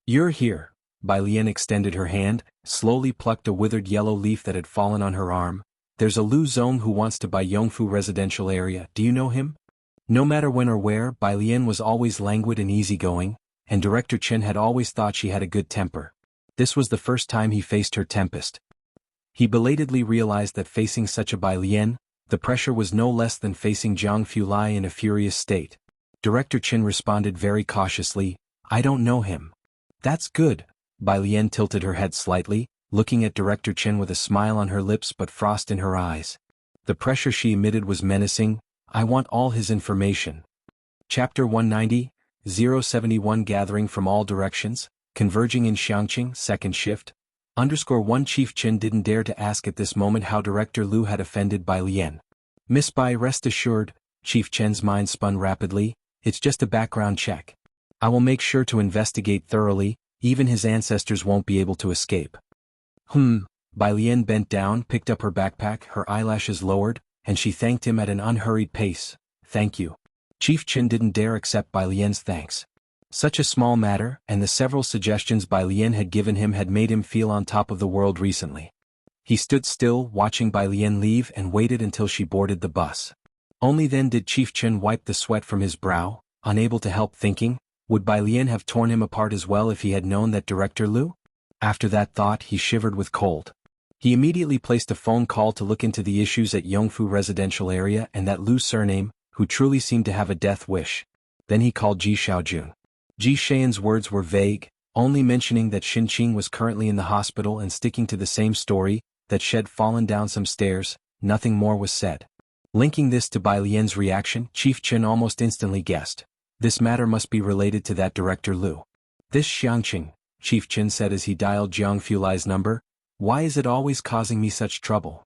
"You're here." Bai Lian extended her hand, slowly plucked a withered yellow leaf that had fallen on her arm. "There's a Lu Zong who wants to buy Jianghu residential area. Do you know him?" No matter when or where, Bai Lian was always languid and easygoing, and Director Chen had always thought she had a good temper. This was the first time he faced her tempest. He belatedly realized that facing such a Bai Lian, the pressure was no less than facing Jianghu Lai in a furious state. Director Chen responded very cautiously, "I don't know him." "That's good." Bai Lian tilted her head slightly, looking at Director Chen with a smile on her lips but frost in her eyes. The pressure she emitted was menacing. "I want all his information." Chapter 190, 071 Gathering from all directions, converging in Xianxia, second shift. _1 Chief Chen didn't dare to ask at this moment how Director Lu had offended Bai Lian. "Miss Bai, rest assured," Chief Chen's mind spun rapidly, "it's just a background check. I will make sure to investigate thoroughly, even his ancestors won't be able to escape." Bai Lian bent down, picked up her backpack, her eyelashes lowered, and she thanked him at an unhurried pace. "Thank you." Chief Chen didn't dare accept Bai Lian's thanks. Such a small matter, and the several suggestions Bai Lian had given him had made him feel on top of the world recently. He stood still, watching Bai Lian leave and waited until she boarded the bus. Only then did Chief Chen wipe the sweat from his brow, unable to help thinking, would Bai Lian have torn him apart as well if he had known that Director Lu? After that thought, he shivered with cold. He immediately placed a phone call to look into the issues at Jianghu residential area and that Lu surname, who truly seemed to have a death wish. Then he called Ji Xiaojun. Ji Xian's words were vague, only mentioning that Xianxia was currently in the hospital and sticking to the same story, that she had fallen down some stairs. Nothing more was said. Linking this to Bai Lian's reaction, Chief Chen almost instantly guessed. This matter must be related to that Director Lu. "This Xianxia," Chief Chen said as he dialed Jianghu Lai's number. "Why is it always causing me such trouble?"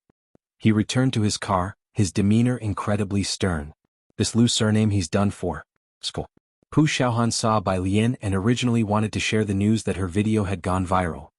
He returned to his car, his demeanor incredibly stern. "This Lu surname he's done for. School." Pu Xiaohan saw Bai Lian and originally wanted to share the news that her video had gone viral.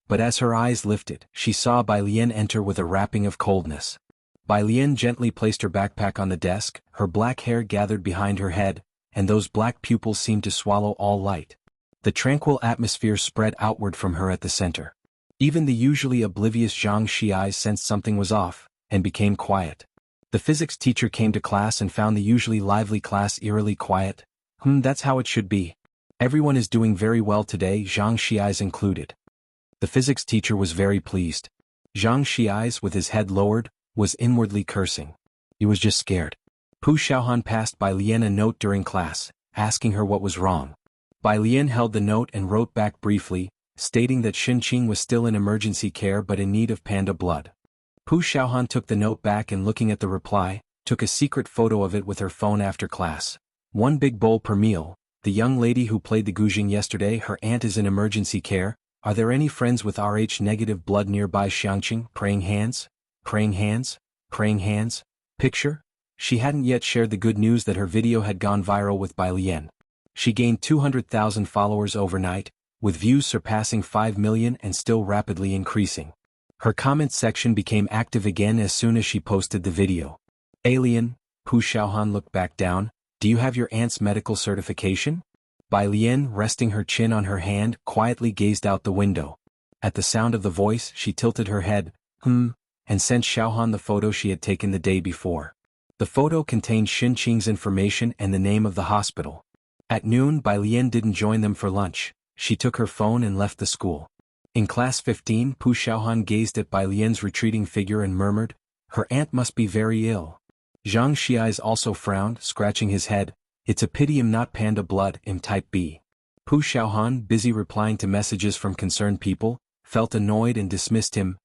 But as her eyes lifted, she saw Bai Lian enter with a wrapping of coldness. Bai Lian gently placed her backpack on the desk, her black hair gathered behind her head, and those black pupils seemed to swallow all light. The tranquil atmosphere spread outward from her at the center. Even the usually oblivious Xianxia sensed something was off, and became quiet. The physics teacher came to class and found the usually lively class eerily quiet. That's how it should be. Everyone is doing very well today, Xianxia included. The physics teacher was very pleased. Xianxia, with his head lowered, was inwardly cursing. He was just scared. Pu Xiaohan passed Bai Lian a note during class, asking her what was wrong. Bai Lian held the note and wrote back briefly, stating that Xinqing was still in emergency care but in need of panda blood. Pu Xiaohan took the note back and looking at the reply, took a secret photo of it with her phone after class. One big bowl per meal. The young lady who played the Gujing yesterday, her aunt is in emergency care. Are there any friends with Rh-negative blood nearby? Xianxing, praying hands? Praying hands? Praying hands? Picture? She hadn't yet shared the good news that her video had gone viral with Bai Lian. She gained 200,000 followers overnight, with views surpassing 5 million and still rapidly increasing. Her comment section became active again as soon as she posted the video. Alien, Pu Xiaohan looked back down. Do you have your aunt's medical certification? Bai Lian, resting her chin on her hand, quietly gazed out the window. At the sound of the voice, she tilted her head, and sent Xiaohan the photo she had taken the day before. The photo contained Xinqing's information and the name of the hospital. At noon, Bai Lian didn't join them for lunch. She took her phone and left the school. In class 15, Pu Xiaohan gazed at Bai Lian's retreating figure and murmured, "Her aunt must be very ill." Zhang Xiais also frowned, scratching his head. "It's a pity I'm not panda blood, I'm type B." Pu Xiaohan, busy replying to messages from concerned people, felt annoyed and dismissed him.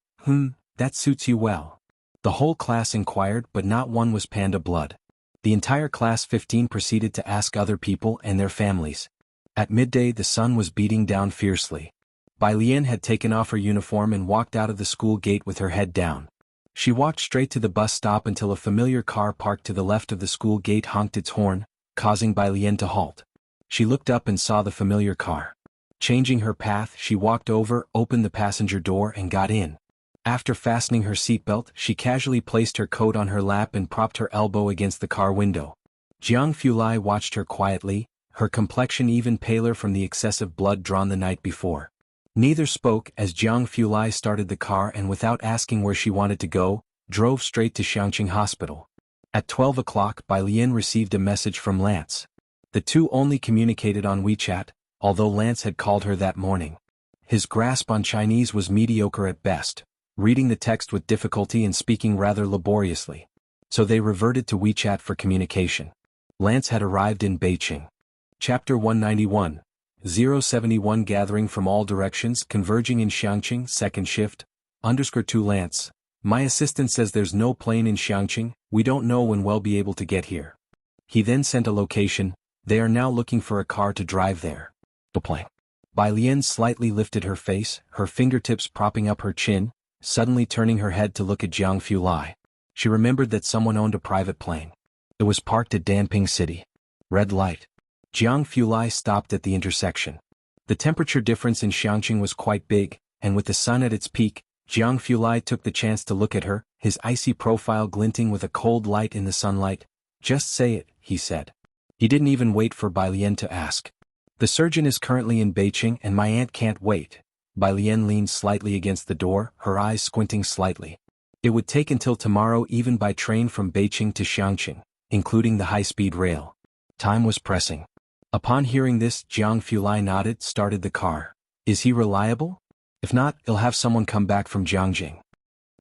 That suits you well." The whole class inquired, but not one was panda blood. The entire class 15 proceeded to ask other people and their families. At midday the sun was beating down fiercely. Bai Lian had taken off her uniform and walked out of the school gate with her head down. She walked straight to the bus stop until a familiar car parked to the left of the school gate honked its horn, causing Bai Lian to halt. She looked up and saw the familiar car. Changing her path, she walked over, opened the passenger door and got in. After fastening her seatbelt, she casually placed her coat on her lap and propped her elbow against the car window. Jianghu watched her quietly, her complexion even paler from the excessive blood drawn the night before. Neither spoke as Jianghu started the car and without asking where she wanted to go, drove straight to Xianxia Hospital. At 12 o'clock, Bai Lian received a message from Lance. The two only communicated on WeChat, although Lance had called her that morning. His grasp on Chinese was mediocre at best, reading the text with difficulty and speaking rather laboriously. So they reverted to WeChat for communication. Lance had arrived in Beijing. Chapter 191. 071 Gathering from all directions converging in Xianxia, second shift. _2 Lance. My assistant says there's no plane in Xianxia, we don't know when we'll be able to get here. He then sent a location, they are now looking for a car to drive there. The plane. Bai Lian slightly lifted her face, her fingertips propping up her chin, suddenly turning her head to look at Jianghu. She remembered that someone owned a private plane. It was parked at Danping City. Red light. Jianghu stopped at the intersection. The temperature difference in Xianxia was quite big, and with the sun at its peak, Jianghu took the chance to look at her, his icy profile glinting with a cold light in the sunlight. "Just say it," he said. He didn't even wait for Bai Lian to ask. "The surgeon is currently in Beijing and my aunt can't wait." Bai Lian leaned slightly against the door, her eyes squinting slightly. It would take until tomorrow even by train from Beijing to Xianxia, including the high-speed rail. Time was pressing. Upon hearing this, Jianghu nodded, started the car. "Is he reliable? If not, he'll have someone come back from Jianghu."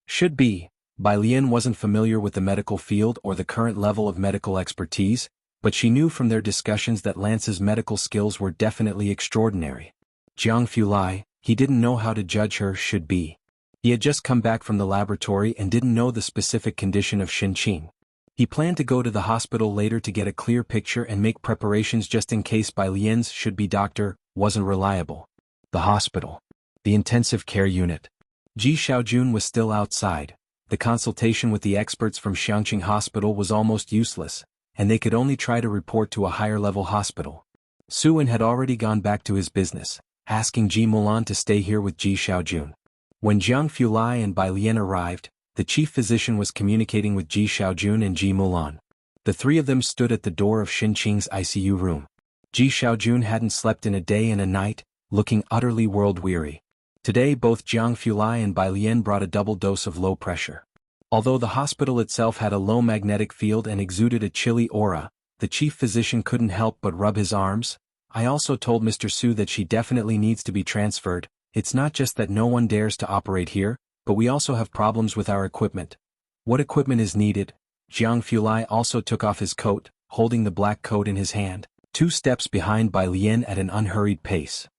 "Should be." Bai Lian wasn't familiar with the medical field or the current level of medical expertise, but she knew from their discussions that Lance's medical skills were definitely extraordinary. Jianghu, he didn't know how to judge her, should be. He had just come back from the laboratory and didn't know the specific condition of Xinqing. He planned to go to the hospital later to get a clear picture and make preparations just in case Bai Lian's should-be doctor wasn't reliable. The hospital. The intensive care unit. Ji Xiaojun was still outside. The consultation with the experts from Xianxia Hospital was almost useless, and they could only try to report to a higher-level hospital. Suin had already gone back to his business, asking Ji Mulan to stay here with Ji Xiaojun. When Jianghu and Bai Lian arrived, the chief physician was communicating with Ji Xiaojun and Ji Mulan. The three of them stood at the door of Xinqing's ICU room. Ji Xiaojun hadn't slept in a day and a night, looking utterly world-weary. Today both Jiang Fulai and Bai Lian brought a double dose of low pressure. Although the hospital itself had a low magnetic field and exuded a chilly aura, the chief physician couldn't help but rub his arms. I also told Mr. Su that she definitely needs to be transferred. It's not just that no one dares to operate here, but we also have problems with our equipment. What equipment is needed? Jiang Fulai also took off his coat, holding the black coat in his hand, 2 steps behind Bai Lian at an unhurried pace.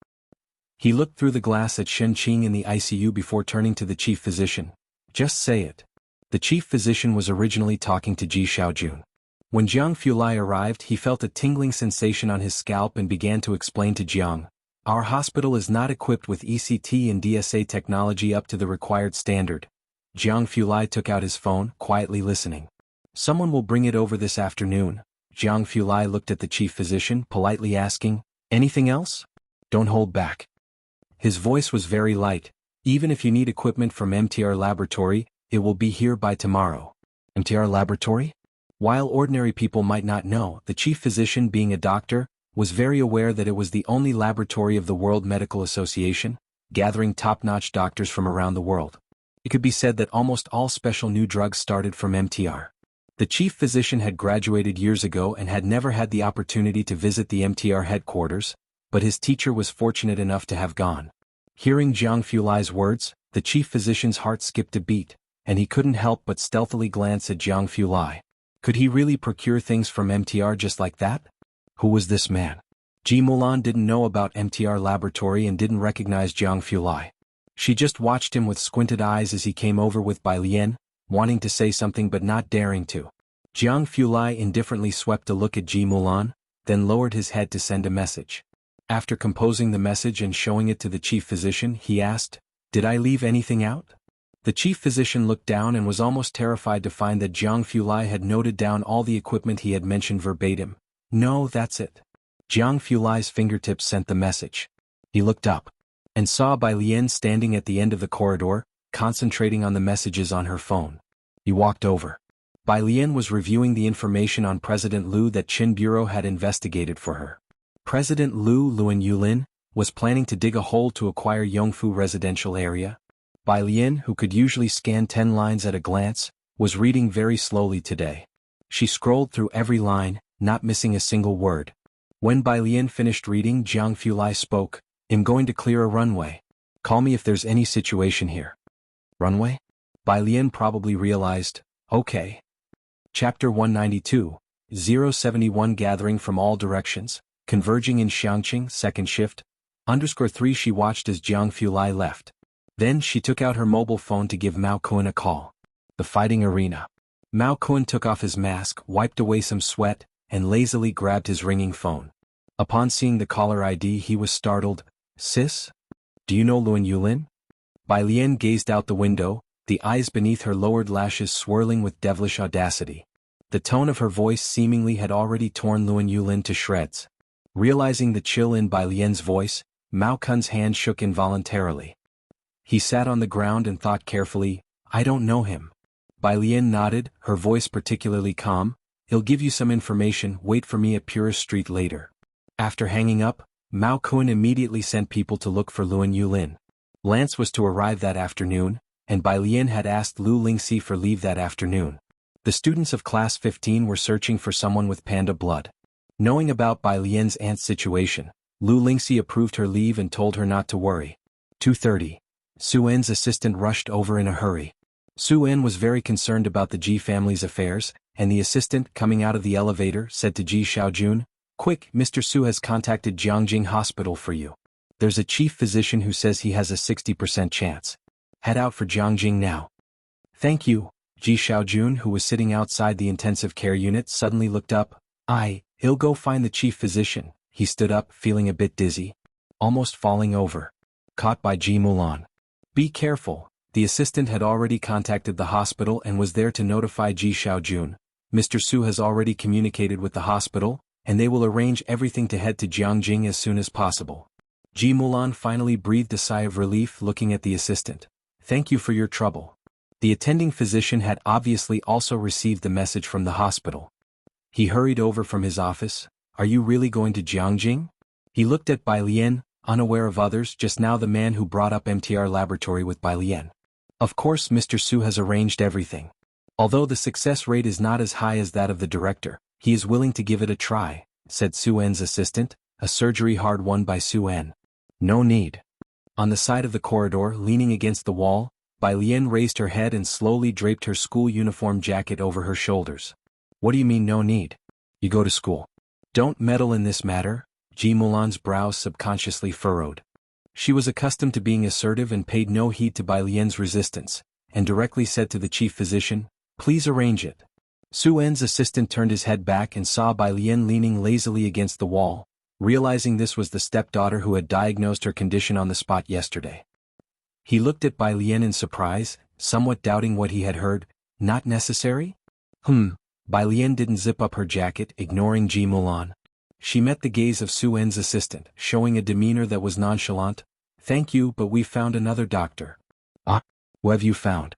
He looked through the glass at Shen Qing in the ICU before turning to the chief physician. Just say it. The chief physician was originally talking to Ji Xiaojun. When Jiang Fulai arrived, he felt a tingling sensation on his scalp and began to explain to Jiang. Our hospital is not equipped with ECT and DSA technology up to the required standard. Jiang Fulai took out his phone, quietly listening. Someone will bring it over this afternoon. Jiang Fulai looked at the chief physician, politely asking, anything else? Don't hold back. His voice was very light. Even if you need equipment from MTR Laboratory, it will be here by tomorrow. MTR Laboratory? While ordinary people might not know, the chief physician, being a doctor, was very aware that it was the only laboratory of the World Medical Association, gathering top-notch doctors from around the world. It could be said that almost all special new drugs started from MTR. The chief physician had graduated years ago and had never had the opportunity to visit the MTR headquarters, but his teacher was fortunate enough to have gone. Hearing Jiang Fulai's words, the chief physician's heart skipped a beat, and he couldn't help but stealthily glance at Jiang Fulai. Could he really procure things from MTR just like that? Who was this man? Ji Mulan didn't know about MTR Laboratory and didn't recognize Jiang Fulai. She just watched him with squinted eyes as he came over with Bai Lian, wanting to say something but not daring to. Jiang Fulai indifferently swept a look at Ji Mulan, then lowered his head to send a message. After composing the message and showing it to the chief physician, he asked, "Did I leave anything out?" The chief physician looked down and was almost terrified to find that Jiang Fulai had noted down all the equipment he had mentioned verbatim. "No, that's it." Jiang Fulai's fingertips sent the message. He looked up and saw Bai Lian standing at the end of the corridor, concentrating on the messages on her phone. He walked over. Bai Lian was reviewing the information on President Liu that Qin Bureau had investigated for her. President Luan Yulin, was planning to dig a hole to acquire Yongfu residential area. Bai Lian, who could usually scan 10 lines at a glance, was reading very slowly today. She scrolled through every line, not missing a single word. When Bai Lian finished reading, Jiang Fulai spoke, "I'm going to clear a runway. Call me if there's any situation here." Runway? Bai Lian probably realized, okay. Chapter 192, 071 Gathering from all directions, converging in Xianxia, second shift, _3 She watched as Jiang Fulai left. Then she took out her mobile phone to give Mao Kun a call. The fighting arena. Mao Kun took off his mask, wiped away some sweat, and lazily grabbed his ringing phone. Upon seeing the caller ID he was startled. "Sis? Do you know Luan Yulin?" Bai Lian gazed out the window, the eyes beneath her lowered lashes swirling with devilish audacity. The tone of her voice seemingly had already torn Luan Yulin to shreds. Realizing the chill in Bai Lian's voice, Mao Kun's hand shook involuntarily. He sat on the ground and thought carefully, "I don't know him." Bai Lian nodded, her voice particularly calm. "He'll give you some information, wait for me at Purist Street later." After hanging up, Mao Kun immediately sent people to look for Luan Yulin. Lance was to arrive that afternoon, and Bai Lian had asked Lu Lingxi for leave that afternoon. The students of Class 15 were searching for someone with panda blood. Knowing about Bai Lian's aunt's situation, Lu Lingxi approved her leave and told her not to worry. 2:30. Su En's assistant rushed over in a hurry. Su En was very concerned about the Ji family's affairs, and the assistant, coming out of the elevator, said to Ji Xiaojun, "Quick, Mr. Su has contacted Jiangjing Hospital for you. There's a chief physician who says he has a 60% chance. Head out for Jiangjing now." "Thank you." Ji Xiaojun, who was sitting outside the intensive care unit, suddenly looked up. "He'll go find the chief physician." He stood up, feeling a bit dizzy, almost falling over. Caught by Ji Mulan. "Be careful." The assistant had already contacted the hospital and was there to notify Ji Xiaojun. "Mr. Su has already communicated with the hospital, and they will arrange everything to head to Jiangjing as soon as possible." Ji Mulan finally breathed a sigh of relief, looking at the assistant. "Thank you for your trouble." The attending physician had obviously also received the message from the hospital. He hurried over from his office. "Are you really going to Jiangjing?" He looked at Bai Lian, unaware of others, just now the man who brought up MTR laboratory with Bai Lian. Of course Mr. Su has arranged everything. Although the success rate is not as high as that of the director, he is willing to give it a try, said Su En's assistant, a surgery hard won by Su En. No need. On the side of the corridor, leaning against the wall, Bai Lian raised her head and slowly draped her school uniform jacket over her shoulders. What do you mean no need? You go to school. Don't meddle in this matter. Ji Mulan's brows subconsciously furrowed. She was accustomed to being assertive and paid no heed to Bai Lian's resistance, and directly said to the chief physician, "Please arrange it." Su En's assistant turned his head back and saw Bai Lian leaning lazily against the wall, realizing this was the stepdaughter who had diagnosed her condition on the spot yesterday. He looked at Bai Lian in surprise, somewhat doubting what he had heard. Not necessary? Bai Lian didn't zip up her jacket, ignoring Ji Mulan. She met the gaze of Su En's assistant, showing a demeanor that was nonchalant. "Thank you, but we've found another doctor." "Ah? Who have you found?"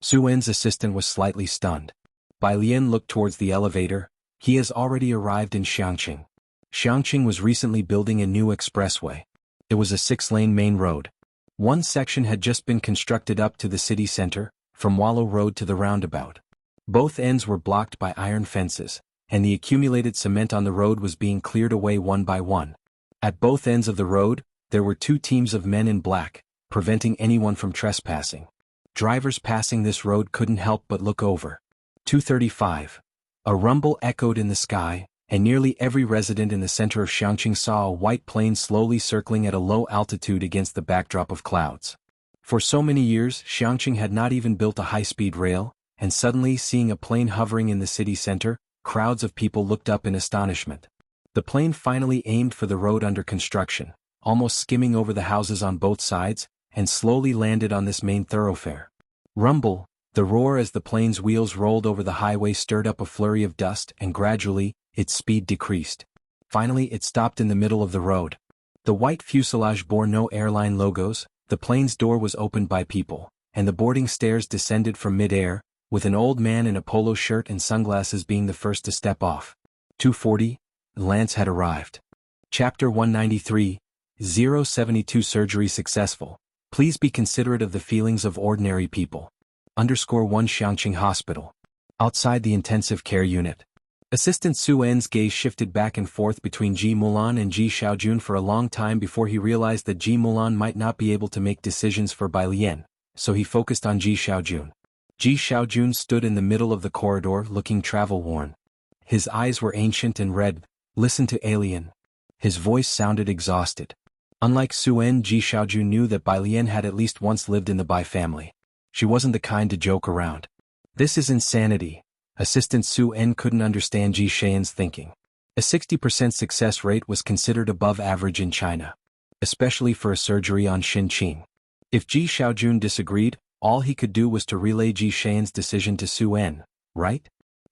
Su En's assistant was slightly stunned. Bai Lian looked towards the elevator. "He has already arrived in Xianxia. Xianxia was recently building a new expressway. It was a 6-lane main road. One section had just been constructed up to the city center, from Wallow Road to the roundabout. Both ends were blocked by iron fences, and the accumulated cement on the road was being cleared away one by one. At both ends of the road, there were 2 teams of men in black, preventing anyone from trespassing. Drivers passing this road couldn't help but look over. 2:35. A rumble echoed in the sky, and nearly every resident in the center of Xianxia saw a white plane slowly circling at a low altitude against the backdrop of clouds. For so many years, Xianxia had not even built a high-speed rail, and suddenly seeing a plane hovering in the city center, crowds of people looked up in astonishment. The plane finally aimed for the road under construction, almost skimming over the houses on both sides, and slowly landed on this main thoroughfare. Rumble, the roar as the plane's wheels rolled over the highway stirred up a flurry of dust, and gradually, its speed decreased. Finally it stopped in the middle of the road. The white fuselage bore no airline logos, the plane's door was opened by people, and the boarding stairs descended from mid-air, with an old man in a polo shirt and sunglasses being the first to step off. 2:40, Lance had arrived. Chapter 193, 072 Surgery successful. Please be considerate of the feelings of ordinary people. _1 Xianxia Hospital. Outside the intensive care unit. Assistant Su En's gaze shifted back and forth between Ji Mulan and Ji Xiaojun for a long time before he realized that Ji Mulan might not be able to make decisions for Bai Lian, so he focused on Ji Xiaojun. Ji Xiaojun stood in the middle of the corridor looking travel-worn. His eyes were ancient and red. "Listen to alien." His voice sounded exhausted. Unlike Su En, Ji Xiaojun knew that Bai Lian had at least once lived in the Bai family. She wasn't the kind to joke around. This is insanity. Assistant Su En couldn't understand Ji Xian's thinking. A 60% success rate was considered above average in China, especially for a surgery on Xinqing. If Ji Xiaojun disagreed, all he could do was to relay Ji Xian's decision to Su En, right?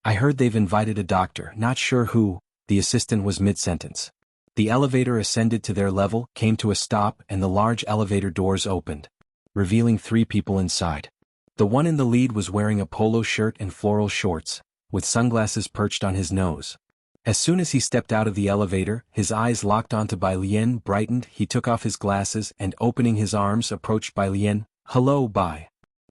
"I heard they've invited a doctor, not sure who," the assistant was mid-sentence. The elevator ascended to their level, came to a stop, and the large elevator doors opened, revealing 3 people inside. The one in the lead was wearing a polo shirt and floral shorts, with sunglasses perched on his nose. As soon as he stepped out of the elevator, his eyes locked onto Bai Lian, brightened. He took off his glasses and, opening his arms, approached Bai Lian. "Hello, Bai."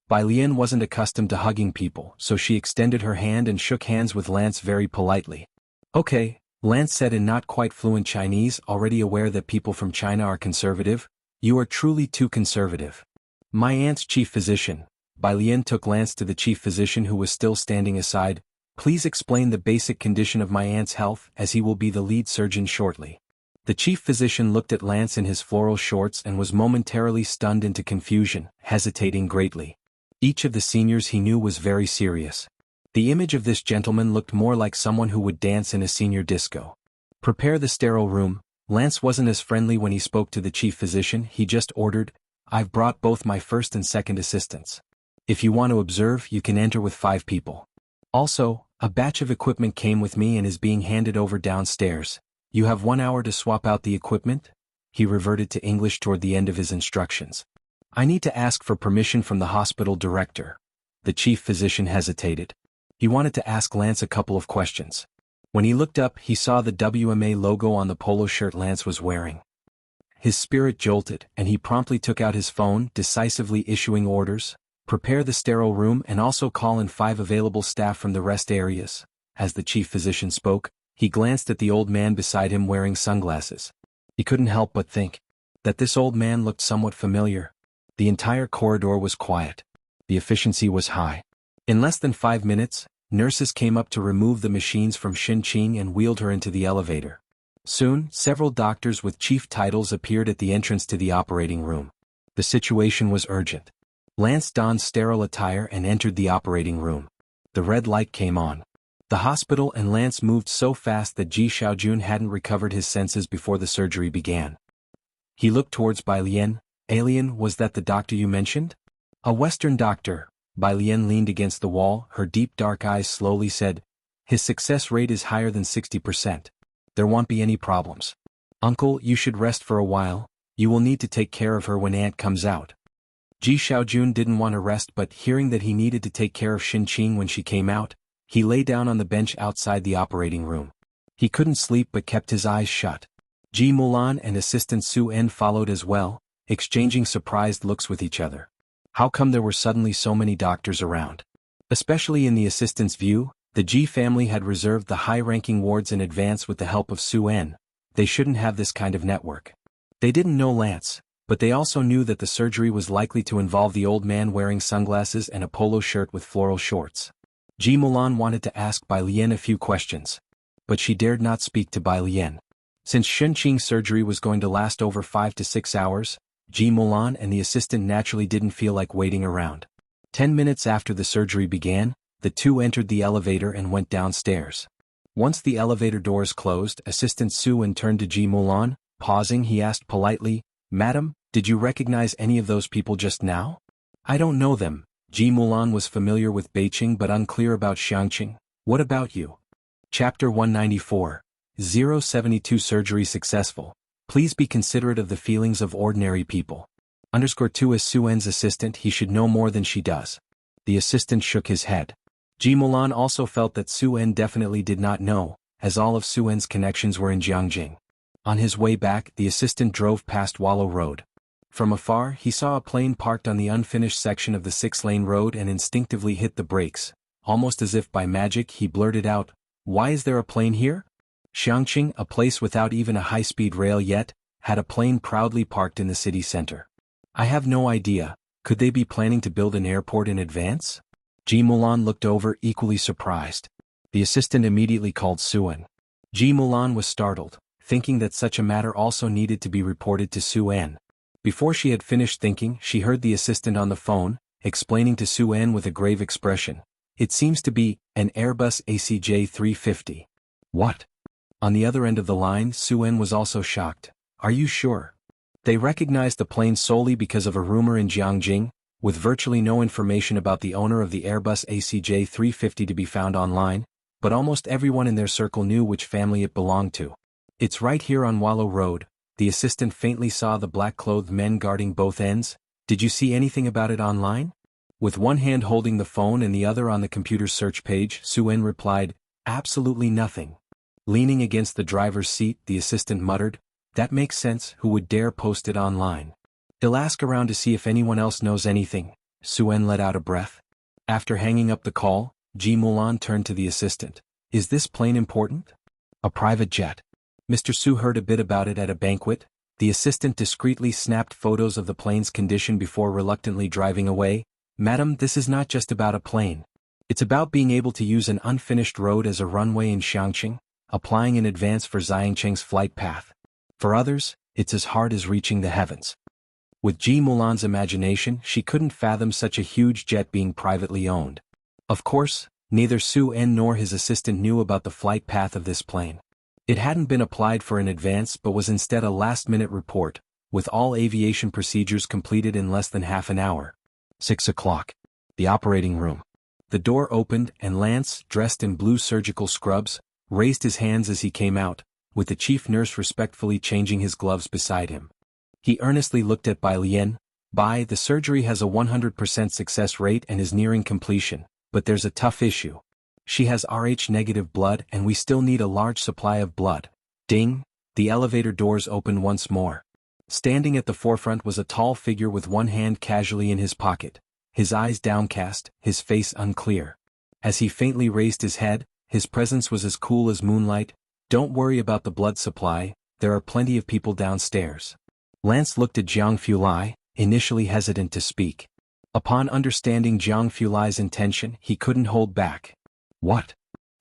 Bai Lian wasn't accustomed to hugging people, so she extended her hand and shook hands with Lance very politely. "Okay," Lance said in not quite fluent Chinese, already aware that people from China are conservative. "You are truly too conservative." "My aunt's chief physician." Bai Lian took Lance to the chief physician who was still standing aside. "Please explain the basic condition of my aunt's health, as he will be the lead surgeon shortly." The chief physician looked at Lance in his floral shorts and was momentarily stunned into confusion, hesitating greatly. Each of the seniors he knew was very serious. The image of this gentleman looked more like someone who would dance in a senior disco. "Prepare the sterile room." Lance wasn't as friendly when he spoke to the chief physician. He just ordered, "I've brought both my first and second assistants. If you want to observe, you can enter with 5 people. Also, a batch of equipment came with me and is being handed over downstairs. You have 1 hour to swap out the equipment." He reverted to English toward the end of his instructions. "I need to ask for permission from the hospital director." The chief physician hesitated. He wanted to ask Lance a couple of questions. When he looked up, he saw the WMA logo on the polo shirt Lance was wearing. His spirit jolted, and he promptly took out his phone, decisively issuing orders. Prepare the sterile room and also call in 5 available staff from the rest areas. As the chief physician spoke, he glanced at the old man beside him wearing sunglasses. He couldn't help but think that this old man looked somewhat familiar. The entire corridor was quiet. The efficiency was high. In less than 5 minutes, nurses came up to remove the machines from Xianxia and wheeled her into the elevator. Soon, several doctors with chief titles appeared at the entrance to the operating room. The situation was urgent. Lance donned sterile attire and entered the operating room. The red light came on. The hospital and Lance moved so fast that Ji Xiaojun hadn't recovered his senses before the surgery began. He looked towards Bai Lian. Alien, was that the doctor you mentioned? A Western doctor. Bai Lian leaned against the wall, her deep dark eyes slowly said, his success rate is higher than 60%. There won't be any problems. Uncle, you should rest for a while. You will need to take care of her when Aunt comes out. Ji Xiaojun didn't want to rest, but hearing that he needed to take care of Xinqing when she came out, he lay down on the bench outside the operating room. He couldn't sleep but kept his eyes shut. Ji Mulan and assistant Su En followed as well, exchanging surprised looks with each other. How come there were suddenly so many doctors around? Especially in the assistant's view, the Ji family had reserved the high-ranking wards in advance with the help of Su En. They shouldn't have this kind of network. They didn't know Lance, but they also knew that the surgery was likely to involve the old man wearing sunglasses and a polo shirt with floral shorts. Ji Mulan wanted to ask Bai Lian a few questions, but she dared not speak to Bai Lian. Since Xinqing's surgery was going to last over 5 to 6 hours, Ji Mulan and the assistant naturally didn't feel like waiting around. 10 minutes after the surgery began, the two entered the elevator and went downstairs. Once the elevator doors closed, Assistant Su En turned to Ji Mulan. Pausing, he asked politely, Madam, did you recognize any of those people just now? I don't know them. Ji Mulan was familiar with Beiqing but unclear about Xianxia. What about you? Chapter 194. 072 Surgery Successful. Please be considerate of the feelings of ordinary people. _2 As Su En's assistant, he should know more than she does. The assistant shook his head. Ji Mulan also felt that Su En definitely did not know, as all of Su En's connections were in Jianghu. On his way back, the assistant drove past Wallow Road. From afar, he saw a plane parked on the unfinished section of the 6-lane road and instinctively hit the brakes. Almost as if by magic, he blurted out, Why is there a plane here? Xianxia, a place without even a high-speed rail yet, had a plane proudly parked in the city center. I have no idea. Could they be planning to build an airport in advance? Ji Mulan looked over, equally surprised. The assistant immediately called Su En. Ji Mulan was startled, thinking that such a matter also needed to be reported to Su En. Before she had finished thinking, she heard the assistant on the phone, explaining to Su En with a grave expression. It seems to be an Airbus ACJ350. What? On the other end of the line, Su En was also shocked. Are you sure? They recognized the plane solely because of a rumor in Jianghu, with virtually no information about the owner of the Airbus ACJ350 to be found online, but almost everyone in their circle knew which family it belonged to. It's right here on Wallow Road. The assistant faintly saw the black-clothed men guarding both ends. Did you see anything about it online? With one hand holding the phone and the other on the computer's search page, Su En replied, Absolutely nothing. Leaning against the driver's seat, the assistant muttered, That makes sense, who would dare post it online? He'll ask around to see if anyone else knows anything. Su En let out a breath. After hanging up the call, Ji Mulan turned to the assistant. Is this plane important? A private jet. Mr. Su heard a bit about it at a banquet. The assistant discreetly snapped photos of the plane's condition before reluctantly driving away. Madam, this is not just about a plane. It's about being able to use an unfinished road as a runway in Xianxia, applying in advance for Xianxing's flight path. For others, it's as hard as reaching the heavens. With Ji Mulan's imagination, she couldn't fathom such a huge jet being privately owned. Of course, neither Su En nor his assistant knew about the flight path of this plane. It hadn't been applied for in advance but was instead a last-minute report, with all aviation procedures completed in less than half an hour. 6 o'clock. The operating room. The door opened and Lance, dressed in blue surgical scrubs, raised his hands as he came out, with the chief nurse respectfully changing his gloves beside him. He earnestly looked at Bai Lian. Bai, the surgery has a 100% success rate and is nearing completion, but there's a tough issue. She has Rh-negative blood and we still need a large supply of blood. Ding! The elevator doors opened once more. Standing at the forefront was a tall figure with one hand casually in his pocket, his eyes downcast, his face unclear. As he faintly raised his head, his presence was as cool as moonlight. "Don't worry about the blood supply, there are plenty of people downstairs." Lance looked at Jianghu, initially hesitant to speak. Upon understanding Jianghu's intention, he couldn't hold back. "What?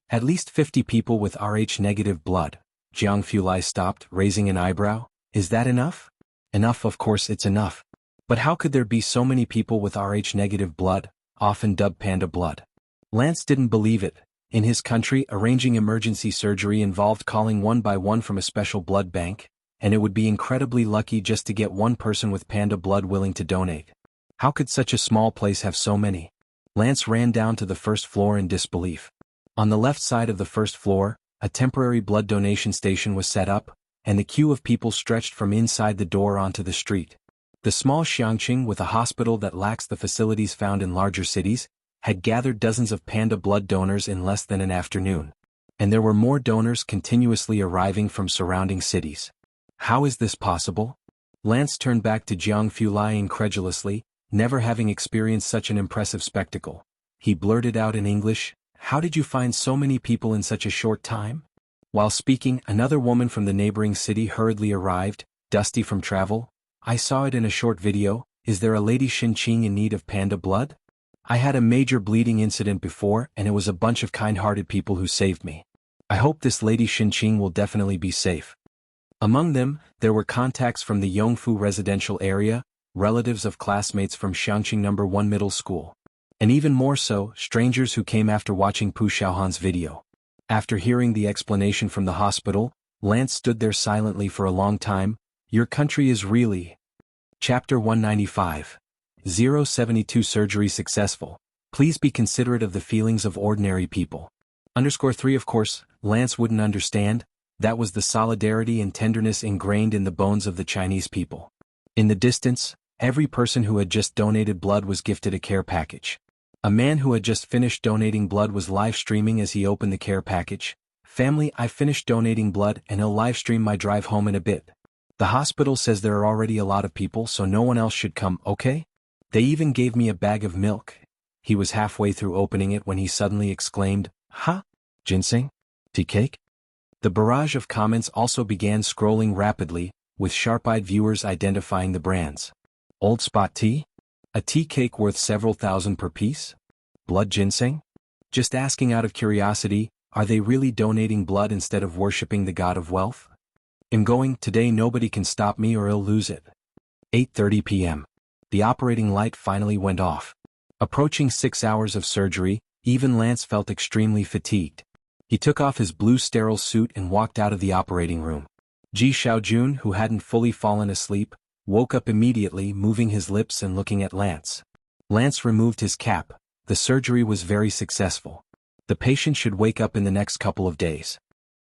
At least 50 people with Rh-negative blood." Jianghu stopped, raising an eyebrow. "Is that enough?" "Enough, of course it's enough. But how could there be so many people with Rh-negative blood, often dubbed panda blood?" Lance didn't believe it. In his country, arranging emergency surgery involved calling one by one from a special blood bank, and it would be incredibly lucky just to get one person with panda blood willing to donate. How could such a small place have so many? Lance ran down to the first floor in disbelief. On the left side of the first floor, a temporary blood donation station was set up, and the queue of people stretched from inside the door onto the street. The small Xianxia, with a hospital that lacks the facilities found in larger cities, had gathered dozens of panda blood donors in less than an afternoon. And there were more donors continuously arriving from surrounding cities. How is this possible? Lance turned back to Jianghu incredulously, never having experienced such an impressive spectacle. He blurted out in English, "How did you find so many people in such a short time?" While speaking, another woman from the neighboring city hurriedly arrived, dusty from travel. "I saw it in a short video. Is there a lady Xianxia in need of panda blood? I had a major bleeding incident before and it was a bunch of kind-hearted people who saved me. I hope this lady Xianxia will definitely be safe." Among them, there were contacts from the Jianghu residential area, relatives of classmates from Xianxia No. 1 middle school. And even more so, strangers who came after watching Pu Xiaohan's video. After hearing the explanation from the hospital, Lance stood there silently for a long time. "Your country is really..." Chapter 195. 072 Surgery successful. Please be considerate of the feelings of ordinary people. _3 Of course, Lance wouldn't understand. That was the solidarity and tenderness ingrained in the bones of the Chinese people. In the distance, every person who had just donated blood was gifted a care package. A man who had just finished donating blood was live streaming as he opened the care package. "Family, I finished donating blood and I'll live stream my drive home in a bit. The hospital says there are already a lot of people so no one else should come, okay? They even gave me a bag of milk." He was halfway through opening it when he suddenly exclaimed, "Ha? Ginseng? Tea cake?" The barrage of comments also began scrolling rapidly, with sharp-eyed viewers identifying the brands. "Old Spot Tea? A tea cake worth several thousand per piece? Blood ginseng? Just asking out of curiosity, are they really donating blood instead of worshipping the god of wealth? I'm going, today nobody can stop me or I'll lose it." 8:30 p.m. The operating light finally went off. Approaching 6 hours of surgery, even Lance felt extremely fatigued. He took off his blue sterile suit and walked out of the operating room. Ji Xiaojun, who hadn't fully fallen asleep, woke up immediately, moving his lips and looking at Lance. Lance removed his cap. The surgery was very successful. The patient should wake up in the next couple of days.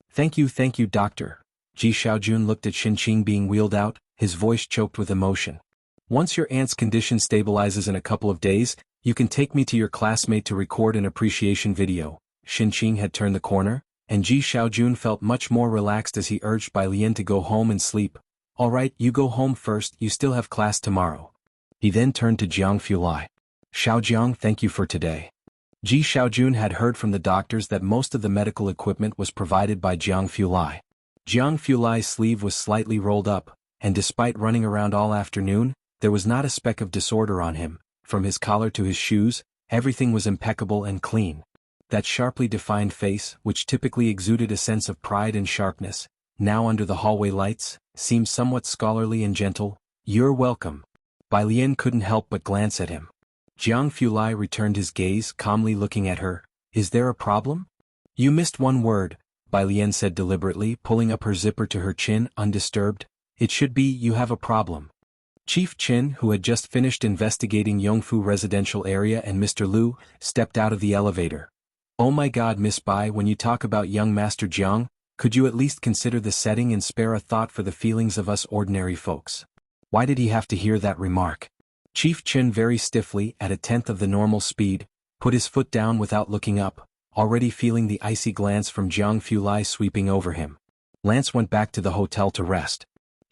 Thank you, doctor." Ji Xiaojun looked at Xianxia being wheeled out, his voice choked with emotion. "Once your aunt's condition stabilizes in a couple of days, you can take me to your classmate to record an appreciation video." Xianxia had turned the corner, and Ji Xiaojun felt much more relaxed as he urged Bai Lian to go home and sleep. "All right, you go home first, you still have class tomorrow." He then turned to Jianghu. "Xiaojiang, thank you for today." Ji Xiaojun had heard from the doctors that most of the medical equipment was provided by Jianghu. Jianghu's sleeve was slightly rolled up, and despite running around all afternoon, there was not a speck of disorder on him. From his collar to his shoes, everything was impeccable and clean. That sharply defined face, which typically exuded a sense of pride and sharpness, now under the hallway lights, seemed somewhat scholarly and gentle. "You're welcome." Bai Lian couldn't help but glance at him. Jianghu returned his gaze, calmly looking at her. "Is there a problem?" "You missed one word," Bai Lian said deliberately, pulling up her zipper to her chin, undisturbed. "It should be, you have a problem." Chief Qin, who had just finished investigating Yongfu residential area, and Mr. Liu, stepped out of the elevator. "Oh my god, Miss Bai, when you talk about young Master Jiang, could you at least consider the setting and spare a thought for the feelings of us ordinary folks?" Why did he have to hear that remark? Chief Qin very stiffly, at 1/10 of the normal speed, put his foot down without looking up, already feeling the icy glance from Jianghu sweeping over him. Lance went back to the hotel to rest.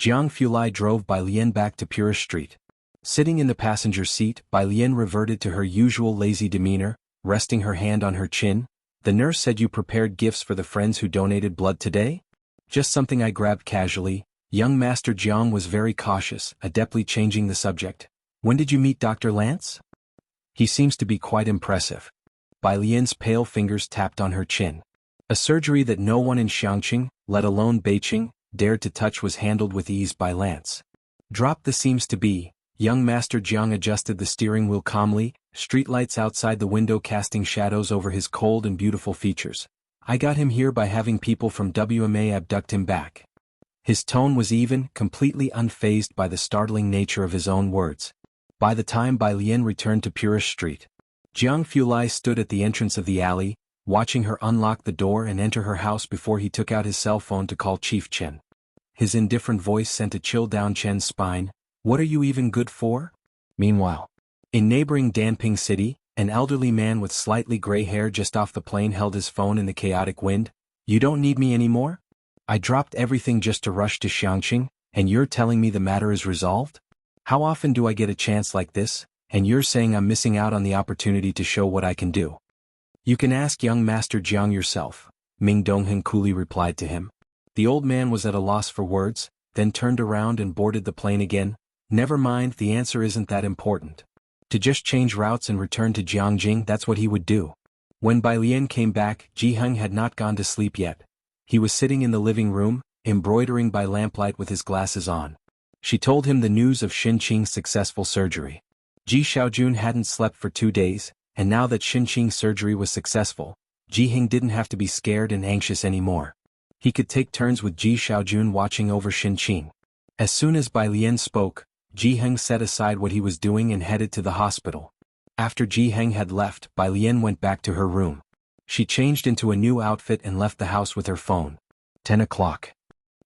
Jianghu drove Bai Lian back to Purist Street. Sitting in the passenger seat, Bai Lian reverted to her usual lazy demeanor, resting her hand on her chin. The nurse said you prepared gifts for the friends who donated blood today? Just something I grabbed casually. Young Master Jiang was very cautious, adeptly changing the subject. When did you meet Dr. Lance? He seems to be quite impressive. Bai Lian's pale fingers tapped on her chin. A surgery that no one in Xianxia, let alone Beijing, dared to touch was handled with ease by Lance. Drop the seems to be. Young Master Jiang adjusted the steering wheel calmly, streetlights outside the window casting shadows over his cold and beautiful features. I got him here by having people from WMA abduct him back. His tone was even, completely unfazed by the startling nature of his own words. By the time Bai Lian returned to Purist Street, Jianghu stood at the entrance of the alley, watching her unlock the door and enter her house before he took out his cell phone to call Chief Chen. His indifferent voice sent a chill down Chen's spine. What are you even good for? Meanwhile, in neighboring Danping City, an elderly man with slightly gray hair just off the plane held his phone in the chaotic wind. You don't need me anymore? I dropped everything just to rush to Xianxia, and you're telling me the matter is resolved? How often do I get a chance like this, and you're saying I'm missing out on the opportunity to show what I can do? You can ask young Master Jiang yourself, Ming Donghen coolly replied to him. The old man was at a loss for words, then turned around and boarded the plane again. Never mind, the answer isn't that important. To just change routes and return to Jiangjing, that's what he would do. When Bai Lian came back, Jianghu had not gone to sleep yet. He was sitting in the living room, embroidering by lamplight with his glasses on. She told him the news of Xinqing's successful surgery. Ji Xiaojun hadn't slept for 2 days, and now that Xinqing's surgery was successful, Jianghu didn't have to be scared and anxious anymore. He could take turns with Ji Xiaojun watching over Xinqing. As soon as Bai Lian spoke, Jianghu set aside what he was doing and headed to the hospital. After Jianghu had left, Bai Lian went back to her room. She changed into a new outfit and left the house with her phone. 10 o'clock.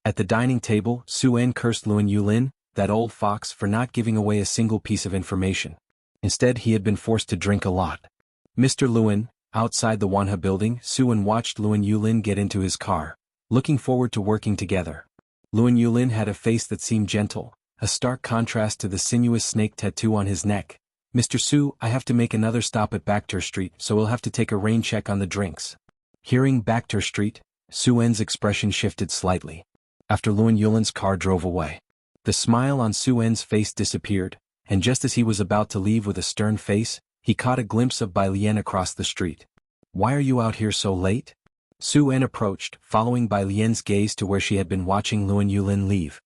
At the dining table, Su-En cursed Luan Yulin, that old fox, for not giving away a single piece of information. Instead, he had been forced to drink a lot. Mr. Luan, outside the Wanha building, Su-En watched Luan Yulin get into his car, looking forward to working together. Luan Yulin had a face that seemed gentle, a stark contrast to the sinuous snake tattoo on his neck. Mr. Su, I have to make another stop at Bakhtur Street, so we'll have to take a rain check on the drinks. Hearing Bakhtur Street, Su-En's expression shifted slightly. After Luan Yulin's car drove away, the smile on Su-En's face disappeared, and just as he was about to leave with a stern face, he caught a glimpse of Bai Lian across the street. Why are you out here so late? Su-En approached, following Bai Lian's gaze to where she had been watching Luan Yulin leave.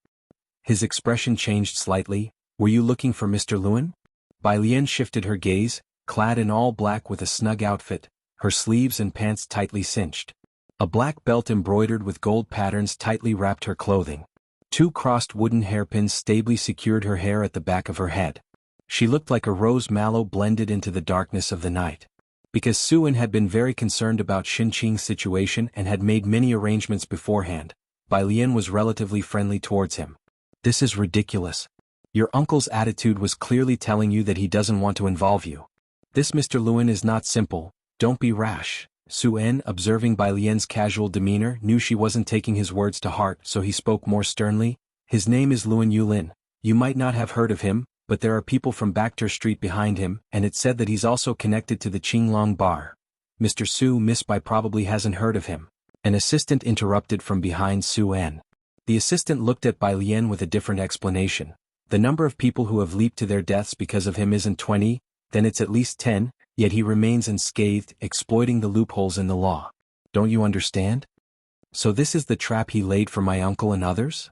His expression changed slightly. Were you looking for Mr. Luan? Bai Lian shifted her gaze, clad in all black with a snug outfit, her sleeves and pants tightly cinched. A black belt embroidered with gold patterns tightly wrapped her clothing. 2 crossed wooden hairpins stably secured her hair at the back of her head. She looked like a rose mallow blended into the darkness of the night. Because Su-En had been very concerned about Xinqing's situation and had made many arrangements beforehand, Bai Lian was relatively friendly towards him. This is ridiculous. Your uncle's attitude was clearly telling you that he doesn't want to involve you. This Mr. Luan is not simple, don't be rash. Su-En, observing Bai Lian's casual demeanor, knew she wasn't taking his words to heart, so he spoke more sternly. His name is Luan Yulin. You might not have heard of him, but there are people from Bakhtur Street behind him, and it's said that he's also connected to the Qinglong bar. Mr. Su, Miss Bai probably hasn't heard of him. An assistant interrupted from behind Su-En. The assistant looked at Bai Lian with a different explanation. The number of people who have leaped to their deaths because of him isn't 20, then it's at least 10, yet he remains unscathed, exploiting the loopholes in the law. Don't you understand? So this is the trap he laid for my uncle and others?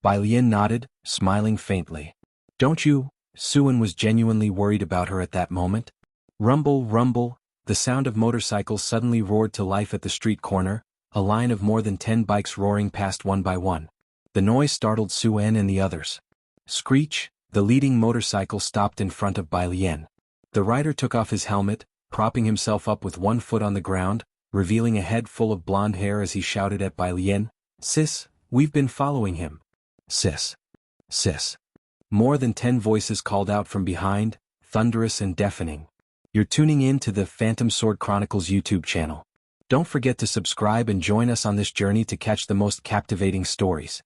Bai Lian nodded, smiling faintly. Don't you? Su-En was genuinely worried about her at that moment. Rumble, rumble, the sound of motorcycles suddenly roared to life at the street corner, a line of more than 10 bikes roaring past one by one. The noise startled Su-En and the others. Screech, the leading motorcycle stopped in front of Bai Lian. The rider took off his helmet, propping himself up with one foot on the ground, revealing a head full of blonde hair as he shouted at Bai Lian, "Sis, we've been following him." Sis. Sis. More than 10 voices called out from behind, thunderous and deafening. You're tuning in to the Phantom Sword Chronicles YouTube channel. Don't forget to subscribe and join us on this journey to catch the most captivating stories.